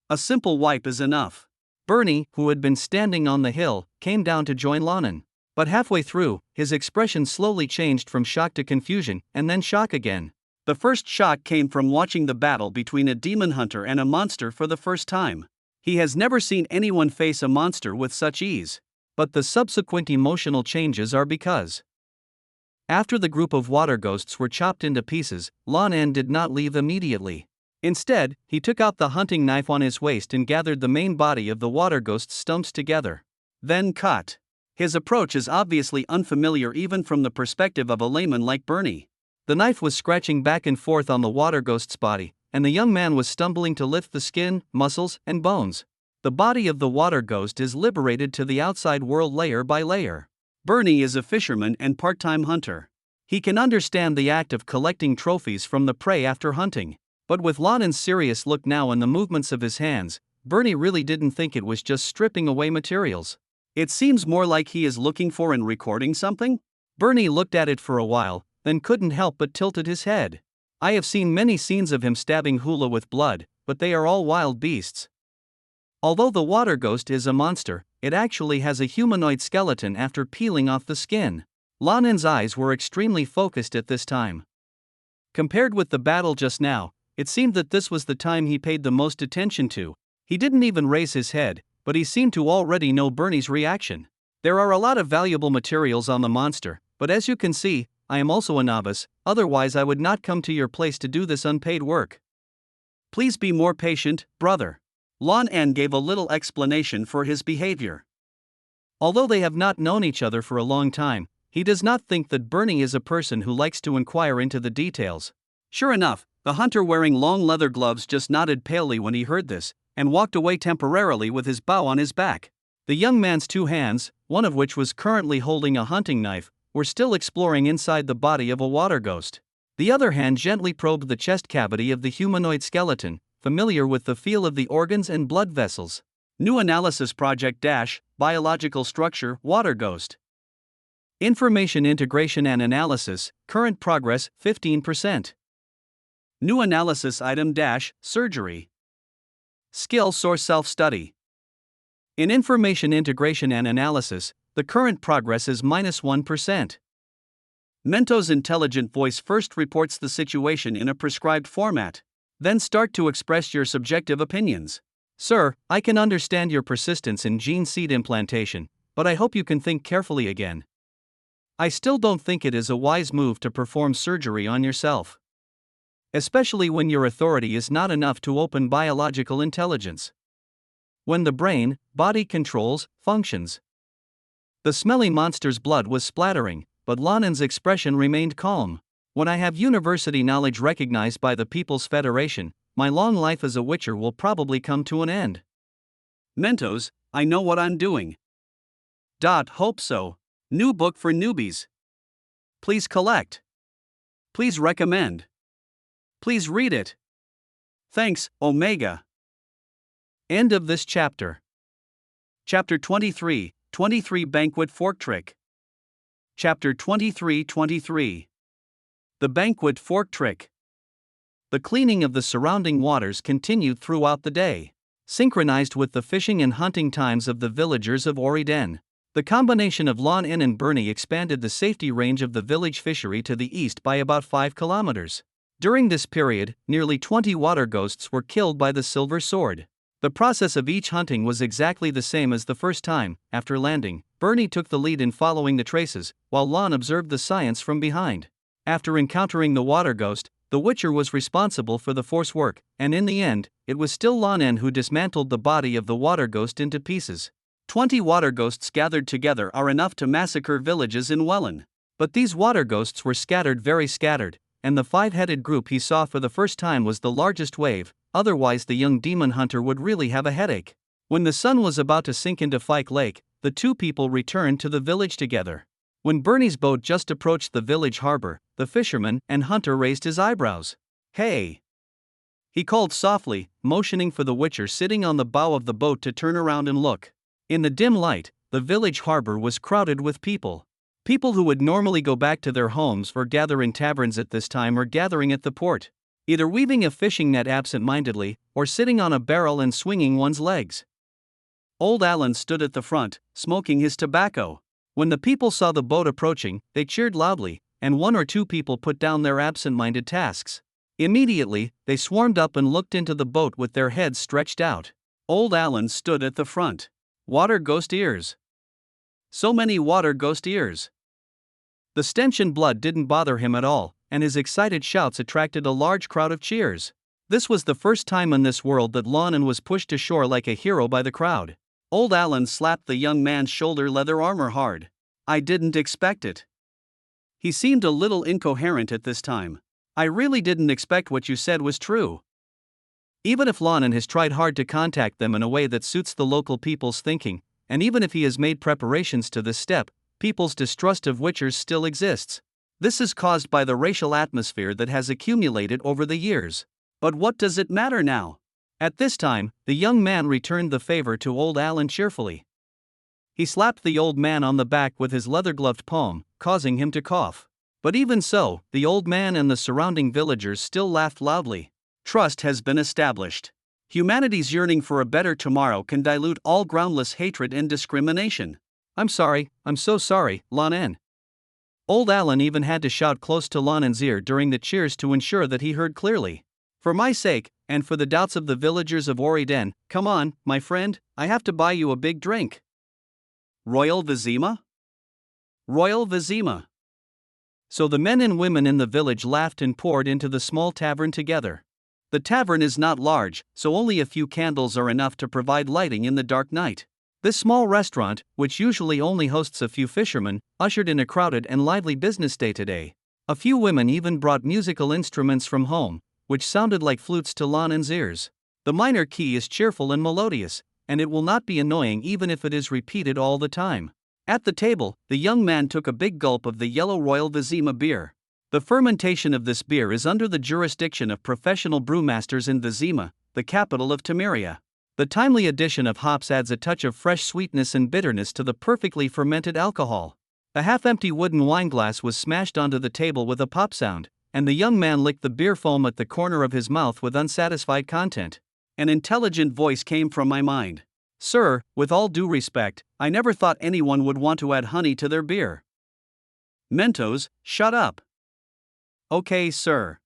A simple wipe is enough. Bernie, who had been standing on the hill, came down to join Lan En. But halfway through, his expression slowly changed from shock to confusion, and then shock again. The first shock came from watching the battle between a demon hunter and a monster for the first time. He has never seen anyone face a monster with such ease. But the subsequent emotional changes are because after the group of water ghosts were chopped into pieces, Lan En did not leave immediately. Instead, he took out the hunting knife on his waist and gathered the main body of the water ghost's stumps together. Then cut. His approach is obviously unfamiliar even from the perspective of a layman like Bernie. The knife was scratching back and forth on the water ghost's body, and the young man was stumbling to lift the skin, muscles, and bones. The body of the water ghost is liberated to the outside world layer by layer. Bernie is a fisherman and part-time hunter. He can understand the act of collecting trophies from the prey after hunting. But with Lan En's serious look now and the movements of his hands, Bernie really didn't think it was just stripping away materials. It seems more like he is looking for and recording something? Bernie looked at it for a while, then couldn't help but tilted his head. I have seen many scenes of him stabbing hula with blood, but they are all wild beasts. Although the water ghost is a monster, it actually has a humanoid skeleton after peeling off the skin. Lan En's eyes were extremely focused at this time. Compared with the battle just now, it seemed that this was the time he paid the most attention to. He didn't even raise his head, but he seemed to already know Bernie's reaction. There are a lot of valuable materials on the monster, but as you can see, I am also a novice, otherwise I would not come to your place to do this unpaid work. Please be more patient, brother. Lan En gave a little explanation for his behavior. Although they have not known each other for a long time, he does not think that Bernie is a person who likes to inquire into the details. Sure enough, the hunter wearing long leather gloves just nodded palely when he heard this, and walked away temporarily with his bow on his back. The young man's two hands, one of which was currently holding a hunting knife, were still exploring inside the body of a water ghost. The other hand gently probed the chest cavity of the humanoid skeleton, familiar with the feel of the organs and blood vessels. New Analysis Project - Biological Structure Water Ghost. Information Integration and Analysis, Current Progress 15%. New Analysis Item - Surgery. Skill Source Self-Study. In Information Integration and Analysis, the current progress is -1%. Mento's intelligent voice first reports the situation in a prescribed format. Then start to express your subjective opinions. Sir, I can understand your persistence in gene seed implantation, but I hope you can think carefully again. I still don't think it is a wise move to perform surgery on yourself. Especially when your authority is not enough to open biological intelligence. When the brain, body controls, functions. The smelly monster's blood was splattering, but Lan En's expression remained calm. When I have university knowledge recognized by the People's Federation, my long life as a witcher will probably come to an end. Mentos, I know what I'm doing. Hope so. New book for newbies. Please collect. Please recommend. Please read it. Thanks, Omega. End of this chapter. Chapter 23, 23 Banquet Fork Trick. Chapter 23. The Banquet Fork Trick. The cleaning of the surrounding waters continued throughout the day, synchronized with the fishing and hunting times of the villagers of Oriden. The combination of Lan En and Bernie expanded the safety range of the village fishery to the east by about 5 kilometers. During this period, nearly 20 water ghosts were killed by the silver sword. The process of each hunting was exactly the same as the first time. After landing, Bernie took the lead in following the traces, while Lan observed the science from behind. After encountering the water ghost, the Witcher was responsible for the force work, and in the end, it was still Lan En who dismantled the body of the water ghost into pieces. 20 water ghosts gathered together are enough to massacre villages in Wellen. But these water ghosts were very scattered, and the 5-headed group he saw for the first time was the largest wave, otherwise the young demon hunter would really have a headache. When the sun was about to sink into Fike Lake, the two people returned to the village together. When Bernie's boat just approached the village harbor, the fisherman and hunter raised his eyebrows. "Hey!" he called softly, motioning for the Witcher sitting on the bow of the boat to turn around and look. In the dim light, the village harbor was crowded with people. People who would normally go back to their homes or gather in taverns at this time were gathering at the port, either weaving a fishing net absent-mindedly, or sitting on a barrel and swinging one's legs. Old Alan stood at the front, smoking his tobacco. When the people saw the boat approaching, they cheered loudly, and 1 or 2 people put down their absent-minded tasks. Immediately, they swarmed up and looked into the boat with their heads stretched out. Old Alan stood at the front. Water ghost ears. So many water ghost ears. The stench and blood didn't bother him at all, and his excited shouts attracted a large crowd of cheers. This was the first time in this world that Lan En was pushed ashore like a hero by the crowd. Old Alan slapped the young man's shoulder leather armor hard. I didn't expect it. He seemed a little incoherent at this time. I really didn't expect what you said was true. Even if Lan En has tried hard to contact them in a way that suits the local people's thinking, and even if he has made preparations to this step, people's distrust of Witchers still exists. This is caused by the racial atmosphere that has accumulated over the years. But what does it matter now? At this time, the young man returned the favor to old Alan cheerfully. He slapped the old man on the back with his leather-gloved palm, causing him to cough. But even so, the old man and the surrounding villagers still laughed loudly. Trust has been established. Humanity's yearning for a better tomorrow can dilute all groundless hatred and discrimination. I'm so sorry, Lan En. Old Alan even had to shout close to Lan En's ear during the cheers to ensure that he heard clearly. For my sake, and for the doubts of the villagers of Oriden, come on, my friend, I have to buy you a big drink. Royal Vizima? Royal Vizima. So the men and women in the village laughed and poured into the small tavern together. The tavern is not large, so only a few candles are enough to provide lighting in the dark night. This small restaurant, which usually only hosts a few fishermen, ushered in a crowded and lively business day today. A few women even brought musical instruments from home, which sounded like flutes to Lan En's ears. The minor key is cheerful and melodious, and it will not be annoying even if it is repeated all the time. At the table, the young man took a big gulp of the yellow Royal Vizima beer. The fermentation of this beer is under the jurisdiction of professional brewmasters in Vizima, the capital of Temeria. The timely addition of hops adds a touch of fresh sweetness and bitterness to the perfectly fermented alcohol. A half-empty wooden wineglass was smashed onto the table with a pop sound, and the young man licked the beer foam at the corner of his mouth with unsatisfied content. An intelligent voice came from my mind. Sir, with all due respect, I never thought anyone would want to add honey to their beer. Mentos, shut up. Okay, sir.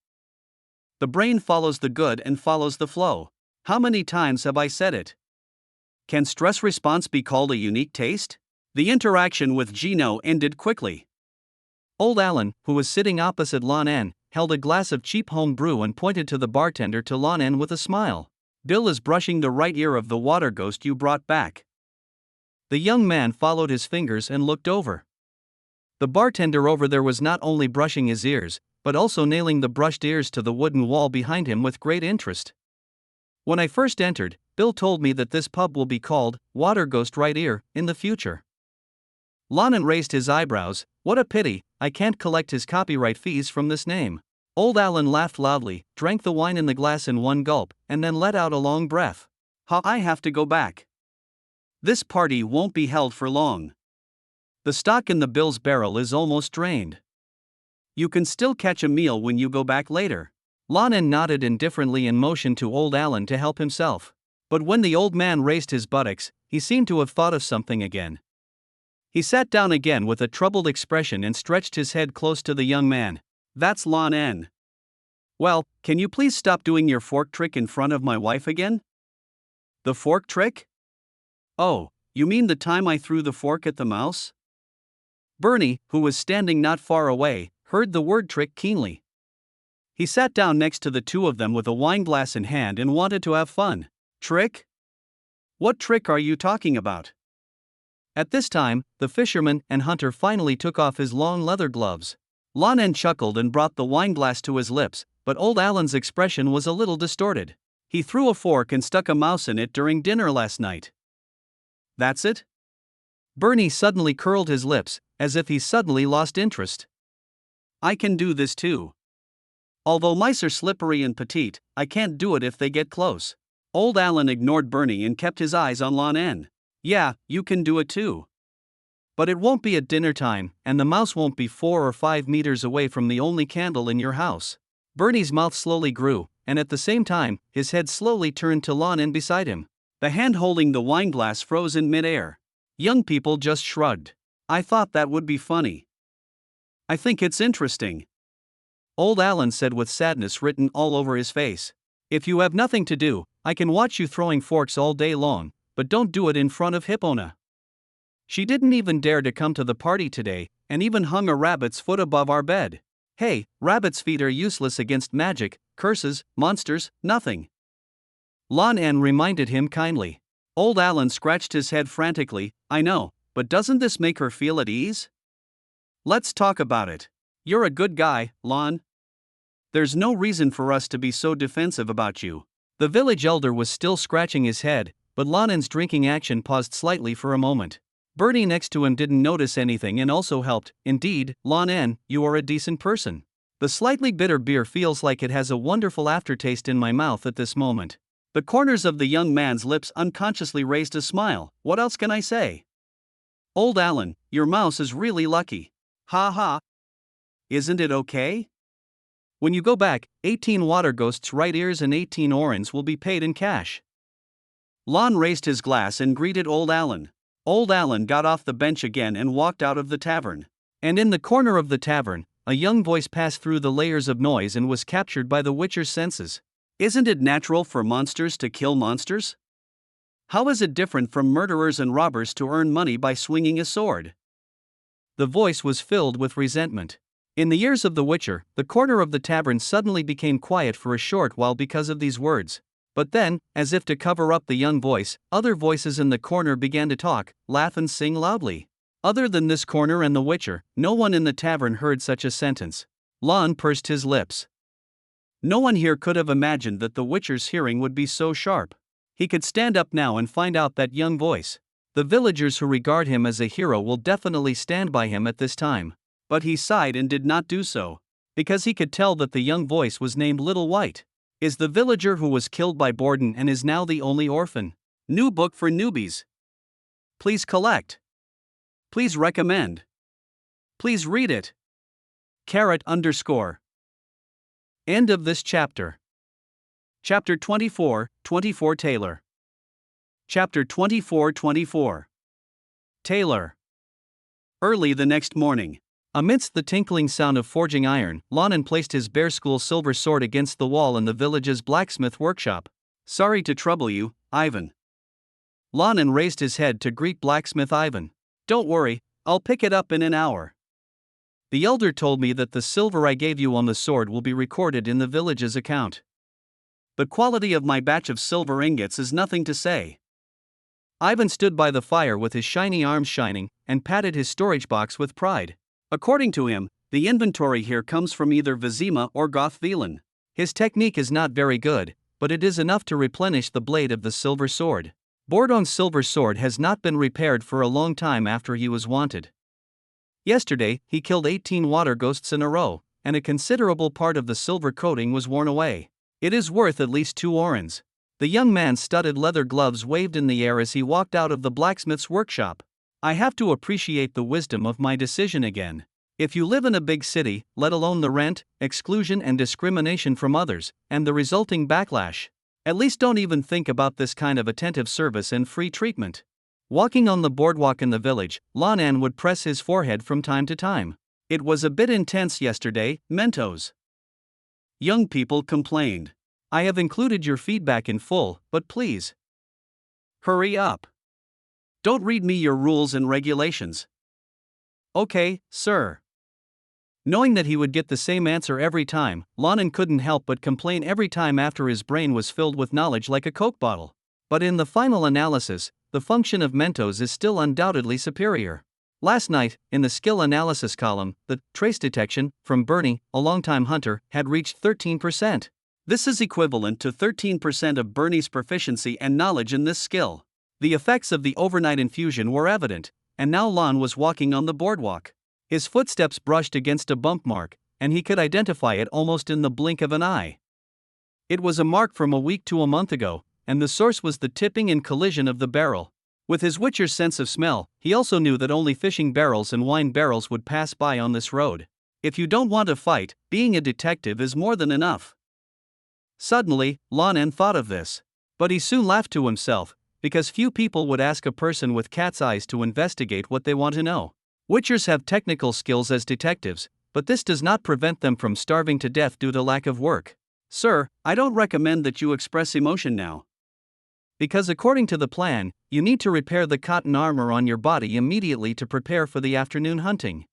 The brain follows the good and follows the flow. How many times have I said it? Can stress response be called a unique taste? The interaction with Gino ended quickly. Old Alan, who was sitting opposite Lan En, held a glass of cheap home brew and pointed to the bartender to Lan En with a smile. Bill is brushing the right ear of the water ghost you brought back. The young man followed his fingers and looked over. The bartender over there was not only brushing his ears, but also nailing the brushed ears to the wooden wall behind him with great interest. When I first entered, Bill told me that this pub will be called Water Ghost Right Ear in the future. Lan En raised his eyebrows. What a pity, I can't collect his copyright fees from this name. Old Alan laughed loudly, drank the wine in the glass in one gulp, and then let out a long breath. I have to go back. This party won't be held for long. The stock in the Bill's barrel is almost drained. You can still catch a meal when you go back later. Lan En nodded indifferently and motioned to old Alan to help himself. But when the old man raised his buttocks, he seemed to have thought of something again. He sat down again with a troubled expression and stretched his head close to the young man. That's Lan En. Well, can you please stop doing your fork trick in front of my wife again? The fork trick? Oh, you mean the time I threw the fork at the mouse? Bernie, who was standing not far away, heard the word trick keenly. He sat down next to the two of them with a wineglass in hand and wanted to have fun. Trick? What trick are you talking about? At this time, the fisherman and hunter finally took off his long leather gloves. Lan En chuckled and brought the wineglass to his lips, but old Alan's expression was a little distorted. He threw a fork and stuck a mouse in it during dinner last night. That's it? Bernie suddenly curled his lips, as if he suddenly lost interest. I can do this too. Although mice are slippery and petite, I can't do it if they get close. Old Alan ignored Bernie and kept his eyes on Lan En. Yeah, you can do it too. But it won't be at dinner time, and the mouse won't be 4 or 5 meters away from the only candle in your house. Bernie's mouth slowly grew, and at the same time, his head slowly turned to Lan En beside him. The hand holding the wineglass froze in midair. Young people just shrugged. I thought that would be funny. I think it's interesting. Old Alan said with sadness written all over his face. If you have nothing to do, I can watch you throwing forks all day long, but don't do it in front of Hippona. She didn't even dare to come to the party today, and even hung a rabbit's foot above our bed. Hey, rabbit's feet are useless against magic, curses, monsters, nothing. Lan En reminded him kindly. Old Alan scratched his head frantically. I know, but doesn't this make her feel at ease? Let's talk about it. You're a good guy, Lan. There's no reason for us to be so defensive about you. The village elder was still scratching his head, but Lan En's drinking action paused slightly for a moment. Bertie next to him didn't notice anything and also helped. Indeed, Lan En, you are a decent person. The slightly bitter beer feels like it has a wonderful aftertaste in my mouth at this moment. The corners of the young man's lips unconsciously raised a smile. What else can I say? Old Alan, your mouse is really lucky. Ha ha. Isn't it okay? When you go back, 18 water ghosts' right ears and 18 orens will be paid in cash. Lan raised his glass and greeted Old Alan. Old Alan got off the bench again and walked out of the tavern. And in the corner of the tavern, a young voice passed through the layers of noise and was captured by the Witcher's senses. Isn't it natural for monsters to kill monsters? How is it different from murderers and robbers to earn money by swinging a sword? The voice was filled with resentment. In the ears of the Witcher, the corner of the tavern suddenly became quiet for a short while because of these words. But then, as if to cover up the young voice, other voices in the corner began to talk, laugh and sing loudly. Other than this corner and the Witcher, no one in the tavern heard such a sentence. Lan pursed his lips. No one here could have imagined that the Witcher's hearing would be so sharp. He could stand up now and find out that young voice. The villagers who regard him as a hero will definitely stand by him at this time. But he sighed and did not do so, because he could tell that the young voice was named Little White. Is the villager who was killed by Borden and is now the only orphan. New book for newbies. Please collect. Please recommend. Please read it. _. End of this chapter. Chapter 24, 24 Taylor. Chapter 24. Taylor. Early the next morning. Amidst the tinkling sound of forging iron, Lan En placed his bare school silver sword against the wall in the village's blacksmith workshop. Sorry to trouble you, Ivan. Lan En raised his head to greet blacksmith Ivan. Don't worry, I'll pick it up in an hour. The elder told me that the silver I gave you on the sword will be recorded in the village's account. The quality of my batch of silver ingots is nothing to say. Ivan stood by the fire with his shiny arms shining, and patted his storage box with pride. According to him, the inventory here comes from either Vizima or Gothvilan. His technique is not very good, but it is enough to replenish the blade of the silver sword. Bordon's silver sword has not been repaired for a long time after he was wanted. Yesterday, he killed 18 water ghosts in a row, and a considerable part of the silver coating was worn away. It is worth at least 2 orens. The young man's studded leather gloves waved in the air as he walked out of the blacksmith's workshop. I have to appreciate the wisdom of my decision again. If you live in a big city, let alone the rent, exclusion and discrimination from others, and the resulting backlash, at least don't even think about this kind of attentive service and free treatment. Walking on the boardwalk in the village, Lan En would press his forehead from time to time. It was a bit intense yesterday, Mentos. Young people complained. I have included your feedback in full, but please hurry up. Don't read me your rules and regulations. Okay, sir. Knowing that he would get the same answer every time, Lan En couldn't help but complain every time after his brain was filled with knowledge like a Coke bottle. But in the final analysis, the function of Mentos is still undoubtedly superior. Last night, in the skill analysis column, the trace detection from Bernie, a longtime hunter, had reached 13%. This is equivalent to 13% of Bernie's proficiency and knowledge in this skill. The effects of the overnight infusion were evident, and now Lan was walking on the boardwalk. His footsteps brushed against a bump mark, and he could identify it almost in the blink of an eye. It was a mark from a week to a month ago, and the source was the tipping and collision of the barrel. With his Witcher's sense of smell, he also knew that only fishing barrels and wine barrels would pass by on this road. If you don't want to fight, being a detective is more than enough. Suddenly, Lan En thought of this. But he soon laughed to himself, because few people would ask a person with cat's eyes to investigate what they want to know. Witchers have technical skills as detectives, but this does not prevent them from starving to death due to lack of work. Sir, I don't recommend that you express emotion now. Because according to the plan, you need to repair the cotton armor on your body immediately to prepare for the afternoon hunting.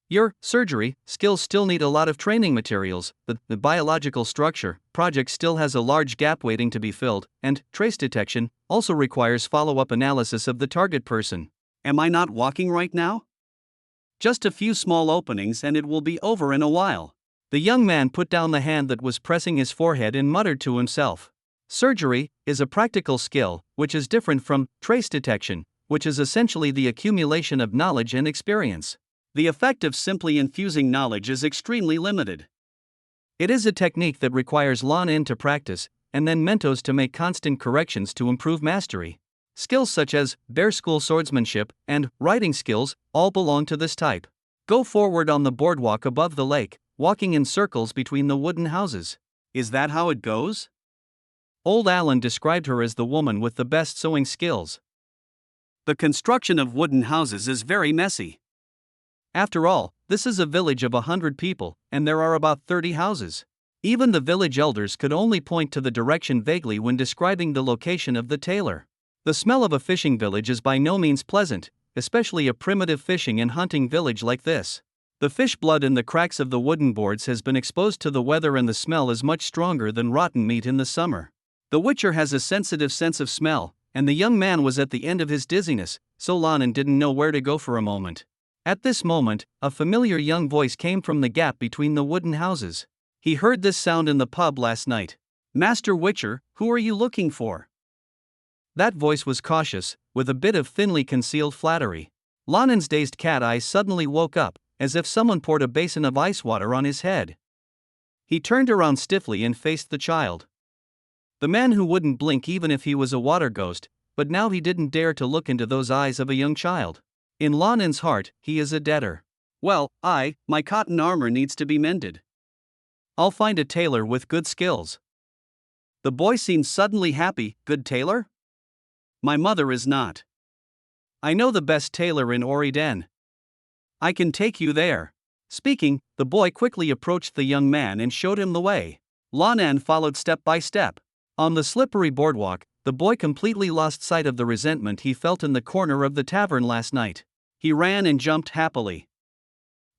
Your surgery skills still need a lot of training materials, the biological structure project still has a large gap waiting to be filled, and trace detection also requires follow-up analysis of the target person. Am I not walking right now? Just a few small openings and it will be over in a while. The young man put down the hand that was pressing his forehead and muttered to himself. Surgery is a practical skill, which is different from trace detection, which is essentially the accumulation of knowledge and experience. The effect of simply infusing knowledge is extremely limited. It is a technique that requires Lan En to practice, and then mentos to make constant corrections to improve mastery. Skills such as bear school swordsmanship and writing skills all belong to this type. Go forward on the boardwalk above the lake, walking in circles between the wooden houses. Is that how it goes? Old Alan described her as the woman with the best sewing skills. The construction of wooden houses is very messy. After all, this is a village of 100 people, and there are about 30 houses. Even the village elders could only point to the direction vaguely when describing the location of the tailor. The smell of a fishing village is by no means pleasant, especially a primitive fishing and hunting village like this. The fish blood in the cracks of the wooden boards has been exposed to the weather and the smell is much stronger than rotten meat in the summer. The Witcher has a sensitive sense of smell, and the young man was at the end of his dizziness, so Lan En didn't know where to go for a moment. At this moment, a familiar young voice came from the gap between the wooden houses. He heard this sound in the pub last night. Master Witcher, who are you looking for? That voice was cautious, with a bit of thinly concealed flattery. Lan En's dazed cat eyes suddenly woke up, as if someone poured a basin of ice water on his head. He turned around stiffly and faced the child. The man who wouldn't blink even if he was a water ghost, but now he didn't dare to look into those eyes of a young child. In Lan En's heart, he is a debtor. Well, my cotton armor needs to be mended. I'll find a tailor with good skills. The boy seemed suddenly happy. Good tailor? My mother is not. I know the best tailor in Oriden. I can take you there. Speaking, the boy quickly approached the young man and showed him the way. Lan En followed step by step. On the slippery boardwalk, the boy completely lost sight of the resentment he felt in the corner of the tavern last night. He ran and jumped happily.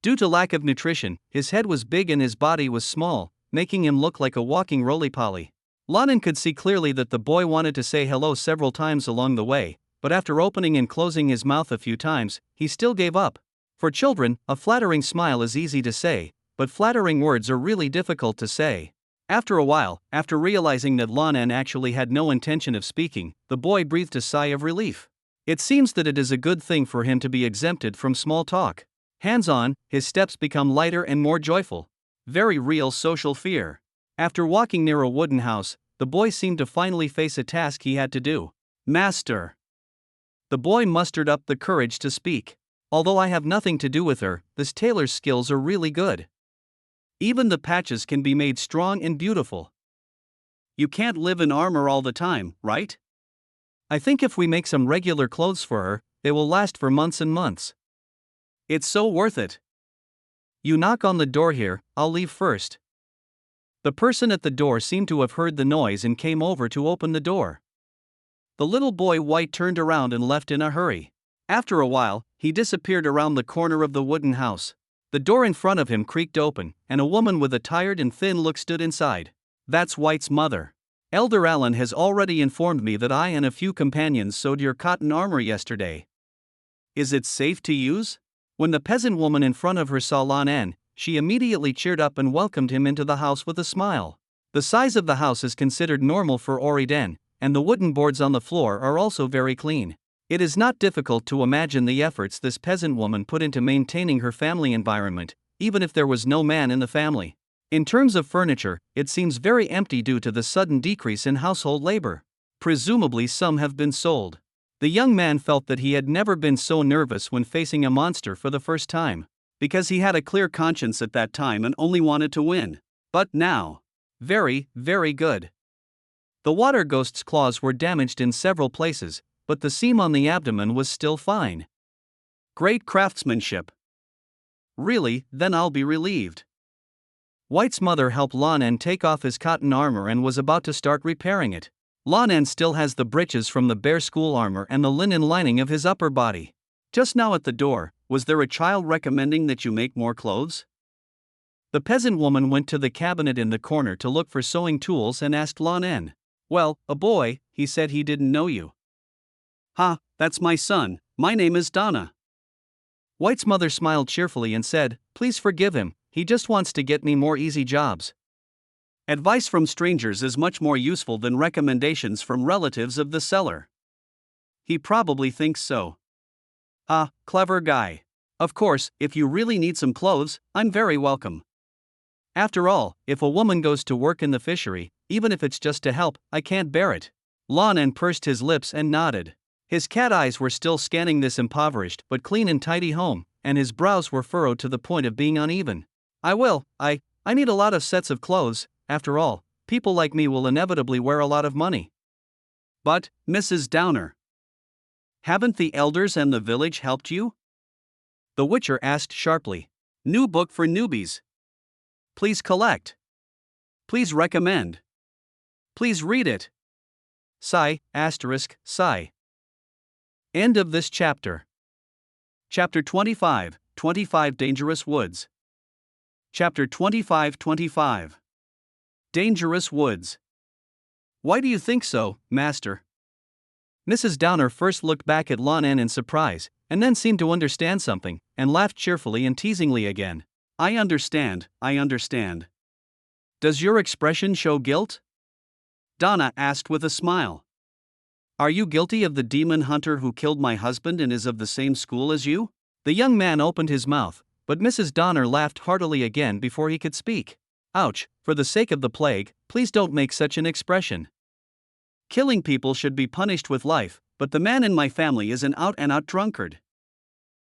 Due to lack of nutrition, his head was big and his body was small, making him look like a walking roly-poly. Lan En could see clearly that the boy wanted to say hello several times along the way, but after opening and closing his mouth a few times, he still gave up. For children, a flattering smile is easy to say, but flattering words are really difficult to say. After a while, after realizing that Lan En actually had no intention of speaking, the boy breathed a sigh of relief. It seems that it is a good thing for him to be exempted from small talk. Hands on, his steps become lighter and more joyful. Very real social fear. After walking near a wooden house, the boy seemed to finally face a task he had to do. Master. The boy mustered up the courage to speak. Although I have nothing to do with her, this tailor's skills are really good. Even the patches can be made strong and beautiful. You can't live in armor all the time, right? I think if we make some regular clothes for her, they will last for months and months. It's so worth it. You knock on the door here, I'll leave first. The person at the door seemed to have heard the noise and came over to open the door. The little boy White turned around and left in a hurry. After a while, he disappeared around the corner of the wooden house. The door in front of him creaked open, and a woman with a tired and thin look stood inside. That's White's mother. Elder Alan has already informed me that I and a few companions sewed your cotton armor yesterday. Is it safe to use? When the peasant woman in front of her saw Lan En, she immediately cheered up and welcomed him into the house with a smile. The size of the house is considered normal for Oriden, and the wooden boards on the floor are also very clean. It is not difficult to imagine the efforts this peasant woman put into maintaining her family environment, even if there was no man in the family. In terms of furniture, it seems very empty due to the sudden decrease in household labor. Presumably some have been sold. The young man felt that he had never been so nervous when facing a monster for the first time, because he had a clear conscience at that time and only wanted to win. But now, very, very good. The water ghost's claws were damaged in several places, but the seam on the abdomen was still fine. Great craftsmanship. Really, then I'll be relieved. White's mother helped Lan En take off his cotton armor and was about to start repairing it. Lan En still has the breeches from the bear school armor and the linen lining of his upper body. Just now at the door, Was there a child recommending that you make more clothes? The peasant woman went to the cabinet in the corner to look for sewing tools and asked Lan En. Well, a boy, he said he didn't know you. Ha, that's my son, my name is Donna. White's mother smiled cheerfully and said, please forgive him, he just wants to get me more easy jobs. Advice from strangers is much more useful than recommendations from relatives of the seller. He probably thinks so. Ah, clever guy. Of course, if you really need some clothes, I'm very welcome. After all, if a woman goes to work in the fishery, even if it's just to help, I can't bear it. Lan En pursed his lips and nodded. His cat eyes were still scanning this impoverished but clean and tidy home, and his brows were furrowed to the point of being uneven. I need a lot of sets of clothes, after all, people like me will inevitably wear a lot of money. But, Mrs. Downer, haven't the elders and the village helped you? The Witcher asked sharply. New book for newbies. Please collect. Please recommend. Please read it. Sigh, sigh. End of this chapter. Chapter 25, 25 Dangerous Woods. Chapter 25. Dangerous Woods. Why do you think so, Master? Mrs. Downer first looked back at Lan En in surprise, and then seemed to understand something, and laughed cheerfully and teasingly again. I understand. Does your expression show guilt? Donna asked with a smile. Are you guilty of the demon hunter who killed my husband and is of the same school as you? The young man opened his mouth, but Mrs. Donner laughed heartily again before he could speak. Ouch, for the sake of the plague, please don't make such an expression. Killing people should be punished with life, but the man in my family is an out-and-out drunkard.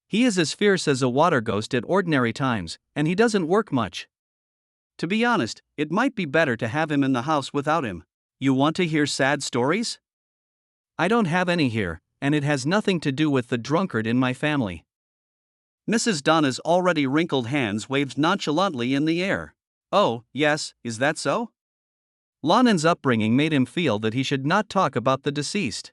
He is as fierce as a water ghost at ordinary times, and he doesn't work much. To be honest, it might be better to have him in the house without him. You want to hear sad stories? I don't have any here, and it has nothing to do with the drunkard in my family. Mrs. Donna's already wrinkled hands waved nonchalantly in the air. Oh, yes, is that so? Lan En's upbringing made him feel that he should not talk about the deceased.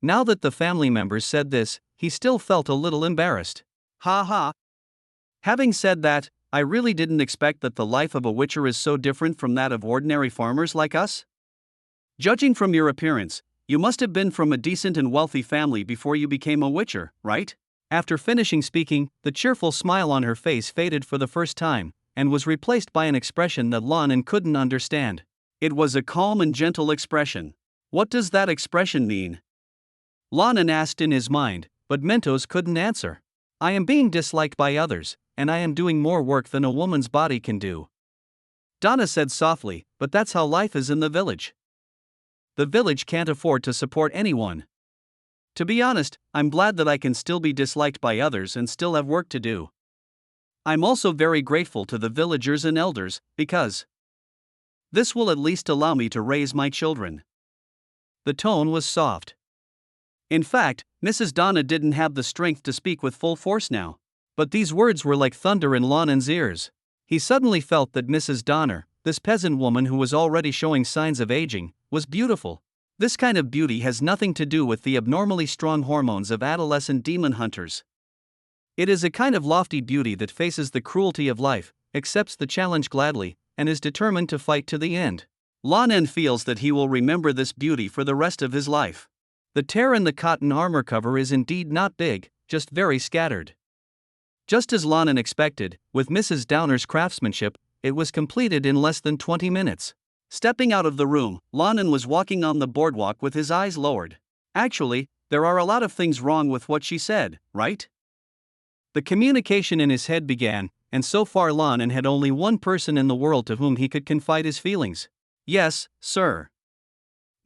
Now that the family members said this, he still felt a little embarrassed. Ha ha. Having said that, I really didn't expect that the life of a witcher is so different from that of ordinary farmers like us. Judging from your appearance, you must have been from a decent and wealthy family before you became a witcher, right? After finishing speaking, the cheerful smile on her face faded for the first time, and was replaced by an expression that Lan En couldn't understand. It was a calm and gentle expression. What does that expression mean? Lan En asked in his mind, but Mentos couldn't answer. I am being disliked by others, and I am doing more work than a woman's body can do. Donna said softly, but that's how life is in the village. The village can't afford to support anyone. To be honest, I'm glad that I can still be disliked by others and still have work to do. I'm also very grateful to the villagers and elders, because this will at least allow me to raise my children. The tone was soft. In fact, Mrs. Donna didn't have the strength to speak with full force now. But these words were like thunder in Lan En's ears. He suddenly felt that Mrs. Donner, this peasant woman who was already showing signs of aging, was beautiful. This kind of beauty has nothing to do with the abnormally strong hormones of adolescent demon hunters. It is a kind of lofty beauty that faces the cruelty of life, accepts the challenge gladly, and is determined to fight to the end. Lan En feels that he will remember this beauty for the rest of his life. The tear in the cotton armor cover is indeed not big, just very scattered. Just as Lan En expected, with Mrs. Downer's craftsmanship, it was completed in less than 20 minutes. Stepping out of the room, Lan En was walking on the boardwalk with his eyes lowered. Actually, there are a lot of things wrong with what she said, right? The communication in his head began, and so far Lan En had only one person in the world to whom he could confide his feelings. Yes, sir.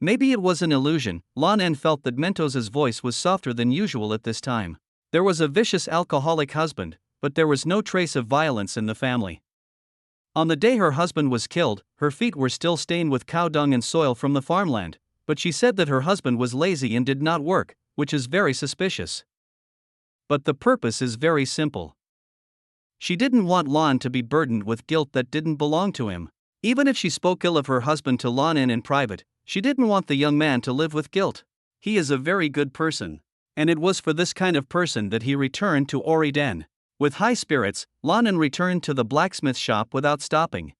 Maybe it was an illusion. Lan En felt that Mentos's voice was softer than usual at this time. There was a vicious alcoholic husband, but there was no trace of violence in the family. On the day her husband was killed, her feet were still stained with cow dung and soil from the farmland, but she said that her husband was lazy and did not work, which is very suspicious. But the purpose is very simple. She didn't want Lan to be burdened with guilt that didn't belong to him. Even if she spoke ill of her husband to Lan En in private, she didn't want the young man to live with guilt. He is a very good person. And it was for this kind of person that he returned to Ori Den. With high spirits, Lan En returned to the blacksmith shop without stopping.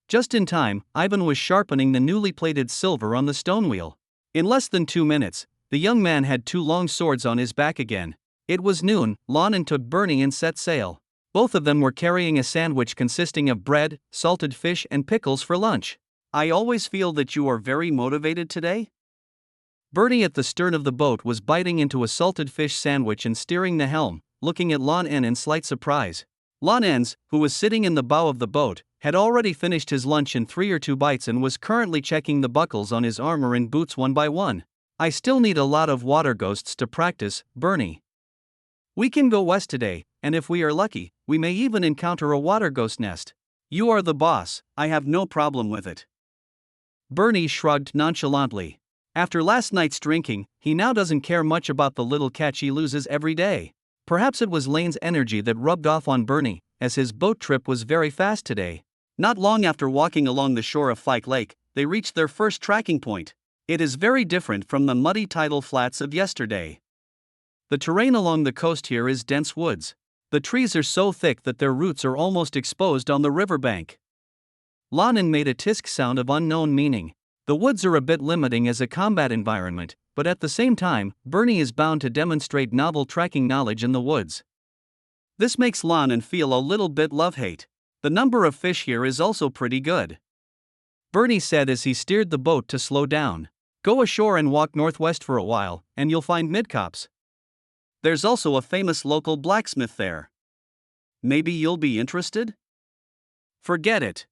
Just in time, Ivan was sharpening the newly plated silver on the stone wheel. In less than 2 minutes, the young man had 2 long swords on his back again. It was noon. Lan En took Bernie and set sail. Both of them were carrying a sandwich consisting of bread, salted fish and pickles for lunch. I always feel that you are very motivated today? Bernie at the stern of the boat was biting into a salted fish sandwich and steering the helm, looking at Lan En in slight surprise. Lan En, who was sitting in the bow of the boat, had already finished his lunch in 3 or 2 bites and was currently checking the buckles on his armor and boots one by one. I still need a lot of water ghosts to practice, Bernie. We can go west today, and if we are lucky, we may even encounter a water ghost nest. You are the boss, I have no problem with it. Bernie shrugged nonchalantly. After last night's drinking, he now doesn't care much about the little catch he loses every day. Perhaps it was Lane's energy that rubbed off on Bernie, as his boat trip was very fast today. Not long after walking along the shore of Fike Lake, they reached their first tracking point. It is very different from the muddy tidal flats of yesterday. The terrain along the coast here is dense woods. The trees are so thick that their roots are almost exposed on the riverbank. Lan En made a tisk sound of unknown meaning. The woods are a bit limiting as a combat environment, but at the same time, Bernie is bound to demonstrate novel tracking knowledge in the woods. This makes Lan En feel a little bit love-hate. The number of fish here is also pretty good. Bernie said as he steered the boat to slow down. Go ashore and walk northwest for a while, and you'll find midcops. There's also a famous local blacksmith there. Maybe you'll be interested? Forget it.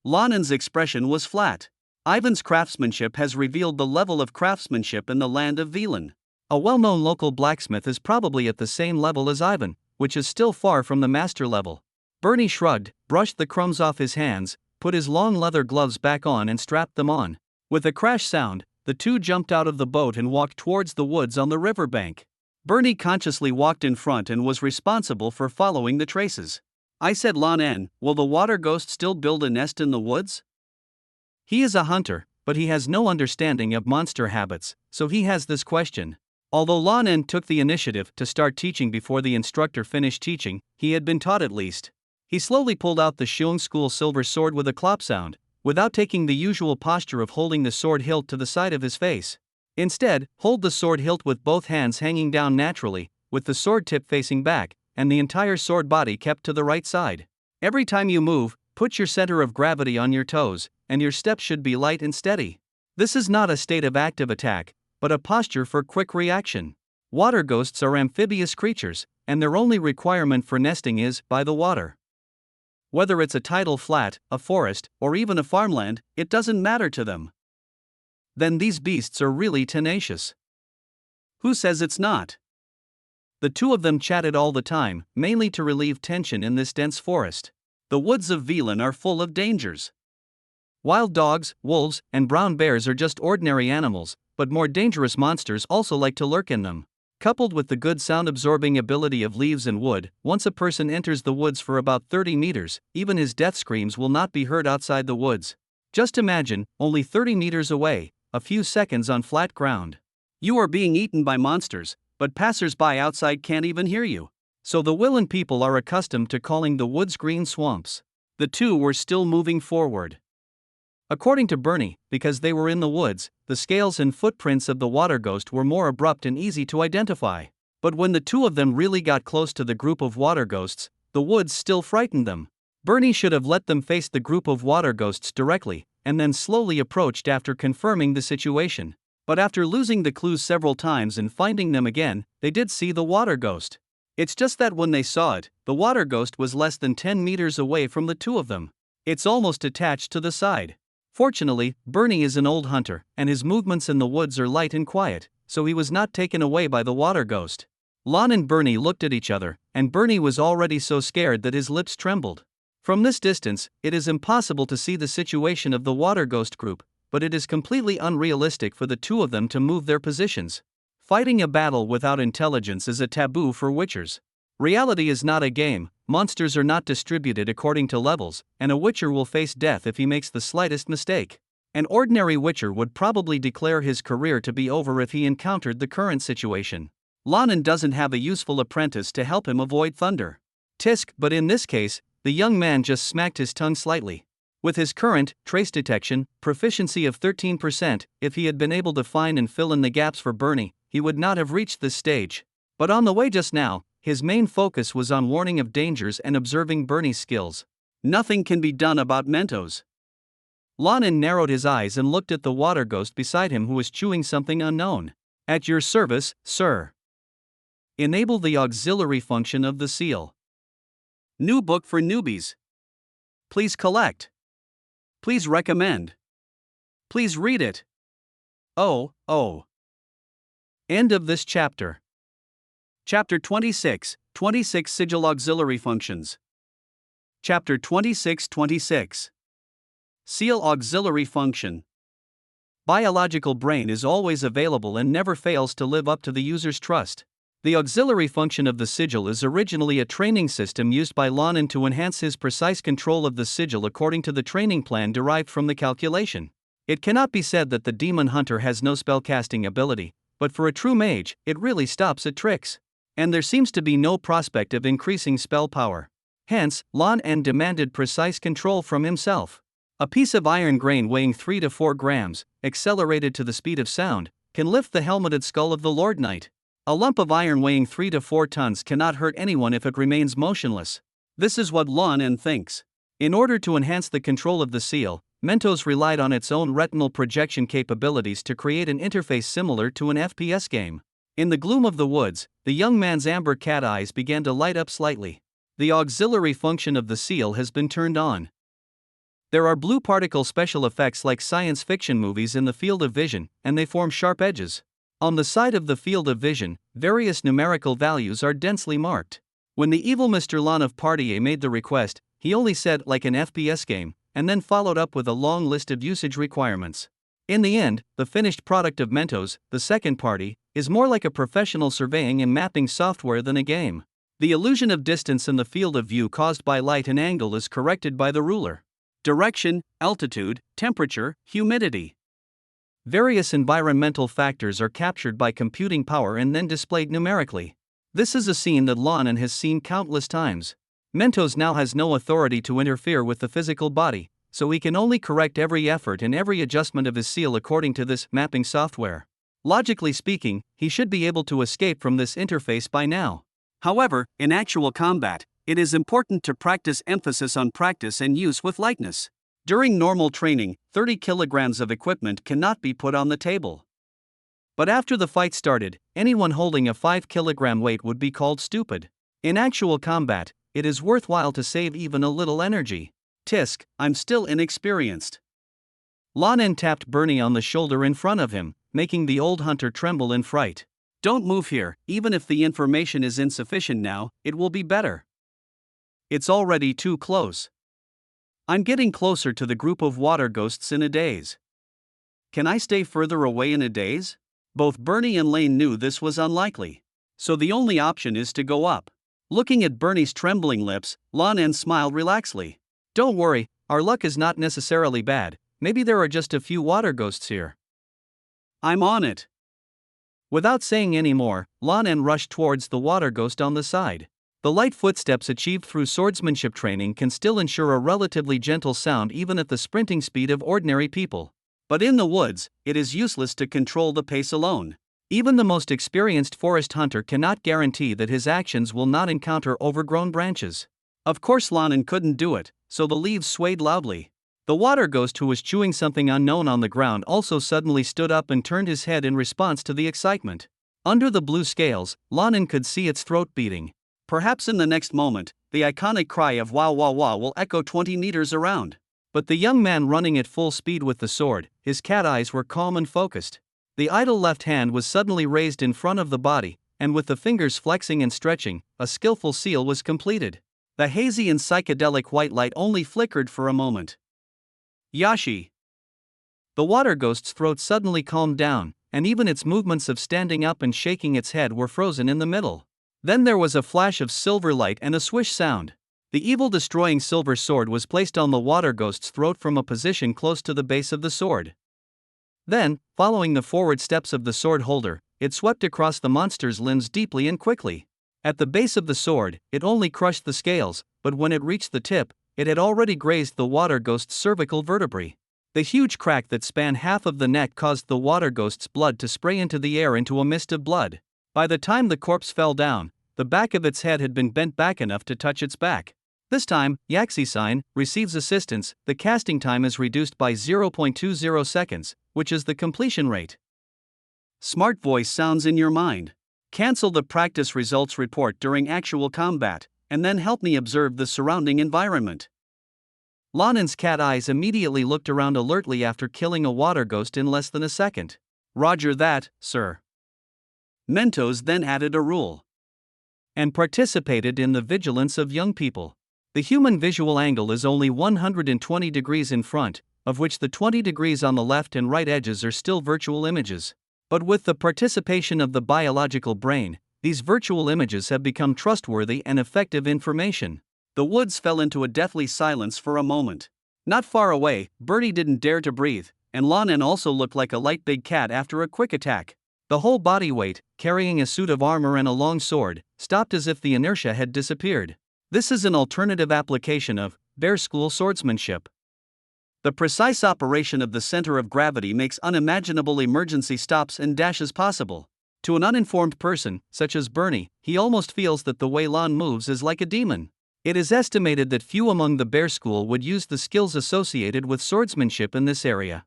Lan En's expression was flat. Ivan's craftsmanship has revealed the level of craftsmanship in the land of Velan. A well-known local blacksmith is probably at the same level as Ivan, which is still far from the master level. Bernie shrugged, brushed the crumbs off his hands, put his long leather gloves back on and strapped them on. With a crash sound, the two jumped out of the boat and walked towards the woods on the riverbank. Bernie consciously walked in front and was responsible for following the traces. I said, Lan En, will the water ghost still build a nest in the woods? He is a hunter, but he has no understanding of monster habits, so he has this question. Although Lan En took the initiative to start teaching before the instructor finished teaching, he had been taught at least. He slowly pulled out the Xiong school silver sword with a clop sound, without taking the usual posture of holding the sword hilt to the side of his face. Instead, hold the sword hilt with both hands hanging down naturally, with the sword tip facing back, and the entire sword body kept to the right side. Every time you move, put your center of gravity on your toes, and your steps should be light and steady. This is not a state of active attack, but a posture for quick reaction. Water ghosts are amphibious creatures, and their only requirement for nesting is by the water. Whether it's a tidal flat, a forest, or even a farmland, it doesn't matter to them. Then these beasts are really tenacious. Who says it's not? The two of them chatted all the time, mainly to relieve tension in this dense forest. The woods of Velan are full of dangers. Wild dogs, wolves, and brown bears are just ordinary animals, but more dangerous monsters also like to lurk in them. Coupled with the good sound-absorbing ability of leaves and wood, once a person enters the woods for about 30 meters, even his death screams will not be heard outside the woods. Just imagine, only 30 meters away, a few seconds on flat ground. You are being eaten by monsters, but passers-by outside can't even hear you. So the Willan people are accustomed to calling the woods green swamps. The two were still moving forward. According to Bernie, because they were in the woods, the scales and footprints of the water ghost were more abrupt and easy to identify. But when the two of them really got close to the group of water ghosts, the woods still frightened them. Bernie should have let them face the group of water ghosts directly, and then slowly approached after confirming the situation. But after losing the clues several times and finding them again, they did see the water ghost. It's just that when they saw it, the water ghost was less than 10 meters away from the two of them. It's almost attached to the side. Fortunately, Bernie is an old hunter, and his movements in the woods are light and quiet, so he was not taken away by the water ghost. Lan and Bernie looked at each other, and Bernie was already so scared that his lips trembled. From this distance, it is impossible to see the situation of the water ghost group, but it is completely unrealistic for the two of them to move their positions. Fighting a battle without intelligence is a taboo for witchers. Reality is not a game, monsters are not distributed according to levels, and a witcher will face death if he makes the slightest mistake. An ordinary witcher would probably declare his career to be over if he encountered the current situation. Lan En doesn't have a useful apprentice to help him avoid thunder. Tisk, but in this case, the young man just smacked his tongue slightly. With his current trace detection proficiency of 13%, if he had been able to find and fill in the gaps for Bernie, he would not have reached this stage. But on the way just now, his main focus was on warning of dangers and observing Bernie's skills. Nothing can be done about Mentos. Lan En narrowed his eyes and looked at the water ghost beside him who was chewing something unknown. At your service, sir. Enable the auxiliary function of the seal. New book for newbies. Please collect. Please recommend. Please read it. Oh. End of this chapter. Chapter 26, 26 Sigil Auxiliary Functions. Chapter 26. Seal Auxiliary Function. Biological brain is always available and never fails to live up to the user's trust. The auxiliary function of the sigil is originally a training system used by Lan En to enhance his precise control of the sigil according to the training plan derived from the calculation. It cannot be said that the demon hunter has no spellcasting ability, but for a true mage, it really stops at tricks. And there seems to be no prospect of increasing spell power. Hence, Lan En demanded precise control from himself. A piece of iron grain weighing 3 to 4 grams, accelerated to the speed of sound, can lift the helmeted skull of the Lord Knight. A lump of iron weighing 3 to 4 tons cannot hurt anyone if it remains motionless. This is what Lan En thinks. In order to enhance the control of the seal, Mentos relied on its own retinal projection capabilities to create an interface similar to an FPS game. In the gloom of the woods, the young man's amber cat eyes began to light up slightly. The auxiliary function of the seal has been turned on. There are blue particle special effects like science fiction movies in the field of vision, and they form sharp edges. On the side of the field of vision, various numerical values are densely marked. When the evil Mr. Lan of Party A made the request, he only said like an FPS game, and then followed up with a long list of usage requirements. In the end, the finished product of Mentos, the second party, is more like a professional surveying and mapping software than a game. The illusion of distance in the field of view caused by light and angle is corrected by the ruler. Direction, altitude, temperature, humidity. Various environmental factors are captured by computing power and then displayed numerically. This is a scene that Lan En has seen countless times. Mentos now has no authority to interfere with the physical body, so he can only correct every effort and every adjustment of his seal according to this mapping software. Logically speaking, he should be able to escape from this interface by now. However, in actual combat, it is important to practice emphasis on practice and use with lightness. During normal training, 30 kilograms of equipment cannot be put on the table. But after the fight started, anyone holding a 5 kilogram weight would be called stupid. In actual combat, it is worthwhile to save even a little energy. Tisk, I'm still inexperienced. Lan En tapped Bernie on the shoulder in front of him, making the old hunter tremble in fright. Don't move here, even if the information is insufficient now, it will be better. It's already too close. I'm getting closer to the group of water ghosts in a daze. Can I stay further away in a daze? Both Bernie and Lane knew this was unlikely. So the only option is to go up. Looking at Bernie's trembling lips, Lan En smiled relaxedly. Don't worry, our luck is not necessarily bad, maybe there are just a few water ghosts here. I'm on it. Without saying any more, Lan En rushed towards the water ghost on the side. The light footsteps achieved through swordsmanship training can still ensure a relatively gentle sound even at the sprinting speed of ordinary people. But in the woods, it is useless to control the pace alone. Even the most experienced forest hunter cannot guarantee that his actions will not encounter overgrown branches. Of course Lan En couldn't do it, so the leaves swayed loudly. The water ghost who was chewing something unknown on the ground also suddenly stood up and turned his head in response to the excitement. Under the blue scales, Lan En could see its throat beating. Perhaps in the next moment, the iconic cry of "Wow wow wow" will echo 20 meters around. But the young man running at full speed with the sword, his cat eyes were calm and focused. The idle left hand was suddenly raised in front of the body, and with the fingers flexing and stretching, a skillful seal was completed. The hazy and psychedelic white light only flickered for a moment. Yashi. The water ghost's throat suddenly calmed down, and even its movements of standing up and shaking its head were frozen in the middle. Then there was a flash of silver light and a swish sound. The evil destroying silver sword was placed on the water ghost's throat from a position close to the base of the sword. Then, following the forward steps of the sword holder, it swept across the monster's limbs deeply and quickly. At the base of the sword, it only crushed the scales, but when it reached the tip, it had already grazed the water ghost's cervical vertebrae. The huge crack that spanned half of the neck caused the water ghost's blood to spray into the air into a mist of blood. By the time the corpse fell down, the back of its head had been bent back enough to touch its back. This time, Yaxi-sign receives assistance. The casting time is reduced by 0.20 seconds, which is the completion rate. Smart voice sounds in your mind. Cancel the practice results report during actual combat, and then help me observe the surrounding environment. Lan En's cat eyes immediately looked around alertly after killing a water ghost in less than a second. Roger that, sir. Mentos then added a rule and participated in the vigilance of young people. The human visual angle is only 120 degrees in front, of which the 20 degrees on the left and right edges are still virtual images. But with the participation of the biological brain, these virtual images have become trustworthy and effective information. The woods fell into a deathly silence for a moment. Not far away, Bertie didn't dare to breathe, and Lan En also looked like a light big cat after a quick attack. The whole body weight, carrying a suit of armor and a long sword, stopped as if the inertia had disappeared. This is an alternative application of bear school swordsmanship. The precise operation of the center of gravity makes unimaginable emergency stops and dashes possible. To an uninformed person, such as Bernie, he almost feels that the way Lan moves is like a demon. It is estimated that few among the bear school would use the skills associated with swordsmanship in this area.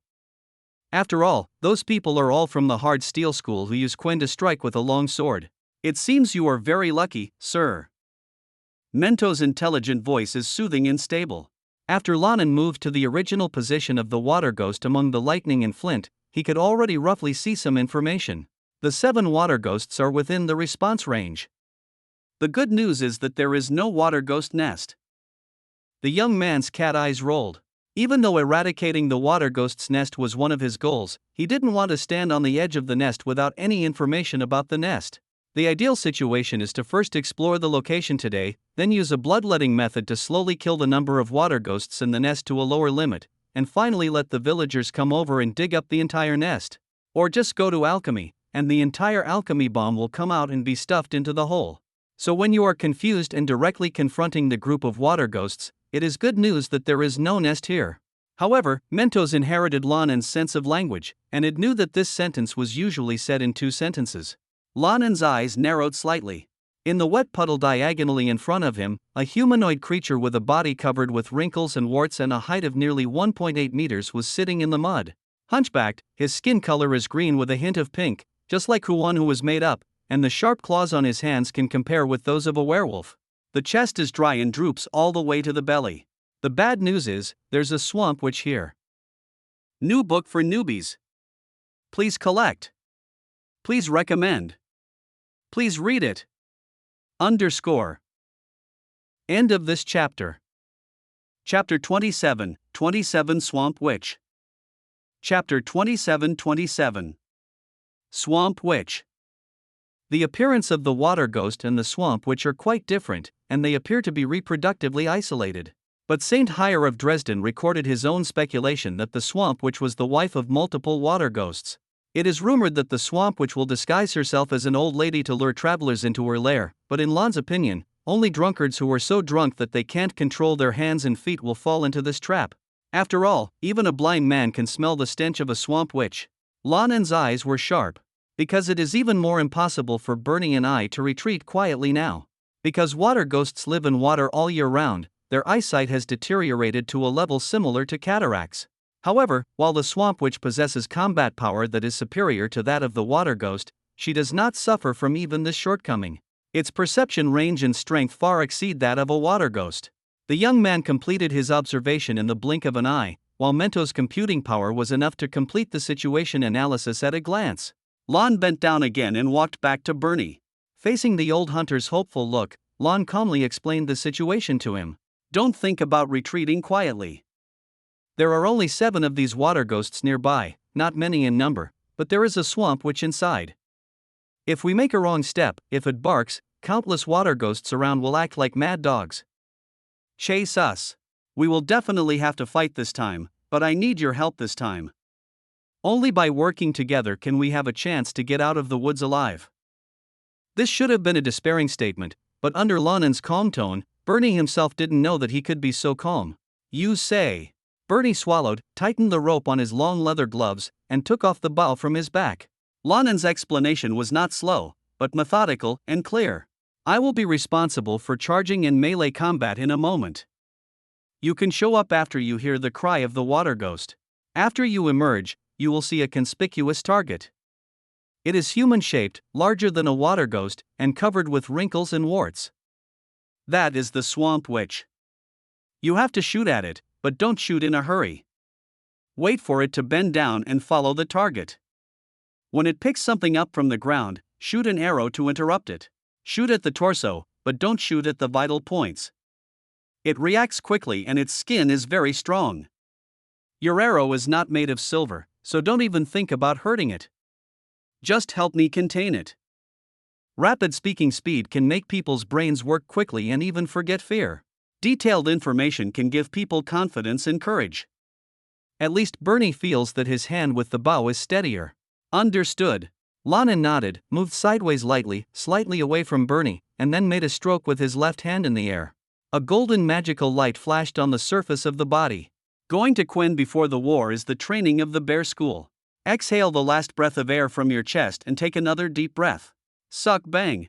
After all, those people are all from the hard steel school who use Quen to strike with a long sword. It seems you are very lucky, sir. Mento's intelligent voice is soothing and stable. After Lan En moved to the original position of the water ghost among the lightning and flint, he could already roughly see some information. The 7 water ghosts are within the response range. The good news is that there is no water ghost nest. The young man's cat eyes rolled. Even though eradicating the water ghost's nest was one of his goals, he didn't want to stand on the edge of the nest without any information about the nest. The ideal situation is to first explore the location today, then use a bloodletting method to slowly kill the number of water ghosts in the nest to a lower limit, and finally let the villagers come over and dig up the entire nest. Or just go to alchemy, and the entire alchemy bomb will come out and be stuffed into the hole. So when you are confused and directly confronting the group of water ghosts, it is good news that there is no nest here. However, Mentos inherited Lan En's sense of language, and it knew that this sentence was usually said in 2 sentences. Lan En's eyes narrowed slightly. In the wet puddle diagonally in front of him, a humanoid creature with a body covered with wrinkles and warts and a height of nearly 1.8 meters was sitting in the mud. Hunchbacked, his skin color is green with a hint of pink, just like one who was made up, and the sharp claws on his hands can compare with those of a werewolf. The chest is dry and droops all the way to the belly. The bad news is, there's a swamp witch here. New book for newbies. Please collect. Please recommend. Please read it. _ End of this chapter. Chapter 27, 27 Swamp Witch. Chapter 27. Swamp Witch. The appearance of the water ghost and the swamp witch are quite different, and they appear to be reproductively isolated. But Saint Hyer of Dresden recorded his own speculation that the swamp witch was the wife of multiple water ghosts. It is rumored that the swamp witch will disguise herself as an old lady to lure travelers into her lair, but in Lan's opinion, only drunkards who are so drunk that they can't control their hands and feet will fall into this trap. After all, even a blind man can smell the stench of a swamp witch. Lan En's eyes were sharp. Because it is even more impossible for Bernie and I to retreat quietly now. Because water ghosts live in water all year round, their eyesight has deteriorated to a level similar to cataracts. However, while the swamp witch possesses combat power that is superior to that of the water ghost, she does not suffer from even this shortcoming. Its perception range and strength far exceed that of a water ghost. The young man completed his observation in the blink of an eye, while Mento's computing power was enough to complete the situation analysis at a glance. Lan bent down again and walked back to Bernie. Facing the old hunter's hopeful look, Lan calmly explained the situation to him. Don't think about retreating quietly. There are only 7 of these water ghosts nearby, not many in number, but there is a swamp witch inside. If we make a wrong step, if it barks, countless water ghosts around will act like mad dogs. Chase us. We will definitely have to fight this time, but I need your help this time. Only by working together can we have a chance to get out of the woods alive. This should have been a despairing statement, but under Lan En's calm tone, Bernie himself didn't know that he could be so calm. You say. Bernie swallowed, tightened the rope on his long leather gloves, and took off the bow from his back. Lan En's explanation was not slow, but methodical and clear. I will be responsible for charging in melee combat in a moment. You can show up after you hear the cry of the water ghost. After you emerge, you will see a conspicuous target. It is human-shaped, larger than a water ghost, and covered with wrinkles and warts. That is the swamp witch. You have to shoot at it, but don't shoot in a hurry. Wait for it to bend down and follow the target. When it picks something up from the ground, shoot an arrow to interrupt it. Shoot at the torso, but don't shoot at the vital points. It reacts quickly and its skin is very strong. Your arrow is not made of silver, so don't even think about hurting it. Just help me contain it. Rapid speaking speed can make people's brains work quickly and even forget fear. Detailed information can give people confidence and courage. At least Bernie feels that his hand with the bow is steadier. Understood. Lan En nodded, moved sideways lightly, slightly away from Bernie, and then made a stroke with his left hand in the air. A golden magical light flashed on the surface of the body. Going to Quinn before the war is the training of the bear school. Exhale the last breath of air from your chest and take another deep breath. Suck bang.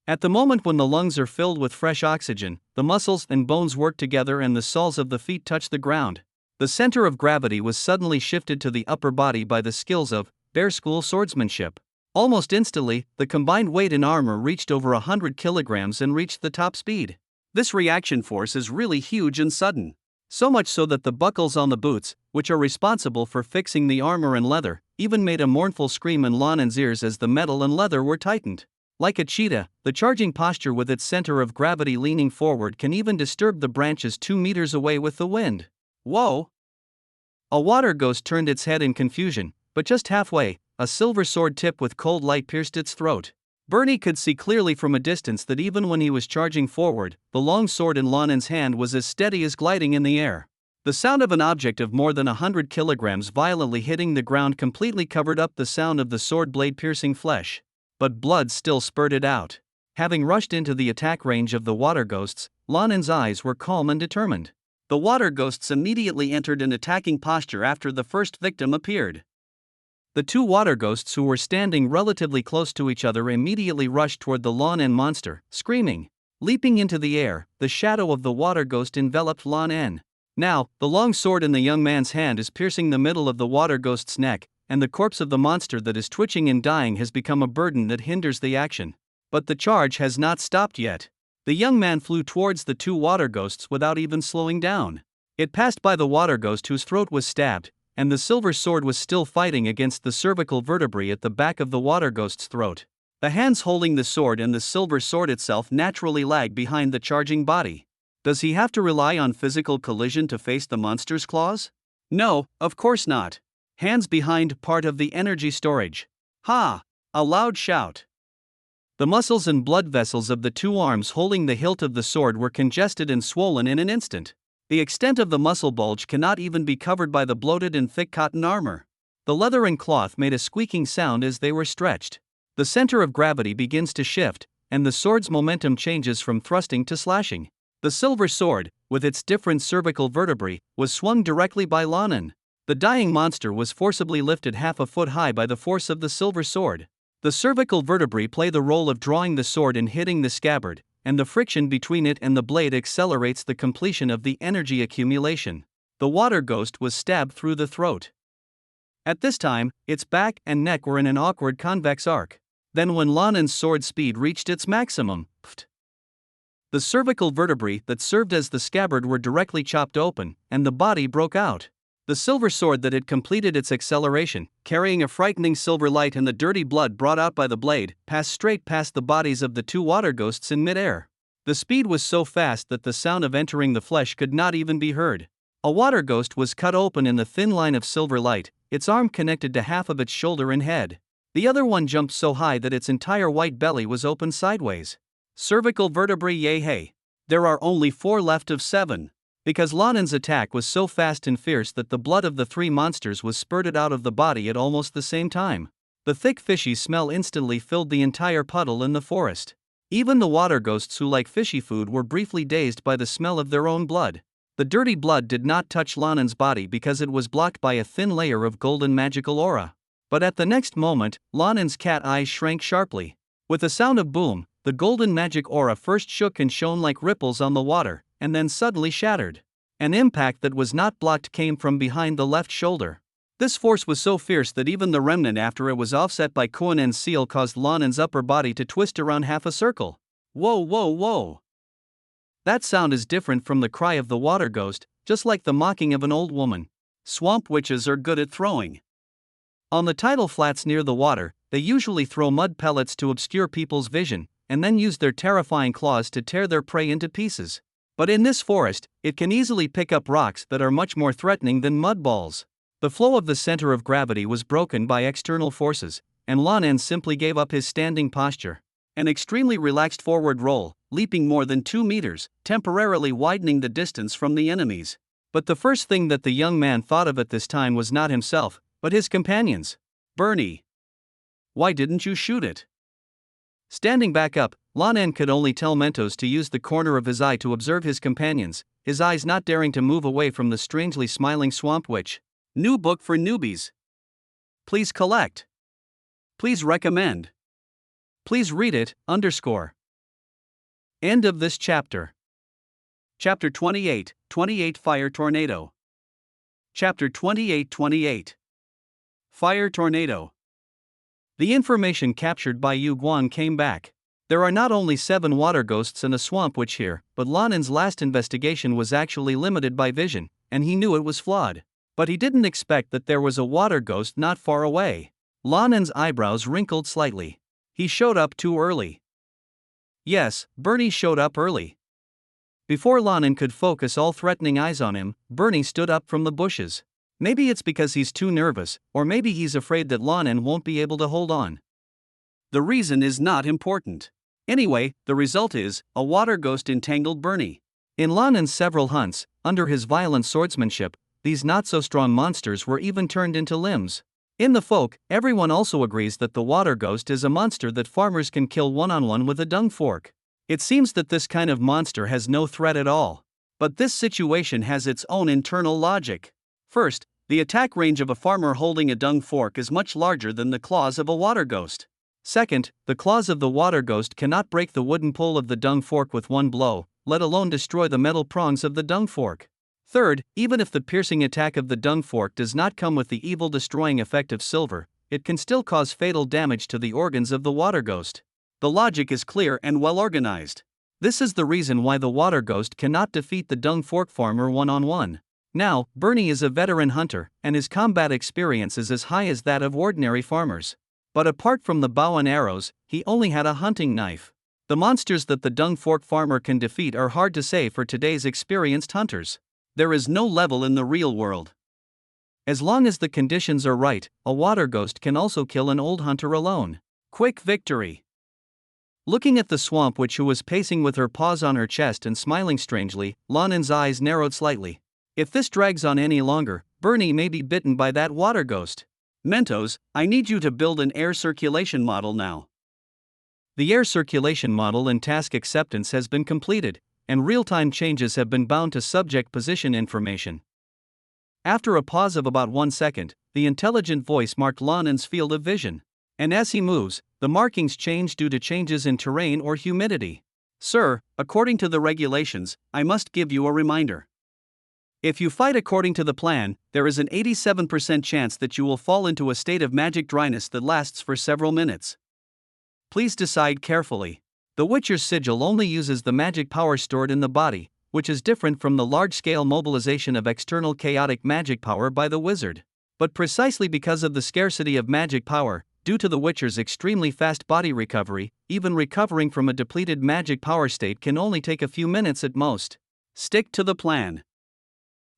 At the moment when the lungs are filled with fresh oxygen, the muscles and bones work together and the soles of the feet touch the ground. The center of gravity was suddenly shifted to the upper body by the skills of bear school swordsmanship. Almost instantly, the combined weight in armor reached over 100 kilograms and reached the top speed. This reaction force is really huge and sudden. So much so that the buckles on the boots, which are responsible for fixing the armor and leather, even made a mournful scream in Lan En's ears as the metal and leather were tightened. Like a cheetah, the charging posture with its center of gravity leaning forward can even disturb the branches 2 meters away with the wind. Whoa! A water ghost turned its head in confusion, but just halfway, a silver sword tip with cold light pierced its throat. Bernie could see clearly from a distance that even when he was charging forward, the long sword in Lan En's hand was as steady as gliding in the air. The sound of an object of more than 100 kilograms violently hitting the ground completely covered up the sound of the sword blade piercing flesh. But blood still spurted out. Having rushed into the attack range of the water ghosts, Lan En's eyes were calm and determined. The water ghosts immediately entered an attacking posture after the first victim appeared. The two water ghosts who were standing relatively close to each other immediately rushed toward the Lan En monster, screaming. Leaping into the air, the shadow of the water ghost enveloped Lan En. Now, the long sword in the young man's hand is piercing the middle of the water ghost's neck, and the corpse of the monster that is twitching and dying has become a burden that hinders the action. But the charge has not stopped yet. The young man flew towards the two water ghosts without even slowing down. It passed by the water ghost whose throat was stabbed, and the silver sword was still fighting against the cervical vertebrae at the back of the water ghost's throat. The hands holding the sword and the silver sword itself naturally lag behind the charging body. Does he have to rely on physical collision to face the monster's claws? No, of course not. Hands behind part of the energy storage. Ha! A loud shout. The muscles and blood vessels of the two arms holding the hilt of the sword were congested and swollen in an instant. The extent of the muscle bulge cannot even be covered by the bloated and thick cotton armor. The leather and cloth made a squeaking sound as they were stretched. The center of gravity begins to shift, and the sword's momentum changes from thrusting to slashing. The silver sword, with its different cervical vertebrae, was swung directly by Lan En. The dying monster was forcibly lifted half a foot high by the force of the silver sword. The cervical vertebrae play the role of drawing the sword and hitting the scabbard, and the friction between it and the blade accelerates the completion of the energy accumulation. The water ghost was stabbed through the throat. At this time, its back and neck were in an awkward convex arc. Then when Lan En's sword speed reached its maximum, the cervical vertebrae that served as the scabbard were directly chopped open, and the body broke out. The silver sword that had completed its acceleration, carrying a frightening silver light and the dirty blood brought out by the blade, passed straight past the bodies of the two water ghosts in midair. The speed was so fast that the sound of entering the flesh could not even be heard. A water ghost was cut open in the thin line of silver light, its arm connected to half of its shoulder and head. The other one jumped so high that its entire white belly was open sideways. Cervical vertebrae yay hey. There are only 4 left of 7. Because Lan En's attack was so fast and fierce that the blood of the 3 monsters was spurted out of the body at almost the same time. The thick fishy smell instantly filled the entire puddle in the forest. Even the water ghosts who like fishy food were briefly dazed by the smell of their own blood. The dirty blood did not touch Lan En's body because it was blocked by a thin layer of golden magical aura. But at the next moment, Lan En's cat eyes shrank sharply. With a sound of boom, the golden magic aura first shook and shone like ripples on the water, and then suddenly shattered. An impact that was not blocked came from behind the left shoulder. This force was so fierce that even the remnant after it was offset by Kuanen's seal caused Lan En's upper body to twist around half a circle. Whoa, whoa, whoa! That sound is different from the cry of the water ghost, just like the mocking of an old woman. Swamp witches are good at throwing. On the tidal flats near the water, they usually throw mud pellets to obscure people's vision, and then use their terrifying claws to tear their prey into pieces. But in this forest, it can easily pick up rocks that are much more threatening than mud balls. The flow of the center of gravity was broken by external forces, and Lan En simply gave up his standing posture. An extremely relaxed forward roll, leaping more than 2 meters, temporarily widening the distance from the enemies. But the first thing that the young man thought of at this time was not himself, but his companions. Bernie! Why didn't you shoot it? Standing back up, Lan En could only tell Mentos to use the corner of his eye to observe his companions, his eyes not daring to move away from the strangely smiling swamp witch. New book for newbies. Please collect. Please recommend. Please read it, _ End of this chapter. Chapter 28, 28 Fire Tornado. Chapter 28. Fire Tornado. The information captured by Yu Guan came back. There are not only 7 water ghosts and a swamp witch here, but Lan En's last investigation was actually limited by vision, and he knew it was flawed. But he didn't expect that there was a water ghost not far away. Lan En's eyebrows wrinkled slightly. He showed up too early. Yes, Bernie showed up early. Before Lan En could focus all threatening eyes on him, Bernie stood up from the bushes. Maybe it's because he's too nervous, or maybe he's afraid that Lan En won't be able to hold on. The reason is not important. Anyway, the result is, a water ghost entangled Bernie. In Lan En's several hunts, under his violent swordsmanship, these not-so-strong monsters were even turned into limbs. In the folk, everyone also agrees that the water ghost is a monster that farmers can kill one-on-one with a dung fork. It seems that this kind of monster has no threat at all. But this situation has its own internal logic. First, the attack range of a farmer holding a dung fork is much larger than the claws of a water ghost. Second, the claws of the water ghost cannot break the wooden pole of the dung fork with one blow, let alone destroy the metal prongs of the dung fork. Third, even if the piercing attack of the dung fork does not come with the evil destroying effect of silver, it can still cause fatal damage to the organs of the water ghost. The logic is clear and well organized. This is the reason why the water ghost cannot defeat the dung fork farmer one-on-one. Now, Bernie is a veteran hunter, and his combat experience is as high as that of ordinary farmers. But apart from the bow and arrows, he only had a hunting knife. The monsters that the dung fork farmer can defeat are hard to say for today's experienced hunters. There is no level in the real world. As long as the conditions are right, a water ghost can also kill an old hunter alone. Quick victory. Looking at the swamp witch who was pacing with her paws on her chest and smiling strangely, Lan En's eyes narrowed slightly. If this drags on any longer, Bernie may be bitten by that water ghost. Mentos, I need you to build an air circulation model now. The air circulation model and task acceptance has been completed, and real-time changes have been bound to subject position information. After a pause of about 1 second, the intelligent voice marked Lan En's field of vision. And as he moves, the markings change due to changes in terrain or humidity. Sir, according to the regulations, I must give you a reminder. If you fight according to the plan, there is an 87% chance that you will fall into a state of magic dryness that lasts for several minutes. Please decide carefully. The Witcher's sigil only uses the magic power stored in the body, which is different from the large-scale mobilization of external chaotic magic power by the wizard. But precisely because of the scarcity of magic power, due to the Witcher's extremely fast body recovery, even recovering from a depleted magic power state can only take a few minutes at most. Stick to the plan.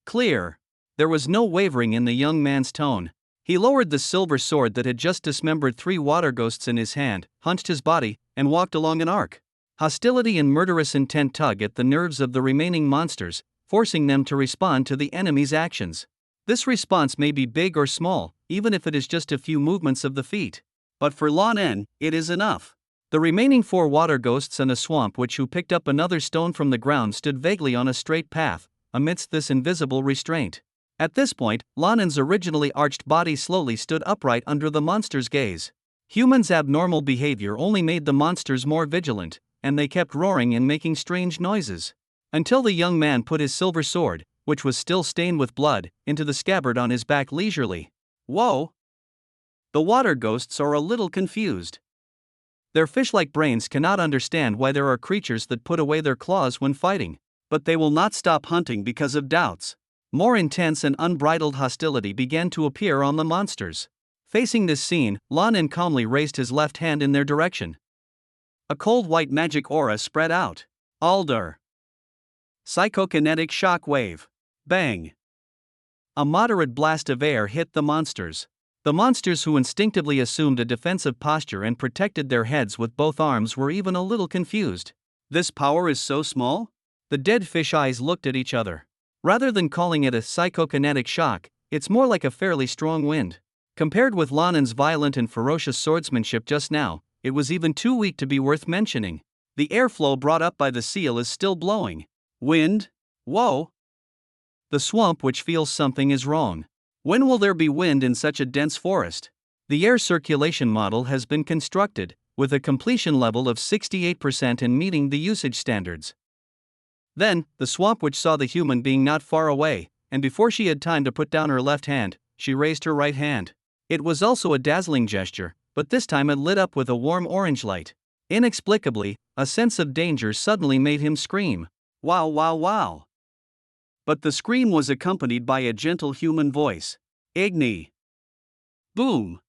Clear. There was no wavering in the young man's tone. He lowered the silver sword that had just dismembered 3 water ghosts in his hand, hunched his body, and walked along an arc. Hostility and murderous intent tug at the nerves of the remaining monsters, forcing them to respond to the enemy's actions. This response may be big or small, even if it is just a few movements of the feet. But for Lan En, it is enough. The remaining 4 water ghosts and a swamp witch who picked up another stone from the ground stood vaguely on a straight path, amidst this invisible restraint. At this point, Lan En's originally arched body slowly stood upright under the monster's gaze. Humans' abnormal behavior only made the monsters more vigilant, and they kept roaring and making strange noises. Until the young man put his silver sword, which was still stained with blood, into the scabbard on his back leisurely. Whoa! The water ghosts are a little confused. Their fish-like brains cannot understand why there are creatures that put away their claws when fighting, but they will not stop hunting because of doubts. More intense and unbridled hostility began to appear on the monsters. Facing this scene, Lan En calmly raised his left hand in their direction. A cold white magic aura spread out. Alder. Psychokinetic shock wave. Bang. A moderate blast of air hit the monsters. The monsters, who instinctively assumed a defensive posture and protected their heads with both arms, were even a little confused. This power is so small? The dead fish eyes looked at each other. Rather than calling it a psychokinetic shock, it's more like a fairly strong wind. Compared with Lan En's violent and ferocious swordsmanship just now, it was even too weak to be worth mentioning. The airflow brought up by the seal is still blowing. Wind? Whoa! The swamp witch feels something is wrong. When will there be wind in such a dense forest? The air circulation model has been constructed, with a completion level of 68% and meeting the usage standards. Then, the swamp witch saw the human being not far away, and before she had time to put down her left hand, she raised her right hand. It was also a dazzling gesture, but this time it lit up with a warm orange light. Inexplicably, a sense of danger suddenly made him scream. Wow, wow, wow. But the scream was accompanied by a gentle human voice. Igni. Boom.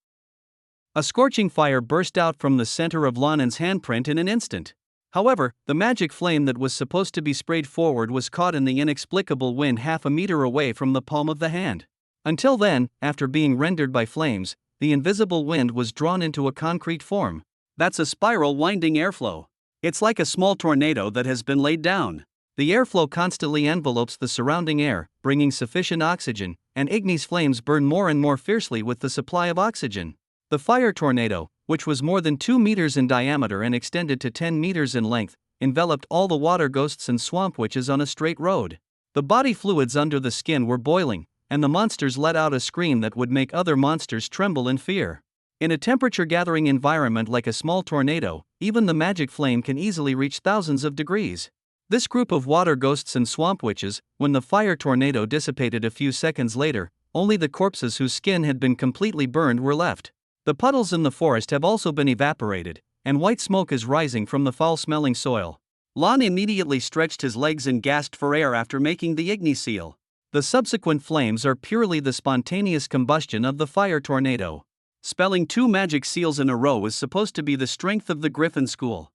A scorching fire burst out from the center of Lan En's handprint in an instant. However, the magic flame that was supposed to be sprayed forward was caught in the inexplicable wind half a meter away from the palm of the hand. Until then, after being rendered by flames, the invisible wind was drawn into a concrete form. That's a spiral winding airflow. It's like a small tornado that has been laid down. The airflow constantly envelopes the surrounding air, bringing sufficient oxygen, and Igni's flames burn more and more fiercely with the supply of oxygen. The fire tornado, which was more than 2 meters in diameter and extended to 10 meters in length, enveloped all the water ghosts and swamp witches on a straight road. The body fluids under the skin were boiling, and the monsters let out a scream that would make other monsters tremble in fear. In a temperature-gathering environment like a small tornado, even the magic flame can easily reach thousands of degrees. This group of water ghosts and swamp witches, when the fire tornado dissipated a few seconds later, only the corpses whose skin had been completely burned were left. The puddles in the forest have also been evaporated, and white smoke is rising from the foul-smelling soil. Lan immediately stretched his legs and gasped for air after making the Igni seal. The subsequent flames are purely the spontaneous combustion of the fire tornado. Spelling 2 magic seals in a row is supposed to be the strength of the Griffin school.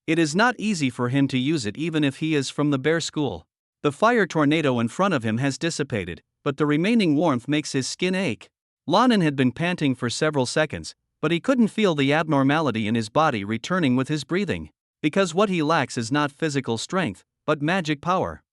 It is not easy for him to use it even if he is from the Bear school. The fire tornado in front of him has dissipated, but the remaining warmth makes his skin ache. Lan En had been panting for several seconds, but he couldn't feel the abnormality in his body returning with his breathing. Because what he lacks is not physical strength, but magic power.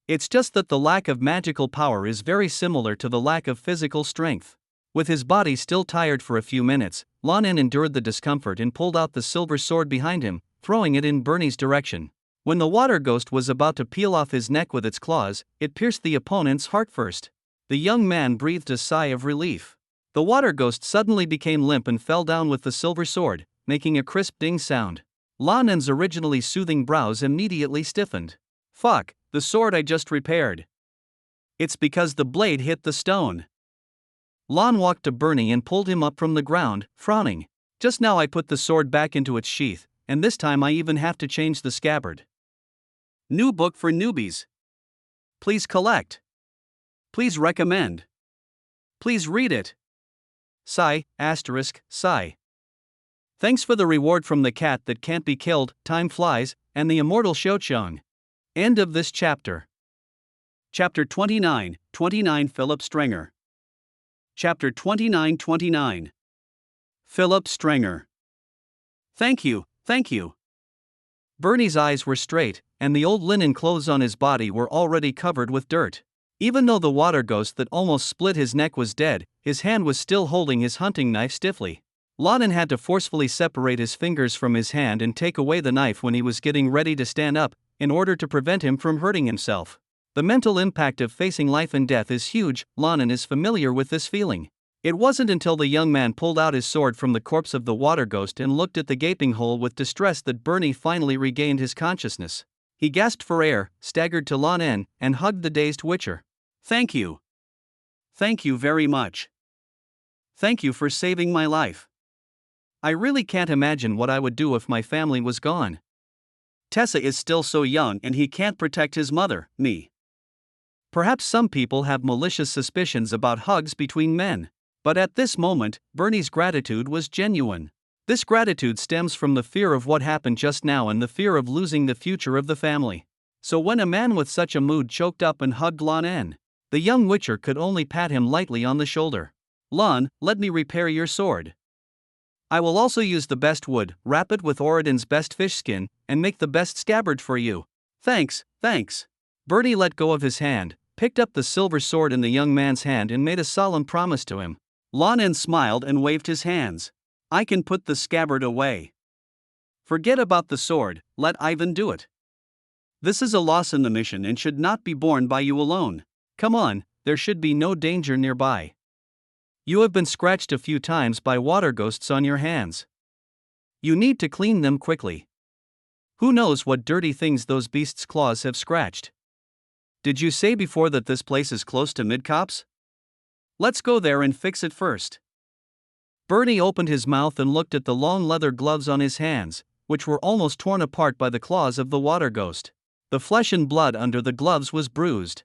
It's just that the lack of magical power is very similar to the lack of physical strength. With his body still tired for a few minutes, Lan En endured the discomfort and pulled out the silver sword behind him, throwing it in Bernie's direction. When the water ghost was about to peel off his neck with its claws, it pierced the opponent's heart first. The young man breathed a sigh of relief. The water ghost suddenly became limp and fell down with the silver sword, making a crisp ding sound. Lan En's originally soothing brows immediately stiffened. Fuck, the sword I just repaired. It's because the blade hit the stone. Lan walked to Bernie and pulled him up from the ground, frowning. Just now I put the sword back into its sheath, and this time I even have to change the scabbard. New book for newbies. Please collect. Please recommend. Please read it. Sigh, asterisk, sigh. Thanks for the reward from the cat that can't be killed, time flies, and the immortal Shochong. End of this chapter. Chapter 29, Philip Strenger. Chapter 29. Philip Strenger. Thank you. Bernie's eyes were straight, and the old linen clothes on his body were already covered with dirt. Even though the water ghost that almost split his neck was dead, his hand was still holding his hunting knife stiffly. Lan En had to forcefully separate his fingers from his hand and take away the knife when he was getting ready to stand up, in order to prevent him from hurting himself. The mental impact of facing life and death is huge. Lan En is familiar with this feeling. It wasn't until the young man pulled out his sword from the corpse of the water ghost and looked at the gaping hole with distress that Bernie finally regained his consciousness. He gasped for air, staggered to Lan En, and hugged the dazed Witcher. "Thank you. Thank you very much. Thank you for saving my life. I really can't imagine what I would do if my family was gone. Tessa is still so young and he can't protect his mother, me." Perhaps some people have malicious suspicions about hugs between men. But at this moment, Bernie's gratitude was genuine. This gratitude stems from the fear of what happened just now and the fear of losing the future of the family. So when a man with such a mood choked up and hugged Lan En, the young Witcher could only pat him lightly on the shoulder. "Lan, let me repair your sword. I will also use the best wood, wrap it with Oridon's best fish skin, and make the best scabbard for you." "Thanks, thanks." Bernie let go of his hand, picked up the silver sword in the young man's hand and made a solemn promise to him. Lan En smiled and waved his hands. "I can put the scabbard away. Forget about the sword, let Ivan do it. This is a loss in the mission and should not be borne by you alone. Come on, there should be no danger nearby. You have been scratched a few times by water ghosts on your hands. You need to clean them quickly. Who knows what dirty things those beasts' claws have scratched. Did you say before that this place is close to Midcops? Let's go there and fix it first." Bernie opened his mouth and looked at the long leather gloves on his hands, which were almost torn apart by the claws of the water ghost. The flesh and blood under the gloves was bruised.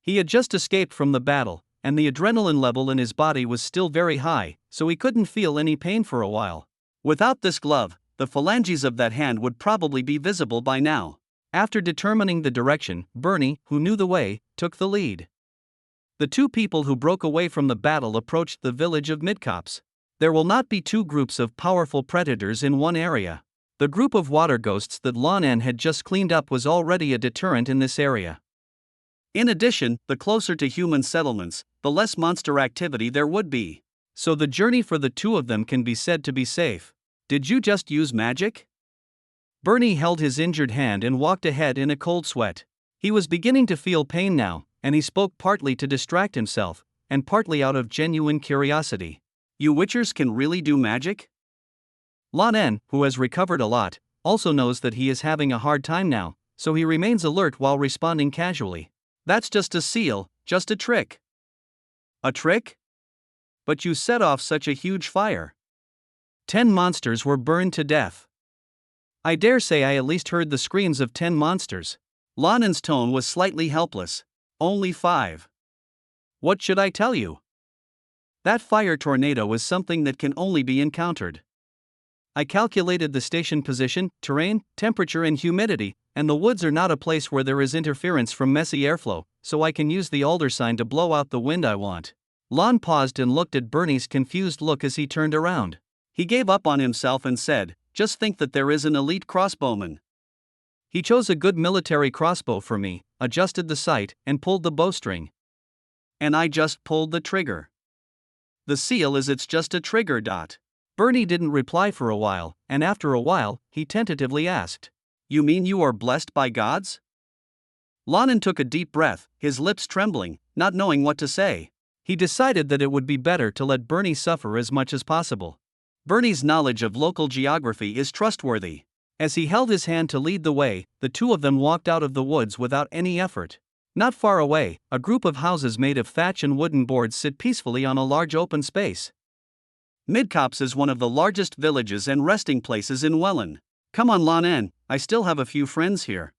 He had just escaped from the battle, and the adrenaline level in his body was still very high, so he couldn't feel any pain for a while. Without this glove, the phalanges of that hand would probably be visible by now. After determining the direction, Bernie, who knew the way, took the lead. The two people who broke away from the battle approached the village of Midcops. There will not be two groups of powerful predators in one area. The group of water ghosts that Lan En had just cleaned up was already a deterrent in this area. In addition, the closer to human settlements, the less monster activity there would be. So the journey for the two of them can be said to be safe. "Did you just use magic?" Bernie held his injured hand and walked ahead in a cold sweat. He was beginning to feel pain now, and he spoke partly to distract himself, and partly out of genuine curiosity. "You Witchers can really do magic?" Lan En, who has recovered a lot, also knows that he is having a hard time now, so he remains alert while responding casually. "That's just a seal, just a trick." "A trick? But you set off such a huge fire. 10 monsters were burned to death." "I dare say I at least heard the screams of 10 monsters." Lan En's tone was slightly helpless. "Only 5. What should I tell you? That fire tornado is something that can only be encountered. I calculated the station position, terrain, temperature and humidity, and the woods are not a place where there is interference from messy airflow, so I can use the alder sign to blow out the wind I want." Lan paused and looked at Bernie's confused look as he turned around. He gave up on himself and said, "Just think that there is an elite crossbowman. He chose a good military crossbow for me, adjusted the sight, and pulled the bowstring. And I just pulled the trigger. The seal is it's just a trigger dot." Bernie didn't reply for a while, and after a while, he tentatively asked, "You mean you are blessed by gods?" Lan En took a deep breath, his lips trembling, not knowing what to say. He decided that it would be better to let Bernie suffer as much as possible. Bernie's knowledge of local geography is trustworthy. As he held his hand to lead the way, the two of them walked out of the woods without any effort. Not far away, a group of houses made of thatch and wooden boards sit peacefully on a large open space. Midcops is one of the largest villages and resting places in Welland. "Come on Lan En, I still have a few friends here.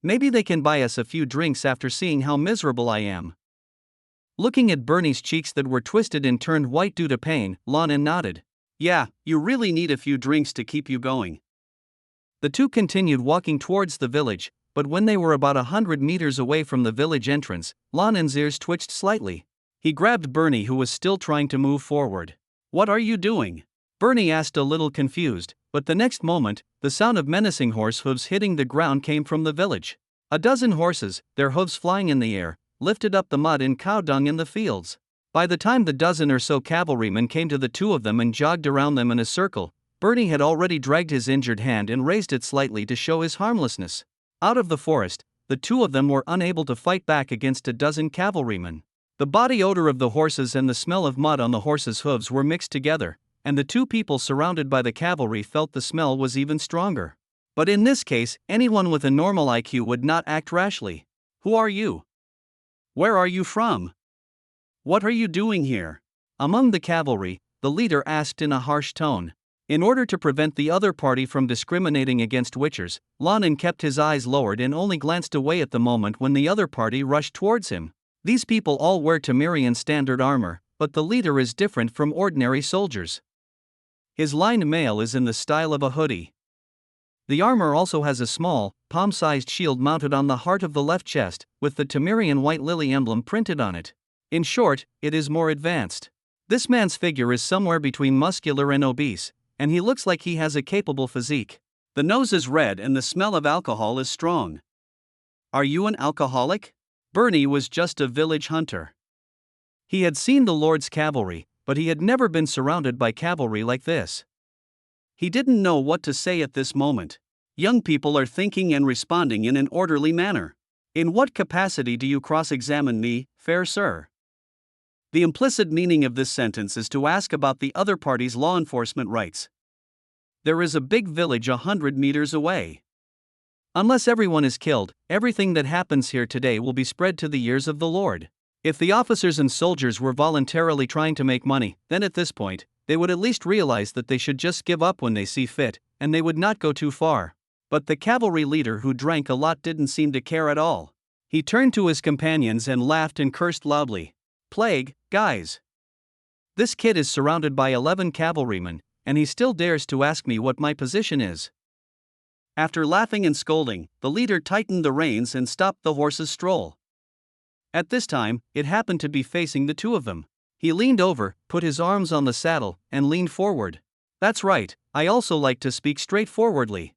Maybe they can buy us a few drinks after seeing how miserable I am." Looking at Bernie's cheeks that were twisted and turned white due to pain, Lan En nodded. "Yeah, you really need a few drinks to keep you going." The two continued walking towards the village, but when they were about 100 meters away from the village entrance, Lan En's ears twitched slightly. He grabbed Bernie, who was still trying to move forward. "What are you doing?" Bernie asked, a little confused. but the next moment, the sound of menacing horse hooves hitting the ground came from the village. A dozen horses, their hooves flying in the air, lifted up the mud and cow dung in the fields. By the time the dozen or so cavalrymen came to the two of them and jogged around them in a circle, Bernie had already dragged his injured hand and raised it slightly to show his harmlessness. Out of the forest, the two of them were unable to fight back against a dozen cavalrymen. The body odor of the horses and the smell of mud on the horses' hooves were mixed together, and the two people surrounded by the cavalry felt the smell was even stronger. But in this case, anyone with a normal IQ would not act rashly. Who are you? Where are you from? What are you doing here? Among the cavalry, the leader asked in a harsh tone. In order to prevent the other party from discriminating against witchers, Lan En kept his eyes lowered and only glanced away at the moment when the other party rushed towards him. These people all wear Temerian standard armor, but the leader is different from ordinary soldiers. His lined mail is in the style of a hoodie. The armor also has a small, palm-sized shield mounted on the heart of the left chest, with the Temerian white lily emblem printed on it. In short, it is more advanced. This man's figure is somewhere between muscular and obese, and he looks like he has a capable physique. The nose is red and the smell of alcohol is strong. Are you an alcoholic? Bernie was just a village hunter. He had seen the Lord's cavalry, but he had never been surrounded by cavalry like this. He didn't know what to say at this moment. Young people are thinking and responding in an orderly manner. In what capacity do you cross-examine me, fair sir? The implicit meaning of this sentence is to ask about the other party's law enforcement rights. There is a big village 100 meters away. Unless everyone is killed, everything that happens here today will be spread to the ears of the Lord. If the officers and soldiers were voluntarily trying to make money, then at this point, they would at least realize that they should just give up when they see fit, and they would not go too far. But the cavalry leader who drank a lot didn't seem to care at all. He turned to his companions and laughed and cursed loudly. Plague, guys. This kid is surrounded by 11 cavalrymen, and he still dares to ask me what my position is. After laughing and scolding, the leader tightened the reins and stopped the horse's stroll. At this time, it happened to be facing the two of them. He leaned over, put his arms on the saddle, and leaned forward. That's right, I also like to speak straightforwardly.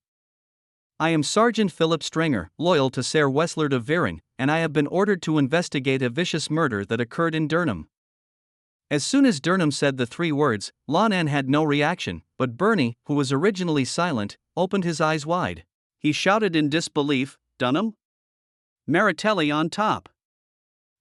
I am Sergeant Philip Strenger, loyal to Ser Westlard of Viren, and I have been ordered to investigate a vicious murder that occurred in Durnham. As soon as Durnham said the three words, Lan En had no reaction, but Bernie, who was originally silent, opened his eyes wide. He shouted in disbelief, Dunham? Maritelli on top.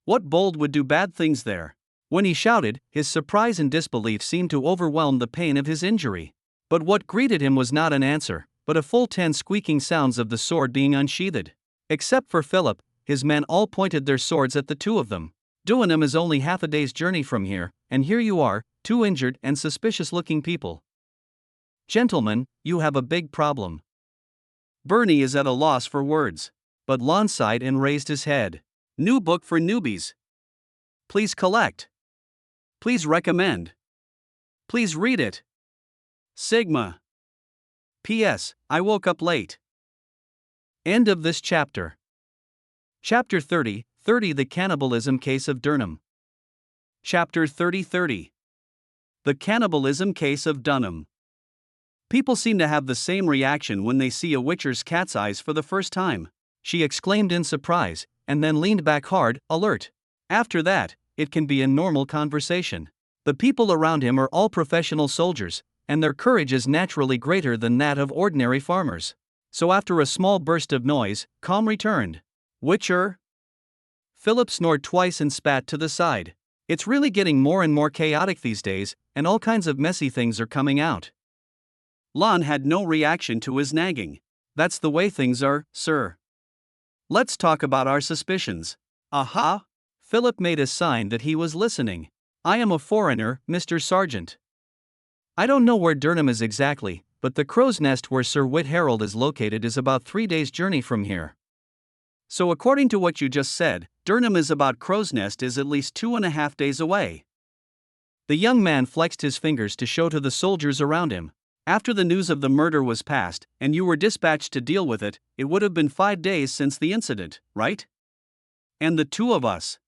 What bold would do bad things there? When he shouted, his surprise and disbelief seemed to overwhelm the pain of his injury. But what greeted him was not an answer, but a full 10 squeaking sounds of the sword being unsheathed. Except for Philip, his men all pointed their swords at the two of them. Dunham is only half a day's journey from here, and here you are, two injured and suspicious-looking people. Gentlemen, you have a big problem. Bernie is at a loss for words. But Lan sighed and raised his head. New book for newbies. Please collect. Please recommend. Please read it. Sigma. P.S. I woke up late. End of this chapter. Chapter 30, The Cannibalism Case of Durnham. Chapter 30. The Cannibalism Case of Dunham. People seem to have the same reaction when they see a witcher's cat's eyes for the first time. She exclaimed in surprise, and then leaned back hard, alert. After that, it can be a normal conversation. The people around him are all professional soldiers, and their courage is naturally greater than that of ordinary farmers. So after a small burst of noise, calm returned. Witcher? Philip snored twice and spat to the side. It's really getting more and more chaotic these days, and all kinds of messy things are coming out. Lan had no reaction to his nagging. That's the way things are, sir. Let's talk about our suspicions. Aha! Philip made a sign that he was listening. I am a foreigner, Mr. Sergeant. I don't know where Durnham is exactly, but the crow's nest where Sir Whit Harold is located is about 3 days' journey from here. So according to what you just said, Durnham is about crow's nest is at least 2.5 days away. The young man flexed his fingers to show to the soldiers around him. After the news of the murder was passed, and you were dispatched to deal with it, it would have been 5 days since the incident, right? And the two of us.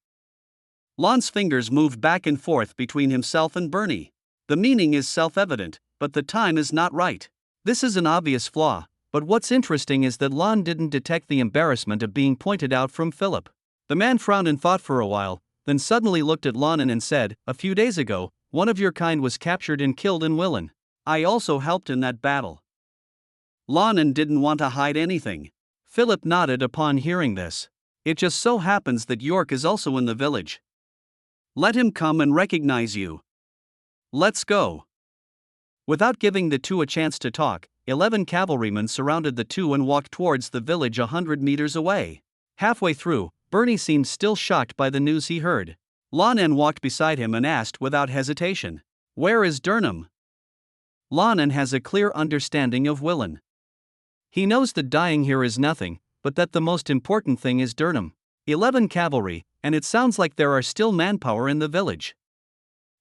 Lan's fingers moved back and forth between himself and Bernie. The meaning is self-evident, but the time is not right. This is an obvious flaw, but what's interesting is that Lan didn't detect the embarrassment of being pointed out from Philip. The man frowned and thought for a while, then suddenly looked at Lan En and said, "A few days ago, one of your kind was captured and killed in Willen. I also helped in that battle." Lan En didn't want to hide anything. Philip nodded upon hearing this. "It just so happens that York is also in the village. Let him come and recognize you. Let's go." Without giving the two a chance to talk, 11 cavalrymen surrounded the two and walked towards the village 100 meters away. Halfway through, Bernie seemed still shocked by the news he heard. Lan En walked beside him and asked without hesitation, "Where is Durnham?" Lan En has a clear understanding of Willen. He knows that dying here is nothing, but that the most important thing is Durnham. 11 cavalry, and it sounds like there are still manpower in the village.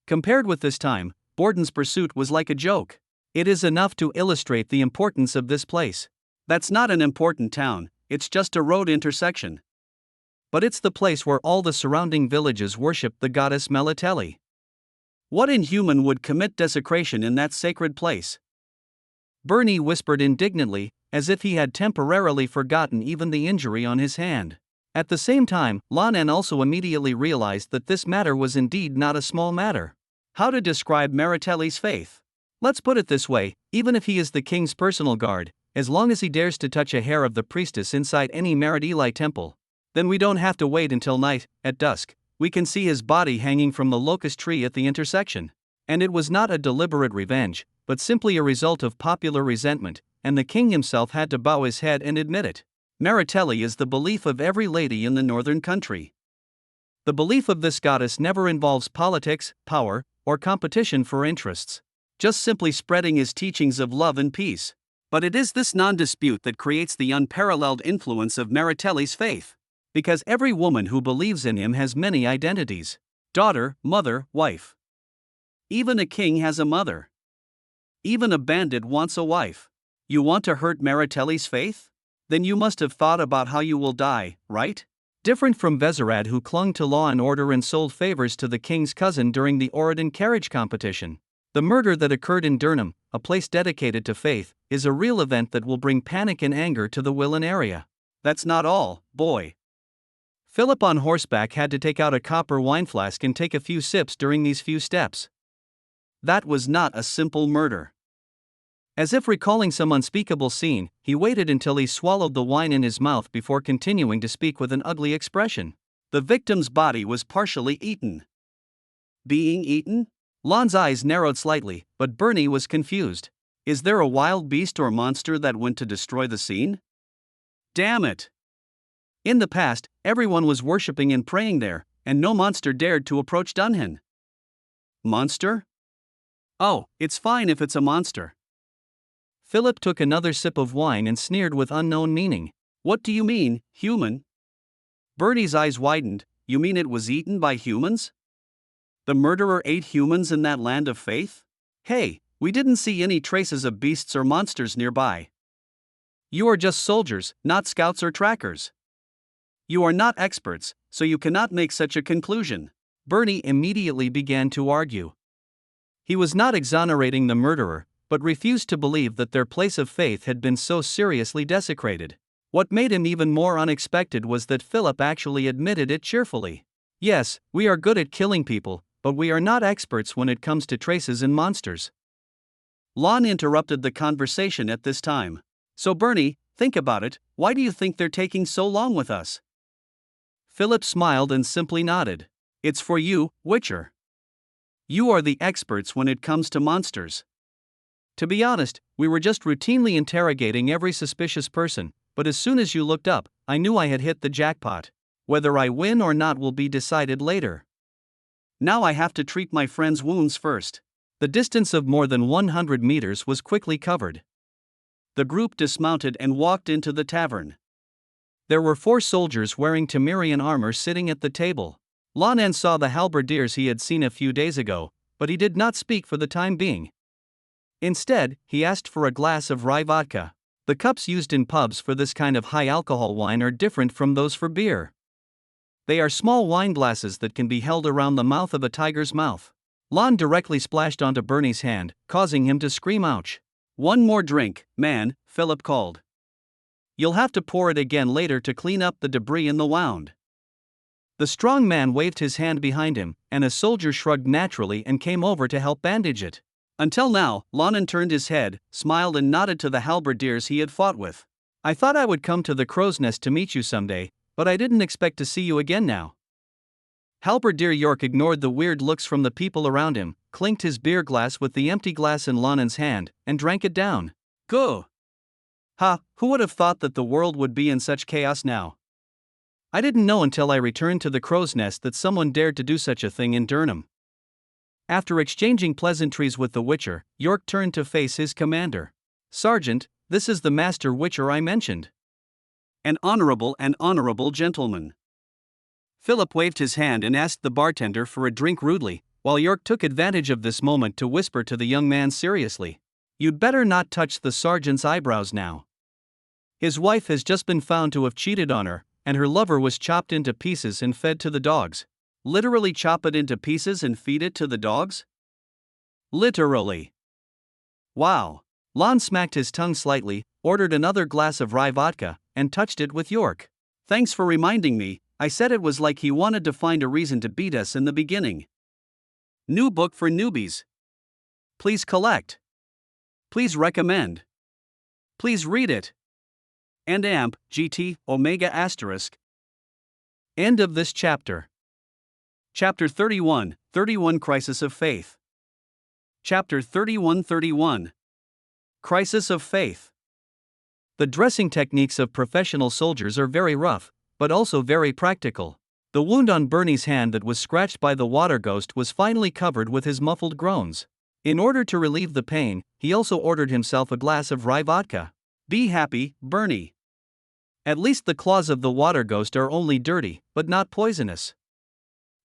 Compared with this time, Borden's pursuit was like a joke. It is enough to illustrate the importance of this place. That's not an important town, it's just a road intersection. But it's the place where all the surrounding villages worship the goddess Melitele. What inhuman would commit desecration in that sacred place? Bernie whispered indignantly, as if he had temporarily forgotten even the injury on his hand. At the same time, Lan En also immediately realized that this matter was indeed not a small matter. How to describe Melitele's faith? Let's put it this way, even if he is the king's personal guard, as long as he dares to touch a hair of the priestess inside any Merideli temple, then we don't have to wait until night. At dusk, we can see his body hanging from the locust tree at the intersection. And it was not a deliberate revenge, but simply a result of popular resentment, and the king himself had to bow his head and admit it. Meritele is the belief of every lady in the northern country. The belief of this goddess never involves politics, power, or competition for interests, just simply spreading his teachings of love and peace. But it is this non-dispute that creates the unparalleled influence of Meritele's faith. Because every woman who believes in him has many identities: daughter, mother, wife. Even a king has a mother. Even a bandit wants a wife. You want to hurt Meritele's faith? Then you must have thought about how you will die, right? Different from Vezerad, who clung to law and order and sold favors to the king's cousin during the Oredan carriage competition. The murder that occurred in Durnham, a place dedicated to faith, is a real event that will bring panic and anger to the Willen area. That's not all, boy. Philip on horseback had to take out a copper wine flask and take a few sips during these few steps. That was not a simple murder. As if recalling some unspeakable scene, he waited until he swallowed the wine in his mouth before continuing to speak with an ugly expression. The victim's body was partially eaten. Being eaten? Lan's eyes narrowed slightly, but Bernie was confused. Is there a wild beast or monster that went to destroy the scene? Damn it! In the past, everyone was worshipping and praying there, and no monster dared to approach Dunhan. Monster? Oh, it's fine if it's a monster. Philip took another sip of wine and sneered with unknown meaning. What do you mean, human? Bernie's eyes widened. You mean it was eaten by humans? The murderer ate humans in that land of faith? Hey, we didn't see any traces of beasts or monsters nearby. You are just soldiers, not scouts or trackers. You are not experts, so you cannot make such a conclusion. Bernie immediately began to argue. He was not exonerating the murderer, but refused to believe that their place of faith had been so seriously desecrated. What made him even more unexpected was that Philip actually admitted it cheerfully. Yes, we are good at killing people, but we are not experts when it comes to traces and monsters. Lan interrupted the conversation at this time. So Bernie, think about it, why do you think they're taking so long with us? Philip smiled and simply nodded. It's for you, Witcher. You are the experts when it comes to monsters. To be honest, we were just routinely interrogating every suspicious person, but as soon as you looked up, I knew I had hit the jackpot. Whether I win or not will be decided later. Now I have to treat my friend's wounds first. The distance of more than 100 meters was quickly covered. The group dismounted and walked into the tavern. There were 4 soldiers wearing Temerian armor sitting at the table. Lan En saw the halberdiers he had seen a few days ago, but he did not speak for the time being. Instead, he asked for a glass of rye vodka. The cups used in pubs for this kind of high-alcohol wine are different from those for beer. They are small wine glasses that can be held around the mouth of a tiger's mouth. Lan directly splashed onto Bernie's hand, causing him to scream ouch. One more drink, man, Philip called. You'll have to pour it again later to clean up the debris in the wound. The strong man waved his hand behind him, and a soldier shrugged naturally and came over to help bandage it. Until now, Lan En turned his head, smiled and nodded to the halberdiers he had fought with. I thought I would come to the crow's nest to meet you someday, but I didn't expect to see you again now. Halberdier York ignored the weird looks from the people around him, clinked his beer glass with the empty glass in Lan En's hand, and drank it down. Go! Ha, who would have thought that the world would be in such chaos now? I didn't know until I returned to the crow's nest that someone dared to do such a thing in Durham. After exchanging pleasantries with the Witcher, York turned to face his commander. Sergeant, this is the master Witcher I mentioned. An honorable gentleman. Philip waved his hand and asked the bartender for a drink rudely, while York took advantage of this moment to whisper to the young man seriously. You'd better not touch the sergeant's eyebrows now. His wife has just been found to have cheated on her, and her lover was chopped into pieces and fed to the dogs. Literally chop it into pieces and feed it to the dogs? Literally. Wow. Lan smacked his tongue slightly, ordered another glass of rye vodka, and touched it with York. Thanks for reminding me, I said it was like he wanted to find a reason to beat us in the beginning. New book for newbies. Please collect. Please recommend. Please read it. And AMP, GT, Omega Asterisk. End of this chapter. Chapter 31, Crisis of Faith. Chapter 31, Crisis of Faith. The dressing techniques of professional soldiers are very rough, but also very practical. The wound on Bernie's hand that was scratched by the water ghost was finally covered with his muffled groans. In order to relieve the pain, he also ordered himself a glass of rye vodka. Be happy, Bernie. At least the claws of the water ghost are only dirty, but not poisonous.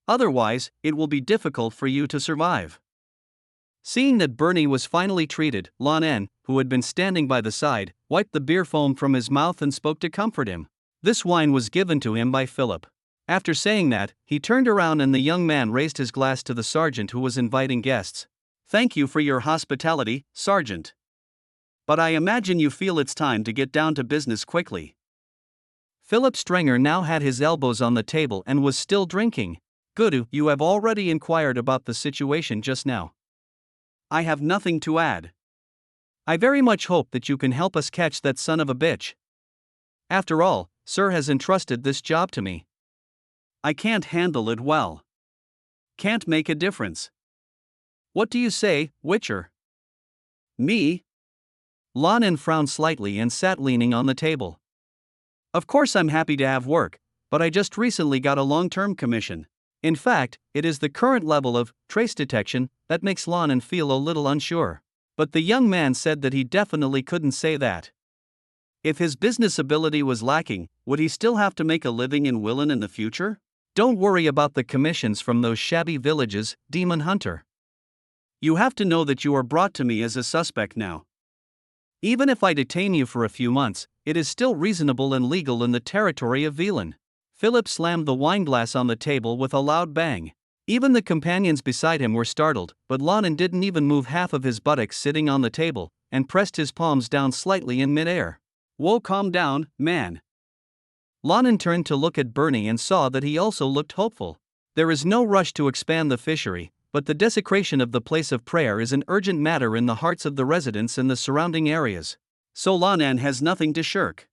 Otherwise, it will be difficult for you to survive. Seeing that Bernie was finally treated, Lan En, who had been standing by the side, wiped the beer foam from his mouth and spoke to comfort him. This wine was given to him by Philip. After saying that, he turned around and the young man raised his glass to the sergeant who was inviting guests. Thank you for your hospitality, Sergeant. But I imagine you feel it's time to get down to business quickly. Philip Strenger now had his elbows on the table and was still drinking. Good, you have already inquired about the situation just now. I have nothing to add. I very much hope that you can help us catch that son of a bitch. After all, Sir has entrusted this job to me. I can't handle it well. Can't make a difference. What do you say, Witcher? Me? Lan En frowned slightly and sat leaning on the table. Of course I'm happy to have work, but I just recently got a long-term commission. In fact, it is the current level of trace detection that makes Lan En feel a little unsure. But the young man said that he definitely couldn't say that. If his business ability was lacking, would he still have to make a living in Willen in the future? Don't worry about the commissions from those shabby villages, Demon Hunter. You have to know that you are brought to me as a suspect now. Even if I detain you for a few months, it is still reasonable and legal in the territory of Willen. Philip slammed the wineglass on the table with a loud bang. Even the companions beside him were startled, but Lan En didn't even move half of his buttocks sitting on the table, and pressed his palms down slightly in midair. Whoa, calm down, man. Lan En turned to look at Bernie and saw that he also looked hopeful. There is no rush to expand the fishery, but the desecration of the place of prayer is an urgent matter in the hearts of the residents and the surrounding areas. So Lan En has nothing to shirk.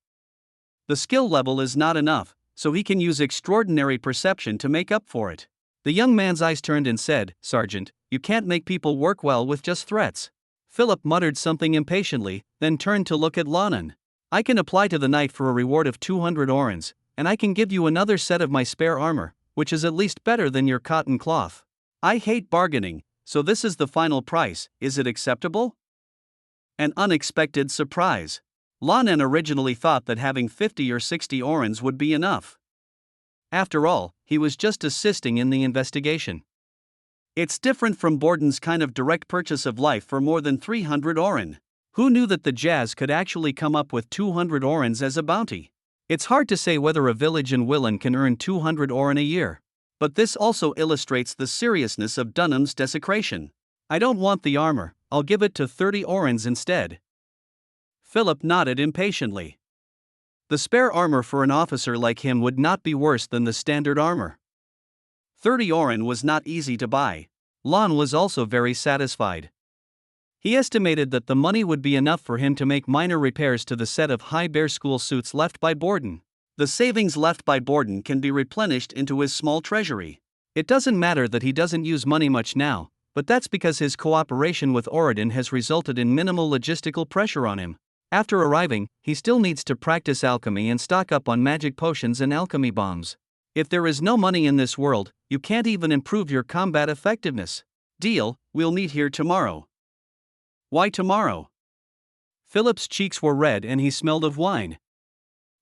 The skill level is not enough, so he can use extraordinary perception to make up for it. The young man's eyes turned and said, Sergeant, you can't make people work well with just threats. Philip muttered something impatiently, then turned to look at Lan En. I can apply to the knight for a reward of 200 orens, and I can give you another set of my spare armor, which is at least better than your cotton cloth. I hate bargaining, so this is the final price, is it acceptable? An unexpected surprise. Lan En originally thought that having 50 or 60 orens would be enough. After all, he was just assisting in the investigation. It's different from Borden's kind of direct purchase of life for more than 300 oren. Who knew that the Jazz could actually come up with 200 orens as a bounty? It's hard to say whether a village in Willen can earn 200 oren a year. But this also illustrates the seriousness of Dunham's desecration. I don't want the armor, I'll give it to 30 orens instead. Philip nodded impatiently. The spare armor for an officer like him would not be worse than the standard armor. 30 oren was not easy to buy. Lan was also very satisfied. He estimated that the money would be enough for him to make minor repairs to the set of high bear school suits left by Borden. The savings left by Borden can be replenished into his small treasury. It doesn't matter that he doesn't use money much now, but that's because his cooperation with Oridon has resulted in minimal logistical pressure on him. After arriving, he still needs to practice alchemy and stock up on magic potions and alchemy bombs. If there is no money in this world, you can't even improve your combat effectiveness. Deal, we'll meet here tomorrow. Why tomorrow? Philip's cheeks were red and he smelled of wine.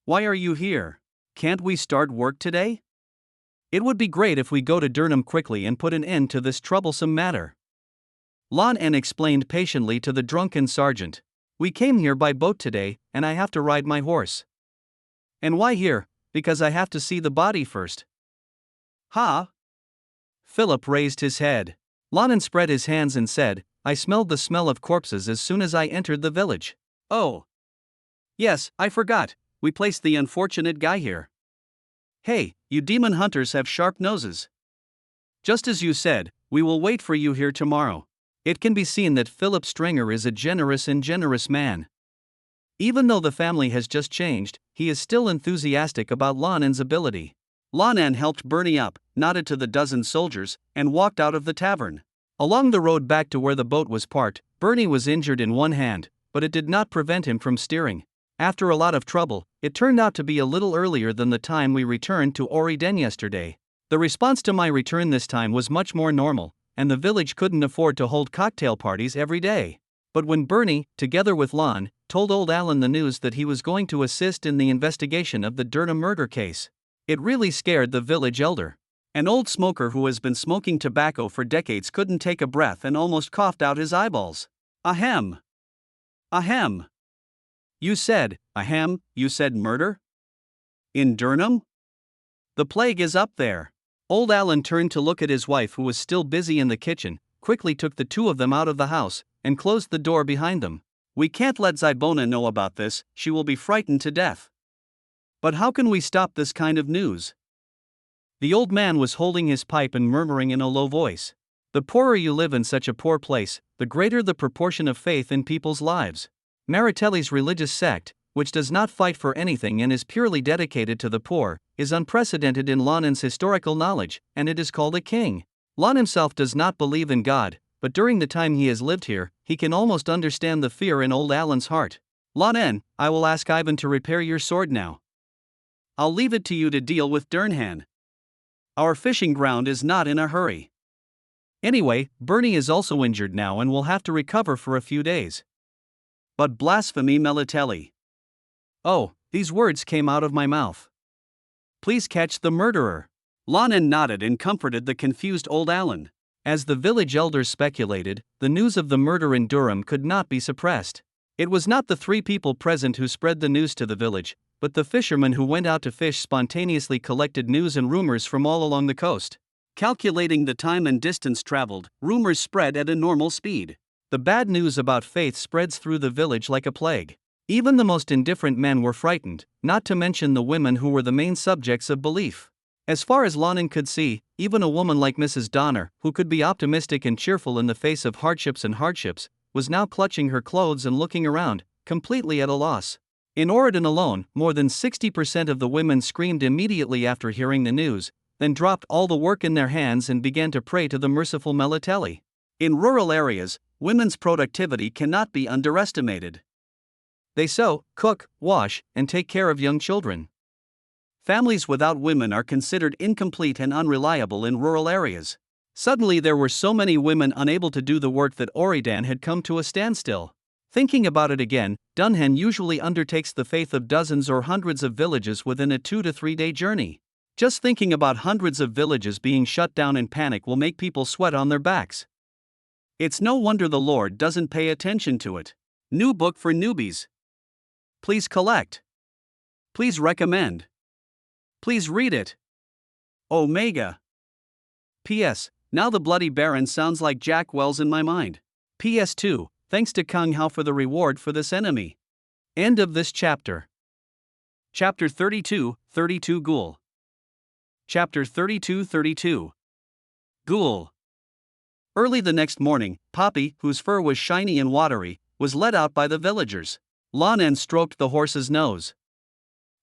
Why are you here? Can't we start work today? It would be great if we go to Durham quickly and put an end to this troublesome matter. Lan En explained patiently to the drunken sergeant. We came here by boat today, and I have to ride my horse. And why here? Because I have to see the body first. Ha! Philip raised his head. Lan En spread his hands and said, I smelled the smell of corpses as soon as I entered the village. Oh. Yes, I forgot, we placed the unfortunate guy here. Hey, you demon hunters have sharp noses. Just as you said, we will wait for you here tomorrow. It can be seen that Philip Stringer is a generous man. Even though the family has just changed, he is still enthusiastic about Lan En's ability. Lan En helped Bernie up, nodded to the dozen soldiers, and walked out of the tavern. Along the road back to where the boat was parked, Bernie was injured in one hand, but it did not prevent him from steering. After a lot of trouble, it turned out to be a little earlier than the time we returned to Oridon yesterday. The response to my return this time was much more normal, and the village couldn't afford to hold cocktail parties every day. But when Bernie, together with Lan, told old Alan the news that he was going to assist in the investigation of the Durham murder case, it really scared the village elder. An old smoker who has been smoking tobacco for decades couldn't take a breath and almost coughed out his eyeballs. Ahem. Ahem. You said murder? In Durham? The plague is up there. Old Alan turned to look at his wife who was still busy in the kitchen, quickly took the two of them out of the house, and closed the door behind them. We can't let Zybona know about this, she will be frightened to death. But how can we stop this kind of news? The old man was holding his pipe and murmuring in a low voice. The poorer you live in such a poor place, the greater the proportion of faith in people's lives. Maritelli's religious sect, which does not fight for anything and is purely dedicated to the poor, is unprecedented in Lan En's historical knowledge, and it is called a king. Lan himself does not believe in God, but during the time he has lived here, he can almost understand the fear in old Alan's heart. Lan En, I will ask Ivan to repair your sword now. I'll leave it to you to deal with Durnhan. Our fishing ground is not in a hurry. Anyway, Bernie is also injured now and will have to recover for a few days. But blasphemy, Melitelli. Oh, these words came out of my mouth. Please catch the murderer. Lan En nodded and comforted the confused old Alan. As the village elders speculated, the news of the murder in Durham could not be suppressed. It was not the three people present who spread the news to the village, but the fishermen who went out to fish spontaneously collected news and rumors from all along the coast. Calculating the time and distance traveled, rumors spread at a normal speed. The bad news about faith spreads through the village like a plague. Even the most indifferent men were frightened, not to mention the women who were the main subjects of belief. As far as Lan En could see, even a woman like Mrs. Donner, who could be optimistic and cheerful in the face of hardships, was now clutching her clothes and looking around, completely at a loss. In Oridon alone, more than 60% of the women screamed immediately after hearing the news, then dropped all the work in their hands and began to pray to the merciful Melitelli. In rural areas, women's productivity cannot be underestimated. They sew, cook, wash, and take care of young children. Families without women are considered incomplete and unreliable in rural areas. Suddenly there were so many women unable to do the work that Oridon had come to a standstill. Thinking about it again, Dunhan usually undertakes the faith of dozens or hundreds of villages within a 2 to 3 day journey. Just thinking about hundreds of villages being shut down in panic will make people sweat on their backs. It's no wonder the Lord doesn't pay attention to it. New book for newbies. Please collect. Please recommend. Please read it. Omega. P.S. Now the Bloody Baron sounds like Jack Wells in my mind. PS2. Thanks to Kung Hao for the reward for this enemy. End of this chapter. Chapter 32, 32 Ghoul. Chapter 32. Ghoul. Early the next morning, Poppy, whose fur was shiny and watery, was led out by the villagers. Lan En stroked the horse's nose.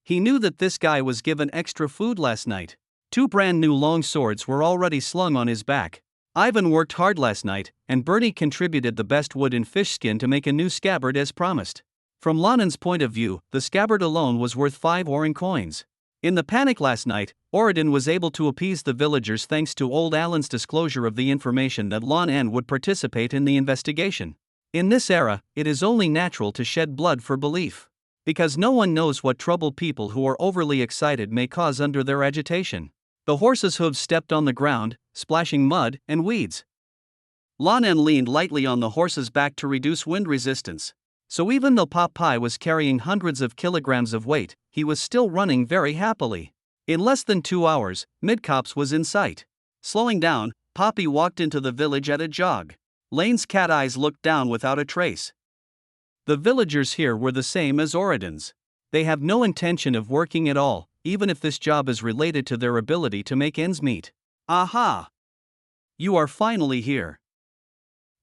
He knew that this guy was given extra food last night. 2 brand new long swords were already slung on his back. Ivan worked hard last night, and Bernie contributed the best wood and fish skin to make a new scabbard as promised. From Lan En's point of view, the scabbard alone was worth 5 Orin coins. In the panic last night, Oridon was able to appease the villagers thanks to old Alan's disclosure of the information that Lan En would participate in the investigation. In this era, it is only natural to shed blood for belief. Because no one knows what trouble people who are overly excited may cause under their agitation. The horse's hooves stepped on the ground, splashing mud and weeds. Lan En leaned lightly on the horse's back to reduce wind resistance. So even though Popeye was carrying hundreds of kilograms of weight, he was still running very happily. In less than 2 hours, Midcops was in sight. Slowing down, Poppy walked into the village at a jog. Lane's cat eyes looked down without a trace. The villagers here were the same as Oridon's. They have no intention of working at all, even if this job is related to their ability to make ends meet. Aha! You are finally here.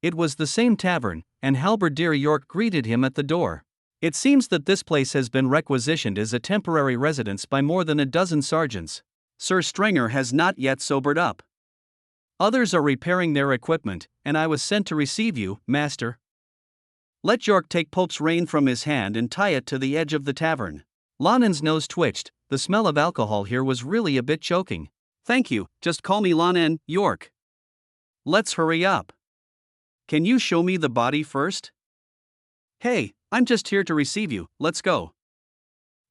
It was the same tavern, and Halberdier York greeted him at the door. It seems that this place has been requisitioned as a temporary residence by more than a dozen sergeants. Sir Strenger has not yet sobered up. Others are repairing their equipment, and I was sent to receive you, master. Let York take Pope's rein from his hand and tie it to the edge of the tavern. Lan En's nose twitched. The smell of alcohol here was really a bit choking. Thank you, just call me Lan En, York. Let's hurry up. Can you show me the body first? Hey, I'm just here to receive you, let's go.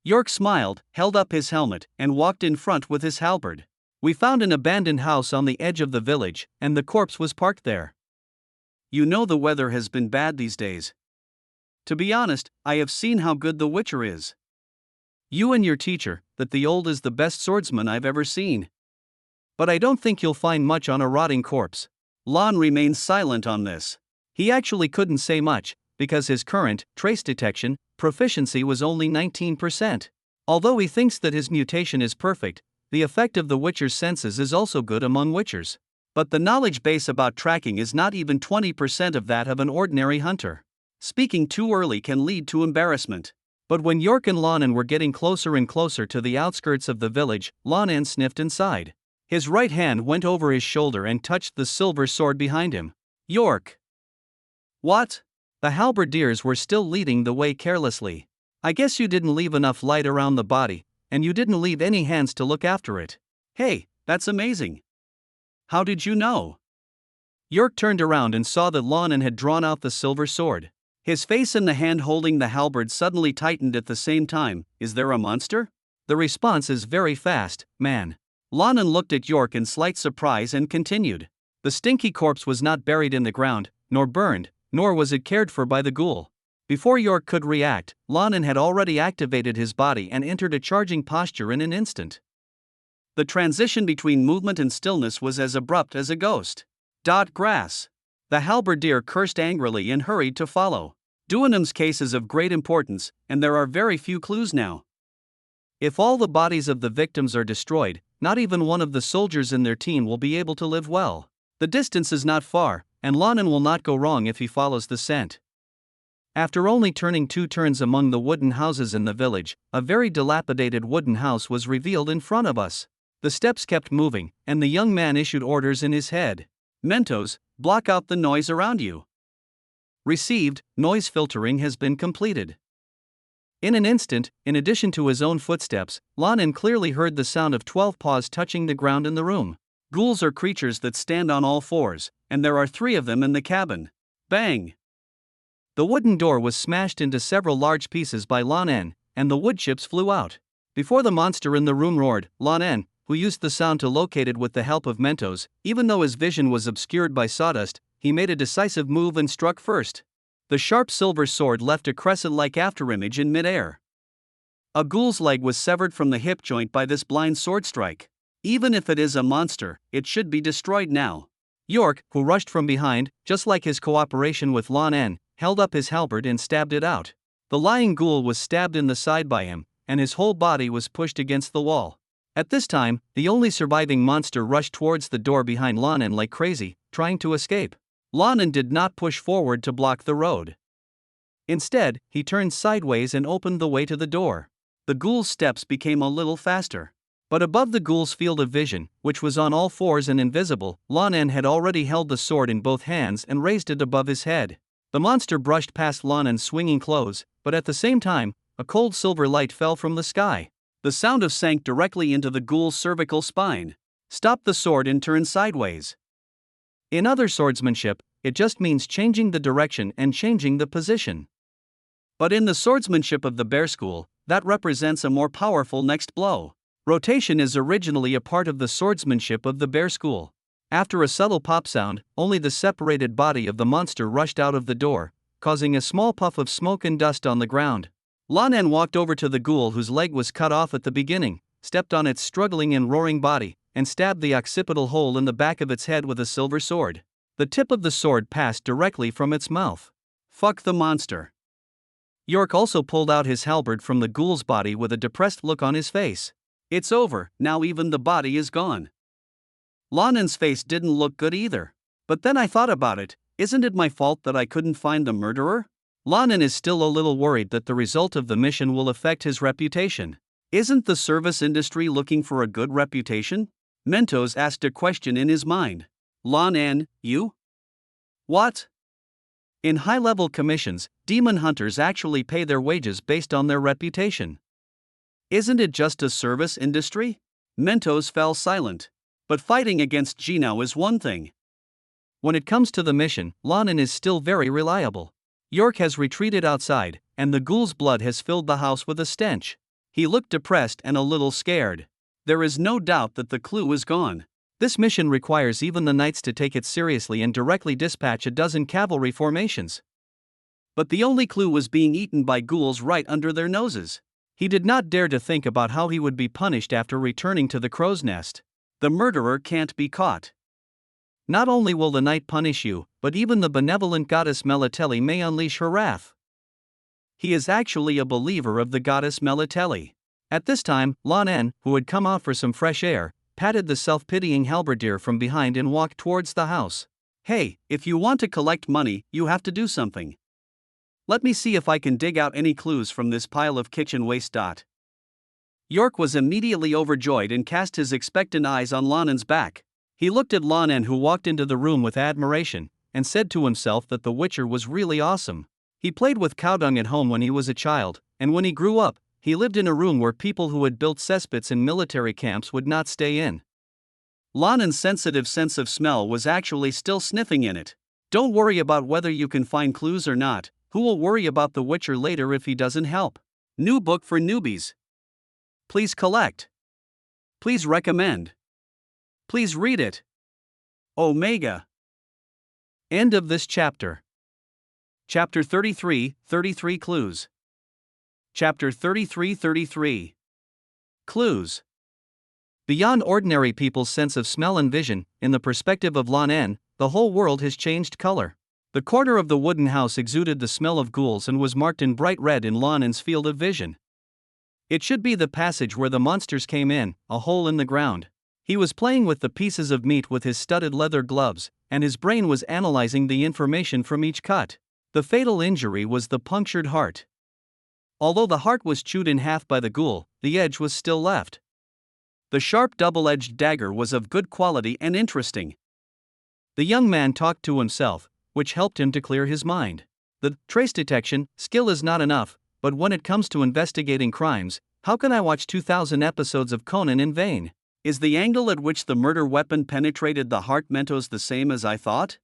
York smiled, held up his helmet, and walked in front with his halberd. We found an abandoned house on the edge of the village, and the corpse was parked there. You know the weather has been bad these days. To be honest, I have seen how good the Witcher is. You and your teacher, that the old is the best swordsman I've ever seen. But I don't think you'll find much on a rotting corpse. Lan remained silent on this. He actually couldn't say much, because his current trace detection proficiency was only 19%. Although he thinks that his mutation is perfect, the effect of the Witcher's senses is also good among Witchers. But the knowledge base about tracking is not even 20% of that of an ordinary hunter. Speaking too early can lead to embarrassment. But when York and Lan En were getting closer and closer to the outskirts of the village, Lan En sniffed and sighed. His right hand went over his shoulder and touched the silver sword behind him. York! What? The halberdiers were still leading the way carelessly. I guess you didn't leave enough light around the body, and you didn't leave any hands to look after it. Hey, that's amazing. How did you know? York turned around and saw that Lan En had drawn out the silver sword. His face and the hand holding the halberd suddenly tightened at the same time. Is there a monster? The response is very fast, man. Lan En looked at York in slight surprise and continued. The stinky corpse was not buried in the ground, nor burned, nor was it cared for by the ghoul. Before York could react, Lan En had already activated his body and entered a charging posture in an instant. The transition between movement and stillness was as abrupt as a ghost. Grass. The halberdier cursed angrily and hurried to follow. Duanum's case is of great importance, and there are very few clues now. If all the bodies of the victims are destroyed, not even one of the soldiers in their team will be able to live well. The distance is not far, and Lan En will not go wrong if he follows the scent. After only turning 2 turns among the wooden houses in the village, a very dilapidated wooden house was revealed in front of us. The steps kept moving, and the young man issued orders in his head. Mentos, block out the noise around you. Received, noise filtering has been completed. In an instant, in addition to his own footsteps, Lan En clearly heard the sound of 12 paws touching the ground in the room. Ghouls are creatures that stand on all fours, and there are 3 of them in the cabin. Bang! The wooden door was smashed into several large pieces by Lan En, and the wood chips flew out. Before the monster in the room roared, Lan En, who used the sound to locate it with the help of Mentos, even though his vision was obscured by sawdust, he made a decisive move and struck first. The sharp silver sword left a crescent-like afterimage in midair. A ghoul's leg was severed from the hip joint by this blind sword strike. Even if it is a monster, it should be destroyed now. York, who rushed from behind, just like his cooperation with Lan En, held up his halberd and stabbed it out. The lying ghoul was stabbed in the side by him, and his whole body was pushed against the wall. At this time, the only surviving monster rushed towards the door behind Lan En like crazy, trying to escape. Lan En did not push forward to block the road. Instead, he turned sideways and opened the way to the door. The ghoul's steps became a little faster. But above the ghoul's field of vision, which was on all fours and invisible, Lan En had already held the sword in both hands and raised it above his head. The monster brushed past Lan En's swinging clothes, but at the same time, a cold silver light fell from the sky. The sound of sank directly into the ghoul's cervical spine. Stop the sword and turn sideways. In other swordsmanship, it just means changing the direction and changing the position. But in the swordsmanship of the bear school, that represents a more powerful next blow. Rotation is originally a part of the swordsmanship of the bear school. After a subtle pop sound, only the separated body of the monster rushed out of the door, causing a small puff of smoke and dust on the ground. Lan En walked over to the ghoul whose leg was cut off at the beginning, stepped on its struggling and roaring body, and stabbed the occipital hole in the back of its head with a silver sword. The tip of the sword passed directly from its mouth. Fuck the monster. York also pulled out his halberd from the ghoul's body with a depressed look on his face. It's over, now even the body is gone. Lan En's face didn't look good either. But then I thought about it, isn't it my fault that I couldn't find the murderer? Lan En is still a little worried that the result of the mission will affect his reputation. Isn't the service industry looking for a good reputation? Mentos asked a question in his mind. Lan En, you? What? In high-level commissions, demon hunters actually pay their wages based on their reputation. Isn't it just a service industry? Mentos fell silent. But fighting against Gino is one thing. When it comes to the mission, Lan En is still very reliable. York has retreated outside, and the ghoul's blood has filled the house with a stench. He looked depressed and a little scared. There is no doubt that the clue is gone. This mission requires even the knights to take it seriously and directly dispatch a dozen cavalry formations. But the only clue was being eaten by ghouls right under their noses. He did not dare to think about how he would be punished after returning to the crow's nest. The murderer can't be caught. Not only will the night punish you, but even the benevolent goddess Melitele may unleash her wrath. He is actually a believer of the goddess Melitele. At this time, Lan En, who had come out for some fresh air, patted the self-pitying halberdier from behind and walked towards the house. Hey, if you want to collect money, you have to do something. Let me see if I can dig out any clues from this pile of kitchen waste. York was immediately overjoyed and cast his expectant eyes on Lan En's back. He looked at Lan En, who walked into the room with admiration, and said to himself that the Witcher was really awesome. He played with cow dung at home when he was a child, and when he grew up, he lived in a room where people who had built cesspits in military camps would not stay in. Lan En's sensitive sense of smell was actually still sniffing in it. Don't worry about whether you can find clues or not. Who will worry about the Witcher later if he doesn't help? New book for newbies. Please collect. Please recommend. Please read it. Omega. End of this chapter. Chapter 33, 33 Clues. Chapter 33. Clues. Beyond ordinary people's sense of smell and vision, in the perspective of Lan En, the whole world has changed color. The corner of the wooden house exuded the smell of ghouls and was marked in bright red in Lan En's field of vision. It should be the passage where the monsters came in, a hole in the ground. He was playing with the pieces of meat with his studded leather gloves, and his brain was analyzing the information from each cut. The fatal injury was the punctured heart. Although the heart was chewed in half by the ghoul, the edge was still left. The sharp double-edged dagger was of good quality and interesting. The young man talked to himself, which helped him to clear his mind. The trace detection skill is not enough, but when it comes to investigating crimes, how can I watch 2,000 episodes of Conan in vain? Is the angle at which the murder weapon penetrated the heart Mentos the same as I thought?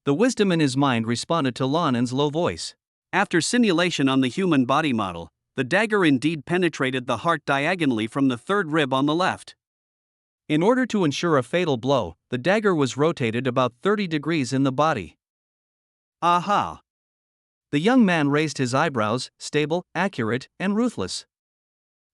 The wisdom in his mind responded to Lan En's low voice. After simulation on the human body model, the dagger indeed penetrated the heart diagonally from the third rib on the left. In order to ensure a fatal blow, the dagger was rotated about 30 degrees in the body. Aha! The young man raised his eyebrows, stable, accurate, and ruthless.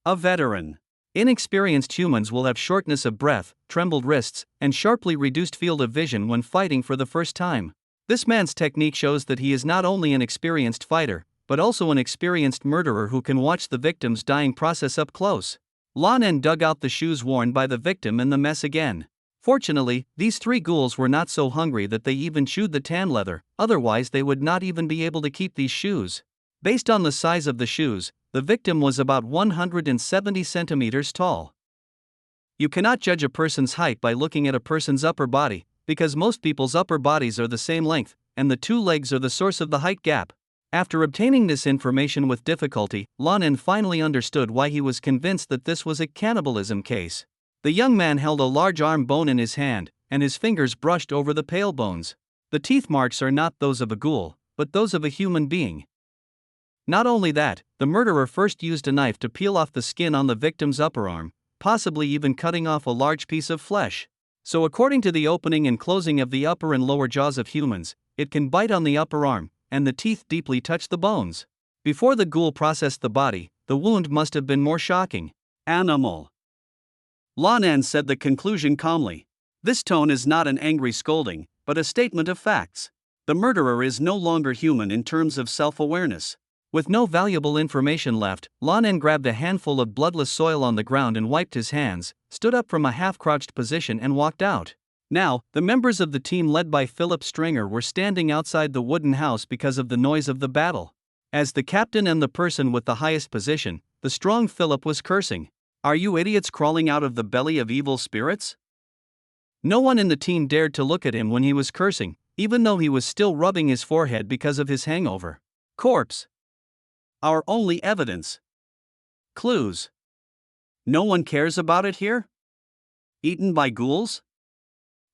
A veteran. Inexperienced humans will have shortness of breath, trembled wrists, and sharply reduced field of vision when fighting for the first time. This man's technique shows that he is not only an experienced fighter, but also an experienced murderer who can watch the victim's dying process up close. Lan En dug out the shoes worn by the victim and the mess again. Fortunately, these 3 ghouls were not so hungry that they even chewed the tan leather, otherwise they would not even be able to keep these shoes. Based on the size of the shoes, the victim was about 170 centimeters tall. You cannot judge a person's height by looking at a person's upper body, because most people's upper bodies are the same length, and the 2 legs are the source of the height gap. After obtaining this information with difficulty, Lan En finally understood why he was convinced that this was a cannibalism case. The young man held a large arm bone in his hand, and his fingers brushed over the pale bones. The teeth marks are not those of a ghoul, but those of a human being. Not only that, the murderer first used a knife to peel off the skin on the victim's upper arm, possibly even cutting off a large piece of flesh. So according to the opening and closing of the upper and lower jaws of humans, it can bite on the upper arm, and the teeth deeply touch the bones. Before the ghoul processed the body, the wound must have been more shocking. Animal. Lan En said the conclusion calmly. This tone is not an angry scolding, but a statement of facts. The murderer is no longer human in terms of self-awareness. With no valuable information left, Lan En grabbed a handful of bloodless soil on the ground and wiped his hands, stood up from a half-crouched position and walked out. Now, the members of the team led by Philip Stringer were standing outside the wooden house because of the noise of the battle. As the captain and the person with the highest position, the strong Philip was cursing. "Are you idiots crawling out of the belly of evil spirits?" No one in the team dared to look at him when he was cursing, even though he was still rubbing his forehead because of his hangover. Corpse. Our only evidence. Clues. No one cares about it here? Eaten by ghouls?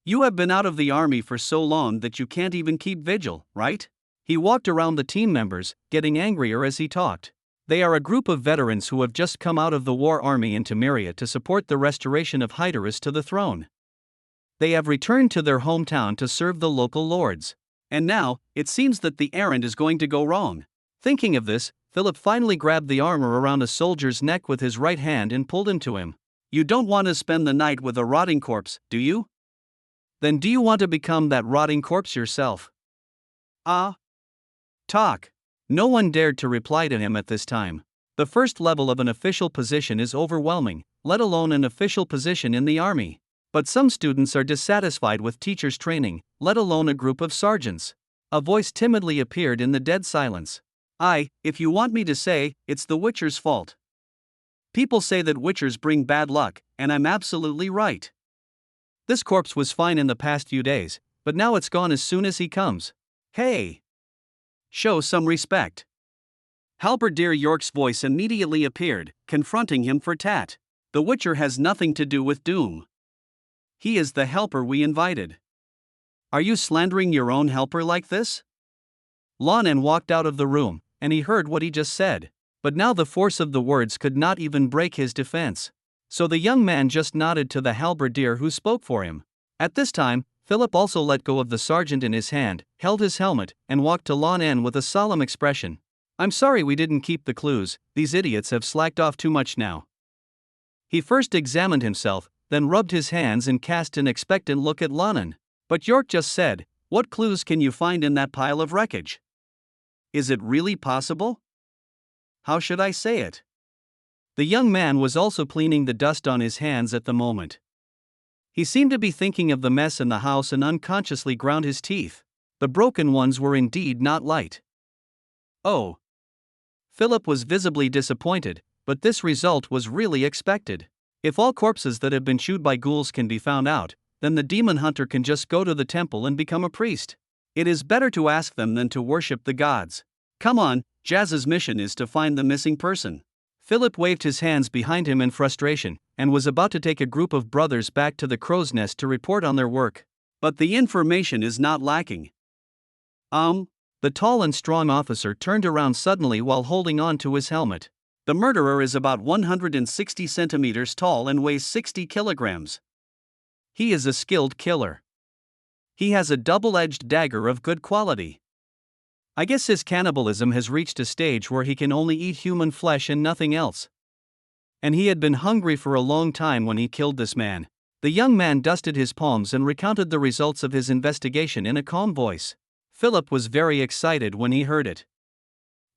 You have been out of the army for so long that you can't even keep vigil, right? He walked around the team members, getting angrier as he talked. They are a group of veterans who have just come out of the war army in Temeria to support the restoration of Hydarus to the throne. They have returned to their hometown to serve the local lords. And now, it seems that the errand is going to go wrong. Thinking of this, Philip finally grabbed the armor around a soldier's neck with his right hand and pulled him to him. You don't want to spend the night with a rotting corpse, do you? Then do you want to become that rotting corpse yourself? Talk. No one dared to reply to him at this time. The first level of an official position is overwhelming, let alone an official position in the army. But some students are dissatisfied with teachers' training, let alone a group of sergeants. A voice timidly appeared in the dead silence. If you want me to say, it's the Witcher's fault. People say that Witchers bring bad luck, and I'm absolutely right. This corpse was fine in the past few days, but now it's gone as soon as he comes. Hey! Show some respect. Halberdier York's voice immediately appeared, confronting him for tat. The Witcher has nothing to do with doom. He is the helper we invited. Are you slandering your own helper like this? Lan En walked out of the room, and he heard what he just said. But now the force of the words could not even break his defense. So the young man just nodded to the halberdier who spoke for him. At this time, Philip also let go of the sergeant in his hand, held his helmet, and walked to Lan En with a solemn expression. I'm sorry we didn't keep the clues, these idiots have slacked off too much now. He first examined himself, then rubbed his hands and cast an expectant look at Lan En. But York just said, what clues can you find in that pile of wreckage? Is it really possible? How should I say it? The young man was also cleaning the dust on his hands at the moment. He seemed to be thinking of the mess in the house and unconsciously ground his teeth. The broken ones were indeed not light. Oh. Philip was visibly disappointed, but this result was really expected. If all corpses that have been chewed by ghouls can be found out, then the demon hunter can just go to the temple and become a priest. It is better to ask them than to worship the gods. Come on, Jazz's mission is to find the missing person. Philip waved his hands behind him in frustration, and was about to take a group of brothers back to the crow's nest to report on their work. But the information is not lacking. The tall and strong officer turned around suddenly while holding on to his helmet. The murderer is about 160 centimeters tall and weighs 60 kilograms. He is a skilled killer. He has a double-edged dagger of good quality. I guess his cannibalism has reached a stage where he can only eat human flesh and nothing else. And he had been hungry for a long time when he killed this man. The young man dusted his palms and recounted the results of his investigation in a calm voice. Philip was very excited when he heard it.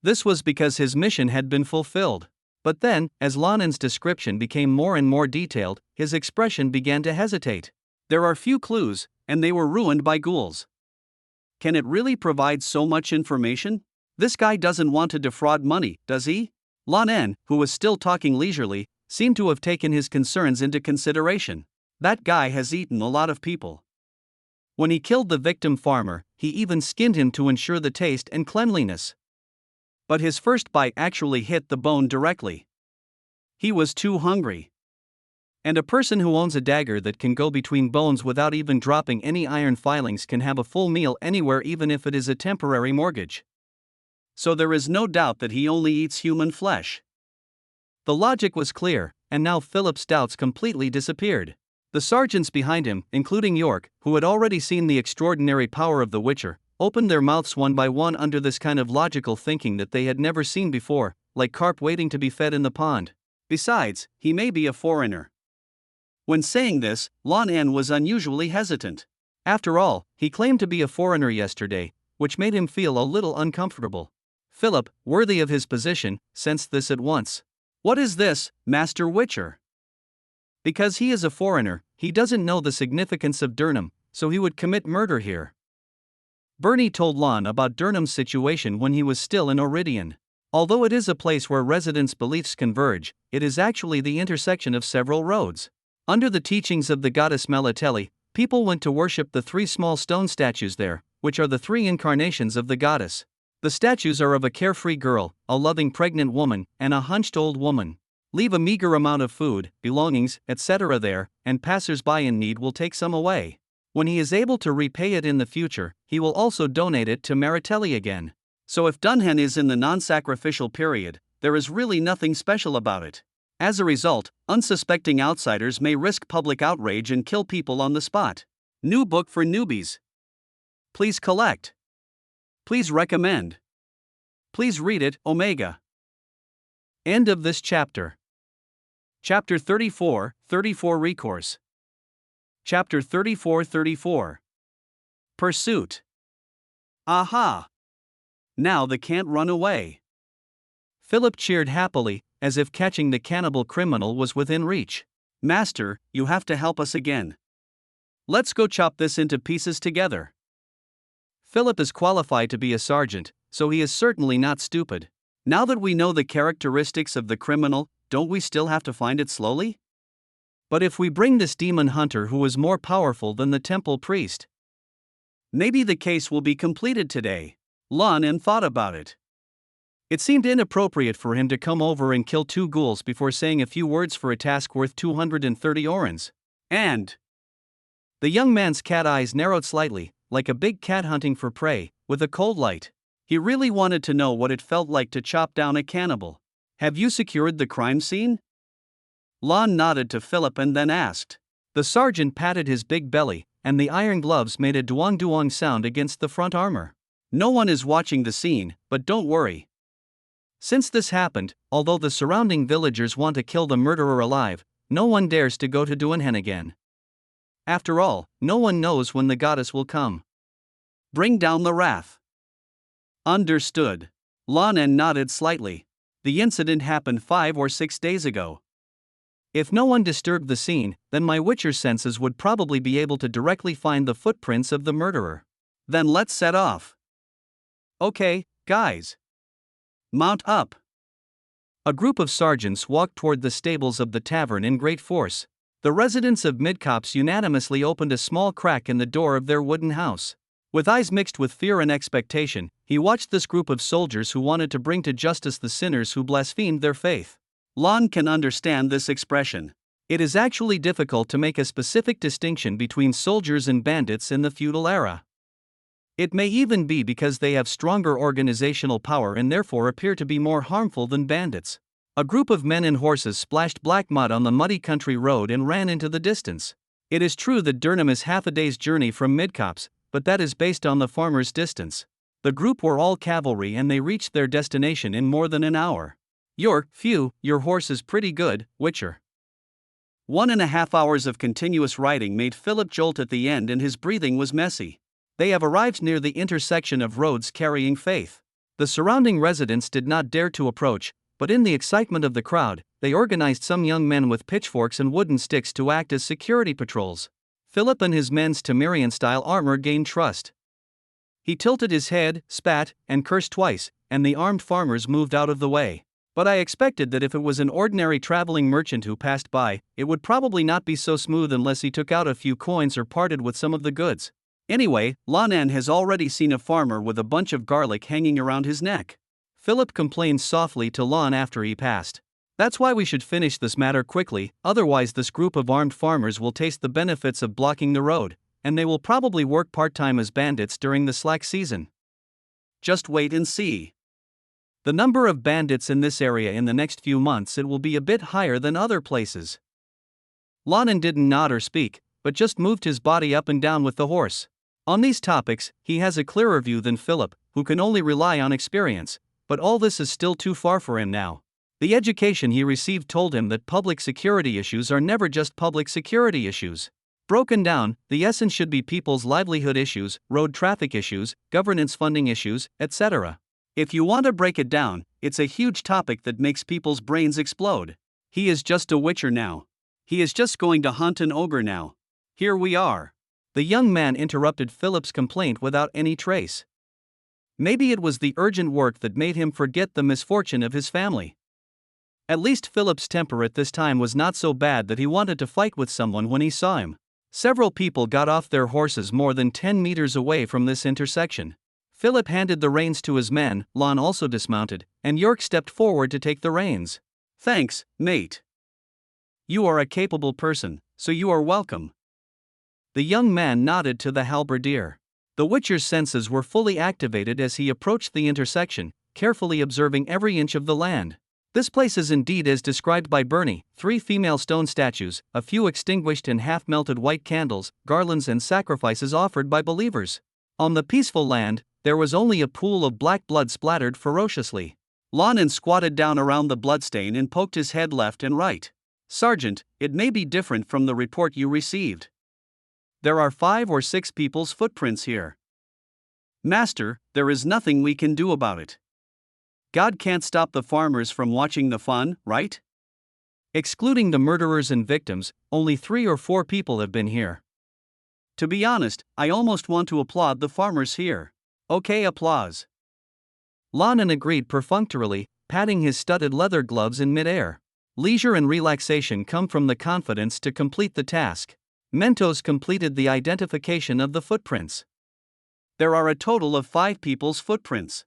This was because his mission had been fulfilled. But then, as Lan En's description became more and more detailed, his expression began to hesitate. There are few clues, and they were ruined by ghouls. Can it really provide so much information? This guy doesn't want to defraud money, does he? Lan En, who was still talking leisurely, seemed to have taken his concerns into consideration. That guy has eaten a lot of people. When he killed the victim farmer, he even skinned him to ensure the taste and cleanliness. But his first bite actually hit the bone directly. He was too hungry. And a person who owns a dagger that can go between bones without even dropping any iron filings can have a full meal anywhere, even if it is a temporary mortgage. So there is no doubt that he only eats human flesh. The logic was clear, and now Philip's doubts completely disappeared. The sergeants behind him, including York, who had already seen the extraordinary power of the Witcher, opened their mouths one by one under this kind of logical thinking that they had never seen before, like carp waiting to be fed in the pond. Besides, he may be a foreigner. When saying this, Lan En was unusually hesitant. After all, he claimed to be a foreigner yesterday, which made him feel a little uncomfortable. Philip, worthy of his position, sensed this at once. What is this, Master Witcher? Because he is a foreigner, he doesn't know the significance of Durnham, so he would commit murder here. Bernie told Lan about Durnham's situation when he was still in Oridian. Although it is a place where residents' beliefs converge, it is actually the intersection of several roads. Under the teachings of the goddess Melitele, people went to worship the 3 small stone statues there, which are the 3 incarnations of the goddess. The statues are of a carefree girl, a loving pregnant woman, and a hunched old woman. Leave a meager amount of food, belongings, etc. there, and passers-by in need will take some away. When he is able to repay it in the future, he will also donate it to Melitele again. So if Dunhan is in the non-sacrificial period, there is really nothing special about it. As a result, unsuspecting outsiders may risk public outrage and kill people on the spot. New book for newbies. Please collect. Please recommend. Please read it, Omega. End of this chapter. Chapter 34, 34 Recourse. Chapter 34. Pursuit. Aha! Now they can't run away. Philip cheered happily, as if catching the cannibal criminal was within reach. Master, you have to help us again. Let's go chop this into pieces together. Philip is qualified to be a sergeant, so he is certainly not stupid. Now that we know the characteristics of the criminal, don't we still have to find it slowly? But if we bring this demon hunter who is more powerful than the temple priest, maybe the case will be completed today. Lan En thought about it. It seemed inappropriate for him to come over and kill 2 ghouls before saying a few words for a task worth 230 orens. And the young man's cat eyes narrowed slightly, like a big cat hunting for prey, with a cold light. He really wanted to know what it felt like to chop down a cannibal. Have you secured the crime scene? Lan nodded to Philip and then asked. The sergeant patted his big belly, and the iron gloves made a duong-duong sound against the front armor. No one is watching the scene, but don't worry. Since this happened, although the surrounding villagers want to kill the murderer alive, no one dares to go to Dunhan again. After all, no one knows when the goddess will come. Bring down the wrath. Understood. Lan En nodded slightly. The incident happened 5 or 6 days ago. If no one disturbed the scene, then my Witcher senses would probably be able to directly find the footprints of the murderer. Then let's set off. Okay, guys. Mount up. A group of sergeants walked toward the stables of the tavern in great force. The residents of Midcopse unanimously opened a small crack in the door of their wooden house. With eyes mixed with fear and expectation, he watched this group of soldiers who wanted to bring to justice the sinners who blasphemed their faith. Lan can understand this expression. It is actually difficult to make a specific distinction between soldiers and bandits in the feudal era. It may even be because they have stronger organizational power and therefore appear to be more harmful than bandits. A group of men and horses splashed black mud on the muddy country road and ran into the distance. It is true that Durnham is half a day's journey from Midcopse, but that is based on the farmer's distance. The group were all cavalry and they reached their destination in more than an hour. Your horse is pretty good, Witcher. 1.5 hours of continuous riding made Philip jolt at the end and his breathing was messy. They have arrived near the intersection of roads carrying faith. The surrounding residents did not dare to approach, but in the excitement of the crowd, they organized some young men with pitchforks and wooden sticks to act as security patrols. Philip and his men's Temerian-style armor gained trust. He tilted his head, spat, and cursed twice, and the armed farmers moved out of the way. But I expected that if it was an ordinary traveling merchant who passed by, it would probably not be so smooth unless he took out a few coins or parted with some of the goods. Anyway, Lan En has already seen a farmer with a bunch of garlic hanging around his neck. Philip complained softly to Lan after he passed. That's why we should finish this matter quickly, otherwise this group of armed farmers will taste the benefits of blocking the road, and they will probably work part-time as bandits during the slack season. Just wait and see. The number of bandits in this area in the next few months it will be a bit higher than other places. Lan En didn't nod or speak, but just moved his body up and down with the horse. On these topics, he has a clearer view than Philip, who can only rely on experience, but all this is still too far for him now. The education he received told him that public security issues are never just public security issues. Broken down, the essence should be people's livelihood issues, road traffic issues, governance funding issues, etc. If you want to break it down, it's a huge topic that makes people's brains explode. He is just a witcher now. He is just going to hunt an ogre now. Here we are. The young man interrupted Philip's complaint without any trace. Maybe it was the urgent work that made him forget the misfortune of his family. At least Philip's temper at this time was not so bad that he wanted to fight with someone when he saw him. Several people got off their horses more than 10 meters away from this intersection. Philip handed the reins to his men, Lan also dismounted, and York stepped forward to take the reins. Thanks, mate. You are a capable person, so you are welcome. The young man nodded to the halberdier. The Witcher's senses were fully activated as he approached the intersection, carefully observing every inch of the land. This place is indeed as described by Bernie: 3 female stone statues, a few extinguished and half-melted white candles, garlands and sacrifices offered by believers. On the peaceful land, there was only a pool of black blood splattered ferociously. Lan En squatted down around the bloodstain and poked his head left and right. Sergeant, it may be different from the report you received. There are 5 or 6 people's footprints here. Master, there is nothing we can do about it. God can't stop the farmers from watching the fun, right? Excluding the murderers and victims, only 3 or 4 people have been here. To be honest, I almost want to applaud the farmers here. Okay, applause. Lan En agreed perfunctorily, patting his studded leather gloves in midair. Leisure and relaxation come from the confidence to complete the task. Mentos completed the identification of the footprints. There are a total of 5 people's footprints.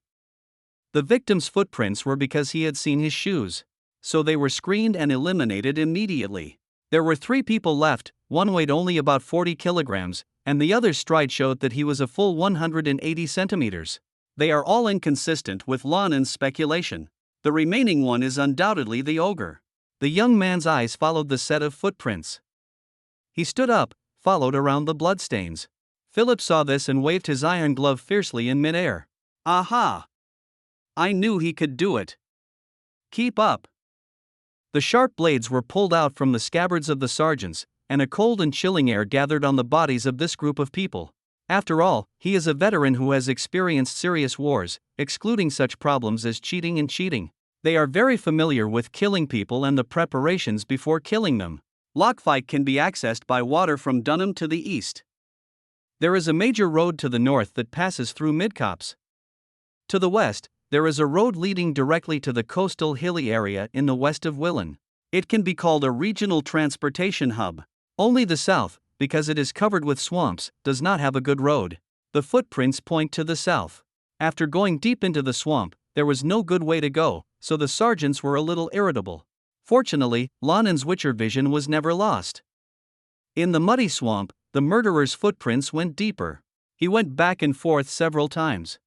The victim's footprints were because he had seen his shoes, so they were screened and eliminated immediately. There were 3 people left, one weighed only about 40 kilograms, and the other's stride showed that he was a full 180 centimeters. They are all inconsistent with Lan En's speculation. The remaining one is undoubtedly the ogre. The young man's eyes followed the set of footprints. He stood up, followed around the bloodstains. Philip saw this and waved his iron glove fiercely in midair. Aha! I knew he could do it. Keep up. The sharp blades were pulled out from the scabbards of the sergeants, and a cold and chilling air gathered on the bodies of this group of people. After all, he is a veteran who has experienced serious wars, excluding such problems as cheating and cheating. They are very familiar with killing people and the preparations before killing them. Lockfight can be accessed by water from Dunham to the east. There is a major road to the north that passes through Midcopse. To the west, there is a road leading directly to the coastal hilly area in the west of Willen. It can be called a regional transportation hub. Only the south, because it is covered with swamps, does not have a good road. The footprints point to the south. After going deep into the swamp, there was no good way to go, so the sergeants were a little irritable. Fortunately, Lan En's Witcher vision was never lost. In the muddy swamp, the murderer's footprints went deeper. He went back and forth several times.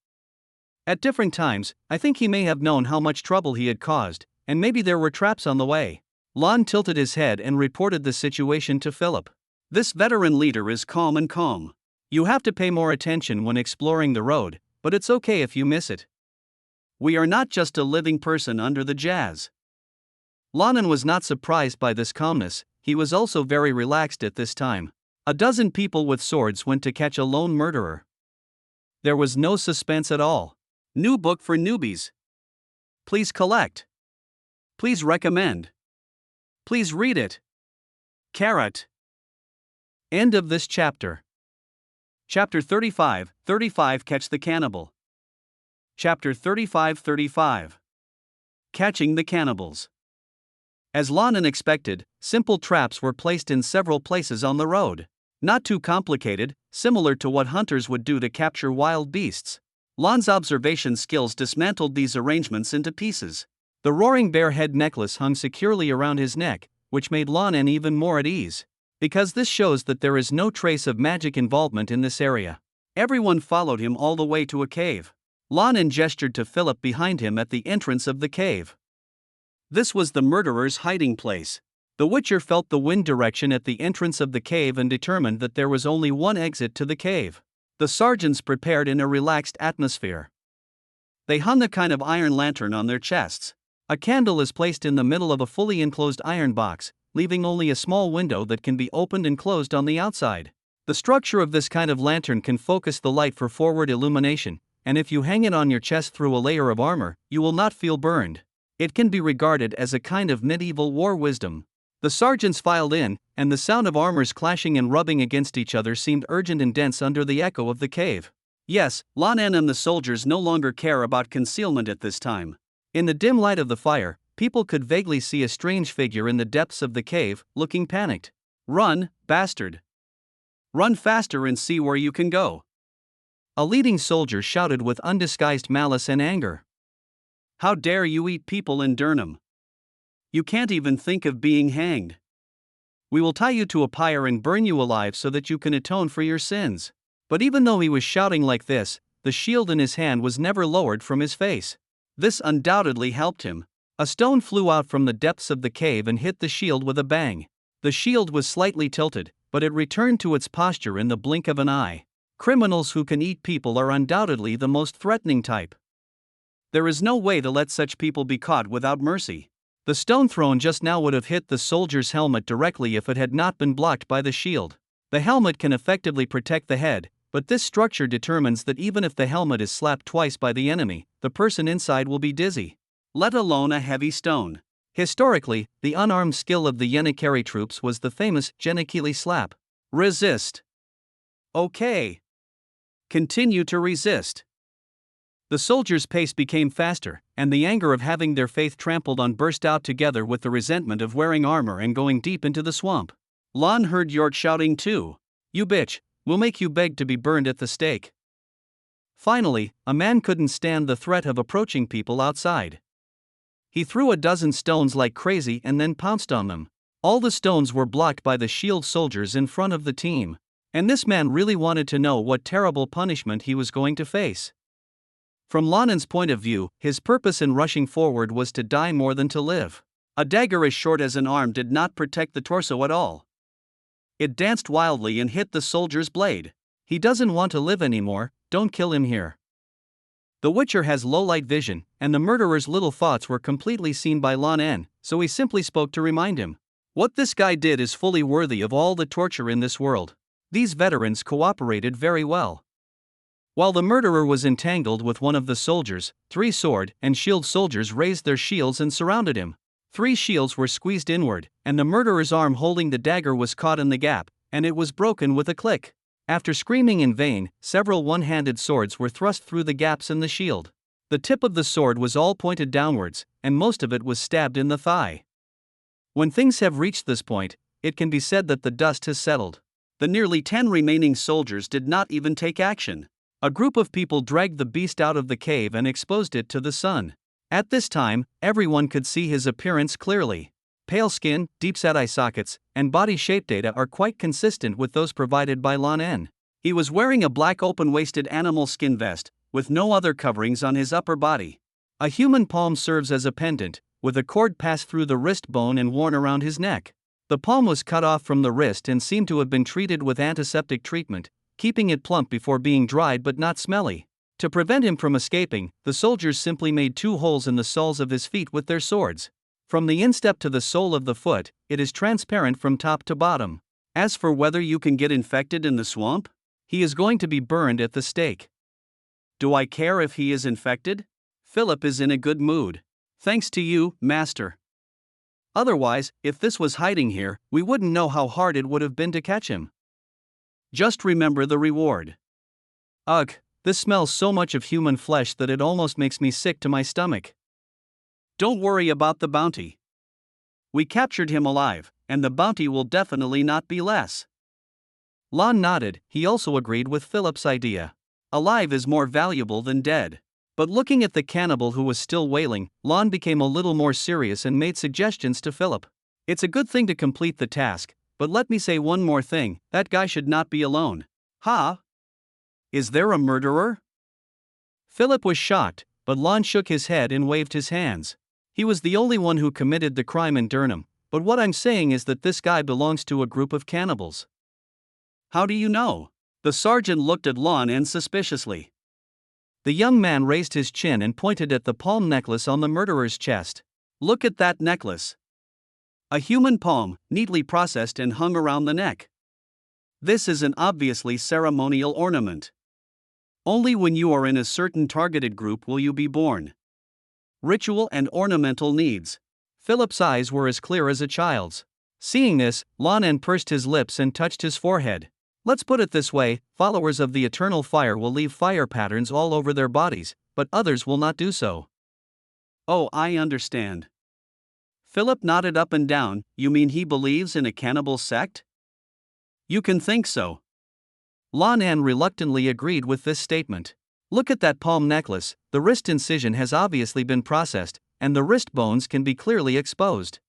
At different times, I think he may have known how much trouble he had caused, and maybe there were traps on the way. Lan tilted his head and reported the situation to Philip. This veteran leader is calm and calm. You have to pay more attention when exploring the road, but it's okay if you miss it. We are not just a living person under the jazz. Lan En was not surprised by this calmness, he was also very relaxed at this time. A dozen people with swords went to catch a lone murderer. There was no suspense at all. New book for newbies. Please collect. Please recommend. Please read it. Carrot. End of this chapter. Chapter 35, 35 Catch the Cannibal. Chapter 35. Catching the Cannibals. As Lan En expected, simple traps were placed in several places on the road. Not too complicated, similar to what hunters would do to capture wild beasts. Lan's observation skills dismantled these arrangements into pieces. The roaring bear head necklace hung securely around his neck, which made Lan En even more at ease. Because this shows that there is no trace of magic involvement in this area. Everyone followed him all the way to a cave. Lan En gestured to Philip behind him at the entrance of the cave. This was the murderer's hiding place. The Witcher felt the wind direction at the entrance of the cave and determined that there was only one exit to the cave. The sergeants prepared in a relaxed atmosphere. They hung a kind of iron lantern on their chests. A candle is placed in the middle of a fully enclosed iron box, leaving only a small window that can be opened and closed on the outside. The structure of this kind of lantern can focus the light for forward illumination, and if you hang it on your chest through a layer of armor, you will not feel burned. It can be regarded as a kind of medieval war wisdom. The sergeants filed in, and the sound of armors clashing and rubbing against each other seemed urgent and dense under the echo of the cave. Yes, Lan En and the soldiers no longer care about concealment at this time. In the dim light of the fire, people could vaguely see a strange figure in the depths of the cave, looking panicked. "Run, bastard! Run faster and see where you can go!" A leading soldier shouted with undisguised malice and anger. "How dare you eat people in Durham? You can't even think of being hanged. We will tie you to a pyre and burn you alive so that you can atone for your sins." But even though he was shouting like this, the shield in his hand was never lowered from his face. This undoubtedly helped him. A stone flew out from the depths of the cave and hit the shield with a bang. The shield was slightly tilted, but it returned to its posture in the blink of an eye. Criminals who can eat people are undoubtedly the most threatening type. There is no way to let such people be caught without mercy. The stone thrown just now would have hit the soldier's helmet directly if it had not been blocked by the shield. The helmet can effectively protect the head, but this structure determines that even if the helmet is slapped twice by the enemy, the person inside will be dizzy. Let alone a heavy stone. Historically, the unarmed skill of the Yenikeri troops was the famous Genikili slap. Resist. Okay. Continue to resist. The soldiers' pace became faster, and the anger of having their faith trampled on burst out together with the resentment of wearing armor and going deep into the swamp. Lan heard York shouting too. "You bitch, we'll make you beg to be burned at the stake." Finally, a man couldn't stand the threat of approaching people outside. He threw a dozen stones like crazy and then pounced on them. All the stones were blocked by the shield soldiers in front of the team. And this man really wanted to know what terrible punishment he was going to face. From Lan En's point of view, his purpose in rushing forward was to die more than to live. A dagger as short as an arm did not protect the torso at all. It danced wildly and hit the soldier's blade. "He doesn't want to live anymore, don't kill him here." The Witcher has low light vision, and the murderer's little thoughts were completely seen by Lan En, so he simply spoke to remind him. What this guy did is fully worthy of all the torture in this world. These veterans cooperated very well. While the murderer was entangled with one of the soldiers, 3 sword and shield soldiers raised their shields and surrounded him. 3 shields were squeezed inward, and the murderer's arm holding the dagger was caught in the gap, and it was broken with a click. After screaming in vain, several one-handed swords were thrust through the gaps in the shield. The tip of the sword was all pointed downwards, and most of it was stabbed in the thigh. When things have reached this point, it can be said that the dust has settled. The nearly 10 remaining soldiers did not even take action. A group of people dragged the beast out of the cave and exposed it to the sun. At this time, everyone could see his appearance clearly. Pale skin, deep-set eye sockets, and body shape data are quite consistent with those provided by Lan En. He was wearing a black open-waisted animal skin vest, with no other coverings on his upper body. A human palm serves as a pendant, with a cord passed through the wrist bone and worn around his neck. The palm was cut off from the wrist and seemed to have been treated with antiseptic treatment, keeping it plump before being dried but not smelly. To prevent him from escaping, the soldiers simply made 2 holes in the soles of his feet with their swords. From the instep to the sole of the foot, it is transparent from top to bottom. As for whether you can get infected in the swamp, he is going to be burned at the stake. Do I care if he is infected? Philip is in a good mood. Thanks to you, Master. Otherwise, if this was hiding here, we wouldn't know how hard it would have been to catch him. Just remember the reward. Ugh, this smells so much of human flesh that it almost makes me sick to my stomach. Don't worry about the bounty. We captured him alive, and the bounty will definitely not be less. Lan nodded. He also agreed with Philip's idea. Alive is more valuable than dead. But looking at the cannibal who was still wailing, Lan became a little more serious and made suggestions to Philip. It's a good thing to complete the task, but let me say one more thing, that guy should not be alone. Huh? Is there a murderer? Philip was shocked, but Lan shook his head and waved his hands. He was the only one who committed the crime in Durham, but what I'm saying is that this guy belongs to a group of cannibals. How do you know? The sergeant looked at Lan En suspiciously. The young man raised his chin and pointed at the palm necklace on the murderer's chest. Look at that necklace. A human palm, neatly processed and hung around the neck. This is an obviously ceremonial ornament. Only when you are in a certain targeted group will you be born. Ritual and ornamental needs. Philip's eyes were as clear as a child's. Seeing this, Lan En pursed his lips and touched his forehead. Let's put it this way, followers of the eternal fire will leave fire patterns all over their bodies, but others will not do so. Oh, I understand. Philip nodded up and down. You mean he believes in a cannibal sect? You can think so. Lan En reluctantly agreed with this statement. Look at that palm necklace, the wrist incision has obviously been processed, and the wrist bones can be clearly exposed.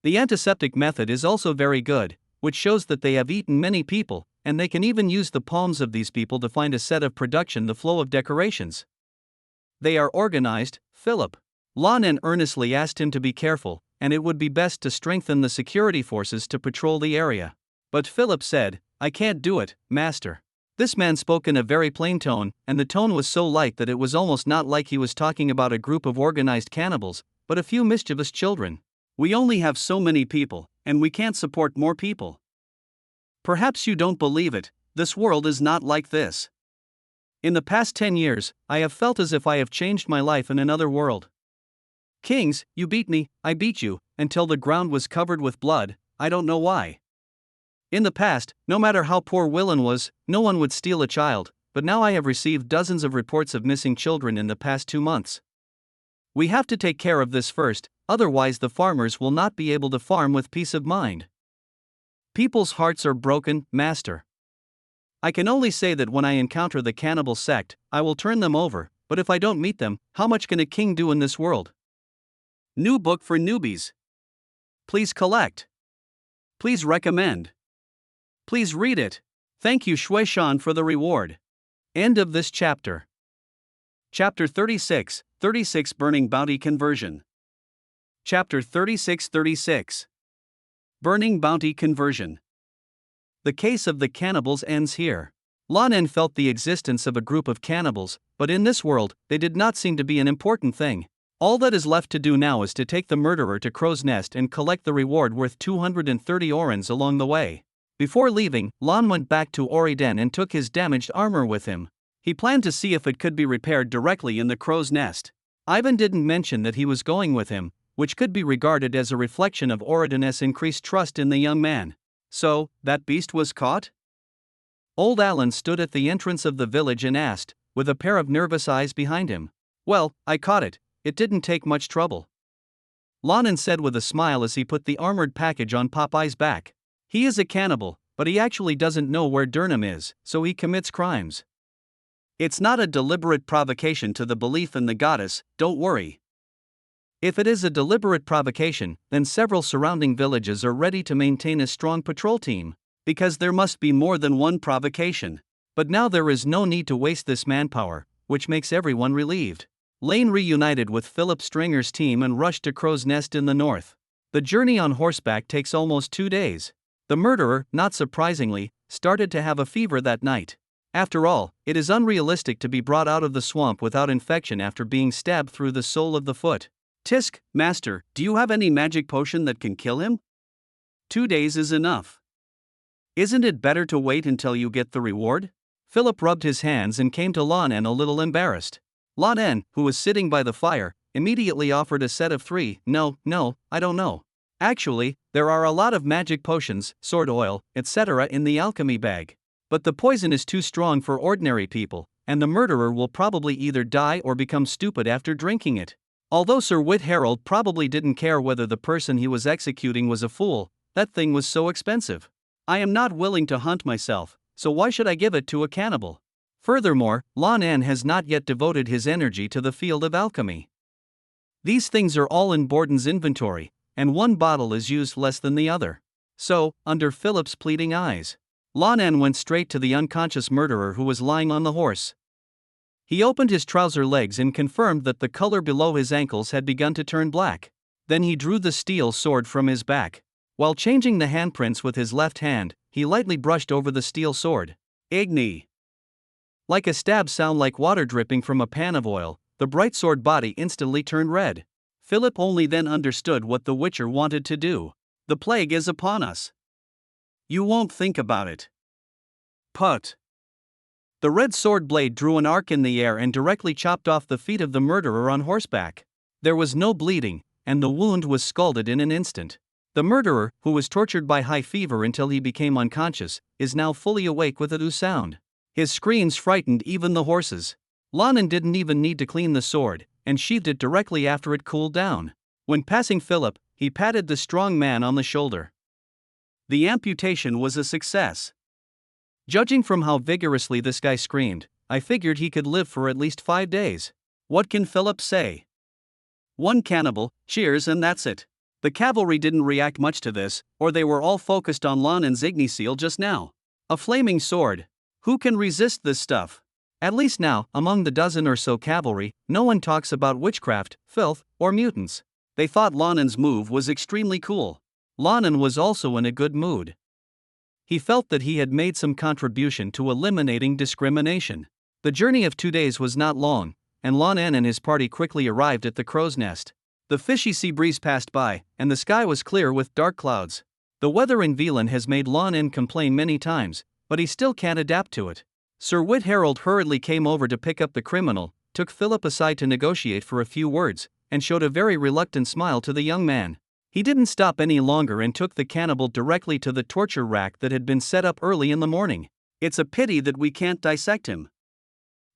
The antiseptic method is also very good, which shows that they have eaten many people, and they can even use the palms of these people to find a set of production the flow of decorations. They are organized, Philip. Lan En earnestly asked him to be careful, and it would be best to strengthen the security forces to patrol the area. But Philip said, I can't do it, Master. This man spoke in a very plain tone, and the tone was so light that it was almost not like he was talking about a group of organized cannibals, but a few mischievous children. We only have so many people, and we can't support more people. Perhaps you don't believe it, this world is not like this. In the past 10 years, I have felt as if I have changed my life in another world. Kings, you beat me, I beat you, until the ground was covered with blood, I don't know why. In the past, no matter how poor Willen was, no one would steal a child, but now I have received dozens of reports of missing children in the past 2 months. We have to take care of this first, otherwise the farmers will not be able to farm with peace of mind. People's hearts are broken, Master. I can only say that when I encounter the cannibal sect, I will turn them over, but if I don't meet them, how much can a king do in this world? New book for newbies. Please collect. Please recommend. Please read it. Thank you Shui Shan for the reward. End of this chapter. Chapter 36, 36 Burning Bounty Conversion. Chapter 36. Burning Bounty Conversion. The case of the cannibals ends here. Lan En felt the existence of a group of cannibals, but in this world, they did not seem to be an important thing. All that is left to do now is to take the murderer to Crow's Nest and collect the reward worth 230 orens along the way. Before leaving, Lan went back to Oriden and took his damaged armor with him. He planned to see if it could be repaired directly in the Crow's Nest. Ivan didn't mention that he was going with him, which could be regarded as a reflection of Oriden's increased trust in the young man. So, that beast was caught? Old Alan stood at the entrance of the village and asked, with a pair of nervous eyes behind him. Well, I caught it. It didn't take much trouble. Lan En said with a smile as he put the armored package on Popeye's back. He is a cannibal, but he actually doesn't know where Durham is, so he commits crimes. It's not a deliberate provocation to the belief in the goddess, don't worry. If it is a deliberate provocation, then several surrounding villages are ready to maintain a strong patrol team, because there must be more than one provocation. But now there is no need to waste this manpower, which makes everyone relieved. Lane reunited with Philip Stringer's team and rushed to Crow's Nest in the north. The journey on horseback takes almost 2 days. The murderer, not surprisingly, started to have a fever that night. After all, it is unrealistic to be brought out of the swamp without infection after being stabbed through the sole of the foot. Tisk, Master, do you have any magic potion that can kill him? 2 days is enough. Isn't it better to wait until you get the reward? Philip rubbed his hands and came to Lan En a little embarrassed. Lan En, who was sitting by the fire, immediately offered a set of 3. No, I don't know. Actually, there are a lot of magic potions, sword oil, etc. in the alchemy bag. But the poison is too strong for ordinary people, and the murderer will probably either die or become stupid after drinking it. Although Sir Whit Harold probably didn't care whether the person he was executing was a fool, that thing was so expensive. I am not willing to hunt myself, so why should I give it to a cannibal? Furthermore, Lan En has not yet devoted his energy to the field of alchemy. These things are all in Borden's inventory, and one bottle is used less than the other. So, under Philip's pleading eyes, Lan En went straight to the unconscious murderer who was lying on the horse. He opened his trouser legs and confirmed that the color below his ankles had begun to turn black. Then he drew the steel sword from his back. While changing the handprints with his left hand, he lightly brushed over the steel sword. Igni. Like a stab sound like water dripping from a pan of oil, the bright sword body instantly turned red. Philip only then understood what the Witcher wanted to do. The plague is upon us. You won't think about it. Put. The red sword blade drew an arc in the air and directly chopped off the feet of the murderer on horseback. There was no bleeding, and the wound was scalded in an instant. The murderer, who was tortured by high fever until he became unconscious, is now fully awake with a new sound. His screams frightened even the horses. Lan En didn't even need to clean the sword, and sheathed it directly after it cooled down. When passing Philip, he patted the strong man on the shoulder. The amputation was a success. Judging from how vigorously this guy screamed, I figured he could live for at least 5 days. What can Philip say? One cannibal, cheers, and that's it. The cavalry didn't react much to this, or they were all focused on Lan En's Igniseal just now. A flaming sword. Who can resist this stuff? At least now, among the dozen or so cavalry, no one talks about witchcraft, filth, or mutants. They thought Lan En's move was extremely cool. Lan En was also in a good mood. He felt that he had made some contribution to eliminating discrimination. The journey of 2 days was not long, and Lan En and his party quickly arrived at the crow's nest. The fishy sea breeze passed by, and the sky was clear with dark clouds. The weather in Veland has made Lan En complain many times, but he still can't adapt to it. Sir Whit Harold hurriedly came over to pick up the criminal, took Philip aside to negotiate for a few words, and showed a very reluctant smile to the young man. He didn't stop any longer and took the cannibal directly to the torture rack that had been set up early in the morning. It's a pity that we can't dissect him.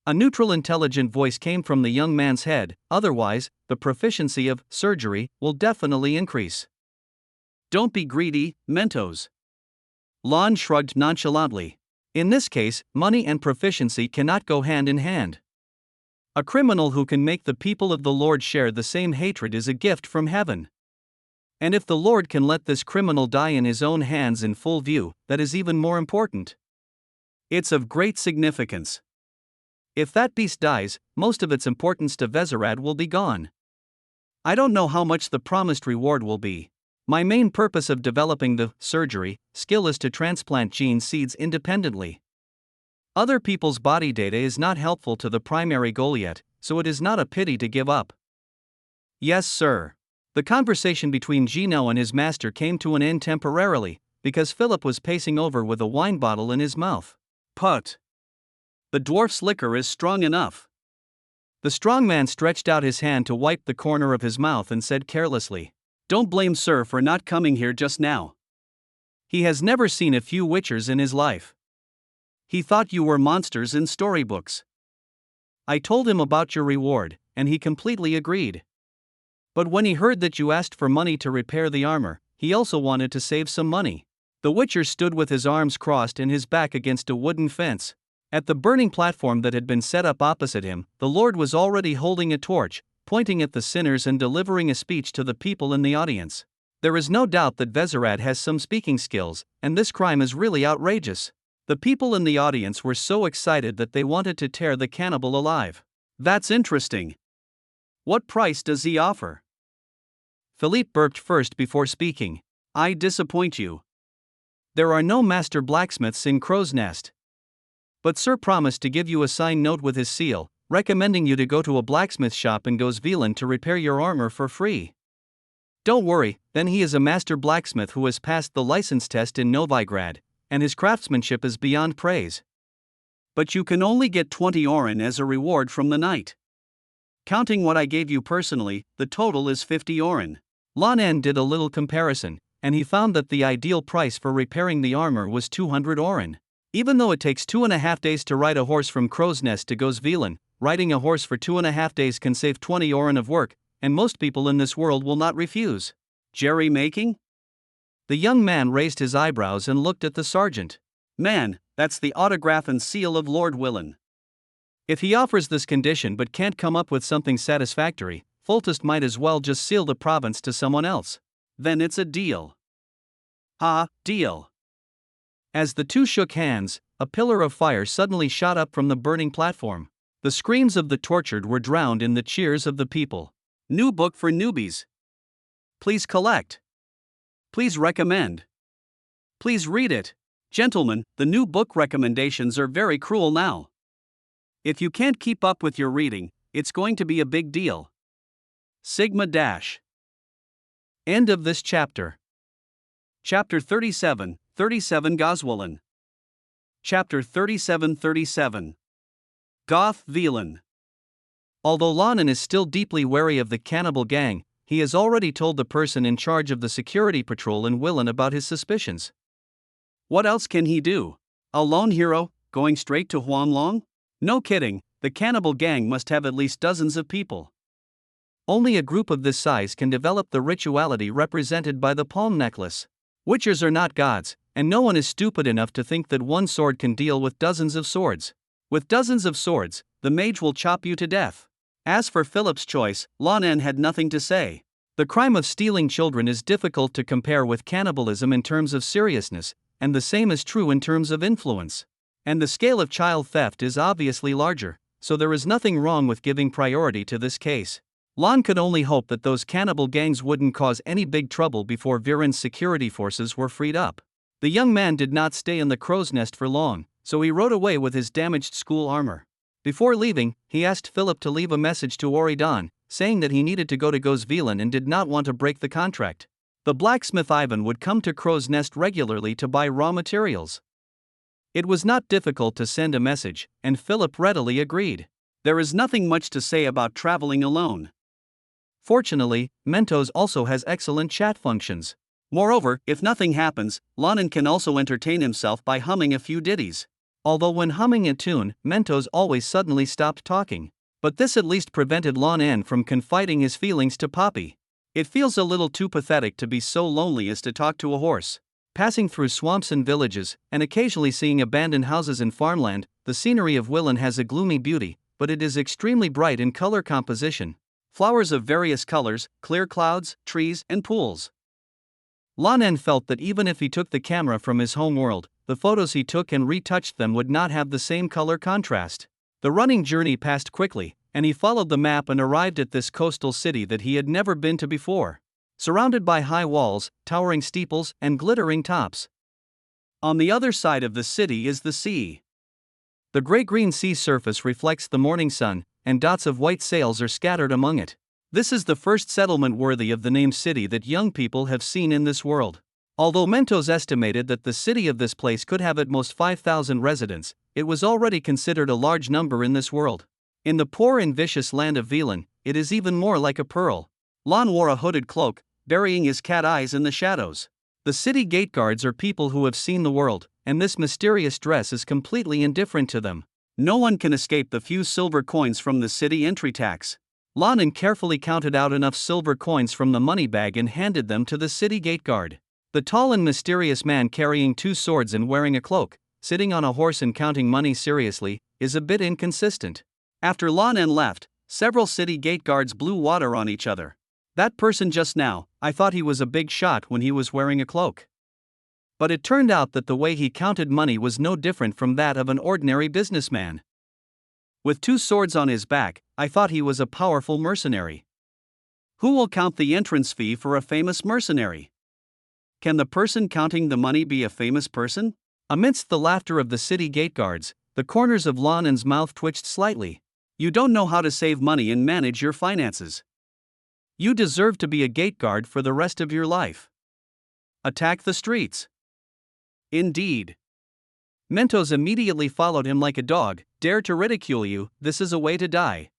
A neutral, intelligent voice came from the young man's head, otherwise, the proficiency of surgery will definitely increase. Don't be greedy, Mentos. Lan shrugged nonchalantly. In this case, money and proficiency cannot go hand in hand. A criminal who can make the people of the Lord share the same hatred is a gift from heaven. And if the Lord can let this criminal die in his own hands in full view, that is even more important. It's of great significance. If that beast dies, most of its importance to Vezerad will be gone. I don't know how much the promised reward will be. My main purpose of developing the surgery skill is to transplant gene seeds independently. Other people's body data is not helpful to the primary goal yet, so it is not a pity to give up. Yes, sir. The conversation between Nioh and his master came to an end temporarily, because Philip was pacing over with a wine bottle in his mouth. Put. The dwarf's liquor is strong enough. The strong man stretched out his hand to wipe the corner of his mouth and said carelessly, Don't blame sir for not coming here just now. He has never seen a few witchers in his life. He thought you were monsters in storybooks. I told him about your reward, and he completely agreed. But when he heard that you asked for money to repair the armor, he also wanted to save some money. The Witcher stood with his arms crossed and his back against a wooden fence. At the burning platform that had been set up opposite him, the Lord was already holding a torch, pointing at the sinners and delivering a speech to the people in the audience. There is no doubt that Vezerad has some speaking skills, and this crime is really outrageous. The people in the audience were so excited that they wanted to tear the cannibal alive. That's interesting. What price does he offer? Philippe burped first before speaking. I disappoint you. There are no master blacksmiths in Crow's Nest. But Sir promised to give you a signed note with his seal, recommending you to go to a blacksmith shop in Gosveland to repair your armor for free. Don't worry, then he is a master blacksmith who has passed the license test in Novigrad, and his craftsmanship is beyond praise. But you can only get 20 oren as a reward from the knight. Counting what I gave you personally, the total is 50 oren. Lan En did a little comparison, and he found that the ideal price for repairing the armor was 200 oren. Even though it takes 2.5 days to ride a horse from Crow's Nest to Gosvilan, riding a horse for 2.5 days can save 20 oren of work, and most people in this world will not refuse. Jerry making? The young man raised his eyebrows and looked at the sergeant. Man, that's the autograph and seal of Lord Willan. If he offers this condition but can't come up with something satisfactory, Foltest might as well just seal the province to someone else. Then it's a deal. Deal. As the two shook hands, a pillar of fire suddenly shot up from the burning platform. The screams of the tortured were drowned in the cheers of the people. New book for newbies. Please collect. Please recommend. Please read it. Gentlemen, the new book recommendations are very cruel now. If you can't keep up with your reading, it's going to be a big deal. Sigma dash. End of this chapter. Chapter 37, 37 Goswillan. Chapter 37. Goth Velan. Although Lan En is still deeply wary of the cannibal gang, he has already told the person in charge of the security patrol in Willan about his suspicions. What else can he do? A lone hero, going straight to Huanglong? No kidding, the cannibal gang must have at least dozens of people. Only a group of this size can develop the rituality represented by the palm necklace. Witchers are not gods, and no one is stupid enough to think that one sword can deal with dozens of swords. With dozens of swords, the mage will chop you to death. As for Philip's choice, Lan En had nothing to say. The crime of stealing children is difficult to compare with cannibalism in terms of seriousness, and the same is true in terms of influence. And the scale of child theft is obviously larger, so there is nothing wrong with giving priority to this case. Lan could only hope that those cannibal gangs wouldn't cause any big trouble before Viren's security forces were freed up. The young man did not stay in the crow's nest for long, so he rode away with his damaged school armor. Before leaving, he asked Philip to leave a message to Oridan, saying that he needed to go to Gosvilan and did not want to break the contract. The blacksmith Ivan would come to Crow's Nest regularly to buy raw materials. It was not difficult to send a message, and Philip readily agreed. There is nothing much to say about traveling alone. Fortunately, Mentos also has excellent chat functions. Moreover, if nothing happens, Lan En can also entertain himself by humming a few ditties. Although when humming a tune, Mentos always suddenly stopped talking. But this at least prevented Lan En from confiding his feelings to Poppy. It feels a little too pathetic to be so lonely as to talk to a horse. Passing through swamps and villages, and occasionally seeing abandoned houses and farmland, the scenery of Willan has a gloomy beauty, but it is extremely bright in color composition. Flowers of various colors, clear clouds, trees, and pools. Lan En felt that even if he took the camera from his home world, the photos he took and retouched them would not have the same color contrast. The running journey passed quickly, and he followed the map and arrived at this coastal city that he had never been to before. Surrounded by high walls, towering steeples, and glittering tops. On the other side of the city is the sea. The gray-green sea surface reflects the morning sun, and dots of white sails are scattered among it. This is the first settlement worthy of the name city that young people have seen in this world. Although Mentos estimated that the city of this place could have at most 5,000 residents, it was already considered a large number in this world. In the poor and vicious land of Velan, it is even more like a pearl. Lan wore a hooded cloak, burying his cat eyes in the shadows. The city gate guards are people who have seen the world, and this mysterious dress is completely indifferent to them. No one can escape the few silver coins from the city entry tax. Lan En carefully counted out enough silver coins from the money bag and handed them to the city gate guard. The tall and mysterious man carrying two swords and wearing a cloak, sitting on a horse and counting money seriously, is a bit inconsistent. After Lan En left, several city gate guards blew water on each other. That person just now, I thought he was a big shot when he was wearing a cloak. But it turned out that the way he counted money was no different from that of an ordinary businessman. With two swords on his back, I thought he was a powerful mercenary. Who will count the entrance fee for a famous mercenary? Can the person counting the money be a famous person? Amidst the laughter of the city gate guards, the corners of Lan En's mouth twitched slightly. You don't know how to save money and manage your finances. You deserve to be a gate guard for the rest of your life. Attack the streets. Indeed. Mentos immediately followed him like a dog. Dare to ridicule you, this is a way to die.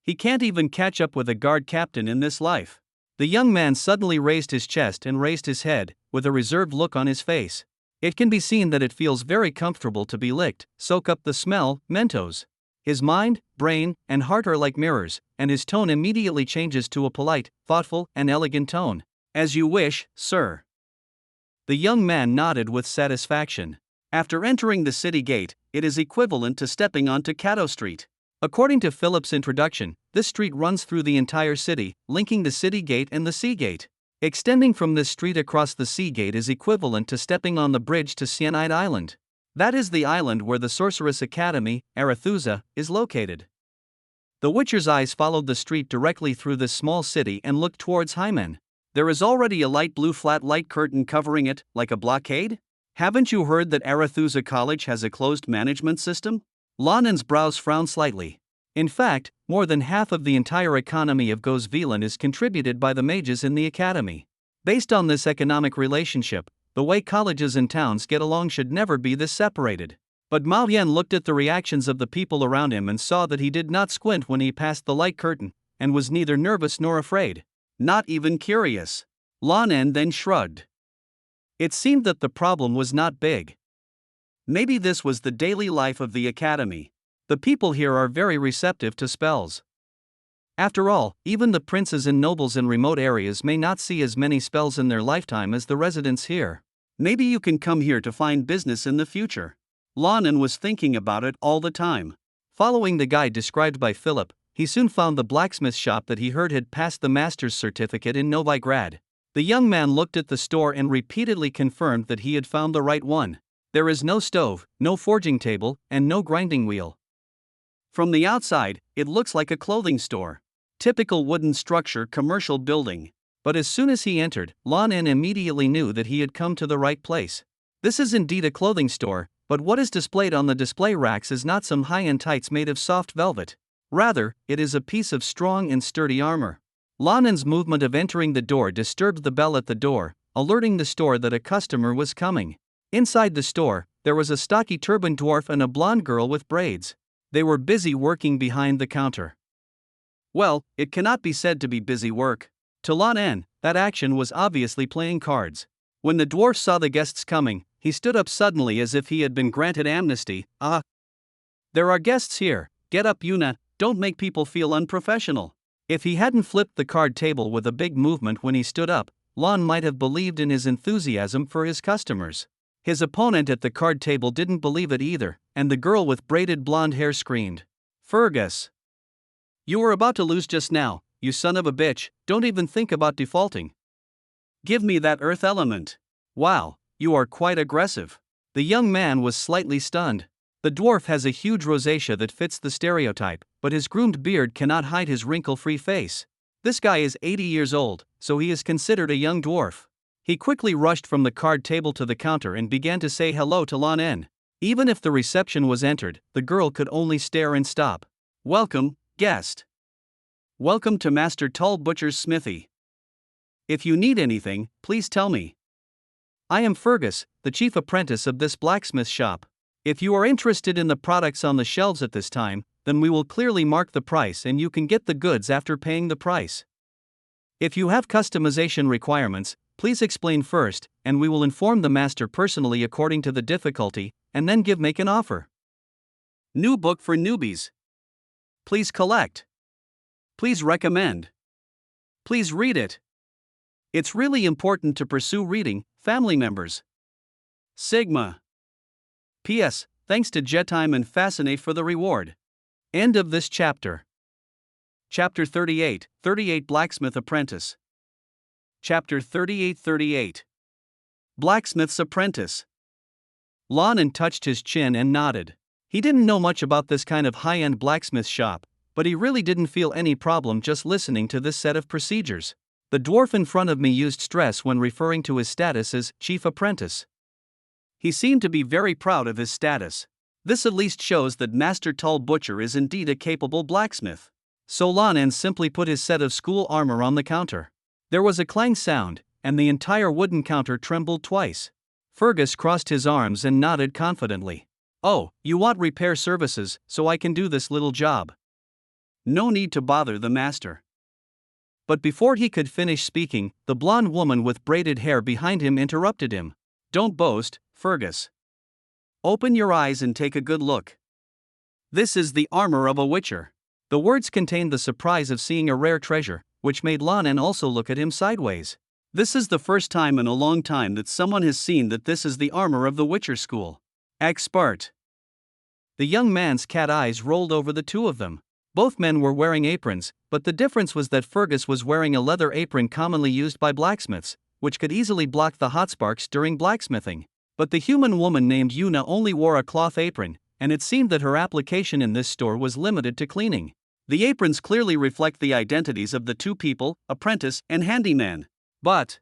He can't even catch up with a guard captain in this life. The young man suddenly raised his chest and raised his head, with a reserved look on his face. It can be seen that it feels very comfortable to be licked. Soak up the smell, Mentos. His mind, brain, and heart are like mirrors, and his tone immediately changes to a polite, thoughtful, and elegant tone. As you wish, sir. The young man nodded with satisfaction. After entering the city gate, it is equivalent to stepping onto Cato Street. According to Philip's introduction, this street runs through the entire city, linking the city gate and the sea gate. Extending from this street across the sea gate is equivalent to stepping on the bridge to Cyanide Island. That is the island where the Sorceress Academy, Arethusa, is located. The Witcher's eyes followed the street directly through this small city and looked towards Hymen. There is already a light blue flat light curtain covering it, like a blockade? Haven't you heard that Arethusa College has a closed management system? Lan En's brows frowned slightly. In fact, more than half of the entire economy of Gosvelan is contributed by the mages in the academy. Based on this economic relationship, the way colleges and towns get along should never be this separated. But Mao Yan looked at the reactions of the people around him and saw that he did not squint when he passed the light curtain, and was neither nervous nor afraid. Not even curious. Lan En then shrugged. It seemed that the problem was not big. Maybe this was the daily life of the academy. The people here are very receptive to spells. After all, even the princes and nobles in remote areas may not see as many spells in their lifetime as the residents here. Maybe you can come here to find business in the future. Lan En was thinking about it all the time. Following the guide described by Philip, he soon found the blacksmith shop that he heard had passed the master's certificate in Novigrad. The young man looked at the store and repeatedly confirmed that he had found the right one. There is no stove, no forging table, and no grinding wheel. From the outside, it looks like a clothing store. Typical wooden structure, commercial building. But as soon as he entered, Lan En immediately knew that he had come to the right place. This is indeed a clothing store, but what is displayed on the display racks is not some high-end tights made of soft velvet. Rather, it is a piece of strong and sturdy armor. Lan En's movement of entering the door disturbed the bell at the door, alerting the store that a customer was coming. Inside the store, there was a stocky turbaned dwarf and a blonde girl with braids. They were busy working behind the counter. Well, it cannot be said to be busy work. To Lan En, that action was obviously playing cards. When the dwarf saw the guests coming, he stood up suddenly as if he had been granted amnesty. Ah! There are guests here, get up Yuna, don't make people feel unprofessional. If he hadn't flipped the card table with a big movement when he stood up, Lan might have believed in his enthusiasm for his customers. His opponent at the card table didn't believe it either, and the girl with braided blonde hair screamed. Fergus! You were about to lose just now, you son of a bitch, don't even think about defaulting. Give me that earth element. Wow, you are quite aggressive. The young man was slightly stunned. The dwarf has a huge rosacea that fits the stereotype, but his groomed beard cannot hide his wrinkle-free face. This guy is 80 years old, so he is considered a young dwarf. He quickly rushed from the card table to the counter and began to say hello to Lan En. Even if the reception was entered, the girl could only stare and stop. Welcome, guest. Welcome to Master Tull Butcher's smithy. If you need anything, please tell me. I am Fergus, the chief apprentice of this blacksmith shop. If you are interested in the products on the shelves at this time, then we will clearly mark the price and you can get the goods after paying the price. If you have customization requirements, please explain first, and we will inform the master personally according to the difficulty, and then make an offer. New book for newbies. Please collect. Please recommend. Please read it. It's really important to pursue reading, family members. Sigma. P.S. Thanks to Jetime and Fascinate for the reward. End of this chapter. Chapter 38, 38 Blacksmith Apprentice. Chapter 38. Blacksmith's Apprentice. Lan En touched his chin and nodded. He didn't know much about this kind of high-end blacksmith shop, but he really didn't feel any problem just listening to this set of procedures. The dwarf in front of me used stress when referring to his status as chief apprentice. He seemed to be very proud of his status. This at least shows that Master Tull Butcher is indeed a capable blacksmith. So Lan En simply put his set of school armor on the counter. There was a clang sound, and the entire wooden counter trembled twice. Fergus crossed his arms and nodded confidently. Oh, you want repair services, so I can do this little job. No need to bother the master. But before he could finish speaking, the blonde woman with braided hair behind him interrupted him. Don't boast, Fergus. Open your eyes and take a good look. This is the armor of a witcher. The words contained the surprise of seeing a rare treasure, which made Lan En also look at him sideways. This is the first time in a long time that someone has seen that this is the armor of the Witcher school. Expert. The young man's cat eyes rolled over the two of them. Both men were wearing aprons, but the difference was that Fergus was wearing a leather apron commonly used by blacksmiths, which could easily block the hot sparks during blacksmithing. But the human woman named Yuna only wore a cloth apron, and it seemed that her application in this store was limited to cleaning. The aprons clearly reflect the identities of the two people, apprentice and handyman. But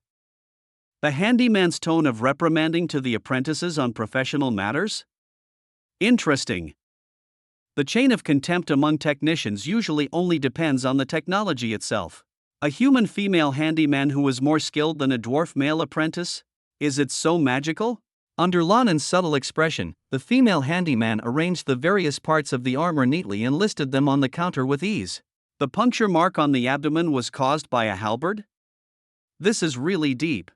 the handyman's tone of reprimanding to the apprentices on professional matters? Interesting. The chain of contempt among technicians usually only depends on the technology itself. A human female handyman who was more skilled than a dwarf male apprentice? Is it so magical? Under Lan En's subtle expression, the female handyman arranged the various parts of the armor neatly and listed them on the counter with ease. The puncture mark on the abdomen was caused by a halberd? This is really deep.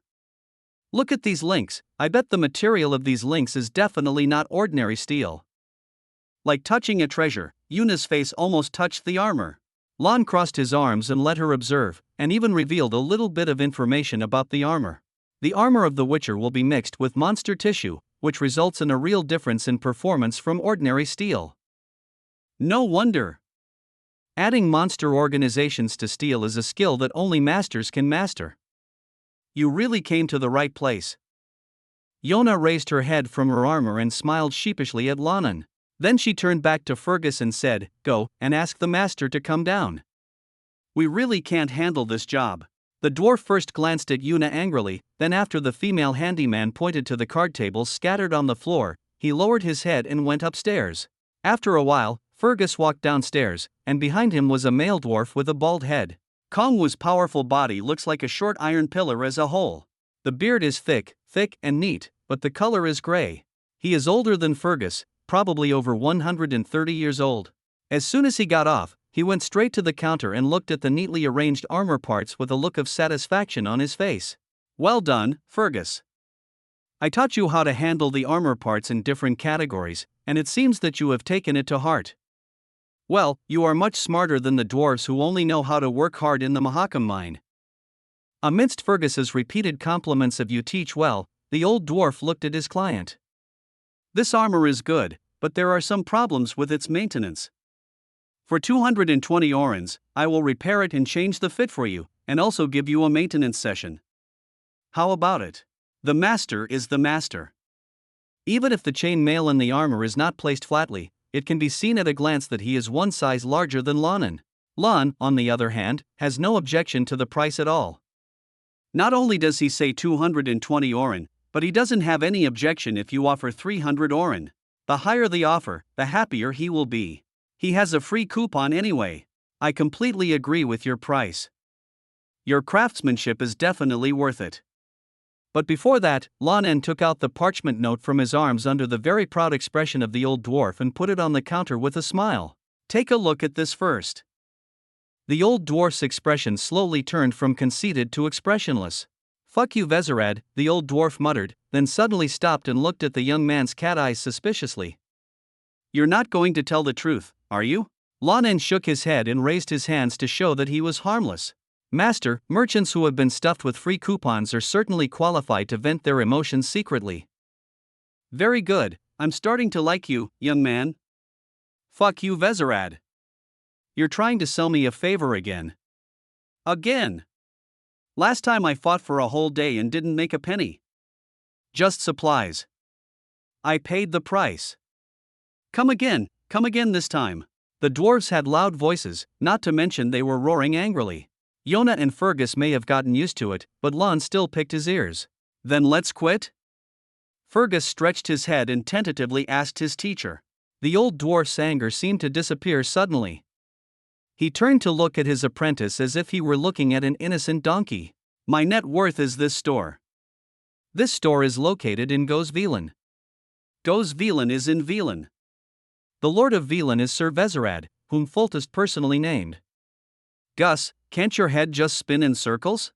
Look at these links. I bet the material of these links is definitely not ordinary steel. Like touching a treasure, Yuna's face almost touched the armor. Lan crossed his arms and let her observe, and even revealed a little bit of information about the armor. The armor of the Witcher will be mixed with monster tissue, which results in a real difference in performance from ordinary steel. No wonder. Adding monster organizations to steel is a skill that only masters can master. You really came to the right place. Yona raised her head from her armor and smiled sheepishly at Lan En. Then she turned back to Fergus and said, Go, and ask the master to come down. We really can't handle this job. The dwarf first glanced at Yuna angrily, then after the female handyman pointed to the card tables scattered on the floor, he lowered his head and went upstairs. After a while, Fergus walked downstairs, and behind him was a male dwarf with a bald head. Kongwu's powerful body looks like a short iron pillar as a whole. The beard is thick and neat, but the color is gray. He is older than Fergus, probably over 130 years old. As soon as he got off, he went straight to the counter and looked at the neatly arranged armor parts with a look of satisfaction on his face. Well done, Fergus. I taught you how to handle the armor parts in different categories, and it seems that you have taken it to heart. Well, you are much smarter than the dwarves who only know how to work hard in the Mahakam mine. Amidst Fergus's repeated compliments of you teach well, the old dwarf looked at his client. This armor is good, but there are some problems with its maintenance. For 220 orens, I will repair it and change the fit for you, and also give you a maintenance session. How about it? The master is the master. Even if the chain mail in the armor is not placed flatly, it can be seen at a glance that he is one size larger than Lan En. Lan, on the other hand, has no objection to the price at all. Not only does he say 220 oren, but he doesn't have any objection if you offer 300 oren. The higher the offer, the happier he will be. He has a free coupon anyway. I completely agree with your price. Your craftsmanship is definitely worth it. But before that, Lan En took out the parchment note from his arms under the very proud expression of the old dwarf and put it on the counter with a smile. Take a look at this first. The old dwarf's expression slowly turned from conceited to expressionless. Fuck you, Vezerad, the old dwarf muttered, then suddenly stopped and looked at the young man's cat eyes suspiciously. You're not going to tell the truth, are you? Lan En shook his head and raised his hands to show that he was harmless. Master, merchants who have been stuffed with free coupons are certainly qualified to vent their emotions secretly. Very good, I'm starting to like you, young man. Fuck you, Vezerad. You're trying to sell me a favor again. Again. Last time I fought for a whole day and didn't make a penny. Just supplies. I paid the price. Come again this time. The dwarves had loud voices, not to mention they were roaring angrily. Yona and Fergus may have gotten used to it, but Lan still picked his ears. Then let's quit? Fergus stretched his head and tentatively asked his teacher. The old dwarf's anger seemed to disappear suddenly. He turned to look at his apprentice as if he were looking at an innocent donkey. My net worth is this store. This store is located in Gosvelan. Gosvelan is in Velan. The Lord of Velan is Sir Vezerad, whom Foltest personally named. Gus, can't your head just spin in circles?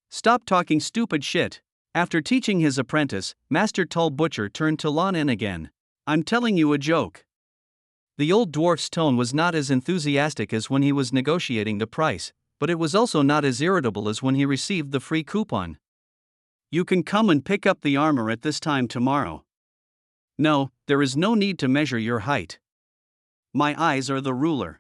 Stop talking stupid shit. After teaching his apprentice, Master Tull Butcher turned to Lan En again. I'm telling you a joke. The old dwarf's tone was not as enthusiastic as when he was negotiating the price, but it was also not as irritable as when he received the free coupon. You can come and pick up the armor at this time tomorrow. No, there is no need to measure your height. My eyes are the ruler.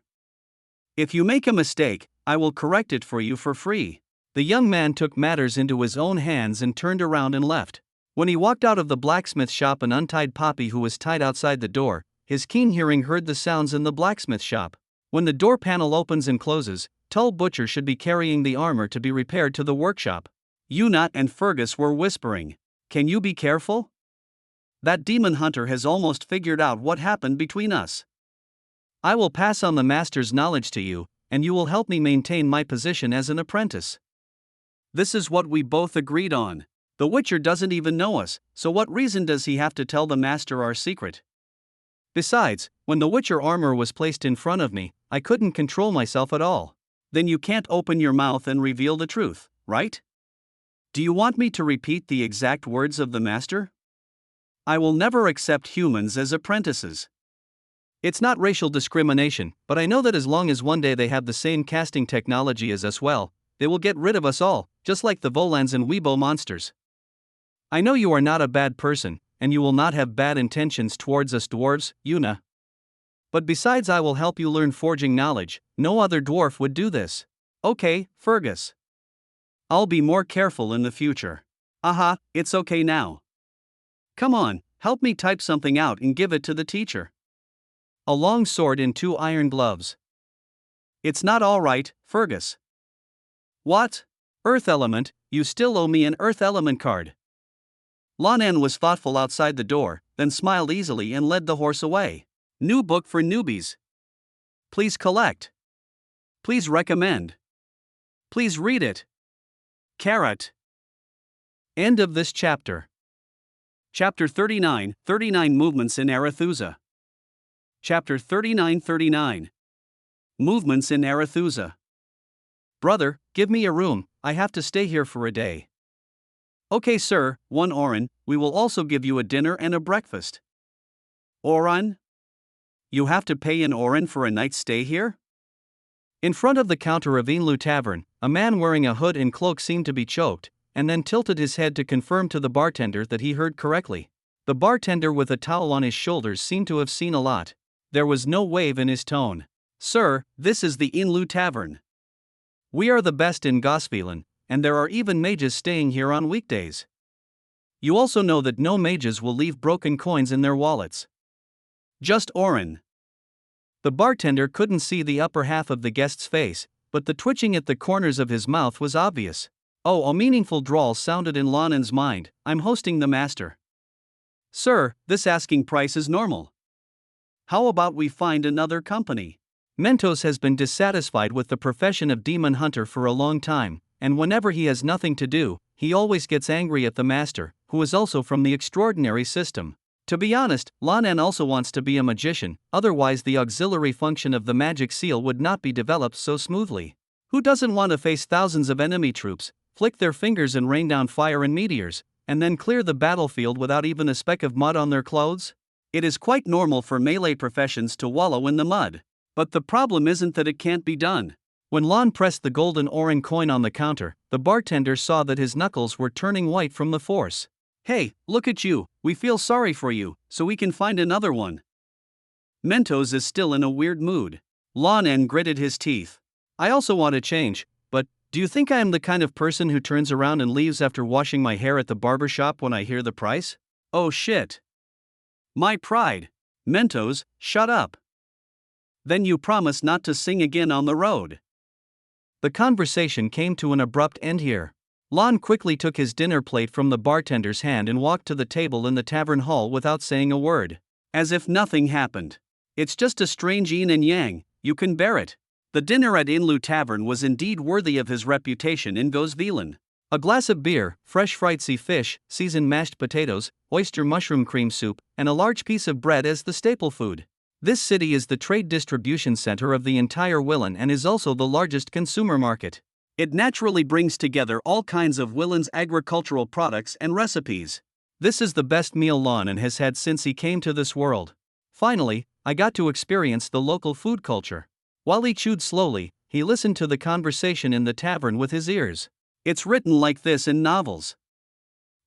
If you make a mistake, I will correct it for you for free. The young man took matters into his own hands and turned around and left. When he walked out of the blacksmith shop and untied Poppy, who was tied outside the door, his keen hearing heard the sounds in the blacksmith shop. When the door panel opens and closes, Tull Butcher should be carrying the armor to be repaired to the workshop. Una and Fergus were whispering. Can you be careful? That demon hunter has almost figured out what happened between us. I will pass on the master's knowledge to you, and you will help me maintain my position as an apprentice. This is what we both agreed on. The Witcher doesn't even know us, so what reason does he have to tell the master our secret? Besides, when the Witcher armor was placed in front of me, I couldn't control myself at all. Then you can't open your mouth and reveal the truth, right? Do you want me to repeat the exact words of the master? I will never accept humans as apprentices. It's not racial discrimination, but I know that as long as one day they have the same casting technology as us, well, they will get rid of us all, just like the Volans and Weebo monsters. I know you are not a bad person, and you will not have bad intentions towards us dwarves, Una. But besides, I will help you learn forging knowledge. No other dwarf would do this. Okay, Fergus. I'll be more careful in the future. Aha, it's okay now. Come on, help me type something out and give it to the teacher. A long sword and 2 iron gloves. It's not all right, Fergus. What? Earth element, you still owe me an earth element card. Lan En was thoughtful outside the door, then smiled easily and led the horse away. New book for newbies. Please collect. Please recommend. Please read it. Carrot. End of this chapter. Chapter 39, 39 Movements in Arethusa. Chapter 39. Movements in Arethusa. Brother, give me a room, I have to stay here for a day. Okay sir, 1 Oran, we will also give you a dinner and a breakfast. Oran? You have to pay an Oran for a night's stay here? In front of the counter of Inlu Tavern, a man wearing a hood and cloak seemed to be choked, and then tilted his head to confirm to the bartender that he heard correctly. The bartender with a towel on his shoulders seemed to have seen a lot. There was no wave in his tone. Sir, this is the Inlu Tavern. We are the best in Gosvelan, and there are even mages staying here on weekdays. You also know that no mages will leave broken coins in their wallets. Just Oran. The bartender couldn't see the upper half of the guest's face, but the twitching at the corners of his mouth was obvious. Oh, a meaningful drawl sounded in Lan En's mind. I'm hosting the master. Sir, this asking price is normal. How about we find another company? Mentos has been dissatisfied with the profession of demon hunter for a long time, and whenever he has nothing to do, he always gets angry at the master, who is also from the extraordinary system. To be honest, Lan En also wants to be a magician, otherwise the auxiliary function of the magic seal would not be developed so smoothly. Who doesn't want to face thousands of enemy troops, flick their fingers and rain down fire and meteors, and then clear the battlefield without even a speck of mud on their clothes? It is quite normal for melee professions to wallow in the mud. But the problem isn't that it can't be done. When Lan pressed the golden Oran coin on the counter, the bartender saw that his knuckles were turning white from the force. Hey, look at you, we feel sorry for you, so we can find another one. Mentos is still in a weird mood. Lan En gritted his teeth. I also want to change, but do you think I am the kind of person who turns around and leaves after washing my hair at the barber shop when I hear the price? Oh shit. My pride. Mentos, shut up. Then you promise not to sing again on the road. The conversation came to an abrupt end here. Lan quickly took his dinner plate from the bartender's hand and walked to the table in the tavern hall without saying a word. As if nothing happened. It's just a strange yin and yang, you can bear it. The dinner at Inlu Tavern was indeed worthy of his reputation in Gosvelan. A glass of beer, fresh fried sea fish, seasoned mashed potatoes, oyster mushroom cream soup, and a large piece of bread as the staple food. This city is the trade distribution center of the entire Willan and is also the largest consumer market. It naturally brings together all kinds of Willan's agricultural products and recipes. This is the best meal Lan En has had since he came to this world. Finally, I got to experience the local food culture. While he chewed slowly, he listened to the conversation in the tavern with his ears. It's written like this in novels.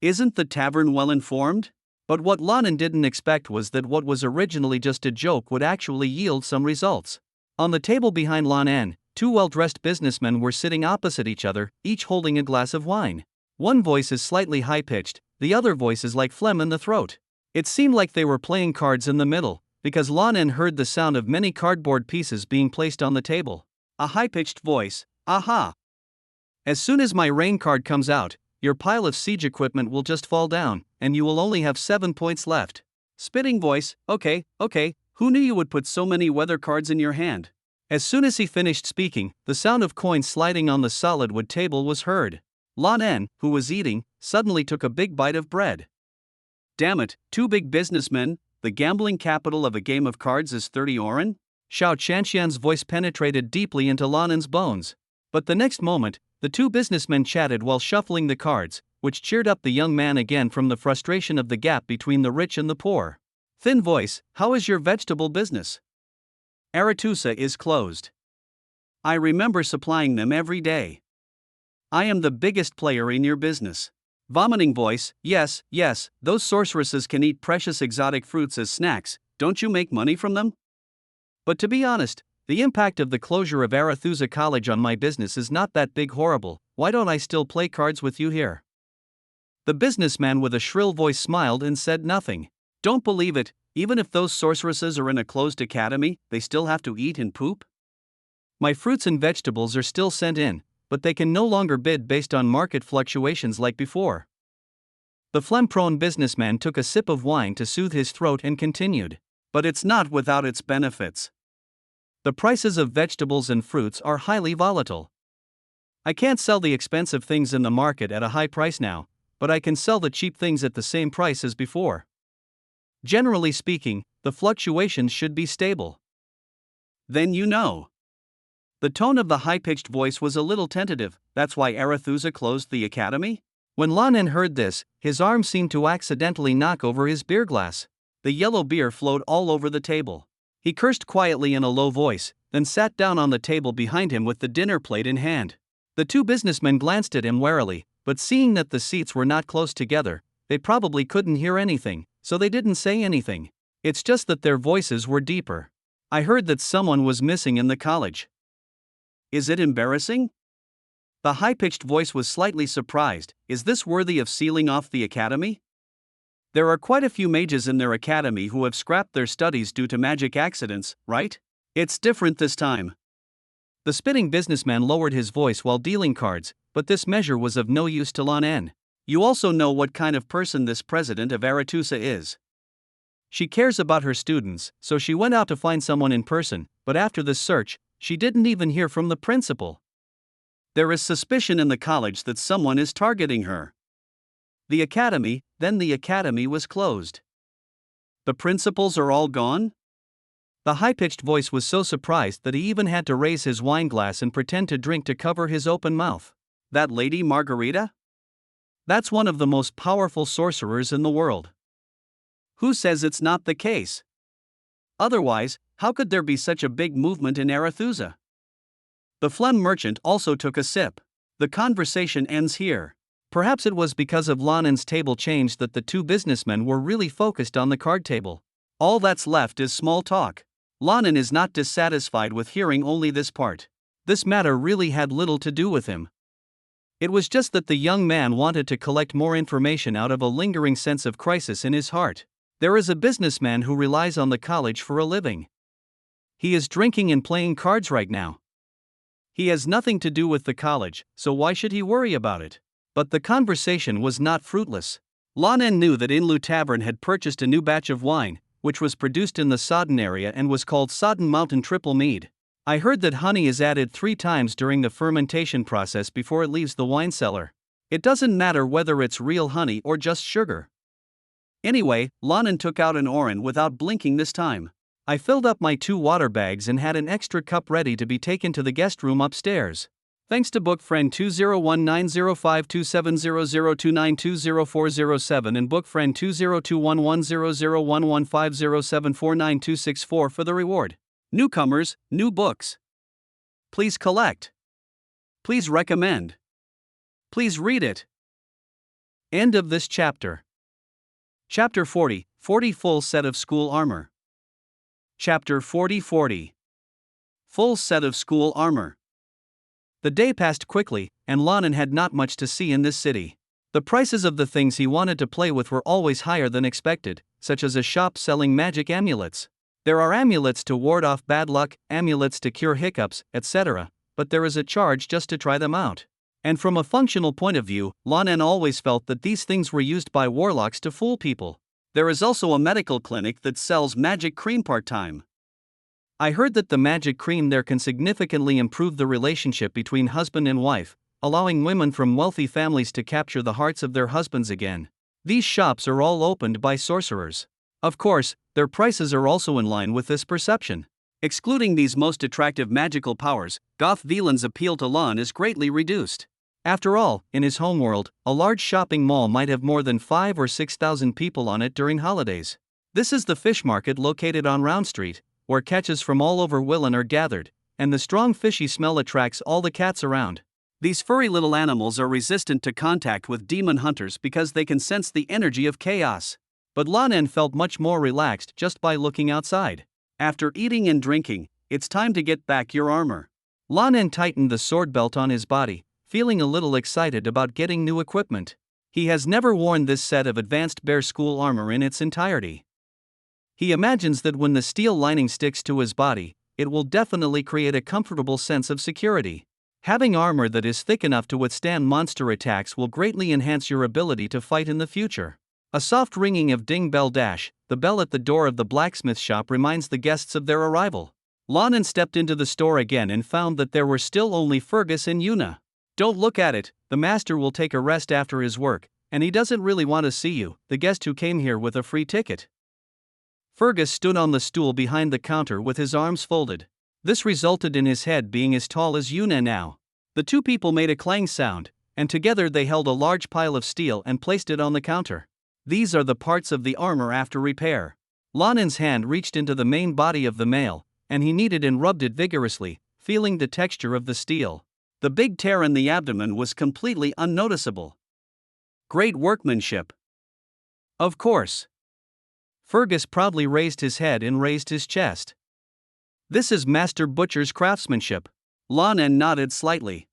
Isn't the tavern well informed? But what Lan En didn't expect was that what was originally just a joke would actually yield some results. On the table behind Lan En, two well-dressed businessmen were sitting opposite each other, each holding a glass of wine. One voice is slightly high-pitched, the other voice is like phlegm in the throat. It seemed like they were playing cards in the middle, because Lan En heard the sound of many cardboard pieces being placed on the table. A high-pitched voice, aha! As soon as my rain card comes out, your pile of siege equipment will just fall down, and you will only have 7 points left. Spitting voice, okay, who knew you would put so many weather cards in your hand? As soon as he finished speaking, the sound of coins sliding on the solid wood table was heard. Lan En, who was eating, suddenly took a big bite of bread. Damn it, two big businessmen, the gambling capital of a game of cards is 30 oren? Xiao Chanshan's voice penetrated deeply into Lan En's bones. But the next moment, the two businessmen chatted while shuffling the cards, which cheered up the young man again from the frustration of the gap between the rich and the poor. Thin voice, how is your vegetable business? Aretusa is closed. I remember supplying them every day. I am the biggest player in your business. Vomiting voice, yes, those sorceresses can eat precious exotic fruits as snacks, don't you make money from them? But to be honest, the impact of the closure of Arethusa College on my business is not that big horrible, why don't I still play cards with you here? The businessman with a shrill voice smiled and said nothing. Don't believe it, even if those sorceresses are in a closed academy, they still have to eat and poop? My fruits and vegetables are still sent in, but they can no longer bid based on market fluctuations like before. The phlegm-prone businessman took a sip of wine to soothe his throat and continued. But it's not without its benefits. The prices of vegetables and fruits are highly volatile. I can't sell the expensive things in the market at a high price now, but I can sell the cheap things at the same price as before. Generally speaking, the fluctuations should be stable. Then you know. The tone of the high-pitched voice was a little tentative, that's why Arethusa closed the academy? When Lan En heard this, his arm seemed to accidentally knock over his beer glass. The yellow beer flowed all over the table. He cursed quietly in a low voice, then sat down on the table behind him with the dinner plate in hand. The two businessmen glanced at him warily, but seeing that the seats were not close together, they probably couldn't hear anything, so they didn't say anything. It's just that their voices were deeper. I heard that someone was missing in the college. Is it embarrassing? The high-pitched voice was slightly surprised. Is this worthy of sealing off the academy? There are quite a few mages in their academy who have scrapped their studies due to magic accidents, right? It's different this time. The spitting businessman lowered his voice while dealing cards, but this measure was of no use to Lan En. You also know what kind of person this president of Aretusa is. She cares about her students, so she went out to find someone in person, but after this search, she didn't even hear from the principal. There is suspicion in the college that someone is targeting her. The academy was closed. The principals are all gone? The high-pitched voice was so surprised that he even had to raise his wine glass and pretend to drink to cover his open mouth. That lady Margarita? That's one of the most powerful sorcerers in the world. Who says it's not the case? Otherwise, how could there be such a big movement in Arethusa? The phlegm merchant also took a sip. The conversation ends here. Perhaps it was because of Lan En's table change that the two businessmen were really focused on the card table. All that's left is small talk. Lan En is not dissatisfied with hearing only this part. This matter really had little to do with him. It was just that the young man wanted to collect more information out of a lingering sense of crisis in his heart. There is a businessman who relies on the college for a living. He is drinking and playing cards right now. He has nothing to do with the college, so why should he worry about it? But the conversation was not fruitless. Lan En knew that Inlu Tavern had purchased a new batch of wine, which was produced in the Sodden area and was called Sodden Mountain Triple Mead. I heard that honey is added 3 times during the fermentation process before it leaves the wine cellar. It doesn't matter whether it's real honey or just sugar. Anyway, Lan En took out an orange without blinking this time. I filled up my 2 water bags and had an extra cup ready to be taken to the guest room upstairs. Thanks to book friend 201905270029204007 and book friend 2021100115074924 for the reward. Newcomers, new books. Please collect. Please recommend. Please read it. End of this chapter. Chapter 40, 40 full set of school armor. Chapter 40. Full set of school armor. The day passed quickly, and Lan En had not much to see in this city. The prices of the things he wanted to play with were always higher than expected, such as a shop selling magic amulets. There are amulets to ward off bad luck, amulets to cure hiccups, etc., but there is a charge just to try them out. And from a functional point of view, Lan En always felt that these things were used by warlocks to fool people. There is also a medical clinic that sells magic cream part-time. I heard that the magic cream there can significantly improve the relationship between husband and wife, allowing women from wealthy families to capture the hearts of their husbands again. These shops are all opened by sorcerers. Of course, their prices are also in line with this perception. Excluding these most attractive magical powers, Goth Vieland's appeal to Lan is greatly reduced. After all, in his homeworld, a large shopping mall might have more than 5,000 or 6,000 people on it during holidays. This is the fish market located on Round Street, where catches from all over Willen are gathered, and the strong fishy smell attracts all the cats around. These furry little animals are resistant to contact with demon hunters because they can sense the energy of chaos. But Lan En felt much more relaxed just by looking outside. After eating and drinking, it's time to get back your armor. Lan En tightened the sword belt on his body, feeling a little excited about getting new equipment. He has never worn this set of advanced bear school armor in its entirety. He imagines that when the steel lining sticks to his body, it will definitely create a comfortable sense of security. Having armor that is thick enough to withstand monster attacks will greatly enhance your ability to fight in the future. A soft ringing of ding bell dash, the bell at the door of the blacksmith shop reminds the guests of their arrival. Lan En stepped into the store again and found that there were still only Fergus and Una. Don't look at it, the master will take a rest after his work, and he doesn't really want to see you, the guest who came here with a free ticket. Fergus stood on the stool behind the counter with his arms folded. This resulted in his head being as tall as Una now. The two people made a clang sound, and together they held a large pile of steel and placed it on the counter. These are the parts of the armor after repair. Lan En's hand reached into the main body of the male, and he kneaded and rubbed it vigorously, feeling the texture of the steel. The big tear in the abdomen was completely unnoticeable. Great workmanship. Of course. Fergus proudly raised his head and raised his chest. This is Master Butcher's craftsmanship. Lan En nodded slightly.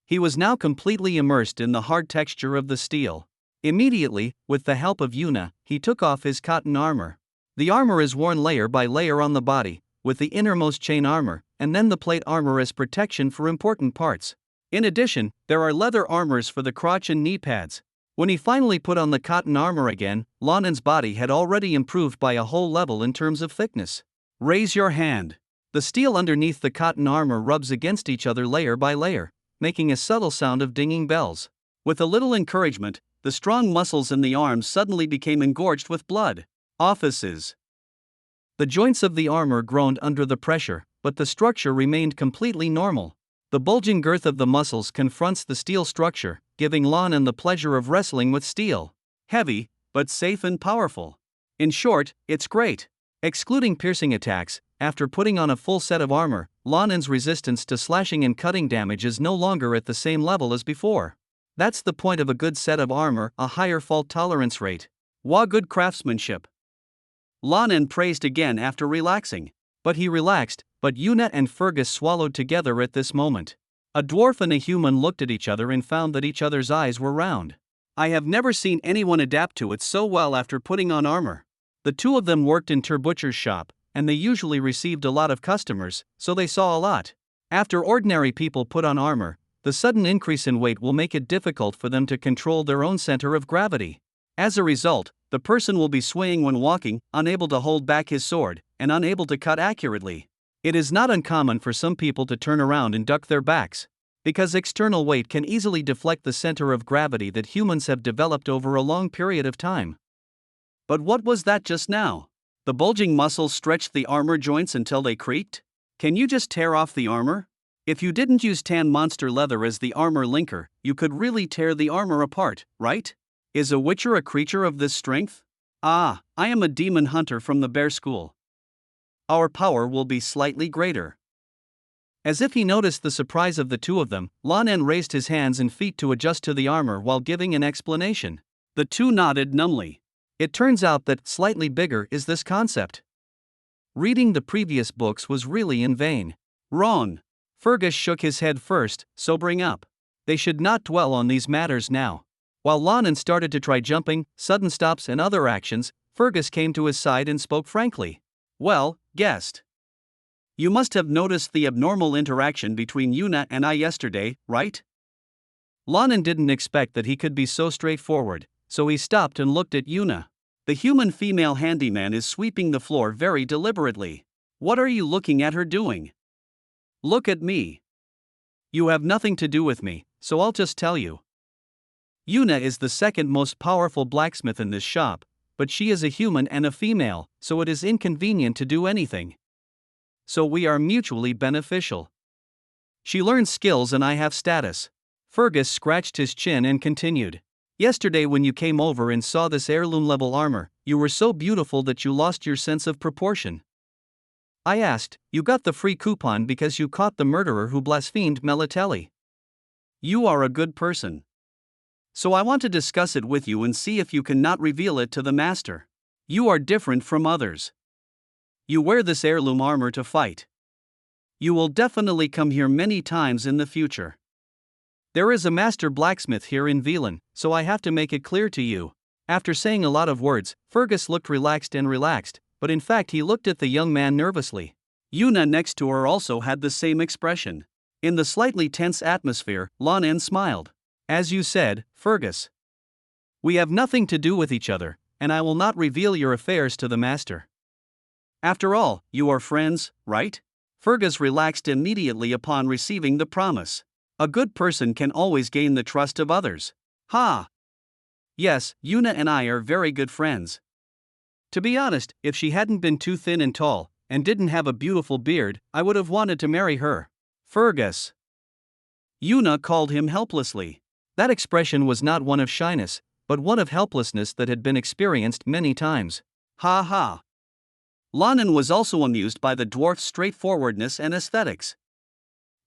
He was now completely immersed in the hard texture of the steel. Immediately, with the help of Una, he took off his cotton armor. The armor is worn layer by layer on the body, with the innermost chain armor, and then the plate armor as protection for important parts. In addition, there are leather armors for the crotch and knee pads. When he finally put on the cotton armor again, Lan En's body had already improved by a whole level in terms of thickness. Raise your hand. The steel underneath the cotton armor rubs against each other layer by layer, making a subtle sound of dinging bells. With a little encouragement, the strong muscles in the arms suddenly became engorged with blood. Offices. The joints of the armor groaned under the pressure, but the structure remained completely normal. The bulging girth of the muscles confronts the steel structure, giving Lan En the pleasure of wrestling with steel. Heavy, but safe and powerful. In short, it's great. Excluding piercing attacks, after putting on a full set of armor, Lan En's resistance to slashing and cutting damage is no longer at the same level as before. That's the point of a good set of armor, a higher fault tolerance rate. Wah, good craftsmanship. Lan En praised again after relaxing. But he relaxed, but Una and Fergus swallowed together at this moment. A dwarf and a human looked at each other and found that each other's eyes were round. I have never seen anyone adapt to it so well after putting on armor. The two of them worked in Butcher's shop, and they usually received a lot of customers, so they saw a lot. After ordinary people put on armor, the sudden increase in weight will make it difficult for them to control their own center of gravity. As a result, the person will be swaying when walking, unable to hold back his sword, and unable to cut accurately. It is not uncommon for some people to turn around and duck their backs. Because external weight can easily deflect the center of gravity that humans have developed over a long period of time. But what was that just now? The bulging muscles stretched the armor joints until they creaked? Can you just tear off the armor? If you didn't use tan monster leather as the armor linker, you could really tear the armor apart, right? Is a witcher a creature of this strength? Ah, I am a demon hunter from the bear school. Our power will be slightly greater. As if he noticed the surprise of the two of them, Lan En raised his hands and feet to adjust to the armor while giving an explanation. The two nodded numbly. It turns out that slightly bigger is this concept. Reading the previous books was really in vain. Wrong. Fergus shook his head first, sobering up. They should not dwell on these matters now. While Lan En started to try jumping, sudden stops and other actions, Fergus came to his side and spoke frankly. Well, guest. You must have noticed the abnormal interaction between Yuna and I yesterday, right? Lan En didn't expect that he could be so straightforward, so he stopped and looked at Yuna. The human female handyman is sweeping the floor very deliberately. What are you looking at her doing? Look at me. You have nothing to do with me, so I'll just tell you. Yuna is the second most powerful blacksmith in this shop, but she is a human and a female, so it is inconvenient to do anything. So we are mutually beneficial. She learns skills and I have status. Fergus scratched his chin and continued. Yesterday when you came over and saw this heirloom-level armor, you were so beautiful that you lost your sense of proportion. I asked, you got the free coupon because you caught the murderer who blasphemed Melitelli. You are a good person. So I want to discuss it with you and see if you cannot reveal it to the master. You are different from others. You wear this heirloom armor to fight. You will definitely come here many times in the future. There is a master blacksmith here in Velan, so I have to make it clear to you. After saying a lot of words, Fergus looked relaxed, but in fact he looked at the young man nervously. Yuna next to her also had the same expression. In the slightly tense atmosphere, Lan En smiled. As you said, Fergus. We have nothing to do with each other, and I will not reveal your affairs to the master. After all, you are friends, right? Fergus relaxed immediately upon receiving the promise. A good person can always gain the trust of others. Ha! Yes, Yuna and I are very good friends. To be honest, if she hadn't been too thin and tall, and didn't have a beautiful beard, I would have wanted to marry her. Fergus. Yuna called him helplessly. That expression was not one of shyness, but one of helplessness that had been experienced many times. Ha ha. Lan En was also amused by the dwarf's straightforwardness and aesthetics.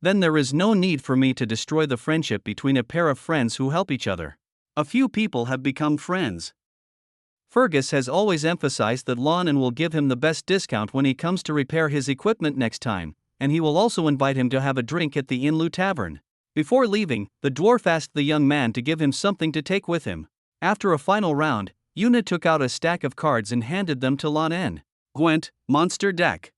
Then there is no need for me to destroy the friendship between a pair of friends who help each other. A few people have become friends. Fergus has always emphasized that Lan En will give him the best discount when he comes to repair his equipment next time, and he will also invite him to have a drink at the Inlu Tavern. Before leaving, the dwarf asked the young man to give him something to take with him. After a final round, Yuna took out a stack of cards and handed them to Lan En. Gwent, monster deck.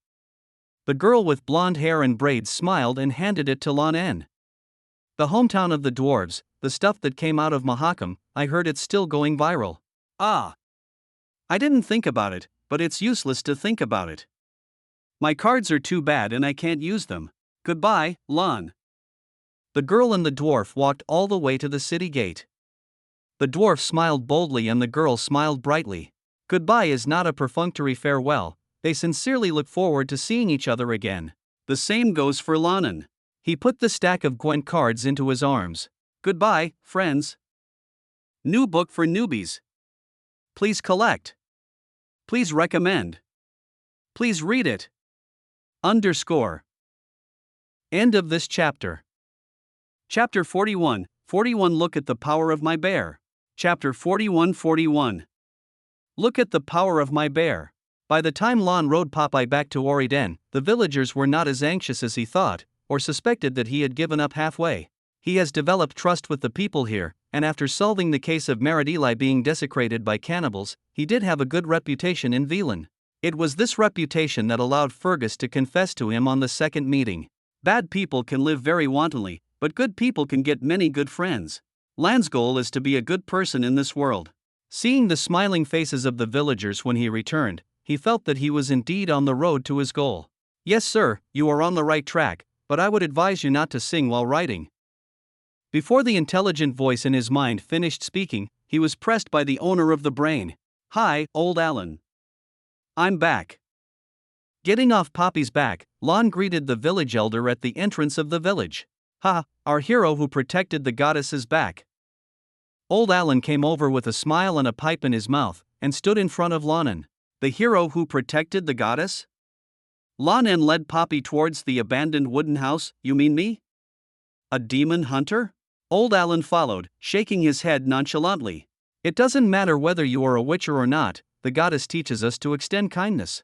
The girl with blonde hair and braids smiled and handed it to Lan En. The hometown of the dwarves, the stuff that came out of Mahakam, I heard it's still going viral. Ah. I didn't think about it, but it's useless to think about it. My cards are too bad and I can't use them. Goodbye, Lan. The girl and the dwarf walked all the way to the city gate. The dwarf smiled boldly and the girl smiled brightly. Goodbye is not a perfunctory farewell, they sincerely look forward to seeing each other again. The same goes for Lan En. He put the stack of Gwent cards into his arms. Goodbye, friends. New book for newbies. Please collect. Please recommend. Please read it. _ End of this chapter. Chapter 41, 41 Look at the power of my bear. Chapter 41. Look at the power of my bear. By the time Lan rode Popeye back to Oriden, the villagers were not as anxious as he thought, or suspected that he had given up halfway. He has developed trust with the people here, and after solving the case of Maradili being desecrated by cannibals, he did have a good reputation in Velan. It was this reputation that allowed Fergus to confess to him on the second meeting. Bad people can live very wantonly, but good people can get many good friends. Lan's goal is to be a good person in this world. Seeing the smiling faces of the villagers when he returned, he felt that he was indeed on the road to his goal. Yes sir, you are on the right track, but I would advise you not to sing while riding. Before the intelligent voice in his mind finished speaking, he was pressed by the owner of the brain. "Hi, old Alan. I'm back." Getting off Poppy's back, Lan greeted the village elder at the entrance of the village. "Ha, our hero who protected the goddess is back." Old Alan came over with a smile and a pipe in his mouth, and stood in front of Lan En. "The hero who protected the goddess?" Lan En led Poppy towards the abandoned wooden house. "You mean me? A demon hunter?" Old Alan followed, shaking his head nonchalantly. "It doesn't matter whether you are a witcher or not, the goddess teaches us to extend kindness.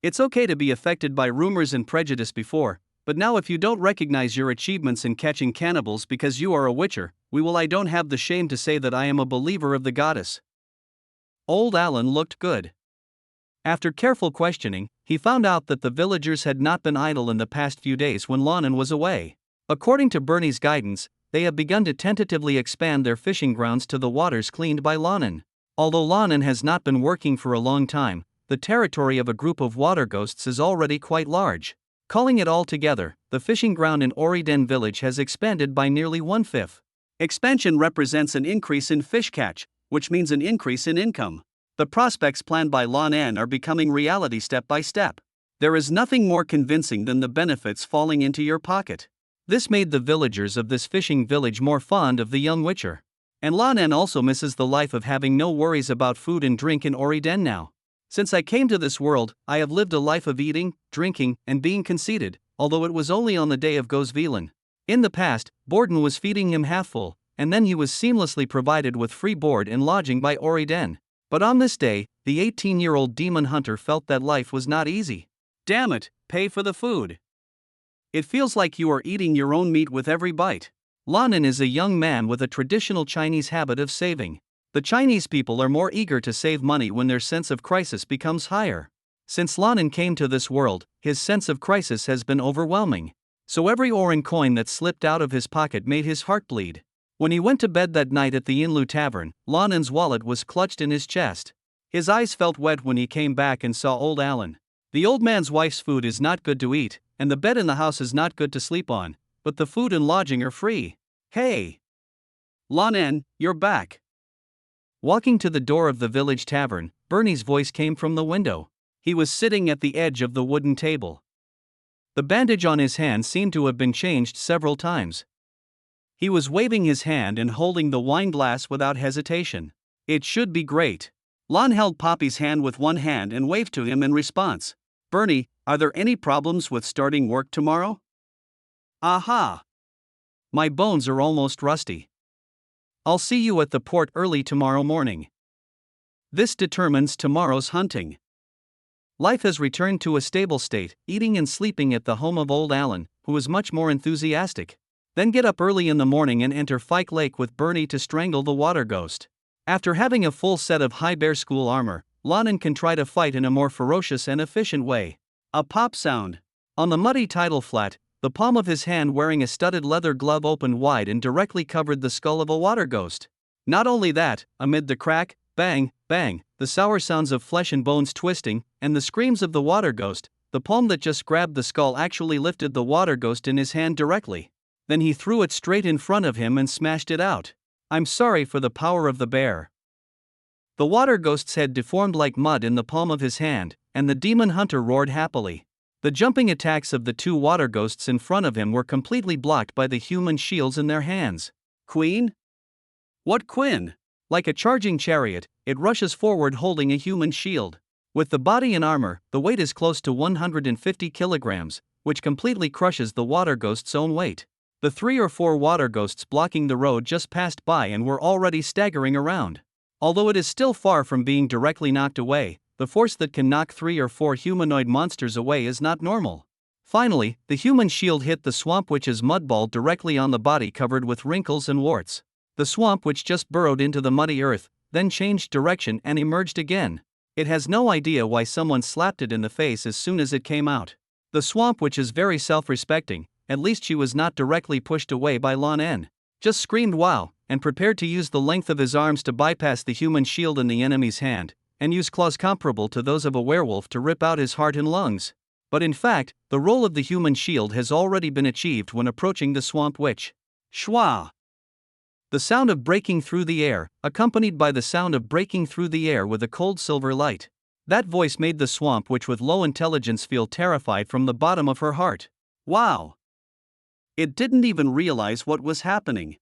It's okay to be affected by rumors and prejudice before, but now if you don't recognize your achievements in catching cannibals because you are a witcher, I don't have the shame to say that I am a believer of the goddess." Old Alan looked good. After careful questioning, he found out that the villagers had not been idle in the past few days when Lan En was away. According to Bernie's guidance, they have begun to tentatively expand their fishing grounds to the waters cleaned by Lan En. Although Lan En has not been working for a long time, the territory of a group of water ghosts is already quite large. Calling it all together, the fishing ground in Oriden village has expanded by nearly 1/5. Expansion represents an increase in fish catch, which means an increase in income. The prospects planned by Lan En are becoming reality step by step. There is nothing more convincing than the benefits falling into your pocket. This made the villagers of this fishing village more fond of the young witcher. And Lan En also misses the life of having no worries about food and drink in Oriden now. "Since I came to this world, I have lived a life of eating, drinking, and being conceited, although it was only on the day of Gosvilen. In the past, Borden was feeding him half full, and then he was seamlessly provided with free board and lodging by Oriden. But on this day, the 18-year-old demon hunter felt that life was not easy. Damn it, pay for the food. It feels like you are eating your own meat with every bite." Lan En is a young man with a traditional Chinese habit of saving. The Chinese people are more eager to save money when their sense of crisis becomes higher. Since Lan En came to this world, his sense of crisis has been overwhelming. So every Oren coin that slipped out of his pocket made his heart bleed. When he went to bed that night at the Inlu Tavern, Lan En's wallet was clutched in his chest. His eyes felt wet when he came back and saw old Alan. The old man's wife's food is not good to eat, and the bed in the house is not good to sleep on, but the food and lodging are free. "Hey! Lan En, you're back." Walking to the door of the village tavern, Bernie's voice came from the window. He was sitting at the edge of the wooden table. The bandage on his hand seemed to have been changed several times. He was waving his hand and holding the wine glass without hesitation. "It should be great." Lan held Poppy's hand with one hand and waved to him in response. "Bernie, are there any problems with starting work tomorrow?" "Aha! My bones are almost rusty. I'll see you at the port early tomorrow morning. This determines tomorrow's hunting." Life has returned to a stable state, eating and sleeping at the home of old Alan, who is much more enthusiastic. Then get up early in the morning and enter Fike Lake with Bernie to strangle the water ghost. After having a full set of high bear school armor, Lan En can try to fight in a more ferocious and efficient way. A pop sound. On the muddy tidal flat, the palm of his hand wearing a studded leather glove opened wide and directly covered the skull of a water ghost. Not only that, amid the crack, bang, bang, the sour sounds of flesh and bones twisting, and the screams of the water ghost, the palm that just grabbed the skull actually lifted the water ghost in his hand directly. Then he threw it straight in front of him and smashed it out. "I'm sorry for the power of the bear." The water ghost's head deformed like mud in the palm of his hand, and the demon hunter roared happily. The jumping attacks of the two water ghosts in front of him were completely blocked by the human shields in their hands. "Queen? What queen?" Like a charging chariot, it rushes forward holding a human shield. With the body in armor, the weight is close to 150 kilograms, which completely crushes the water ghost's own weight. The 3 or 4 water ghosts blocking the road just passed by and were already staggering around. Although it is still far from being directly knocked away, the force that can knock 3 or 4 humanoid monsters away is not normal. Finally, the human shield hit the swamp witch's mudball directly on the body covered with wrinkles and warts. The swamp witch just burrowed into the muddy earth, then changed direction and emerged again. It has no idea why someone slapped it in the face as soon as it came out. The swamp witch is very self-respecting, at least she was not directly pushed away by Lan En. Just screamed wow, and prepared to use the length of his arms to bypass the human shield in the enemy's hand, and use claws comparable to those of a werewolf to rip out his heart and lungs. But in fact, the role of the human shield has already been achieved when approaching the swamp witch. Schwa! The sound of breaking through the air, accompanied by the sound of breaking through the air with a cold silver light. That voice made the swamp witch with low intelligence feel terrified from the bottom of her heart. Wow! It didn't even realize what was happening.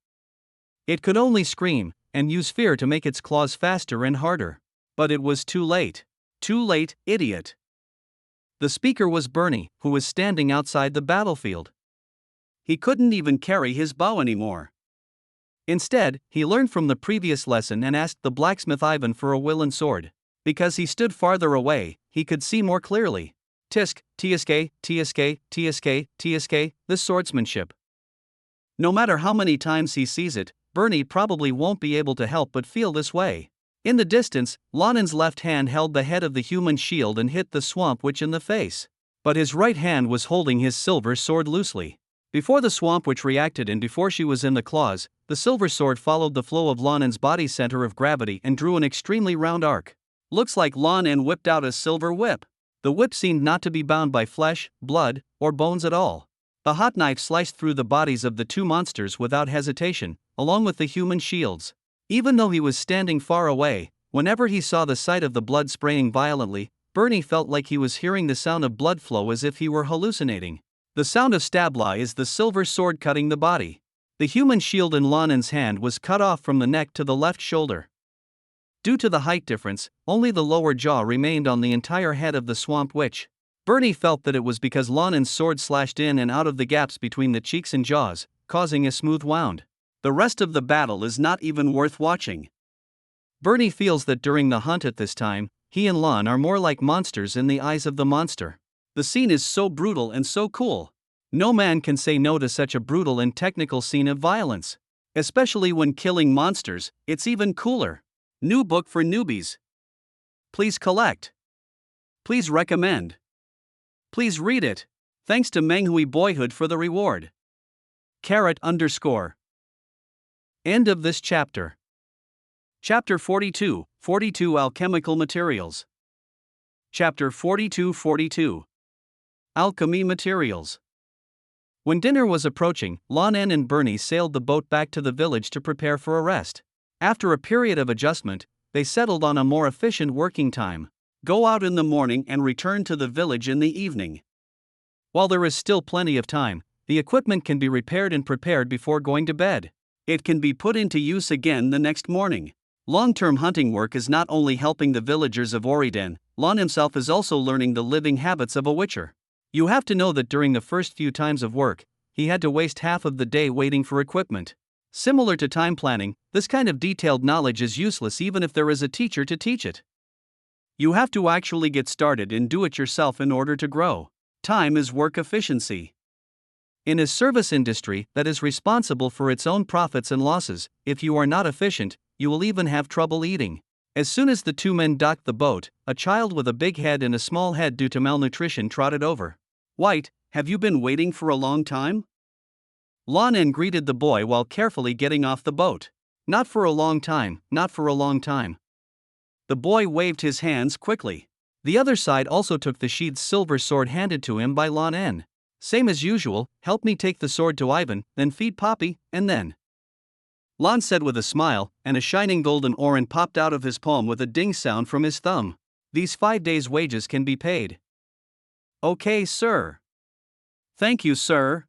It could only scream, and use fear to make its claws faster and harder. But it was too late. Too late, idiot. The speaker was Bernie, who was standing outside the battlefield. He couldn't even carry his bow anymore. Instead, he learned from the previous lesson and asked the blacksmith Ivan for a willen sword. Because he stood farther away, he could see more clearly. Tisk, tsk, tsk, tsk, tsk, this swordsmanship. No matter how many times he sees it, Bernie probably won't be able to help but feel this way. In the distance, Lan En's left hand held the head of the human shield and hit the swamp witch in the face. But his right hand was holding his silver sword loosely. Before the swamp witch reacted and before she was in the claws, the silver sword followed the flow of Lan En's body center of gravity and drew an extremely round arc. Looks like Lan En whipped out a silver whip. The whip seemed not to be bound by flesh, blood, or bones at all. The hot knife sliced through the bodies of the two monsters without hesitation, along with the human shields. Even though he was standing far away, whenever he saw the sight of the blood spraying violently, Bernie felt like he was hearing the sound of blood flow as if he were hallucinating. The sound of stabla is the silver sword cutting the body. The human shield in Lan En's hand was cut off from the neck to the left shoulder. Due to the height difference, only the lower jaw remained on the entire head of the swamp witch. Bernie felt that it was because Lan En's sword slashed in and out of the gaps between the cheeks and jaws, causing a smooth wound. The rest of the battle is not even worth watching. Bernie feels that during the hunt at this time, he and Lan are more like monsters in the eyes of the monster. The scene is so brutal and so cool. No man can say no to such a brutal and technical scene of violence. Especially when killing monsters, it's even cooler. New book for newbies. Please collect. Please recommend. Please read it. Thanks to Menghui Boyhood for the reward. _. End of this chapter. Chapter 42, 42 Alchemical Materials. Chapter 42. Alchemy Materials. When dinner was approaching, Lan En and Bernie sailed the boat back to the village to prepare for a rest. After a period of adjustment, they settled on a more efficient working time. Go out in the morning and return to the village in the evening. While there is still plenty of time, the equipment can be repaired and prepared before going to bed. It can be put into use again the next morning. Long-term hunting work is not only helping the villagers of Oriden, Lan himself is also learning the living habits of a witcher. You have to know that during the first few times of work, he had to waste half of the day waiting for equipment. Similar to time planning, this kind of detailed knowledge is useless even if there is a teacher to teach it. You have to actually get started and do it yourself in order to grow. Time is work efficiency. In a service industry that is responsible for its own profits and losses, if you are not efficient, you will even have trouble eating. As soon as the two men docked the boat, a child with a big head and a small head due to malnutrition trotted over. "White, have you been waiting for a long time?" Lan En greeted the boy while carefully getting off the boat. "Not for a long time, not for a long time." The boy waved his hands quickly. The other side also took the sheathed silver sword handed to him by Lan En. "Same as usual, help me take the sword to Ivan, then feed Poppy, and then." Lan said with a smile, and a shining golden oren popped out of his palm with a ding sound from his thumb. "These 5 days' wages can be paid." "Okay, sir." "Thank you, sir."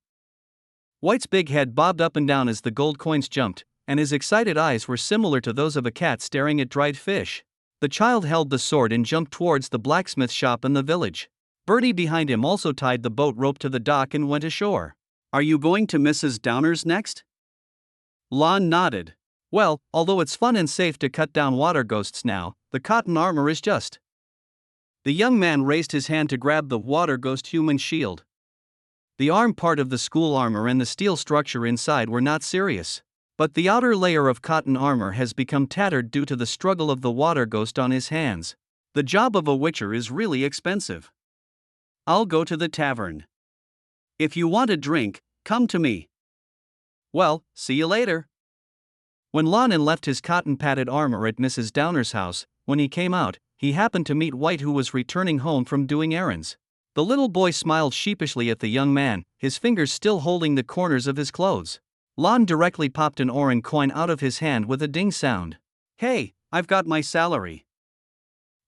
White's big head bobbed up and down as the gold coins jumped, and his excited eyes were similar to those of a cat staring at dried fish. The child held the sword and jumped towards the blacksmith shop in the village. Bertie behind him also tied the boat rope to the dock and went ashore. "Are you going to Mrs. Downer's next?" Lan nodded. "Well, although it's fun and safe to cut down water ghosts now, the cotton armor is just." The young man raised his hand to grab the water ghost human shield. The arm part of the school armor and the steel structure inside were not serious. But the outer layer of cotton armor has become tattered due to the struggle of the water ghost on his hands. The job of a witcher is really expensive. "I'll go to the tavern. If you want a drink, come to me." "Well, see you later." When Lan En left his cotton-padded armor at Mrs. Downer's house, when he came out, he happened to meet White, who was returning home from doing errands. The little boy smiled sheepishly at the young man, his fingers still holding the corners of his clothes. Lan directly popped an orange coin out of his hand with a ding sound. Hey, I've got my salary.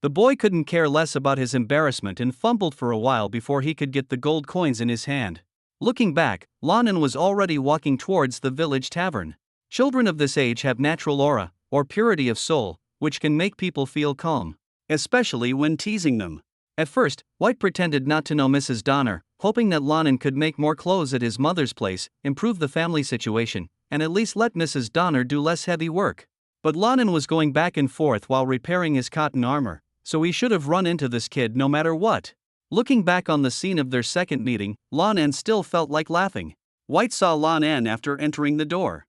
The boy couldn't care less about his embarrassment and fumbled for a while before he could get the gold coins in his hand. Looking back, Lan En was already walking towards the village tavern. Children of this age have natural aura, or purity of soul, which can make people feel calm, especially when teasing them. At first, White pretended not to know Mrs. Donner, hoping that Lan En could make more clothes at his mother's place, improve the family situation, and at least let Mrs. Donner do less heavy work. But Lan En was going back and forth while repairing his cotton armor, so he should have run into this kid no matter what. Looking back on the scene of their second meeting, Lan En still felt like laughing. White saw Lan En after entering the door.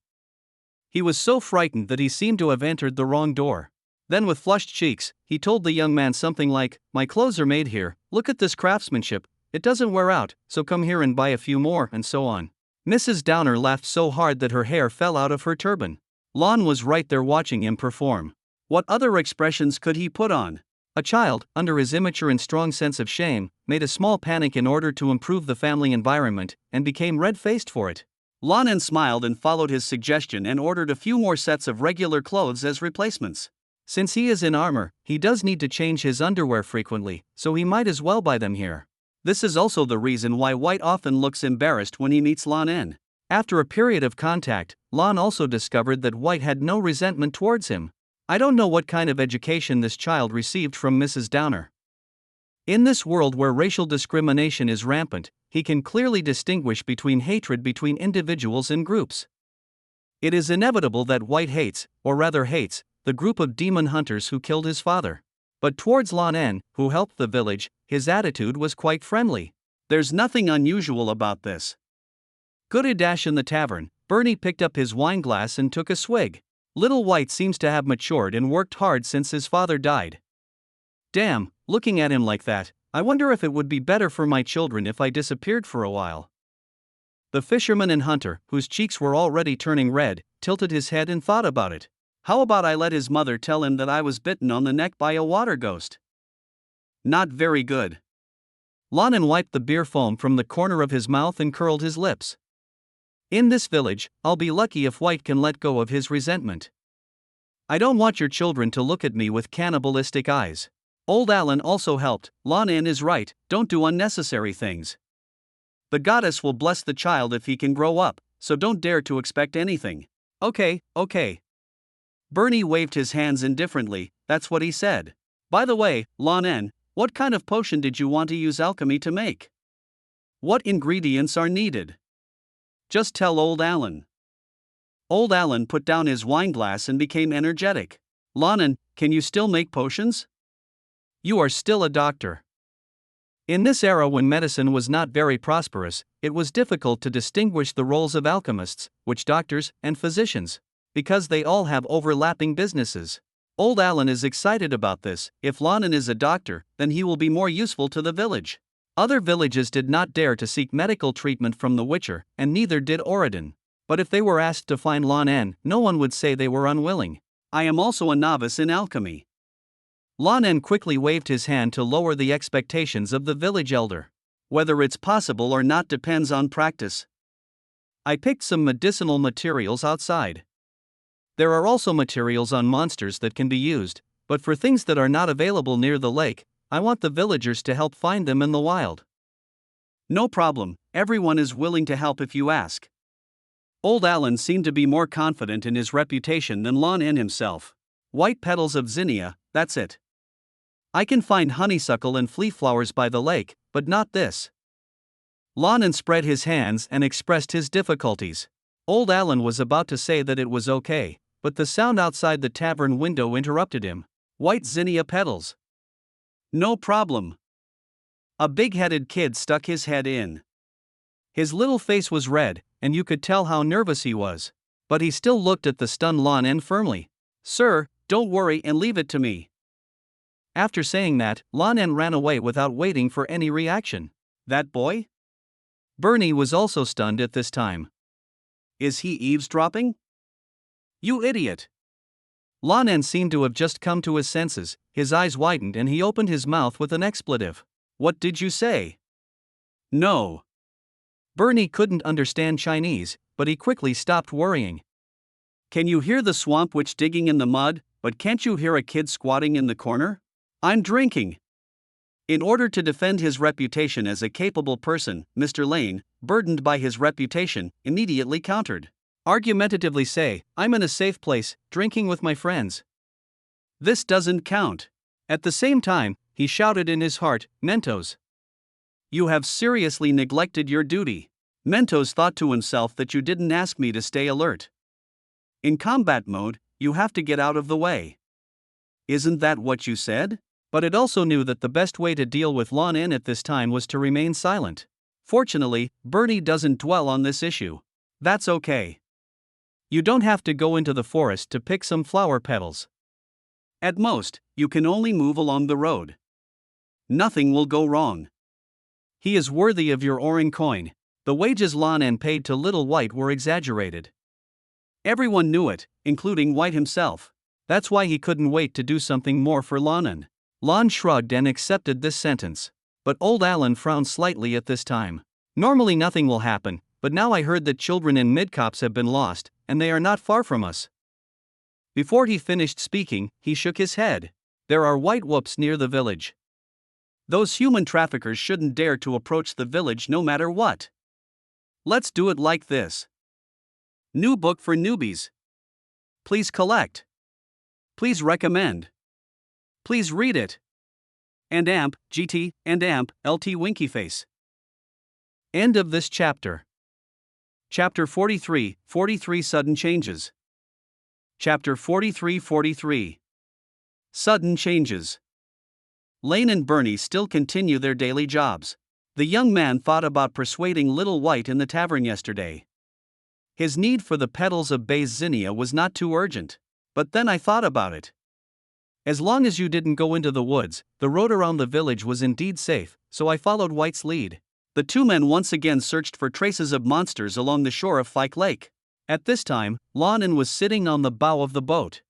He was so frightened that he seemed to have entered the wrong door. Then with flushed cheeks, he told the young man something like, "My clothes are made here, look at this craftsmanship, it doesn't wear out, so come here and buy a few more," and so on. Mrs. Downer laughed so hard that her hair fell out of her turban. Lan was right there watching him perform. What other expressions could he put on? A child, under his immature and strong sense of shame, made a small panic in order to improve the family environment, and became red-faced for it. Lan En smiled and followed his suggestion and ordered a few more sets of regular clothes as replacements. Since he is in armor, he does need to change his underwear frequently, so he might as well buy them here. This is also the reason why White often looks embarrassed when he meets Lan En. After a period of contact, Lan also discovered that White had no resentment towards him. I don't know what kind of education this child received from Mrs. Downer. In this world where racial discrimination is rampant, he can clearly distinguish between hatred between individuals and groups. It is inevitable that White hates, or rather hates, the group of demon hunters who killed his father. But towards Lan En, who helped the village, his attitude was quite friendly. There's nothing unusual about this. Good a dash in the tavern, Bernie picked up his wine glass and took a swig. Little White seems to have matured and worked hard since his father died. Damn, looking at him like that, I wonder if it would be better for my children if I disappeared for a while. The fisherman and hunter, whose cheeks were already turning red, tilted his head and thought about it. How about I let his mother tell him that I was bitten on the neck by a water ghost? Not very good. Lan En wiped the beer foam from the corner of his mouth and curled his lips. In this village, I'll be lucky if White can let go of his resentment. I don't want your children to look at me with cannibalistic eyes. Old Alan also helped. Lan En is right, don't do unnecessary things. The goddess will bless the child if he can grow up, so don't dare to expect anything. Okay. Bernie waved his hands indifferently, that's what he said. By the way, Lan En, what kind of potion did you want to use alchemy to make? What ingredients are needed? Just tell Old Alan. Old Alan put down his wineglass and became energetic. Lan En, can you still make potions? You are still a doctor. In this era when medicine was not very prosperous, it was difficult to distinguish the roles of alchemists, witch doctors, and physicians, because they all have overlapping businesses. Old Alan is excited about this. If Lan En is a doctor, then he will be more useful to the village. Other villages did not dare to seek medical treatment from the Witcher, and neither did Oregon. But if they were asked to find Lan En, no one would say they were unwilling. I am also a novice in alchemy. Lan En quickly waved his hand to lower the expectations of the village elder. Whether it's possible or not depends on practice. I picked some medicinal materials outside. There are also materials on monsters that can be used, but for things that are not available near the lake, I want the villagers to help find them in the wild. No problem, everyone is willing to help if you ask. Old Alan seemed to be more confident in his reputation than Lan En himself. White petals of zinnia, that's it. I can find honeysuckle and flea flowers by the lake, but not this. Lan En spread his hands and expressed his difficulties. Old Alan was about to say that it was okay, but the sound outside the tavern window interrupted him. White zinnia petals. No problem. A big-headed kid stuck his head in. His little face was red, and you could tell how nervous he was. But he still looked at the stunned Lan En firmly. Sir, don't worry and leave it to me. After saying that, Lan En ran away without waiting for any reaction. That boy? Bernie was also stunned at this time. Is he eavesdropping? You idiot. Lan En seemed to have just come to his senses, his eyes widened and he opened his mouth with an expletive. What did you say? No. Bernie couldn't understand Chinese, but he quickly stopped worrying. Can you hear the swamp witch digging in the mud, but can't you hear a kid squatting in the corner? I'm drinking. In order to defend his reputation as a capable person, Mr. Lane, burdened by his reputation, immediately countered. Argumentatively say, I'm in a safe place, drinking with my friends. This doesn't count. At the same time, he shouted in his heart, Mentos. You have seriously neglected your duty. Mentos thought to himself that you didn't ask me to stay alert. In combat mode, you have to get out of the way. Isn't that what you said? But it also knew that the best way to deal with Lan En at this time was to remain silent. Fortunately, Bernie doesn't dwell on this issue. That's okay. You don't have to go into the forest to pick some flower petals. At most, you can only move along the road. Nothing will go wrong. He is worthy of your Orin coin. The wages Lan En paid to Little White were exaggerated. Everyone knew it, including White himself. That's why he couldn't wait to do something more for Lan En. Lan shrugged and accepted this sentence. But old Alan frowned slightly at this time. Normally nothing will happen, but now I heard that children in Midcops have been lost, and they are not far from us. Before he finished speaking, he shook his head. There are white whoops near the village. Those human traffickers shouldn't dare to approach the village no matter what. Let's do it like this. New book for newbies. Please collect. Please recommend. Please read it. And AMP, GT, and AMP, LT Winkyface. End of this chapter. Chapter 43, 43 Sudden Changes. Chapter 43. Sudden Changes. Lane and Bernie still continue their daily jobs. The young man thought about persuading Little White in the tavern yesterday. His need for the petals of Bay's zinnia was not too urgent. But then I thought about it. As long as you didn't go into the woods, the road around the village was indeed safe, so I followed White's lead. The two men once again searched for traces of monsters along the shore of Fike Lake. At this time, Lan En was sitting on the bow of the boat.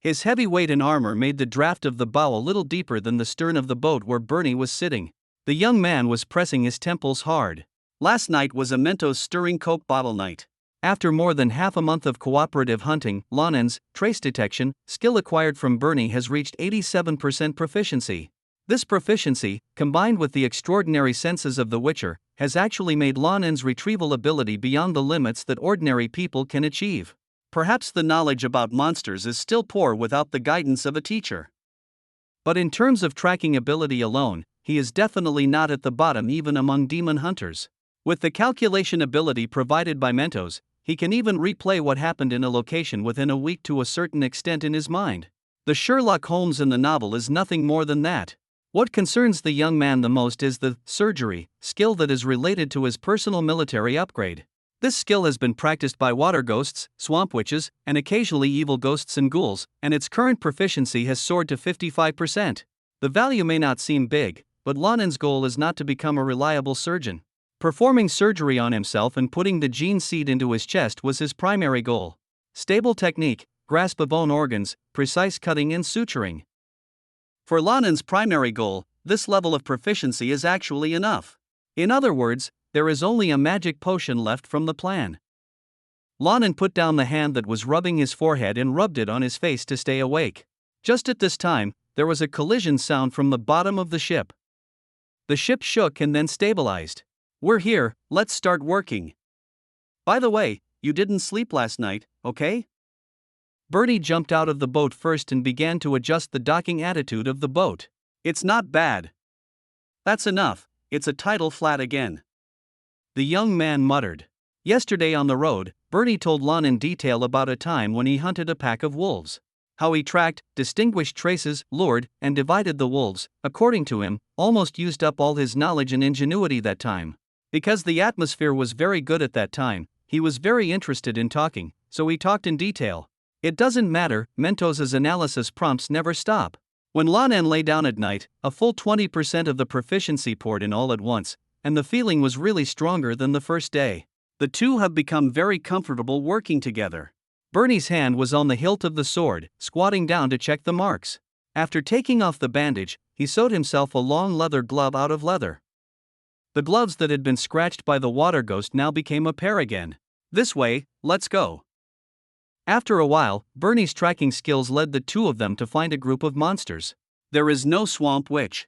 His heavy weight and armor made the draft of the bow a little deeper than the stern of the boat where Bernie was sitting. The young man was pressing his temples hard. Last night was a Mentos stirring Coke bottle night. After more than half a month of cooperative hunting, Lan En's trace detection skill acquired from Bernie has reached 87% proficiency. This proficiency, combined with the extraordinary senses of the Witcher, has actually made Lan En's retrieval ability beyond the limits that ordinary people can achieve. Perhaps the knowledge about monsters is still poor without the guidance of a teacher. But in terms of tracking ability alone, he is definitely not at the bottom even among demon hunters. With the calculation ability provided by Mentos, he can even replay what happened in a location within a week to a certain extent in his mind. The Sherlock Holmes in the novel is nothing more than that. What concerns the young man the most is the surgery skill that is related to his personal military upgrade. This skill has been practiced by water ghosts, swamp witches, and occasionally evil ghosts and ghouls, and its current proficiency has soared to 55%. The value may not seem big, but Lan En's goal is not to become a reliable surgeon. Performing surgery on himself and putting the gene seed into his chest was his primary goal. Stable technique, grasp of own organs, precise cutting and suturing. For Lan En's primary goal, this level of proficiency is actually enough. In other words, there is only a magic potion left from the plan. Lan En put down the hand that was rubbing his forehead and rubbed it on his face to stay awake. Just at this time, there was a collision sound from the bottom of the ship. The ship shook and then stabilized. We're here, let's start working. By the way, you didn't sleep last night, okay? Bernie jumped out of the boat first and began to adjust the docking attitude of the boat. It's not bad. That's enough, it's a tidal flat again. The young man muttered. Yesterday on the road, Bernie told Lan in detail about a time when he hunted a pack of wolves. How he tracked, distinguished traces, lured, and divided the wolves, according to him, almost used up all his knowledge and ingenuity that time. Because the atmosphere was very good at that time, he was very interested in talking, so he talked in detail. It doesn't matter, Mentos's analysis prompts never stop. When Lan En lay down at night, a full 20% of the proficiency poured in all at once, and the feeling was really stronger than the first day. The two have become very comfortable working together. Bernie's hand was on the hilt of the sword, squatting down to check the marks. After taking off the bandage, he sewed himself a long leather glove out of leather. The gloves that had been scratched by the water ghost now became a pair again. This way, let's go. After a while, Bernie's tracking skills led the two of them to find a group of monsters. There is no swamp witch.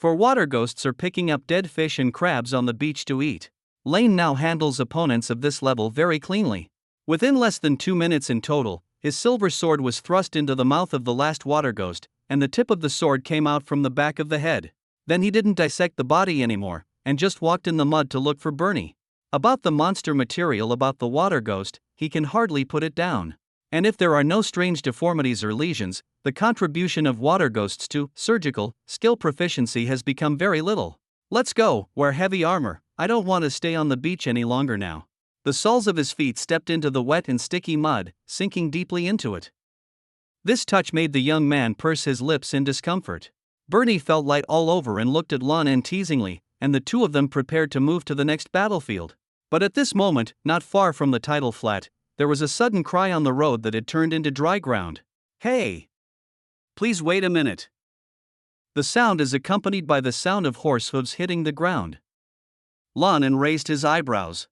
For water ghosts are picking up dead fish and crabs on the beach to eat. Lane now handles opponents of this level very cleanly. Within less than 2 minutes in total, his silver sword was thrust into the mouth of the last water ghost, and the tip of the sword came out from the back of the head. Then he didn't dissect the body anymore, and just walked in the mud to look for Bernie. About the monster material about the water ghost, he can hardly put it down. And if there are no strange deformities or lesions, the contribution of water ghosts to surgical skill proficiency has become very little. Let's go, wear heavy armor, I don't want to stay on the beach any longer now. The soles of his feet stepped into the wet and sticky mud, sinking deeply into it. This touch made the young man purse his lips in discomfort. Bernie felt light all over and looked at Lan En teasingly, and the two of them prepared to move to the next battlefield. But at this moment, not far from the tidal flat, there was a sudden cry on the road that had turned into dry ground. Hey! Please wait a minute. The sound is accompanied by the sound of horse hooves hitting the ground. Lan En raised his eyebrows.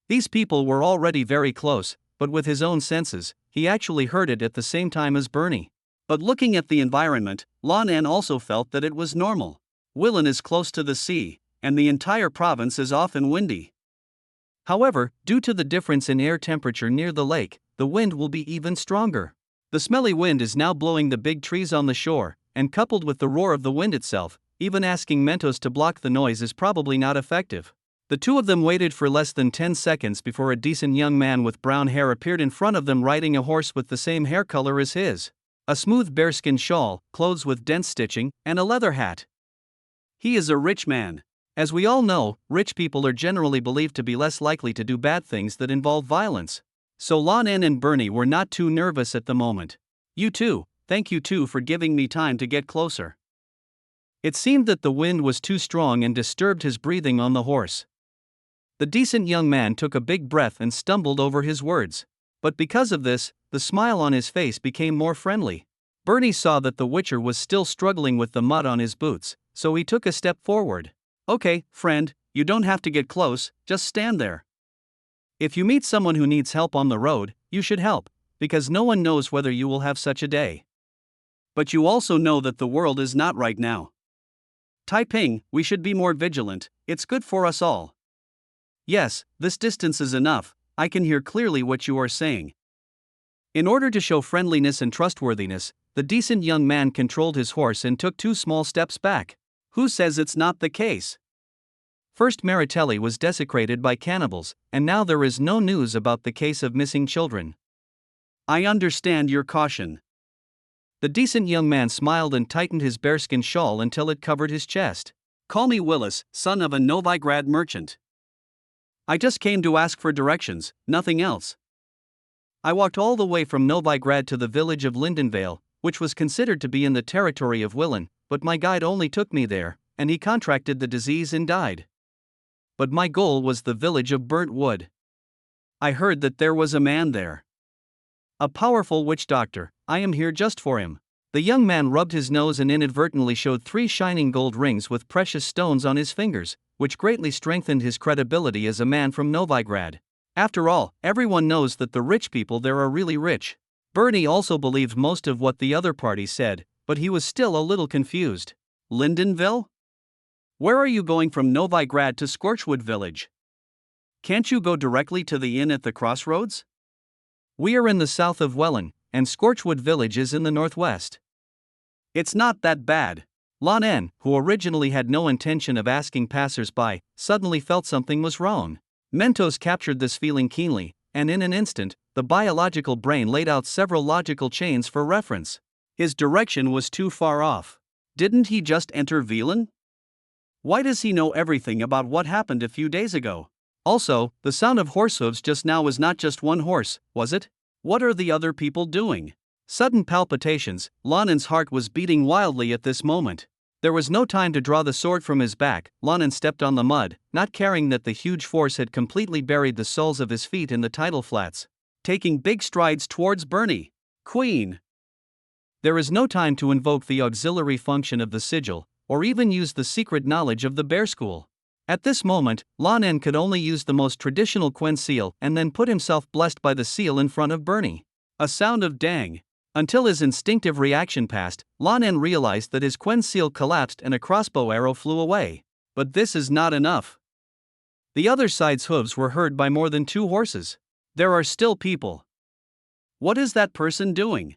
These people were already very close, but with his own senses, he actually heard it at the same time as Bernie. But looking at the environment, Lan En also felt that it was normal. Willen is close to the sea, and the entire province is often windy. However, due to the difference in air temperature near the lake, the wind will be even stronger. The smelly wind is now blowing the big trees on the shore, and coupled with the roar of the wind itself, even asking Mentos to block the noise is probably not effective. The two of them waited for less than 10 seconds before a decent young man with brown hair appeared in front of them riding a horse with the same hair color as his. A smooth bearskin shawl, clothes with dense stitching, and a leather hat. He is a rich man. As we all know, rich people are generally believed to be less likely to do bad things that involve violence. So Lan En and Bernie were not too nervous at the moment. You too, thank you too for giving me time to get closer. It seemed that the wind was too strong and disturbed his breathing on the horse. The decent young man took a big breath and stumbled over his words. But because of this, the smile on his face became more friendly. Bernie saw that the Witcher was still struggling with the mud on his boots, so he took a step forward. Okay, friend, you don't have to get close, just stand there. If you meet someone who needs help on the road, you should help, because no one knows whether you will have such a day. But you also know that the world is not right now. Taiping, we should be more vigilant, it's good for us all. Yes, this distance is enough, I can hear clearly what you are saying. In order to show friendliness and trustworthiness, the decent young man controlled his horse and took 2 small steps back. Who says it's not the case? First, Maritelli was desecrated by cannibals, and now there is no news about the case of missing children. I understand your caution. The decent young man smiled and tightened his bearskin shawl until it covered his chest. Call me Willis, son of a Novigrad merchant. I just came to ask for directions, nothing else. I walked all the way from Novigrad to the village of Lindenvale, which was considered to be in the territory of Willen, but my guide only took me there, and he contracted the disease and died. But my goal was the village of Burnt Wood. I heard that there was a man there. A powerful witch doctor, I am here just for him. The young man rubbed his nose and inadvertently showed 3 shining gold rings with precious stones on his fingers, which greatly strengthened his credibility as a man from Novigrad. After all, everyone knows that the rich people there are really rich. Bernie also believed most of what the other party said, but he was still a little confused. Lindenville? Where are you going from Novigrad to Scorchwood Village? Can't you go directly to the inn at the crossroads? We are in the south of Wellen, and Scorchwood Village is in the northwest. It's not that bad. Lan En, who originally had no intention of asking passers-by, suddenly felt something was wrong. Mentos captured this feeling keenly, and in an instant, the biological brain laid out several logical chains for reference. His direction was too far off. Didn't he just enter Velan? Why does he know everything about what happened a few days ago? Also, the sound of horse hooves just now was not just one horse, was it? What are the other people doing? Sudden palpitations, Lan En's heart was beating wildly at this moment. There was no time to draw the sword from his back. Lan En stepped on the mud, not caring that the huge force had completely buried the soles of his feet in the tidal flats. Taking big strides towards Bernie. Queen! There is no time to invoke the auxiliary function of the sigil, or even use the secret knowledge of the bear school. At this moment, Lan En could only use the most traditional Quen seal and then put himself blessed by the seal in front of Bernie. A sound of dang. Until his instinctive reaction passed, Lan En realized that his Quen seal collapsed and a crossbow arrow flew away. But this is not enough. The other side's hooves were heard by more than 2 horses. There are still people. What is that person doing?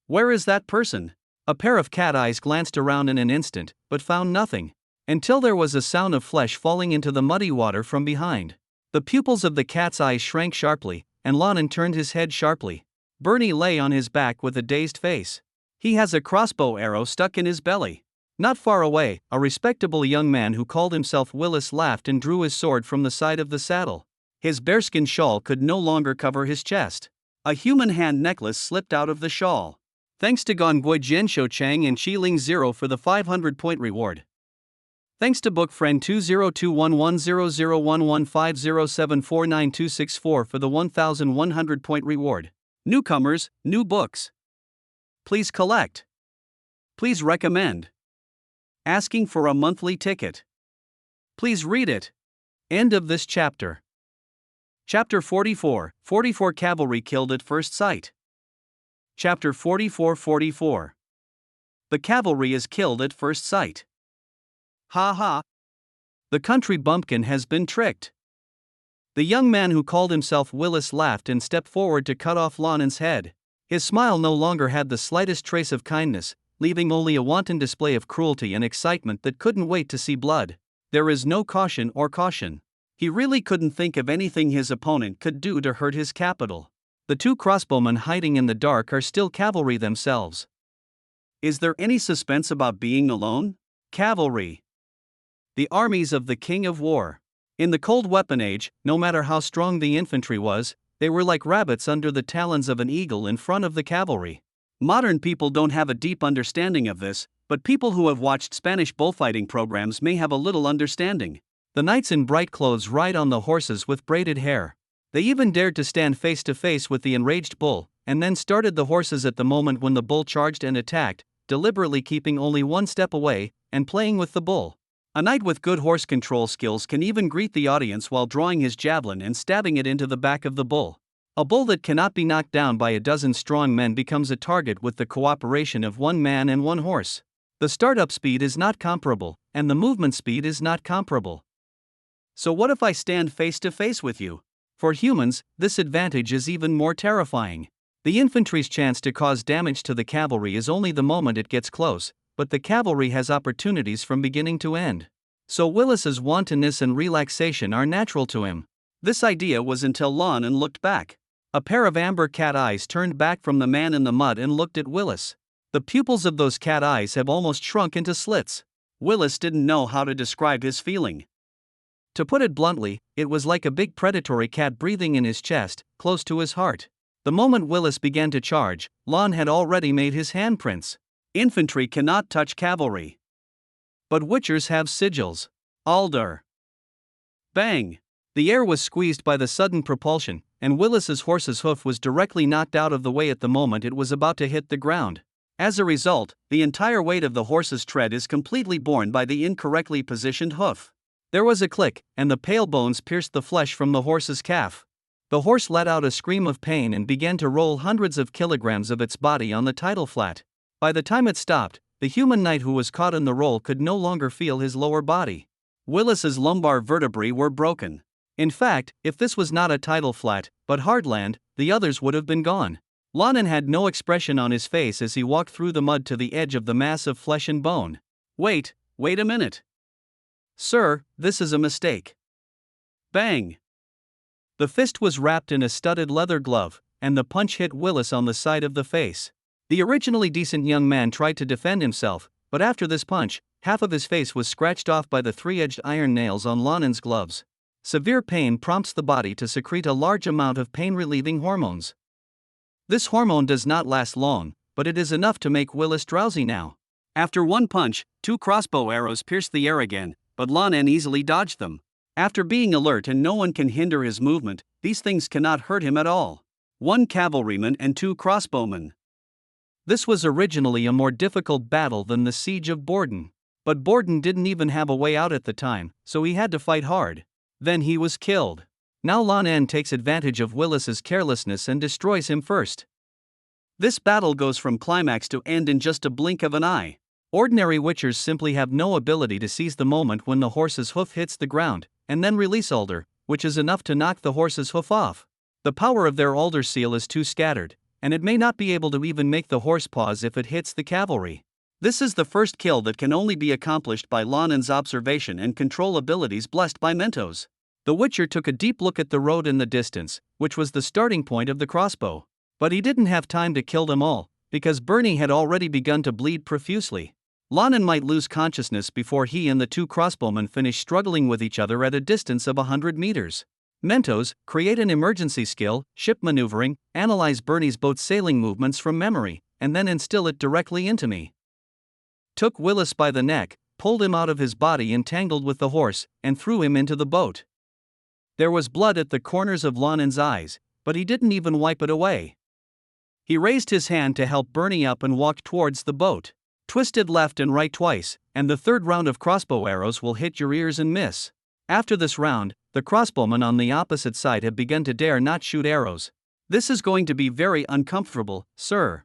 Where is that person? A pair of cat eyes glanced around in an instant, but found nothing. Until there was a sound of flesh falling into the muddy water from behind. The pupils of the cat's eyes shrank sharply, and Lan En turned his head sharply. Bernie lay on his back with a dazed face. He has a crossbow arrow stuck in his belly. Not far away, a respectable young man who called himself Willis laughed and drew his sword from the side of the saddle. His bearskin shawl could no longer cover his chest. A human hand necklace slipped out of the shawl. Thanks to Gongui Jianshou Chang and Xiling 0 for the 500-point reward. Thanks to book friend 20211001150749264 for the 1100-point reward. Newcomers, new books. Please collect. Please recommend. Asking for a monthly ticket. Please read it. End of this chapter. Chapter 44, 44 Cavalry killed at first sight. Chapter 44. The cavalry is killed at first sight. Ha ha. The country bumpkin has been tricked. The young man who called himself Willis laughed and stepped forward to cut off Lan En's head. His smile no longer had the slightest trace of kindness, leaving only a wanton display of cruelty and excitement that couldn't wait to see blood. There is no caution or caution. He really couldn't think of anything his opponent could do to hurt his capital. The 2 crossbowmen hiding in the dark are still cavalry themselves. Is there any suspense about being alone? Cavalry. The armies of the King of War. In the cold weapon age, no matter how strong the infantry was, they were like rabbits under the talons of an eagle in front of the cavalry. Modern people don't have a deep understanding of this, but people who have watched Spanish bullfighting programs may have a little understanding. The knights in bright clothes ride on the horses with braided hair. They even dared to stand face to face with the enraged bull, and then started the horses at the moment when the bull charged and attacked, deliberately keeping only 1 step away, and playing with the bull. A knight with good horse control skills can even greet the audience while drawing his javelin and stabbing it into the back of the bull. A bull that cannot be knocked down by a dozen strong men becomes a target with the cooperation of 1 man and 1 horse. The startup speed is not comparable, and the movement speed is not comparable. So what if I stand face to face with you? For humans, this advantage is even more terrifying. The infantry's chance to cause damage to the cavalry is only the moment it gets close, but the cavalry has opportunities from beginning to end. So Willis's wantonness and relaxation are natural to him. This idea was until Lan En looked back. A pair of amber cat eyes turned back from the man in the mud and looked at Willis. The pupils of those cat eyes have almost shrunk into slits. Willis didn't know how to describe his feeling. To put it bluntly, it was like a big predatory cat breathing in his chest, close to his heart. The moment Willis began to charge, Lan had already made his handprints. Infantry cannot touch cavalry. But witchers have sigils. Alder. Bang! The air was squeezed by the sudden propulsion, and Willis's horse's hoof was directly knocked out of the way at the moment it was about to hit the ground. As a result, the entire weight of the horse's tread is completely borne by the incorrectly positioned hoof. There was a click, and the pale bones pierced the flesh from the horse's calf. The horse let out a scream of pain and began to roll hundreds of kilograms of its body on the tidal flat. By the time it stopped, the human knight who was caught in the roll could no longer feel his lower body. Willis's lumbar vertebrae were broken. In fact, if this was not a tidal flat, but hard land, the others would have been gone. Lan En had no expression on his face as he walked through the mud to the edge of the mass of flesh and bone. Wait a minute. Sir, this is a mistake. Bang! The fist was wrapped in a studded leather glove, and the punch hit Willis on the side of the face. The originally decent young man tried to defend himself, but after this punch, half of his face was scratched off by the 3-edged iron nails on Lan En's gloves. Severe pain prompts the body to secrete a large amount of pain-relieving hormones. This hormone does not last long, but it is enough to make Willis drowsy now. After one punch, 2 crossbow arrows pierced the air again, but Lan En easily dodged them. After being alert and no one can hinder his movement, these things cannot hurt him at all. 1 cavalryman and 2 crossbowmen. This was originally a more difficult battle than the siege of Borden. But Borden didn't even have a way out at the time, so he had to fight hard. Then he was killed. Now Lan En takes advantage of Willis's carelessness and destroys him first. This battle goes from climax to end in just a blink of an eye. Ordinary witchers simply have no ability to seize the moment when the horse's hoof hits the ground, and then release Alder, which is enough to knock the horse's hoof off. The power of their Alder seal is too scattered, and it may not be able to even make the horse pause if it hits the cavalry. This is the first kill that can only be accomplished by Lan En's observation and control abilities blessed by Mentos. The Witcher took a deep look at the road in the distance, which was the starting point of the crossbow. But he didn't have time to kill them all, because Bernie had already begun to bleed profusely. Lan En might lose consciousness before he and the two crossbowmen finish struggling with each other at a distance of 100 meters. Mentos, create an emergency skill, ship maneuvering, analyze Bernie's boat sailing movements from memory, and then instill it directly into me. Took Willis by the neck, pulled him out of his body entangled with the horse, and threw him into the boat. There was blood at the corners of Lan En's eyes, but he didn't even wipe it away. He raised his hand to help Bernie up and walked towards the boat. Twisted left and right twice, and the third round of crossbow arrows will hit your ears and miss. After this round, the crossbowmen on the opposite side have begun to dare not shoot arrows. This is going to be very uncomfortable, sir.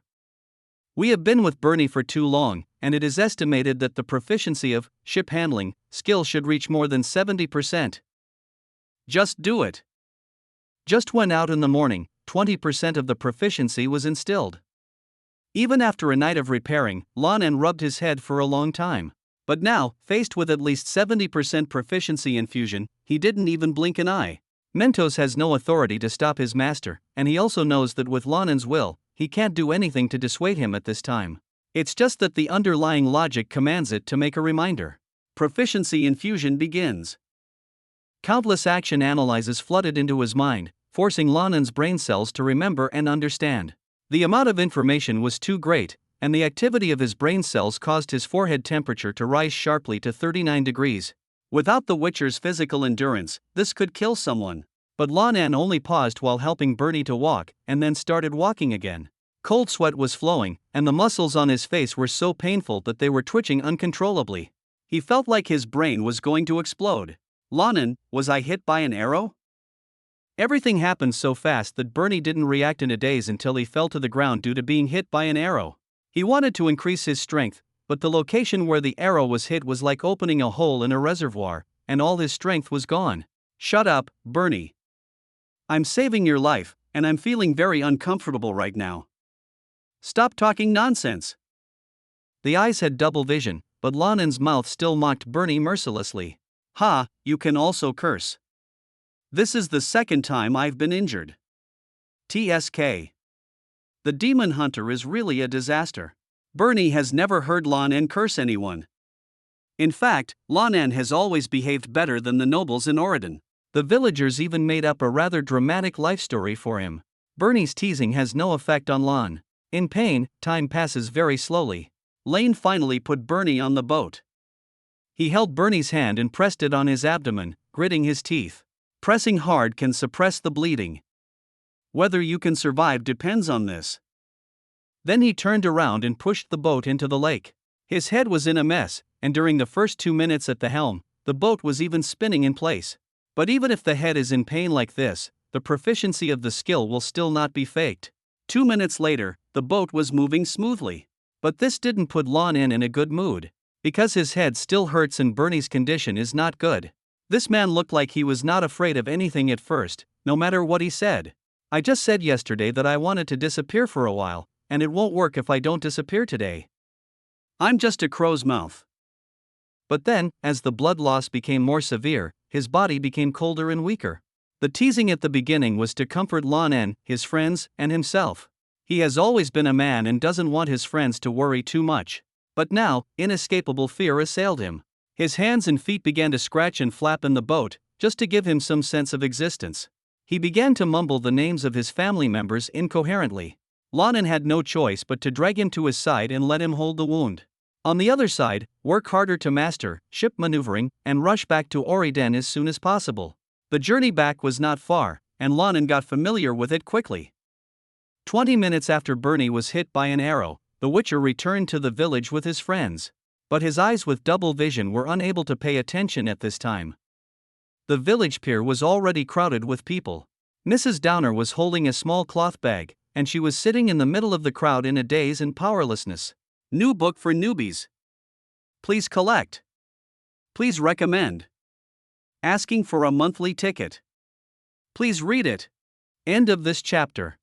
We have been with Bernie for too long, and it is estimated that the proficiency of ship handling skill should reach more than 70%. Just do it. Just went out in the morning, 20% of the proficiency was instilled. Even after a night of repairing, Lan En rubbed his head for a long time. But now, faced with at least 70% proficiency in fusion, he didn't even blink an eye. Mentos has no authority to stop his master, and he also knows that with Lan En's will, he can't do anything to dissuade him at this time. It's just that the underlying logic commands it to make a reminder. Proficiency in fusion begins. Countless action analyses flooded into his mind, forcing Lan En's brain cells to remember and understand. The amount of information was too great, and the activity of his brain cells caused his forehead temperature to rise sharply to 39 degrees. Without the Witcher's physical endurance, this could kill someone. But Lan En only paused while helping Bernie to walk, and then started walking again. Cold sweat was flowing, and the muscles on his face were so painful that they were twitching uncontrollably. He felt like his brain was going to explode. Lan En, was I hit by an arrow? Everything happened so fast that Bernie didn't react in a daze until he fell to the ground due to being hit by an arrow. He wanted to increase his strength, but the location where the arrow was hit was like opening a hole in a reservoir, and all his strength was gone. Shut up, Bernie. I'm saving your life, and I'm feeling very uncomfortable right now. Stop talking nonsense. The eyes had double vision, but Lan En's mouth still mocked Bernie mercilessly. Ha, you can also curse. This is the second time I've been injured. TSK. The demon hunter is really a disaster. Bernie has never heard Lan En curse anyone. In fact, Lan En has always behaved better than the nobles in Oregon. The villagers even made up a rather dramatic life story for him. Bernie's teasing has no effect on Lan. In pain, time passes very slowly. Lane finally put Bernie on the boat. He held Bernie's hand and pressed it on his abdomen, gritting his teeth. Pressing hard can suppress the bleeding. Whether you can survive depends on this. Then he turned around and pushed the boat into the lake. His head was in a mess, and during the first 2 minutes at the helm, the boat was even spinning in place. But even if the head is in pain like this, the proficiency of the skill will still not be faked. 2 minutes later, the boat was moving smoothly. But this didn't put Lan En in a good mood. Because his head still hurts and Bernie's condition is not good. This man looked like he was not afraid of anything at first, no matter what he said. I just said yesterday that I wanted to disappear for a while, and it won't work if I don't disappear today. I'm just a crow's mouth. But then, as the blood loss became more severe, his body became colder and weaker. The teasing at the beginning was to comfort Lan En, his friends, and himself. He has always been a man and doesn't want his friends to worry too much. But now, inescapable fear assailed him. His hands and feet began to scratch and flap in the boat, just to give him some sense of existence. He began to mumble the names of his family members incoherently. Lan En had no choice but to drag him to his side and let him hold the wound. On the other side, work harder to master ship maneuvering and rush back to Oriden as soon as possible. The journey back was not far, and Lan En got familiar with it quickly. 20 minutes after Bernie was hit by an arrow, the Witcher returned to the village with his friends. But his eyes with double vision were unable to pay attention at this time. The village pier was already crowded with people. Mrs. Downer was holding a small cloth bag, and she was sitting in the middle of the crowd in a daze and powerlessness. New book for newbies. Please collect. Please recommend. Asking for a monthly ticket. Please read it. End of this chapter.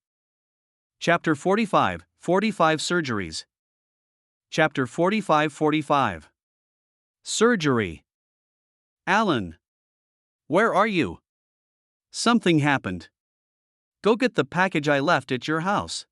Chapter 45, 45 Surgeries. Chapter 45. Surgery. Alan. Where are you? Something happened. Go get the package I left at your house.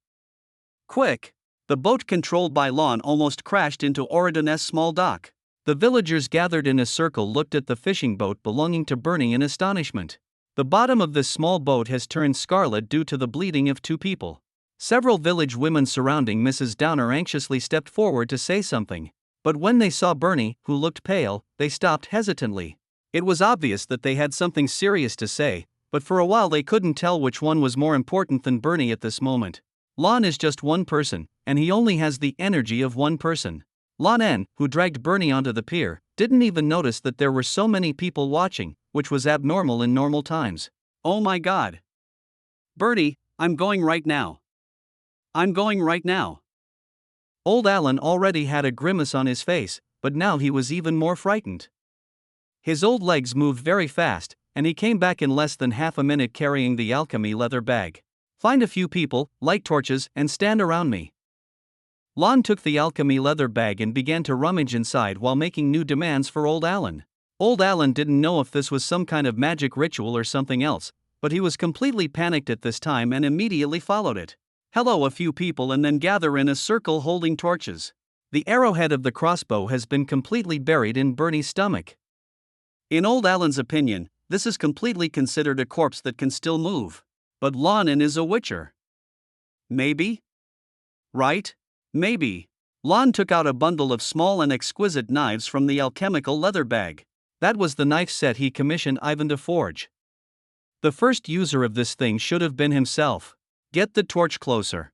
Quick! The boat controlled by Lan almost crashed into Oridan's small dock. The villagers gathered in a circle looked at the fishing boat belonging to Bernie in astonishment. The bottom of this small boat has turned scarlet due to the bleeding of 2 people. Several village women surrounding Mrs. Downer anxiously stepped forward to say something. But when they saw Bernie, who looked pale, they stopped hesitantly. It was obvious that they had something serious to say, but for a while they couldn't tell which one was more important than Bernie at this moment. Lan is just one person, and he only has the energy of one person. Lan En, who dragged Bernie onto the pier, didn't even notice that there were so many people watching, which was abnormal in normal times. Oh my god. Bernie, I'm going right now. I'm going right now. Old Alan already had a grimace on his face, but now he was even more frightened. His old legs moved very fast, and he came back in less than half a minute carrying the alchemy leather bag. Find a few people, light torches, and stand around me. Lan took the alchemy leather bag and began to rummage inside while making new demands for old Alan. Old Alan didn't know if this was some kind of magic ritual or something else, but he was completely panicked at this time and immediately followed it. Hello a few people and then gather in a circle holding torches. The arrowhead of the crossbow has been completely buried in Bernie's stomach. In old Alan's opinion, this is completely considered a corpse that can still move. But Lan En is a witcher. Maybe? Right? Maybe. Lan took out a bundle of small and exquisite knives from the alchemical leather bag. That was the knife set he commissioned Ivan to forge. The first user of this thing should have been himself. Get the torch closer.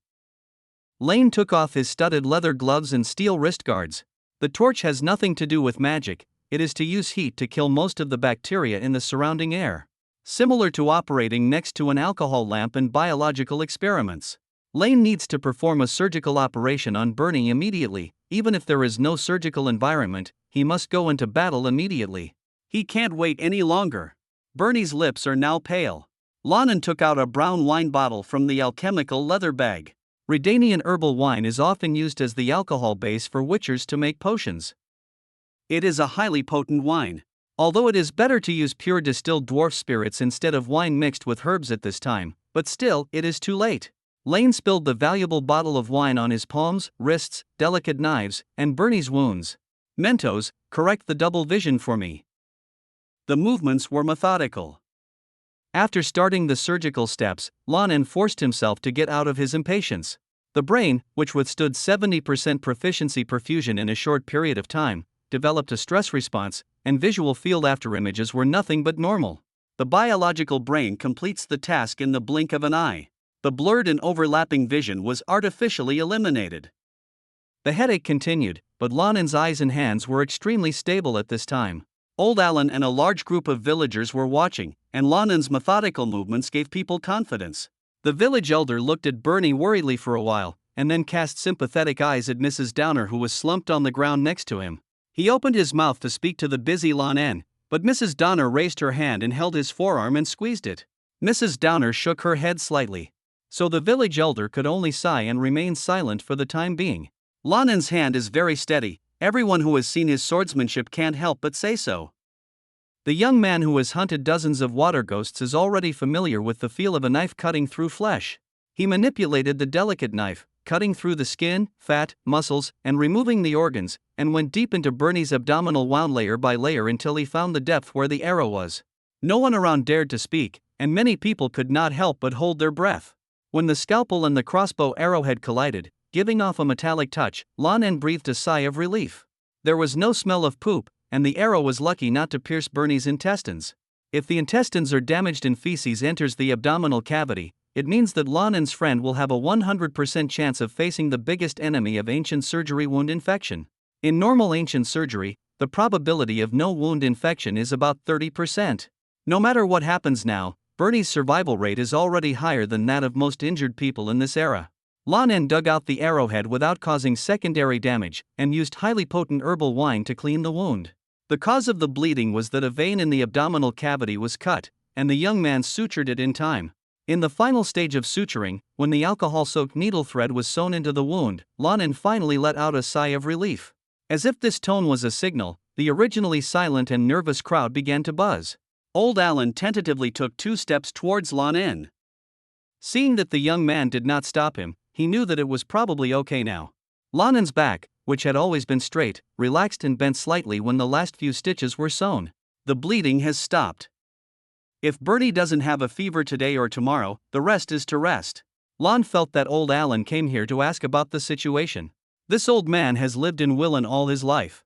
Lane took off his studded leather gloves and steel wrist guards. The torch has nothing to do with magic, it is to use heat to kill most of the bacteria in the surrounding air. Similar to operating next to an alcohol lamp in biological experiments. Lane needs to perform a surgical operation on Bernie immediately, even if there is no surgical environment, he must go into battle immediately. He can't wait any longer. Bernie's lips are now pale. Lan En took out a brown wine bottle from the alchemical leather bag. Redanian herbal wine is often used as the alcohol base for witchers to make potions. It is a highly potent wine. Although it is better to use pure distilled dwarf spirits instead of wine mixed with herbs at this time, but still, it is too late. Lane spilled the valuable bottle of wine on his palms, wrists, delicate knives, and Bernie's wounds. Mentos, correct the double vision for me. The movements were methodical. After starting the surgical steps, Lan En forced himself to get out of his impatience. The brain, which withstood 70% proficiency perfusion in a short period of time, developed a stress response, and visual field afterimages were nothing but normal. The biological brain completes the task in the blink of an eye. The blurred and overlapping vision was artificially eliminated. The headache continued, but Lan En's eyes and hands were extremely stable at this time. Old Alan and a large group of villagers were watching, and Lan En's methodical movements gave people confidence. The village elder looked at Bernie worriedly for a while, and then cast sympathetic eyes at Mrs. Downer, who was slumped on the ground next to him. He opened his mouth to speak to the busy Lan En, but Mrs. Downer raised her hand and held his forearm and squeezed it. Mrs. Downer shook her head slightly. So the village elder could only sigh and remain silent for the time being. Lan En's hand is very steady, everyone who has seen his swordsmanship can't help but say so. The young man who has hunted dozens of water ghosts is already familiar with the feel of a knife cutting through flesh. He manipulated the delicate knife, cutting through the skin, fat, muscles, and removing the organs, and went deep into Bernie's abdominal wound layer by layer until he found the depth where the arrow was. No one around dared to speak, and many people could not help but hold their breath. When the scalpel and the crossbow arrowhead collided, giving off a metallic touch, Lan En breathed a sigh of relief. There was no smell of poop, and the arrow was lucky not to pierce Bernie's intestines. If the intestines are damaged and feces enters the abdominal cavity, it means that Lan En's friend will have a 100% chance of facing the biggest enemy of ancient surgery: wound infection. In normal ancient surgery, the probability of no wound infection is about 30%. No matter what happens now, Bernie's survival rate is already higher than that of most injured people in this era. Lan En dug out the arrowhead without causing secondary damage, and used highly potent herbal wine to clean the wound. The cause of the bleeding was that a vein in the abdominal cavity was cut, and the young man sutured it in time. In the final stage of suturing, when the alcohol-soaked needle thread was sewn into the wound, Lan En finally let out a sigh of relief. As if this tone was a signal, the originally silent and nervous crowd began to buzz. Old Alan tentatively took 2 steps towards Lan En. Seeing that the young man did not stop him, he knew that it was probably okay now. Lan En's back, which had always been straight, relaxed and bent slightly when the last few stitches were sewn. The bleeding has stopped. If Bernie doesn't have a fever today or tomorrow, the rest is to rest. Lan felt that old Alan came here to ask about the situation. This old man has lived in Willen all his life.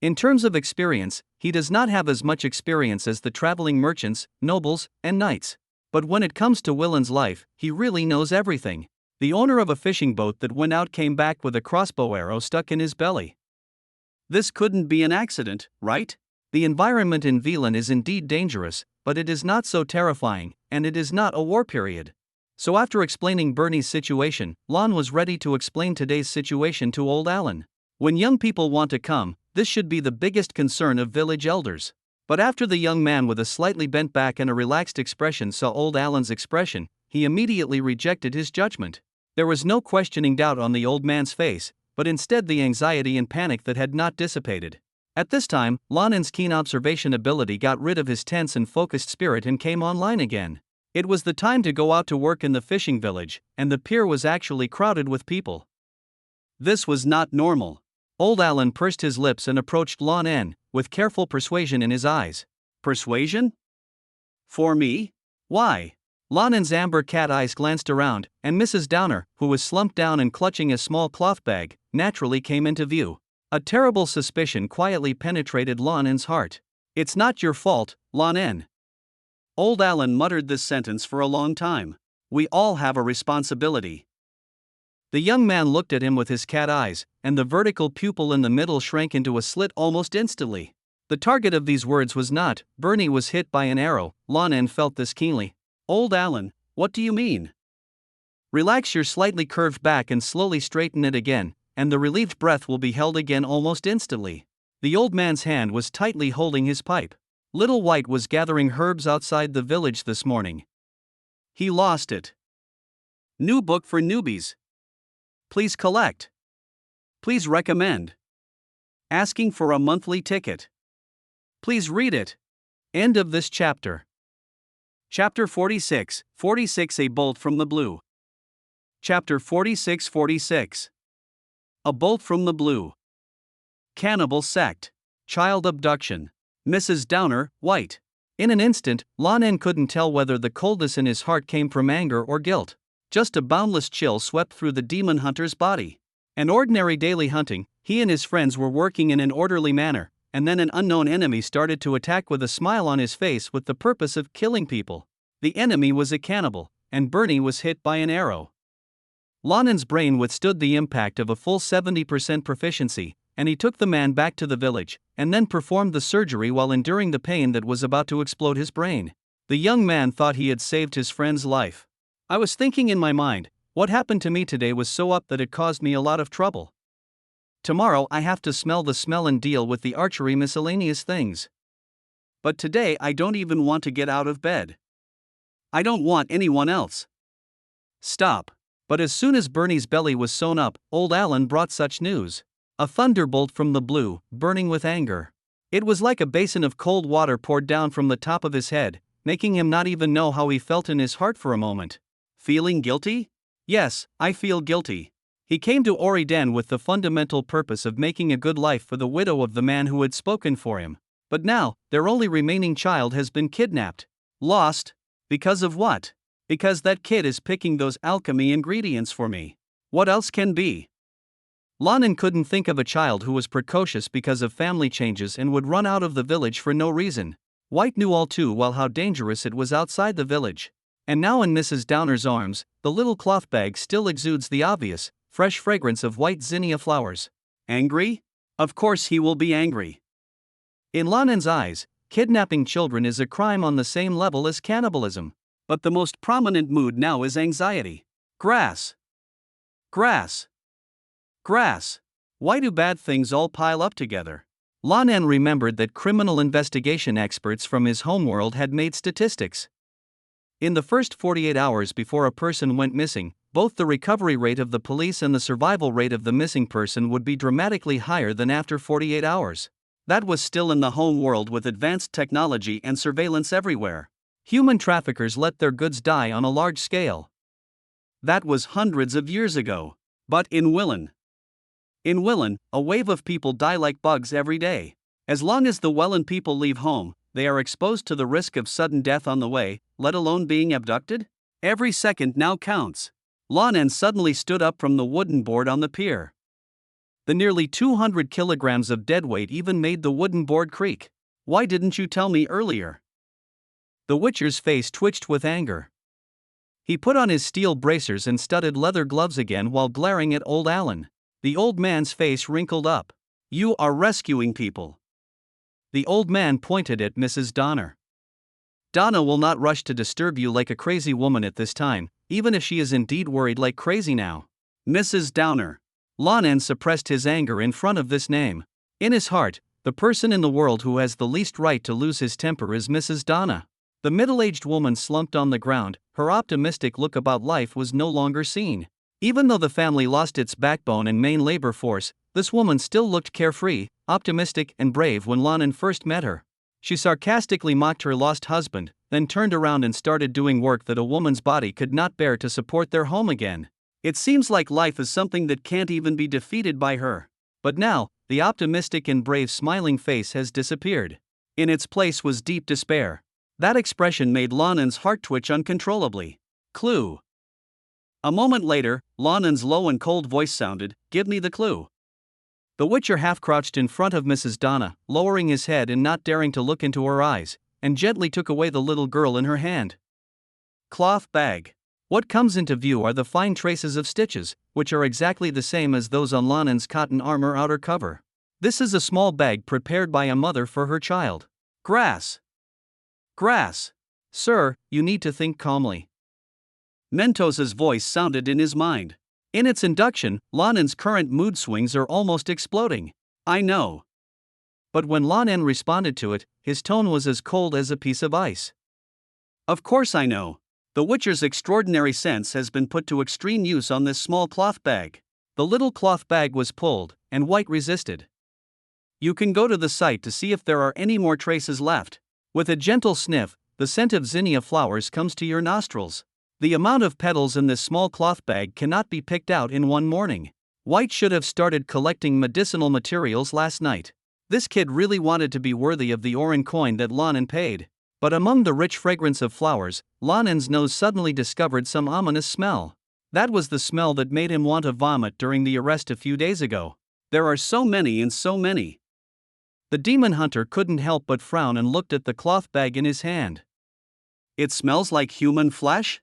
In terms of experience, he does not have as much experience as the traveling merchants, nobles, and knights. But when it comes to Willen's life, he really knows everything. The owner of a fishing boat that went out came back with a crossbow arrow stuck in his belly. This couldn't be an accident, right? The environment in Willen is indeed dangerous, but it is not so terrifying, and it is not a war period. So after explaining Bernie's situation, Lan was ready to explain today's situation to old Alan. When young people want to come, this should be the biggest concern of village elders. But after the young man with a slightly bent back and a relaxed expression saw old Alan's expression, he immediately rejected his judgment. There was no questioning doubt on the old man's face, but instead the anxiety and panic that had not dissipated. At this time, Lan En's keen observation ability got rid of his tense and focused spirit and came online again. It was the time to go out to work in the fishing village, and the pier was actually crowded with people. This was not normal. Old Alan pursed his lips and approached Lan En, with careful persuasion in his eyes. Persuasion? For me? Why? Lan En's amber cat eyes glanced around, and Mrs. Downer, who was slumped down and clutching a small cloth bag, naturally came into view. A terrible suspicion quietly penetrated Lan En's heart. It's not your fault, Lan En. Old Alan muttered this sentence for a long time. We all have a responsibility. The young man looked at him with his cat eyes, and the vertical pupil in the middle shrank into a slit almost instantly. The target of these words was not, Bernie was hit by an arrow. Lan En felt this keenly. Old Alan, what do you mean? Relax your slightly curved back and slowly straighten it again, and the relieved breath will be held again almost instantly. The old man's hand was tightly holding his pipe. Little White was gathering herbs outside the village this morning. He lost it. New book for newbies. Please collect. Please recommend. Asking for a monthly ticket. Please read it. End of this chapter. Chapter 46, 46 A Bolt from the Blue. Chapter 46, 46. A Bolt from the Blue. Cannibal Sect. Child Abduction. Mrs. Downer, White. In an instant, Lan En couldn't tell whether the coldness in his heart came from anger or guilt. Just a boundless chill swept through the demon hunter's body. An ordinary daily hunting, he and his friends were working in an orderly manner, and then an unknown enemy started to attack with a smile on his face with the purpose of killing people. The enemy was a cannibal, and Bernie was hit by an arrow. Lan En's brain withstood the impact of a full 70% proficiency, and he took the man back to the village, and then performed the surgery while enduring the pain that was about to explode his brain. The young man thought he had saved his friend's life. I was thinking in my mind, what happened to me today was so up that it caused me a lot of trouble. Tomorrow I have to smell the smell and deal with the archery miscellaneous things. But today I don't even want to get out of bed. I don't want anyone else. Stop. But as soon as Bernie's belly was sewn up, old Alan brought such news. A thunderbolt from the blue, burning with anger. It was like a basin of cold water poured down from the top of his head, making him not even know how he felt in his heart for a moment. Feeling guilty? Yes, I feel guilty. He came to Oriden with the fundamental purpose of making a good life for the widow of the man who had spoken for him. But now, their only remaining child has been kidnapped. Lost? Because of what? Because that kid is picking those alchemy ingredients for me. What else can be? Lan En couldn't think of a child who was precocious because of family changes and would run out of the village for no reason. White knew all too well how dangerous it was outside the village. And now in Mrs. Downer's arms, the little cloth bag still exudes the obvious, fresh fragrance of white zinnia flowers. Angry? Of course he will be angry. In Lan En's eyes, kidnapping children is a crime on the same level as cannibalism. But the most prominent mood now is anxiety. Grass. Grass. Grass. Why do bad things all pile up together? Lan En remembered that criminal investigation experts from his homeworld had made statistics. In the first 48 hours before a person went missing, both the recovery rate of the police and the survival rate of the missing person would be dramatically higher than after 48 hours. That was still in the home world with advanced technology and surveillance everywhere. Human traffickers let their goods die on a large scale. That was hundreds of years ago. But in Willen, a wave of people die like bugs every day. As long as the Welland people leave home, they are exposed to the risk of sudden death on the way, let alone being abducted. Every second now counts. Lan En suddenly stood up from the wooden board on the pier. The nearly 200 kilograms of deadweight even made the wooden board creak. Why didn't you tell me earlier? The Witcher's face twitched with anger. He put on his steel bracers and studded leather gloves again while glaring at old Alan. The old man's face wrinkled up. You are rescuing people. The old man pointed at Mrs. Donner. Donna will not rush to disturb you like a crazy woman at this time, even if she is indeed worried like crazy now. Mrs. Downer. Lan En suppressed his anger in front of this name. In his heart, the person in the world who has the least right to lose his temper is Mrs. Donna. The middle-aged woman slumped on the ground, her optimistic look about life was no longer seen. Even though the family lost its backbone and main labor force, this woman still looked carefree, optimistic and brave when Lan En first met her. She sarcastically mocked her lost husband, then turned around and started doing work that a woman's body could not bear to support their home again. It seems like life is something that can't even be defeated by her. But now, the optimistic and brave smiling face has disappeared. In its place was deep despair. That expression made Lan En's heart twitch uncontrollably. Clue. A moment later, Lan En's low and cold voice sounded, "Give me the clue." The Witcher half-crouched in front of Mrs. Donna, lowering his head and not daring to look into her eyes, and gently took away the little girl in her hand. Cloth bag. What comes into view are the fine traces of stitches, which are exactly the same as those on Lan En's cotton armor outer cover. This is a small bag prepared by a mother for her child. Grass. Grass. Sir, you need to think calmly. Mentos's voice sounded in his mind. In its induction, Lan En's current mood swings are almost exploding. I know. But when Lan En responded to it, his tone was as cold as a piece of ice. Of course I know. The Witcher's extraordinary sense has been put to extreme use on this small cloth bag. The little cloth bag was pulled, and White resisted. You can go to the site to see if there are any more traces left. With a gentle sniff, the scent of zinnia flowers comes to your nostrils. The amount of petals in this small cloth bag cannot be picked out in one morning. White should have started collecting medicinal materials last night. This kid really wanted to be worthy of the Orin coin that Lan En paid. But among the rich fragrance of flowers, Lan En's nose suddenly discovered some ominous smell. That was the smell that made him want to vomit during the arrest a few days ago. There are so many and so many. The demon hunter couldn't help but frown and looked at the cloth bag in his hand. It smells like human flesh?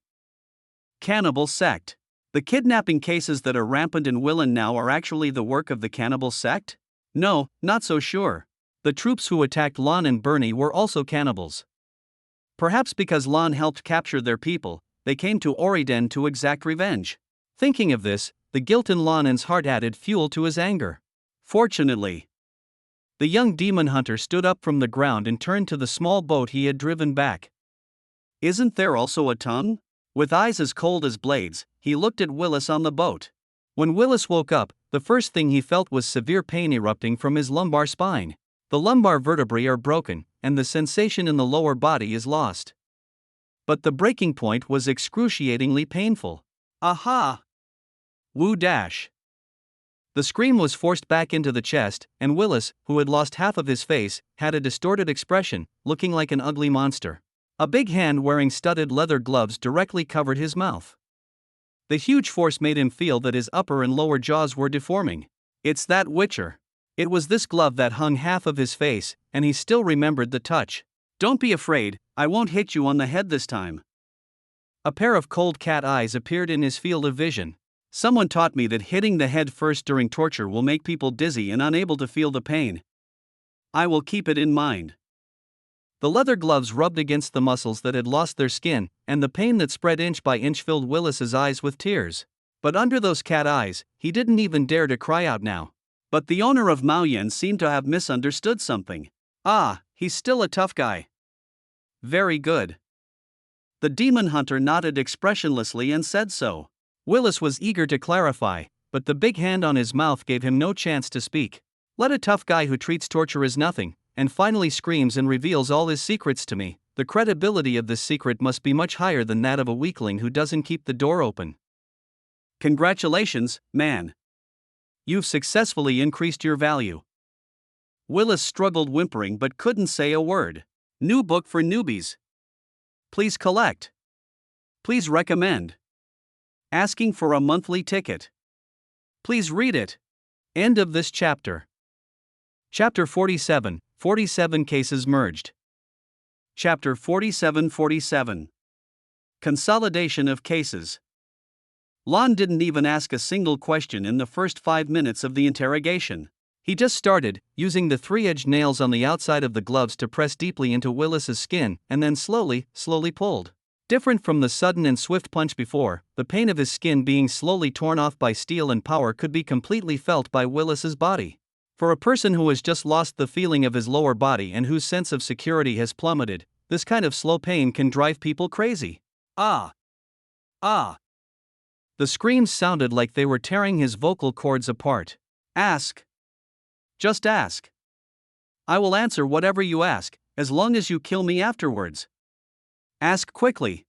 Cannibal sect. The kidnapping cases that are rampant in Willen now are actually the work of the cannibal sect? No, not so sure. The troops who attacked Lan and Bernie were also cannibals. Perhaps because Lan helped capture their people, they came to Oriden to exact revenge. Thinking of this, the guilt in Lan En's heart added fuel to his anger. Fortunately, the young demon hunter stood up from the ground and turned to the small boat he had driven back. Isn't there also a tongue? With eyes as cold as blades, he looked at Willis on the boat. When Willis woke up, the first thing he felt was severe pain erupting from his lumbar spine. The lumbar vertebrae are broken, and the sensation in the lower body is lost. But the breaking point was excruciatingly painful. Aha! Woo dash! The scream was forced back into the chest, and Willis, who had lost half of his face, had a distorted expression, looking like an ugly monster. A big hand wearing studded leather gloves directly covered his mouth. The huge force made him feel that his upper and lower jaws were deforming. It's that Witcher. It was this glove that hung half of his face, and he still remembered the touch. Don't be afraid, I won't hit you on the head this time. A pair of cold cat eyes appeared in his field of vision. Someone taught me that hitting the head first during torture will make people dizzy and unable to feel the pain. I will keep it in mind. The leather gloves rubbed against the muscles that had lost their skin, and the pain that spread inch by inch filled Willis's eyes with tears. But under those cat eyes, he didn't even dare to cry out now. But the owner of Mao Yan seemed to have misunderstood something. Ah, he's still a tough guy. Very good. The demon hunter nodded expressionlessly and said so. Willis was eager to clarify, but the big hand on his mouth gave him no chance to speak. Let a tough guy who treats torture as nothing, and finally screams and reveals all his secrets to me. The credibility of this secret must be much higher than that of a weakling who doesn't keep the door open. Congratulations, man. You've successfully increased your value. Willis struggled, whimpering, but couldn't say a word. New book for newbies. Please collect. Please recommend. Asking for a monthly ticket. Please read it. End of this chapter. Chapter 47, 47 cases merged. Chapter 47. Consolidation of cases. Lan didn't even ask a single question in the first 5 minutes of the interrogation. He just started, using the 3-edged nails on the outside of the gloves to press deeply into Willis's skin, and then slowly pulled. Different from the sudden and swift punch before, the pain of his skin being slowly torn off by steel and power could be completely felt by Willis's body. For a person who has just lost the feeling of his lower body and whose sense of security has plummeted, this kind of slow pain can drive people crazy. Ah! Ah! The screams sounded like they were tearing his vocal cords apart. Ask. Just ask. I will answer whatever you ask, as long as you kill me afterwards. Ask quickly.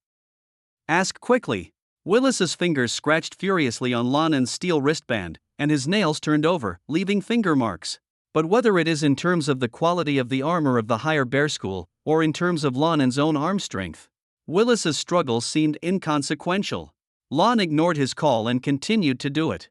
Ask quickly. Willis's fingers scratched furiously on Lan En's steel wristband, and his nails turned over, leaving finger marks. But whether it is in terms of the quality of the armor of the higher bear school, or in terms of Lan En's own arm strength, Willis's struggles seemed inconsequential. Lan ignored his call and continued to do it.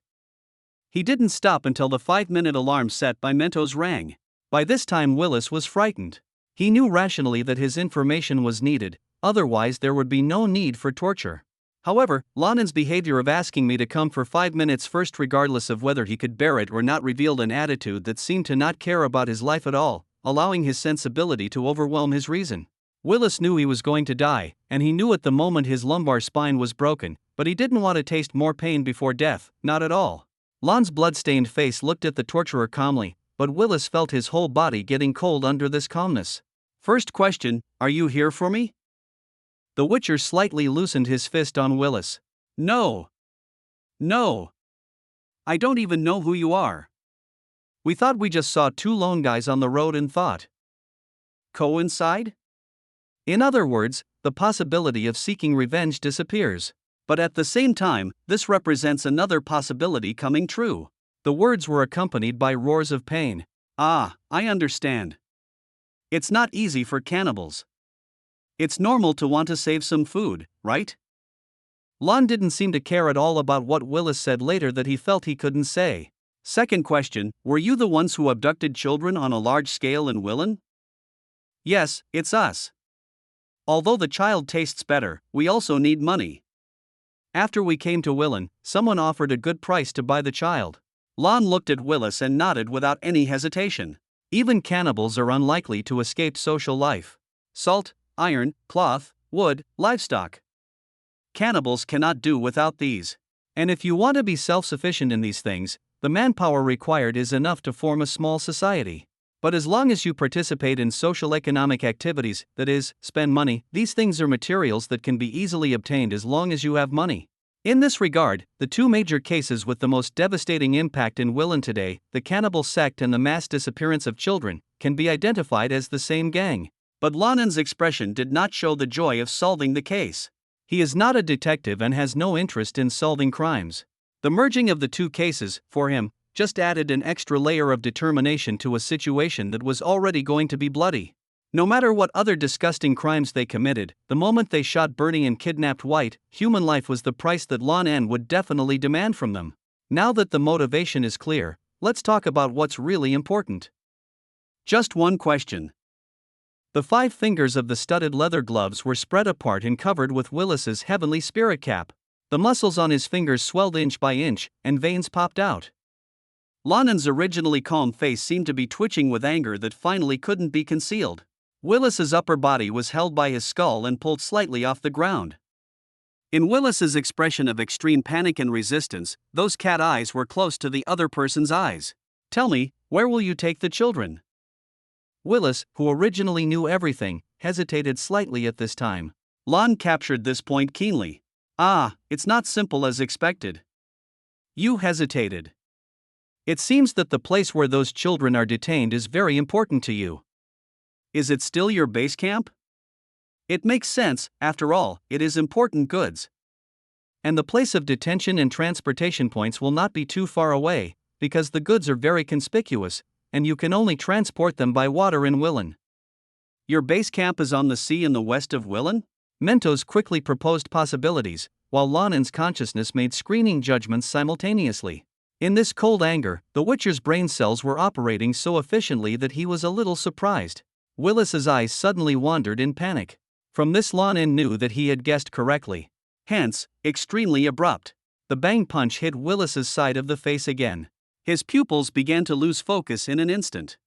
He didn't stop until the 5-minute alarm set by Mentos rang. By this time Willis was frightened. He knew rationally that his information was needed, otherwise there would be no need for torture. However, Lan En's behavior of asking me to come for 5 minutes first regardless of whether he could bear it or not revealed an attitude that seemed to not care about his life at all, allowing his sensibility to overwhelm his reason. Willis knew he was going to die, and he knew at the moment his lumbar spine was broken, but he didn't want to taste more pain before death, not at all. Lan's blood-stained face looked at the torturer calmly, but Willis felt his whole body getting cold under this calmness. First question, are you here for me? The Witcher slightly loosened his fist on Willis. No. No. I don't even know who you are. We thought we just saw 2 lone guys on the road and thought. Coincide? In other words, the possibility of seeking revenge disappears. But at the same time, this represents another possibility coming true. The words were accompanied by roars of pain. Ah, I understand. It's not easy for cannibals. It's normal to want to save some food, right? Lan didn't seem to care at all about what Willis said later that he felt he couldn't say. Second question, were you the ones who abducted children on a large scale in Willen? Yes, it's us. Although the child tastes better, we also need money. After we came to Willen, someone offered a good price to buy the child. Lan looked at Willis and nodded without any hesitation. Even cannibals are unlikely to escape social life. Salt, iron, cloth, wood, livestock. Cannibals cannot do without these. And if you want to be self-sufficient in these things, the manpower required is enough to form a small society. But as long as you participate in social economic activities, that is, spend money, these things are materials that can be easily obtained as long as you have money. In this regard, the 2 major cases with the most devastating impact in Willen today, the cannibal sect and the mass disappearance of children, can be identified as the same gang. But Lan En's expression did not show the joy of solving the case. He is not a detective and has no interest in solving crimes. The merging of the 2 cases, for him, just added an extra layer of determination to a situation that was already going to be bloody. No matter what other disgusting crimes they committed, the moment they shot Bernie and kidnapped White, human life was the price that Lan En would definitely demand from them. Now that the motivation is clear, let's talk about what's really important. Just one question. The 5 fingers of the studded leather gloves were spread apart and covered with Willis's heavenly spirit cap. The muscles on his fingers swelled inch by inch, and veins popped out. Lan En's originally calm face seemed to be twitching with anger that finally couldn't be concealed. Willis's upper body was held by his skull and pulled slightly off the ground. In Willis's expression of extreme panic and resistance, those cat eyes were close to the other person's eyes. "Tell me, where will you take the children?" Willis, who originally knew everything, hesitated slightly at this time. Lan captured this point keenly. It's not simple as expected. You hesitated. It seems that the place where those children are detained is very important to you. Is it still your base camp? It makes sense, after all, it is important goods. And the place of detention and transportation points will not be too far away, because the goods are very conspicuous, and you can only transport them by water in Willen. Your base camp is on the sea in the west of Willen? Mentos quickly proposed possibilities, while Lan En's consciousness made screening judgments simultaneously. In this cold anger, the Witcher's brain cells were operating so efficiently that he was a little surprised. Willis's eyes suddenly wandered in panic. From this, Lan En knew that he had guessed correctly. Hence, extremely abrupt. The bang punch hit Willis's side of the face again. His pupils began to lose focus in an instant.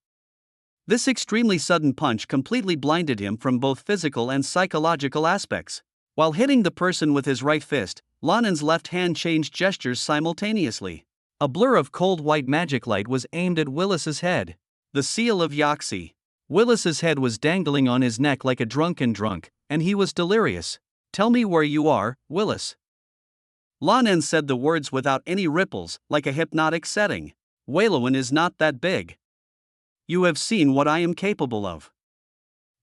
This extremely sudden punch completely blinded him from both physical and psychological aspects. While hitting the person with his right fist, Lan En's left hand changed gestures simultaneously. A blur of cold white magic light was aimed at Willis's head. The seal of Yaxi. Willis's head was dangling on his neck like a drunken drunk, and he was delirious. "Tell me where you are, Willis." Lan En said the words without any ripples, like a hypnotic setting. "Walowen is not that big. You have seen what I am capable of.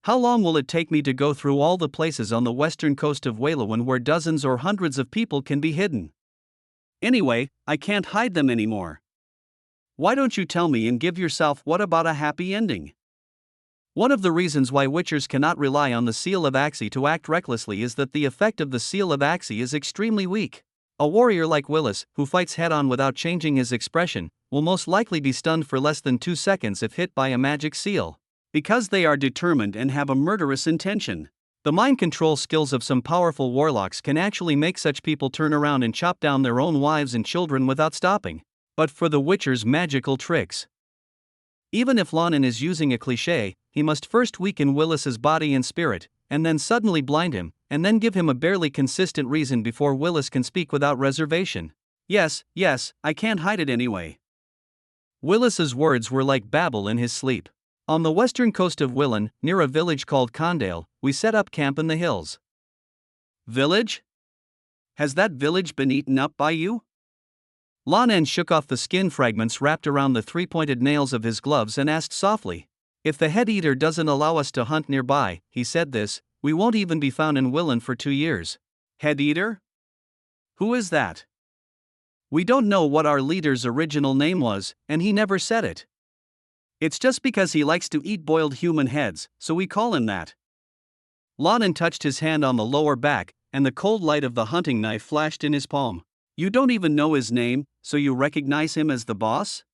How long will it take me to go through all the places on the western coast of Walowen where dozens or hundreds of people can be hidden? Anyway, I can't hide them anymore. Why don't you tell me and give yourself what about a happy ending?" One of the reasons why Witchers cannot rely on the Seal of Axii to act recklessly is that the effect of the Seal of Axii is extremely weak. A warrior like Willis, who fights head-on without changing his expression, will most likely be stunned for less than 2 seconds if hit by a magic seal. Because they are determined and have a murderous intention. The mind control skills of some powerful warlocks can actually make such people turn around and chop down their own wives and children without stopping. But for the Witcher's magical tricks. Even if Lan En is using a cliché, he must first weaken Willis's body and spirit, and then suddenly blind him, and then give him a barely consistent reason before Willis can speak without reservation. Yes, I can't hide it anyway." Willis's words were like babble in his sleep. "On the western coast of Willen, near a village called Condale, we set up camp in the hills." "Village? Has that village been eaten up by you?" Lan En shook off the skin fragments wrapped around the 3-pointed nails of his gloves and asked softly. "If the head eater doesn't allow us to hunt nearby," he said this, "we won't even be found in Willen for 2 years. Head eater? Who is that? We don't know what our leader's original name was, and he never said it. It's just because he likes to eat boiled human heads, so we call him that." Lan En touched his hand on the lower back, and the cold light of the hunting knife flashed in his palm. "You don't even know his name, so you recognize him as the boss?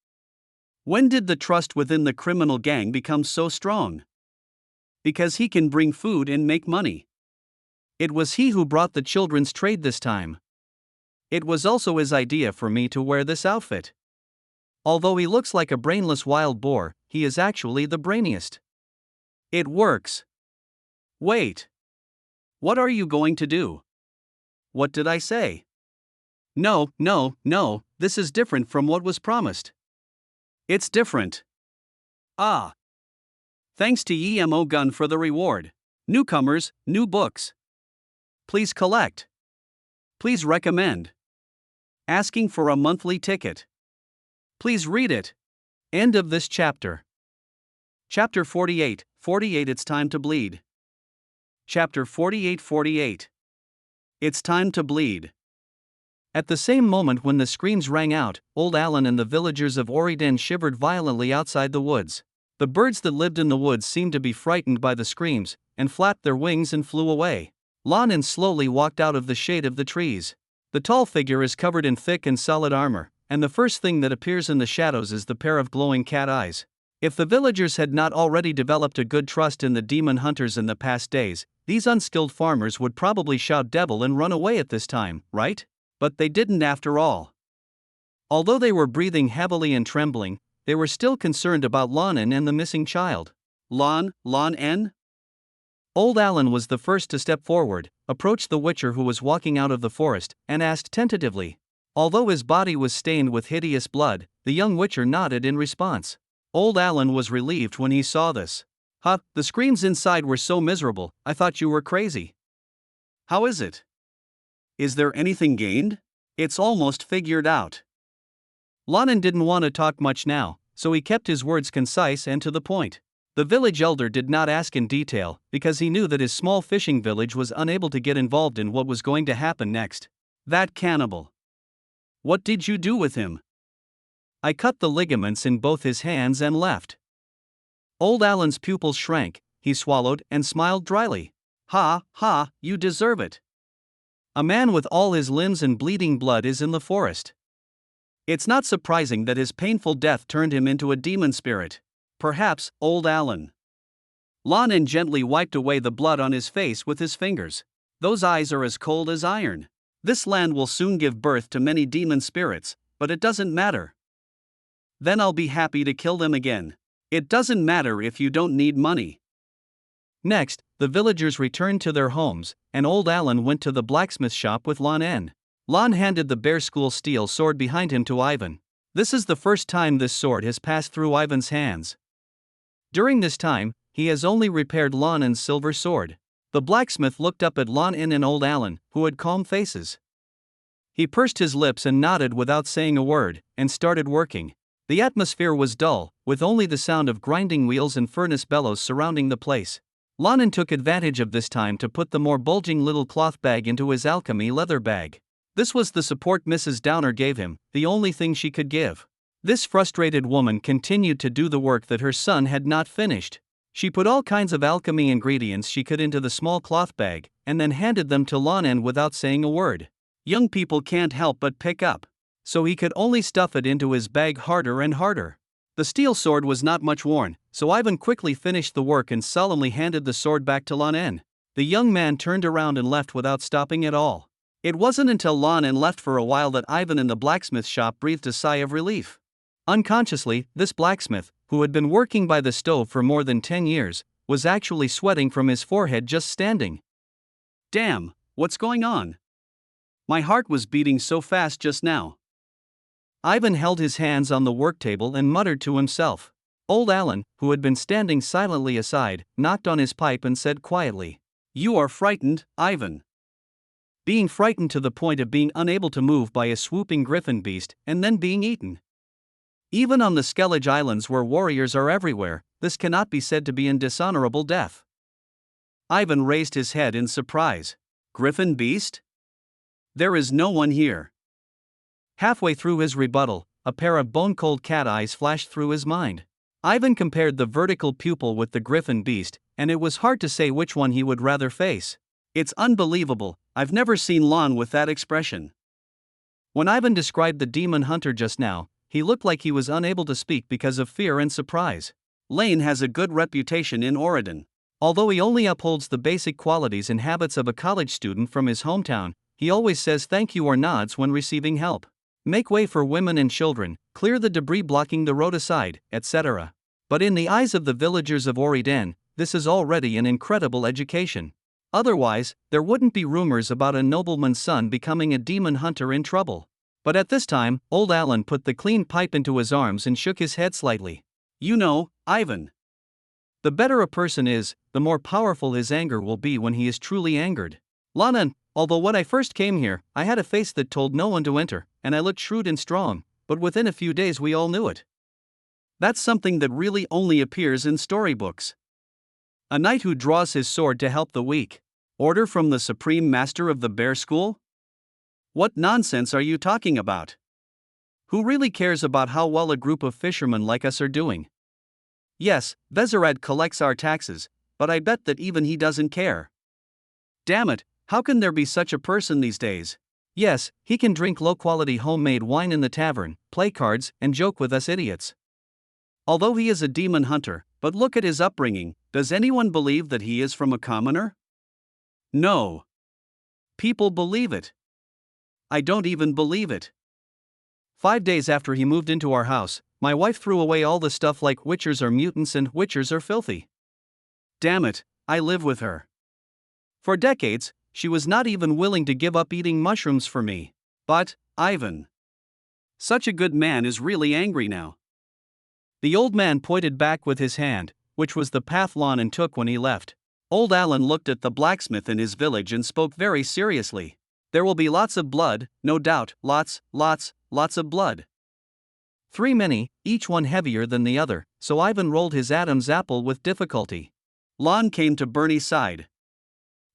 When did the trust within the criminal gang become so strong? Because he can bring food and make money. It was he who brought the children's trade this time. It was also his idea for me to wear this outfit. Although he looks like a brainless wild boar, he is actually the brainiest. It works. Wait. What are you going to do?" "What did I say?" No, this is different from what was promised." "It's different." Thanks to EMO Gun for the reward. Newcomers, new books. Please collect. Please recommend. Asking for a monthly ticket. Please read it. End of this chapter. Chapter 48, It's time to bleed. Chapter 48. It's time to bleed. At the same moment when the screams rang out, old Alan and the villagers of Oriden shivered violently outside the woods. The birds that lived in the woods seemed to be frightened by the screams, and flapped their wings and flew away. Lan En slowly walked out of the shade of the trees. The tall figure is covered in thick and solid armor, and the first thing that appears in the shadows is the pair of glowing cat eyes. If the villagers had not already developed a good trust in the demon hunters in the past days, these unskilled farmers would probably shout devil and run away at this time, right? But they didn't after all. Although they were breathing heavily and trembling, they were still concerned about Lan En and the missing child. Lan En? Old Alan was the first to step forward, approached the Witcher who was walking out of the forest, and asked tentatively. Although his body was stained with hideous blood, the young Witcher nodded in response. Old Alan was relieved when he saw this. Huh, the screams inside were so miserable, I thought you were crazy. How is it? Is there anything gained? It's almost figured out. Lan En didn't want to talk much now, so he kept his words concise and to the point. The village elder did not ask in detail, because he knew that his small fishing village was unable to get involved in what was going to happen next. That cannibal. What did you do with him? I cut the ligaments in both his hands and left. Old Alan's pupils shrank, he swallowed and smiled dryly. Ha, ha, you deserve it. A man with all his limbs and bleeding blood is in the forest. It's not surprising that his painful death turned him into a demon spirit. Perhaps, Old Alan. Lan En gently wiped away the blood on his face with his fingers. Those eyes are as cold as iron. This land will soon give birth to many demon spirits, but it doesn't matter. Then I'll be happy to kill them again. It doesn't matter if you don't need money. Next, the villagers returned to their homes, and Old Alan went to the blacksmith shop with Lan En. Lan handed the bear school steel sword behind him to Ivan. This is the first time this sword has passed through Ivan's hands. During this time, he has only repaired Lan En's silver sword. The blacksmith looked up at Lan En and Old Alan, who had calm faces. He pursed his lips and nodded without saying a word, and started working. The atmosphere was dull, with only the sound of grinding wheels and furnace bellows surrounding the place. Lan En took advantage of this time to put the more bulging little cloth bag into his alchemy leather bag. This was the support Mrs. Downer gave him, the only thing she could give. This frustrated woman continued to do the work that her son had not finished. She put all kinds of alchemy ingredients she could into the small cloth bag, and then handed them to Lan En without saying a word. Young people can't help but pick up. So he could only stuff it into his bag harder and harder. The steel sword was not much worn, so Ivan quickly finished the work and solemnly handed the sword back to Lan En. The young man turned around and left without stopping at all. It wasn't until Lan En left for a while that Ivan in the blacksmith shop breathed a sigh of relief. Unconsciously, this blacksmith, who had been working by the stove for more than 10 years, was actually sweating from his forehead just standing. Damn, what's going on? My heart was beating so fast just now. Ivan held his hands on the work table and muttered to himself. Old Alan, who had been standing silently aside, knocked on his pipe and said quietly, "You are frightened, Ivan." Being frightened to the point of being unable to move by a swooping griffin beast and then being eaten. Even on the Skellige Islands where warriors are everywhere, this cannot be said to be a dishonorable death. Ivan raised his head in surprise. Griffin beast? There is no one here. Halfway through his rebuttal, a pair of bone-cold cat eyes flashed through his mind. Ivan compared the vertical pupil with the griffin beast, and it was hard to say which one he would rather face. It's unbelievable, I've never seen Lan with that expression. When Ivan described the demon hunter just now, he looked like he was unable to speak because of fear and surprise. Lane has a good reputation in Oregon. Although he only upholds the basic qualities and habits of a college student from his hometown, he always says thank you or nods when receiving help. Make way for women and children, clear the debris blocking the road aside, etc. But in the eyes of the villagers of Oregon, this is already an incredible education. Otherwise, there wouldn't be rumors about a nobleman's son becoming a demon hunter in trouble. But at this time, Old Alan put the clean pipe into his arms and shook his head slightly. You know, Ivan. The better a person is, the more powerful his anger will be when he is truly angered. Lan En, although when I first came here, I had a face that told no one to enter, and I looked shrewd and strong, but within a few days we all knew it. That's something that really only appears in storybooks. A knight who draws his sword to help the weak. Order from the Supreme Master of the Bear School? What nonsense are you talking about? Who really cares about how well a group of fishermen like us are doing? Yes, Vezerad collects our taxes, but I bet that even he doesn't care. Damn it, how can there be such a person these days? Yes, he can drink low-quality homemade wine in the tavern, play cards, and joke with us idiots. Although he is a demon hunter, but look at his upbringing, does anyone believe that he is from a commoner? No. People believe it. I don't even believe it. 5 days after he moved into our house, my wife threw away all the stuff like witchers are mutants and witchers are filthy. Damn it, I live with her. For decades, she was not even willing to give up eating mushrooms for me. But, Ivan, such a good man, is really angry now. The old man pointed back with his hand, which was the path Lan En took when he left. Old Alan looked at the blacksmith in his village and spoke very seriously. There will be lots of blood, no doubt, lots of blood. 3 many, each one heavier than the other, so Ivan rolled his Adam's apple with difficulty. Lan came to Bernie's side.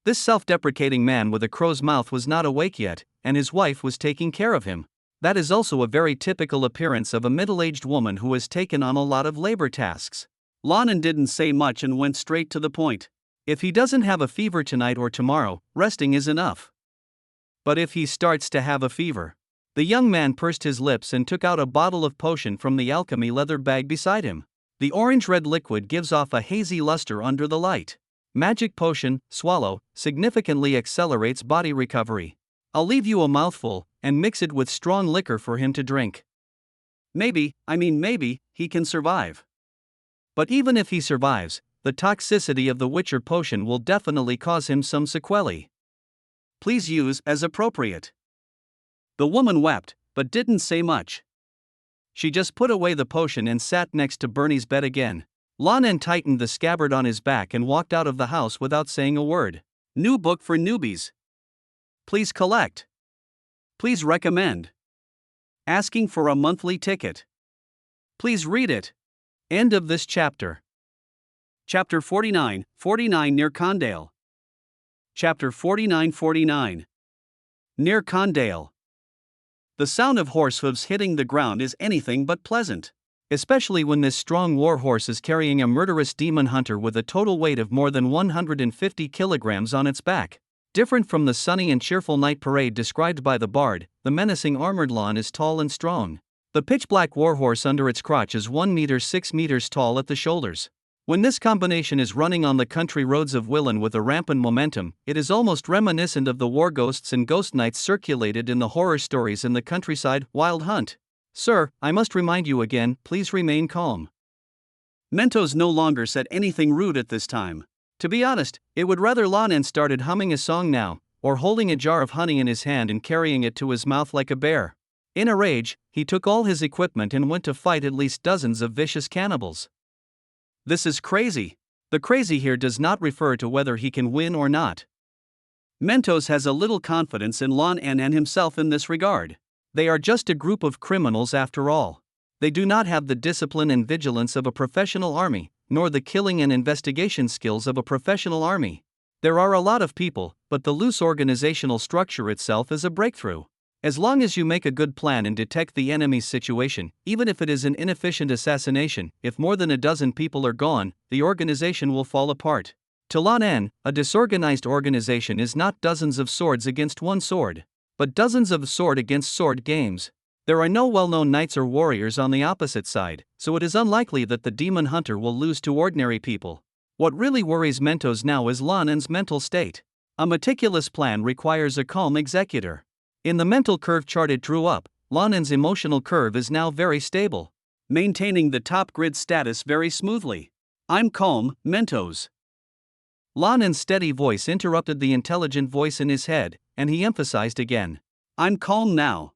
This self-deprecating man with a crow's mouth was not awake yet, and his wife was taking care of him. That is also a very typical appearance of a middle-aged woman who has taken on a lot of labor tasks. Lan En didn't say much and went straight to the point. If he doesn't have a fever tonight or tomorrow, resting is enough. But if he starts to have a fever... The young man pursed his lips and took out a bottle of potion from the alchemy leather bag beside him. The orange-red liquid gives off a hazy luster under the light. Magic potion, swallow, significantly accelerates body recovery. I'll leave you a mouthful, and mix it with strong liquor for him to drink. Maybe, he can survive. But even if he survives, the toxicity of the Witcher potion will definitely cause him some sequelae. Please use as appropriate. The woman wept, but didn't say much. She just put away the potion and sat next to Bernie's bed again. Lan En tightened the scabbard on his back and walked out of the house without saying a word. New book for newbies. Please collect. Please recommend. Asking for a monthly ticket. Please read it. End of this chapter. Chapter 49 near Condale. Chapter 49 near Condale. The sound of horse hooves hitting the ground is anything but pleasant. Especially when this strong war horse is carrying a murderous demon hunter with a total weight of more than 150 kilograms on its back. Different from the sunny and cheerful night parade described by the bard, the menacing armored Lan is tall and strong. The pitch-black warhorse under its crotch is 1 meter 6 meters tall at the shoulders. When this combination is running on the country roads of Willen with a rampant momentum, it is almost reminiscent of the war ghosts and ghost nights circulated in the horror stories in the countryside Wild Hunt. Sir, I must remind you again, please remain calm. Mentos no longer said anything rude at this time. To be honest, it would rather Lan En started humming a song now, or holding a jar of honey in his hand and carrying it to his mouth like a bear. In a rage, he took all his equipment and went to fight at least dozens of vicious cannibals. This is crazy. The crazy here does not refer to whether he can win or not. Mentos has a little confidence in Lan En and himself in this regard. They are just a group of criminals after all. They do not have the discipline and vigilance of a professional army, nor the killing and investigation skills of a professional army. There are a lot of people, but the loose organizational structure itself is a breakthrough. As long as you make a good plan and detect the enemy's situation, even if it is an inefficient assassination, if more than a dozen people are gone, the organization will fall apart. To Lan En, a disorganized organization is not dozens of swords against one sword, but dozens of sword against sword games. There are no well-known knights or warriors on the opposite side, so it is unlikely that the demon hunter will lose to ordinary people. What really worries Mentos now is Lan En's mental state. A meticulous plan requires a calm executor. In the mental curve chart it drew up, Lan En's emotional curve is now very stable, maintaining the top grid status very smoothly. I'm calm, Mentos. Lan En's steady voice interrupted the intelligent voice in his head, and he emphasized again. I'm calm now.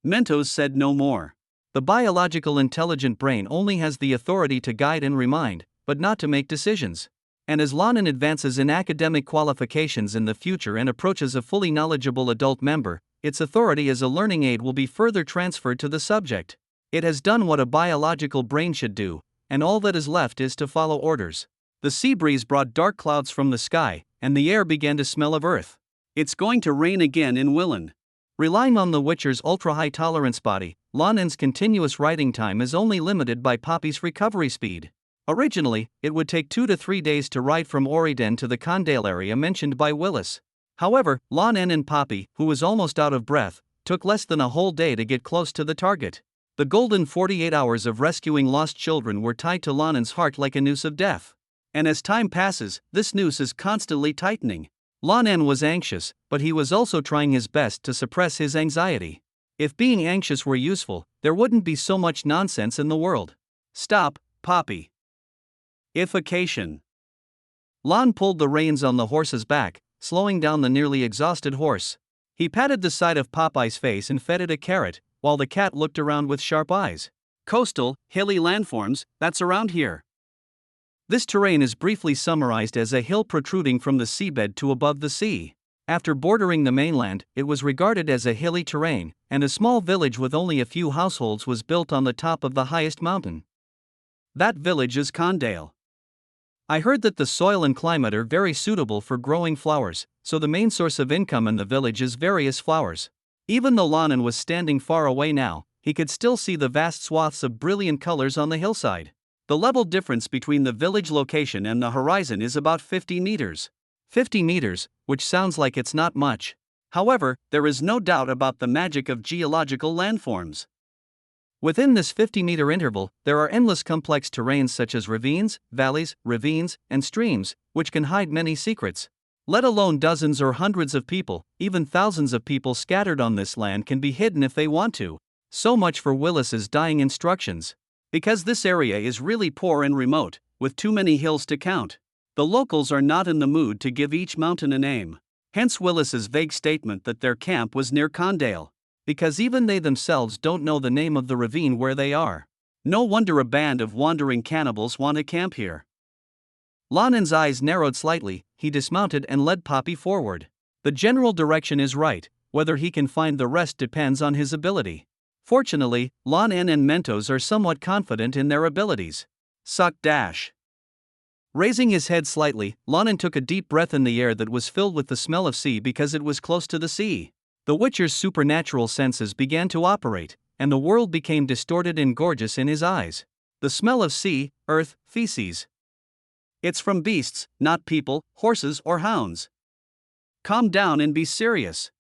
Mentos said no more. The biological intelligent brain only has the authority to guide and remind, but not to make decisions. And as Lan En advances in academic qualifications in the future and approaches a fully knowledgeable adult member, its authority as a learning aid will be further transferred to the subject. It has done what a biological brain should do, and all that is left is to follow orders. The sea breeze brought dark clouds from the sky, and the air began to smell of earth. It's going to rain again in Willen. Relying on the Witcher's ultra-high tolerance body, Lan En's continuous writing time is only limited by Poppy's recovery speed. Originally, it would take 2 to 3 days to ride from Oriden to the Condale area mentioned by Willis. However, Lan En and Poppy, who was almost out of breath, took less than a whole day to get close to the target. The golden 48 hours of rescuing lost children were tied to Lan En's heart like a noose of death. And as time passes, this noose is constantly tightening. Lan En was anxious, but he was also trying his best to suppress his anxiety. If being anxious were useful, there wouldn't be so much nonsense in the world. Stop, Poppy. Ification. Lan pulled the reins on the horse's back, slowing down the nearly exhausted horse. He patted the side of Popeye's face and fed it a carrot, while the cat looked around with sharp eyes. Coastal, hilly landforms, that's around here. This terrain is briefly summarized as a hill protruding from the seabed to above the sea. After bordering the mainland, it was regarded as a hilly terrain, and a small village with only a few households was built on the top of the highest mountain. That village is Condale. I heard that the soil and climate are very suitable for growing flowers, so the main source of income in the village is various flowers. Even though Lan En was standing far away now, he could still see the vast swaths of brilliant colors on the hillside. The level difference between the village location and the horizon is about 50 meters. 50 meters, which sounds like it's not much. However, there is no doubt about the magic of geological landforms. Within this 50-meter interval, there are endless complex terrains such as ravines, valleys, and streams, which can hide many secrets. Let alone dozens or hundreds of people, even thousands of people scattered on this land can be hidden if they want to. So much for Willis's dying instructions. Because this area is really poor and remote, with too many hills to count, the locals are not in the mood to give each mountain a name. Hence Willis's vague statement that their camp was near Condale. Because even they themselves don't know the name of the ravine where they are. No wonder a band of wandering cannibals want to camp here. Lan En's eyes narrowed slightly. He dismounted and led Poppy forward. The general direction is right, whether he can find the rest depends on his ability. Fortunately, Lan En and Mentos are somewhat confident in their abilities. Suck dash. Raising his head slightly, Lan En took a deep breath in the air that was filled with the smell of sea because it was close to the sea. The Witcher's supernatural senses began to operate, and the world became distorted and gorgeous in his eyes. The smell of sea, earth, feces. It's from beasts, not people, horses or hounds. Calm down and be serious.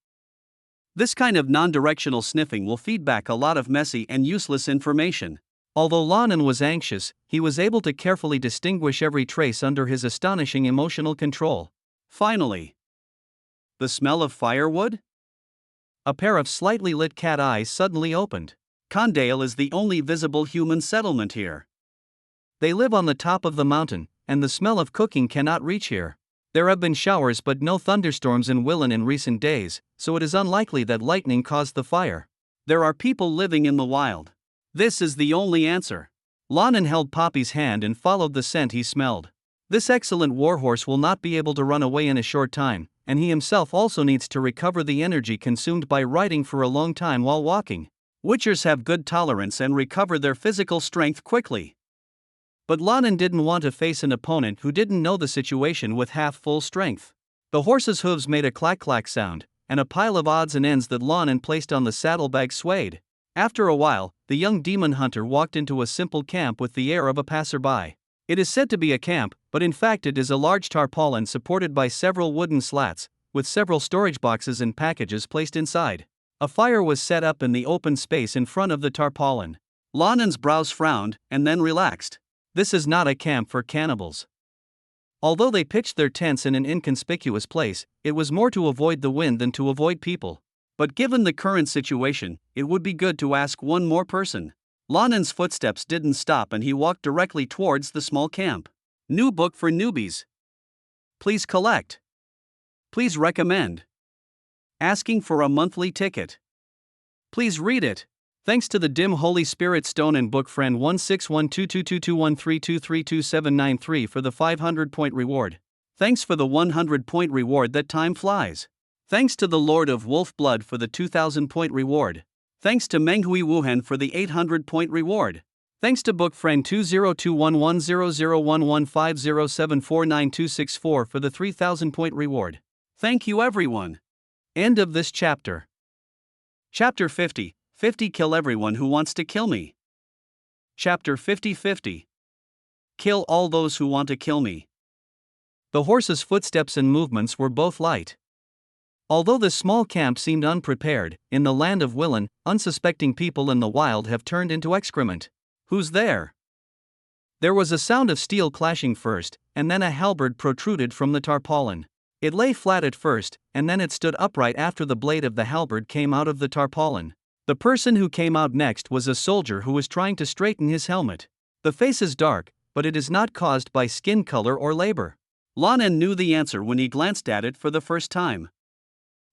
This kind of non-directional sniffing will feed back a lot of messy and useless information. Although Lan En was anxious, he was able to carefully distinguish every trace under his astonishing emotional control. Finally. The smell of firewood? A pair of slightly lit cat eyes suddenly opened. Condale is the only visible human settlement here. They live on the top of the mountain, and the smell of cooking cannot reach here. There have been showers but no thunderstorms in Willen in recent days, so it is unlikely that lightning caused the fire. There are people living in the wild. This is the only answer. Lan En held Poppy's hand and followed the scent he smelled. This excellent warhorse will not be able to run away in a short time, and he himself also needs to recover the energy consumed by riding for a long time while walking. Witchers have good tolerance and recover their physical strength quickly. But Lan En didn't want to face an opponent who didn't know the situation with half-full strength. The horse's hooves made a clack-clack sound, and a pile of odds and ends that Lan En placed on the saddlebag swayed. After a while, the young demon hunter walked into a simple camp with the air of a passerby. It is said to be a camp, but in fact it is a large tarpaulin supported by several wooden slats, with several storage boxes and packages placed inside. A fire was set up in the open space in front of the tarpaulin. Lan En's brows frowned, and then relaxed. This is not a camp for cannibals. Although they pitched their tents in an inconspicuous place, it was more to avoid the wind than to avoid people. But given the current situation, it would be good to ask one more person. Lan En's footsteps didn't stop and he walked directly towards the small camp. New book for newbies. Please collect. Please recommend. Asking for a monthly ticket. Please read it. Thanks to the dim Holy Spirit Stone and book friend 161222213232793 for the 500-point reward. Thanks for the 100-point reward that time flies. Thanks to the Lord of Wolf Blood for the 2000-point reward. Thanks to Menghui Wuhan for the 800-point reward. Thanks to book friend 20211001150749264 for the 3000-point reward. Thank you everyone. End of this chapter. Chapter 50. 50 Kill everyone who wants to kill me. Chapter 50. Kill all those who want to kill me. The horse's footsteps and movements were both light. Although the small camp seemed unprepared, in the land of Willen, unsuspecting people in the wild have turned into excrement. Who's there? There was a sound of steel clashing first, and then a halberd protruded from the tarpaulin. It lay flat at first, and then it stood upright after the blade of the halberd came out of the tarpaulin. The person who came out next was a soldier who was trying to straighten his helmet. The face is dark, but it is not caused by skin color or labor. Lan En knew the answer when he glanced at it for the first time.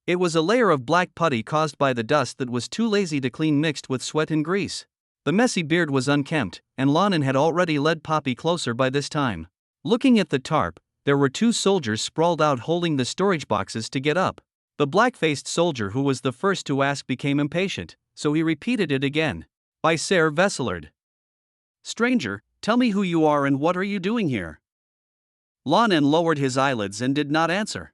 It was a layer of black putty caused by the dust that was too lazy to clean, mixed with sweat and grease. The messy beard was unkempt, and Lan En had already led Poppy closer by this time. Looking at the tarp, there were two soldiers sprawled out holding the storage boxes to get up. The black-faced soldier who was the first to ask became impatient, so he repeated it again. By Ser Veselard. Stranger, tell me who you are and what are you doing here? Lan En lowered his eyelids and did not answer.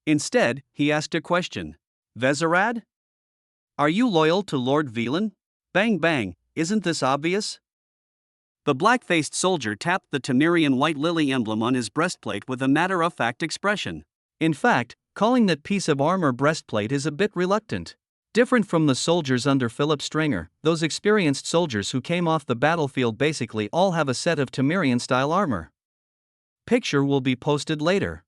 Instead, he asked a question. Veserad? Are you loyal to Lord Velan? Bang bang, isn't this obvious? The black-faced soldier tapped the Temerian white lily emblem on his breastplate with a matter-of-fact expression. In fact, calling that piece of armor breastplate is a bit reluctant. Different from the soldiers under Philip Stringer, those experienced soldiers who came off the battlefield basically all have a set of Temerian-style armor. Picture will be posted later.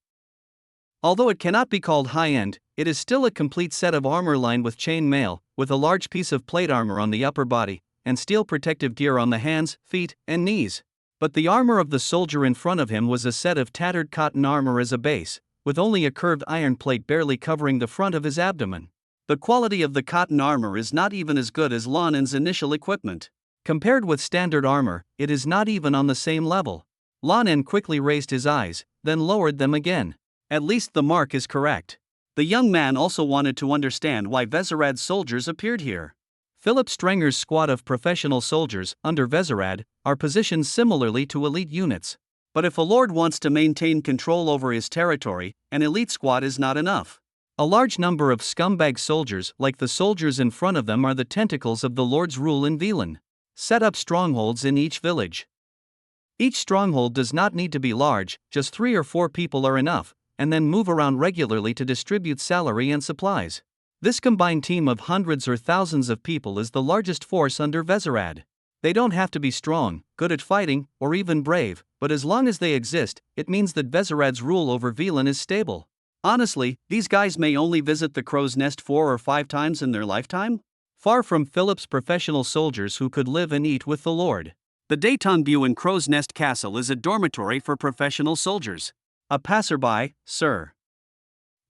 Although it cannot be called high-end, it is still a complete set of armor lined with chain mail, with a large piece of plate armor on the upper body, and steel protective gear on the hands, feet, and knees. But the armor of the soldier in front of him was a set of tattered cotton armor as a base, with only a curved iron plate barely covering the front of his abdomen. The quality of the cotton armor is not even as good as Lan En's initial equipment. Compared with standard armor, it is not even on the same level. Lan En quickly raised his eyes, then lowered them again. At least the mark is correct. The young man also wanted to understand why Veserad's soldiers appeared here. Philip Strenger's squad of professional soldiers, under Veserad, are positioned similarly to elite units. But if a lord wants to maintain control over his territory, an elite squad is not enough. A large number of scumbag soldiers, like the soldiers in front of them, are the tentacles of the lord's rule in Velan. Set up strongholds in each village. Each stronghold does not need to be large, just 3 or 4 people are enough, and then move around regularly to distribute salary and supplies. This combined team of hundreds or thousands of people is the largest force under Veserad. They don't have to be strong, good at fighting, or even brave, but as long as they exist, it means that Veserad's rule over Velan is stable. Honestly, these guys may only visit the Crow's Nest 4 or 5 times in their lifetime. Far from Philip's professional soldiers who could live and eat with the Lord. The Daytonview in Crow's Nest Castle is a dormitory for professional soldiers. A passerby, sir.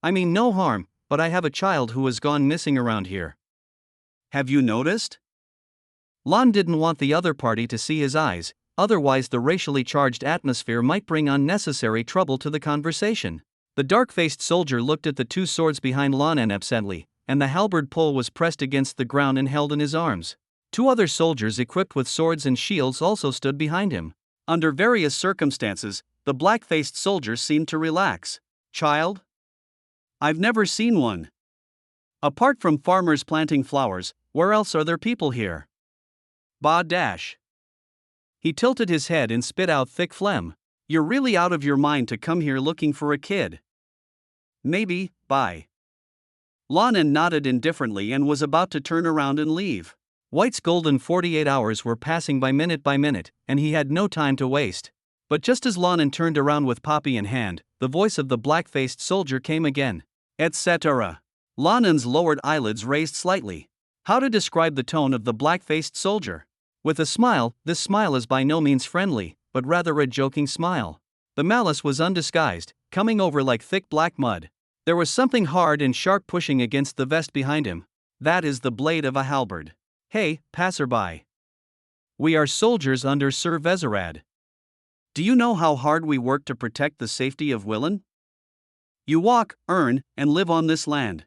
I mean no harm, but I have a child who has gone missing around here. Have you noticed? Lan didn't want the other party to see his eyes, otherwise the racially charged atmosphere might bring unnecessary trouble to the conversation. The dark-faced soldier looked at the 2 swords behind Lan En absently, and the halberd pole was pressed against the ground and held in his arms. 2 other soldiers equipped with swords and shields also stood behind him. Under various circumstances, the black-faced soldier seemed to relax. Child? I've never seen one. Apart from farmers planting flowers, where else are there people here? Bah dash. He tilted his head and spit out thick phlegm. You're really out of your mind to come here looking for a kid. Maybe, bye. Lan En nodded indifferently and was about to turn around and leave. White's golden 48 hours were passing by minute, and he had no time to waste. But just as Lan En turned around with Poppy in hand, the voice of the black-faced soldier came again. Etc. Lan En's lowered eyelids raised slightly. How to describe the tone of the black-faced soldier? With a smile, this smile is by no means friendly, but rather a joking smile. The malice was undisguised, coming over like thick black mud. There was something hard and sharp pushing against the vest behind him. That is the blade of a halberd. Hey, passerby. We are soldiers under Sir Veserad. Do you know how hard we work to protect the safety of Velan? You walk, earn, and live on this land.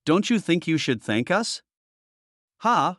Don't you think you should thank us? Ha!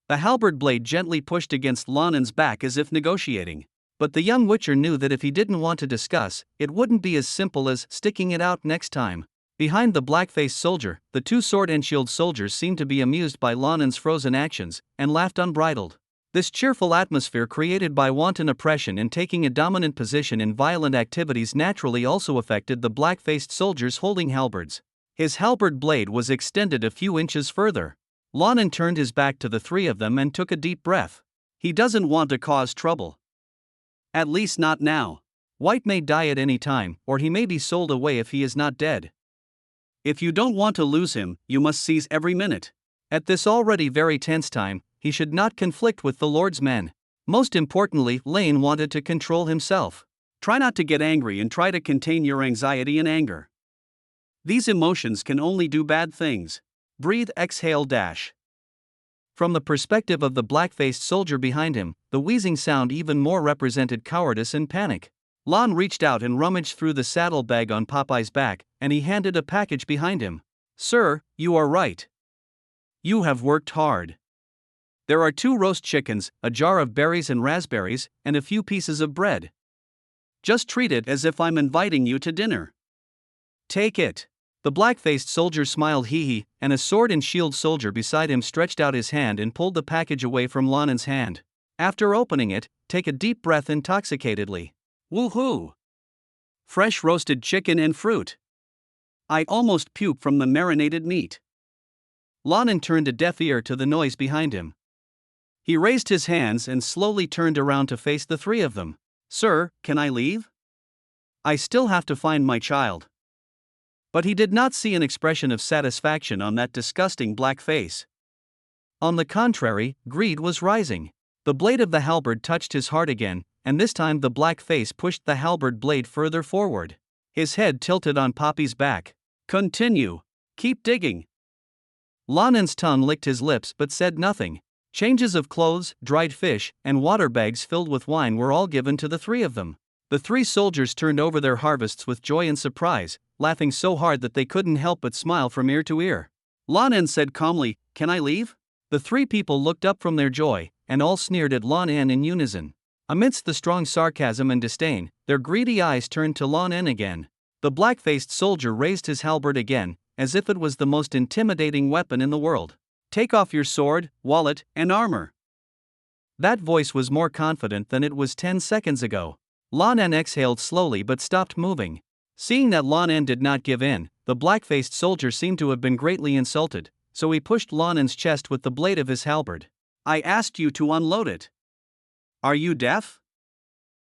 The halberd blade gently pushed against Lan En's back as if negotiating. But the young witcher knew that if he didn't want to discuss, it wouldn't be as simple as sticking it out next time. Behind the black-faced soldier, the 2 sword and shield soldiers seemed to be amused by Lan En's frozen actions, and laughed unbridled. This cheerful atmosphere created by wanton oppression and taking a dominant position in violent activities naturally also affected the black-faced soldiers holding halberds. His halberd blade was extended a few inches further. Lan En turned his back to the 3 of them and took a deep breath. He doesn't want to cause trouble. At least not now. White may die at any time, or he may be sold away if he is not dead. If you don't want to lose him, you must seize every minute. At this already very tense time, he should not conflict with the Lord's men. Most importantly, Lan wanted to control himself. Try not to get angry and try to contain your anxiety and anger. These emotions can only do bad things. Breathe, exhale, dash. From the perspective of the black-faced soldier behind him, the wheezing sound even more represented cowardice and panic. Lan reached out and rummaged through the saddlebag on Popeye's back, and he handed a package behind him. Sir, you are right. You have worked hard. There are 2 roast chickens, a jar of berries and raspberries, and a few pieces of bread. Just treat it as if I'm inviting you to dinner. Take it. The black-faced soldier smiled hee-hee, and a sword and shield soldier beside him stretched out his hand and pulled the package away from Lan En's hand. After opening it, take a deep breath intoxicatedly. Woohoo! Fresh roasted chicken and fruit. I almost puke from the marinated meat. Lan En turned a deaf ear to the noise behind him. He raised his hands and slowly turned around to face the 3 of them. Sir, can I leave? I still have to find my child. But he did not see an expression of satisfaction on that disgusting black face. On the contrary, greed was rising. The blade of the halberd touched his heart again, and this time the black face pushed the halberd blade further forward. His head tilted on Poppy's back. Continue. Keep digging. Lan En's tongue licked his lips but said nothing. Changes of clothes, dried fish, and water bags filled with wine were all given to the 3 of them. The 3 soldiers turned over their harvests with joy and surprise, laughing so hard that they couldn't help but smile from ear to ear. Lan En said calmly, Can I leave? The 3 people looked up from their joy, and all sneered at Lan En in unison. Amidst the strong sarcasm and disdain, their greedy eyes turned to Lan En again. The black-faced soldier raised his halberd again, as if it was the most intimidating weapon in the world. Take off your sword, wallet, and armor. That voice was more confident than it was 10 seconds ago. Lan En exhaled slowly but stopped moving. Seeing that Lan En did not give in, the black-faced soldier seemed to have been greatly insulted, so he pushed Lan En's chest with the blade of his halberd. I asked you to unload it. Are you deaf?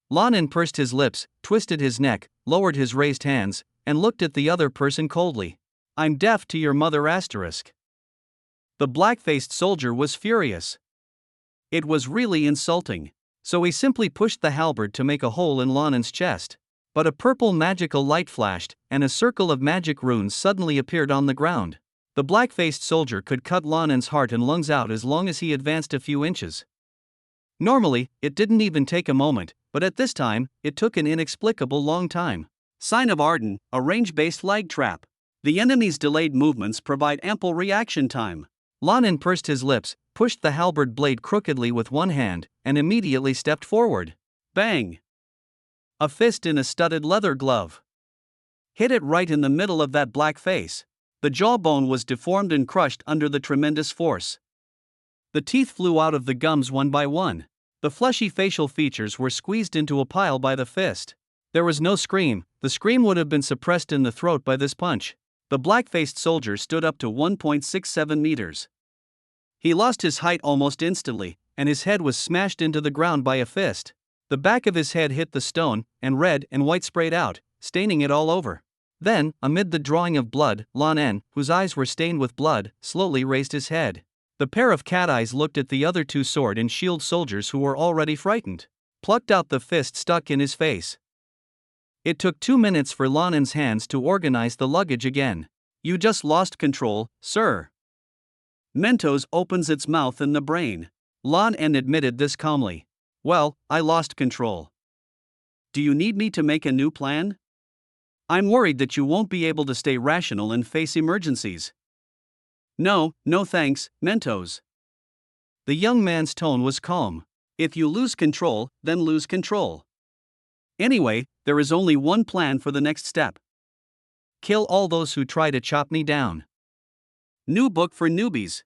Lan En pursed his lips, twisted his neck, lowered his raised hands, and looked at the other person coldly. I'm deaf to your mother asterisk. The black-faced soldier was furious. It was really insulting. So he simply pushed the halberd to make a hole in Lan En's chest. But a purple magical light flashed, and a circle of magic runes suddenly appeared on the ground. The black-faced soldier could cut Lan En's heart and lungs out as long as he advanced a few inches. Normally, it didn't even take a moment, but at this time, it took an inexplicable long time. Sign of Arden, a range-based lag trap. The enemy's delayed movements provide ample reaction time. Lan En pursed his lips, pushed the halberd blade crookedly with one hand, and immediately stepped forward. Bang! A fist in a studded leather glove. Hit it right in the middle of that black face. The jawbone was deformed and crushed under the tremendous force. The teeth flew out of the gums one by one. The fleshy facial features were squeezed into a pile by the fist. There was no scream. The scream would have been suppressed in the throat by this punch. The black-faced soldier stood up to 1.67 meters. He lost his height almost instantly, and his head was smashed into the ground by a fist. The back of his head hit the stone, and red and white sprayed out, staining it all over. Then, amid the drawing of blood, Lan En, whose eyes were stained with blood, slowly raised his head. The pair of cat eyes looked at the other 2 sword and shield soldiers who were already frightened. Plucked out the fist stuck in his face. It took 2 minutes for Lan En's hands to organize the luggage again. You just lost control, sir. Mentos opens its mouth in the brain. Lan En admitted this calmly. Well, I lost control. Do you need me to make a new plan? I'm worried that you won't be able to stay rational and face emergencies. No thanks, Mentos. The young man's tone was calm. If you lose control, then lose control. Anyway, there is only one plan for the next step. Kill all those who try to chop me down. New book for newbies.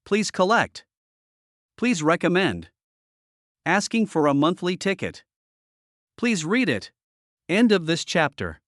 Please collect. Please recommend. Asking for a monthly ticket. Please read it. End of this chapter.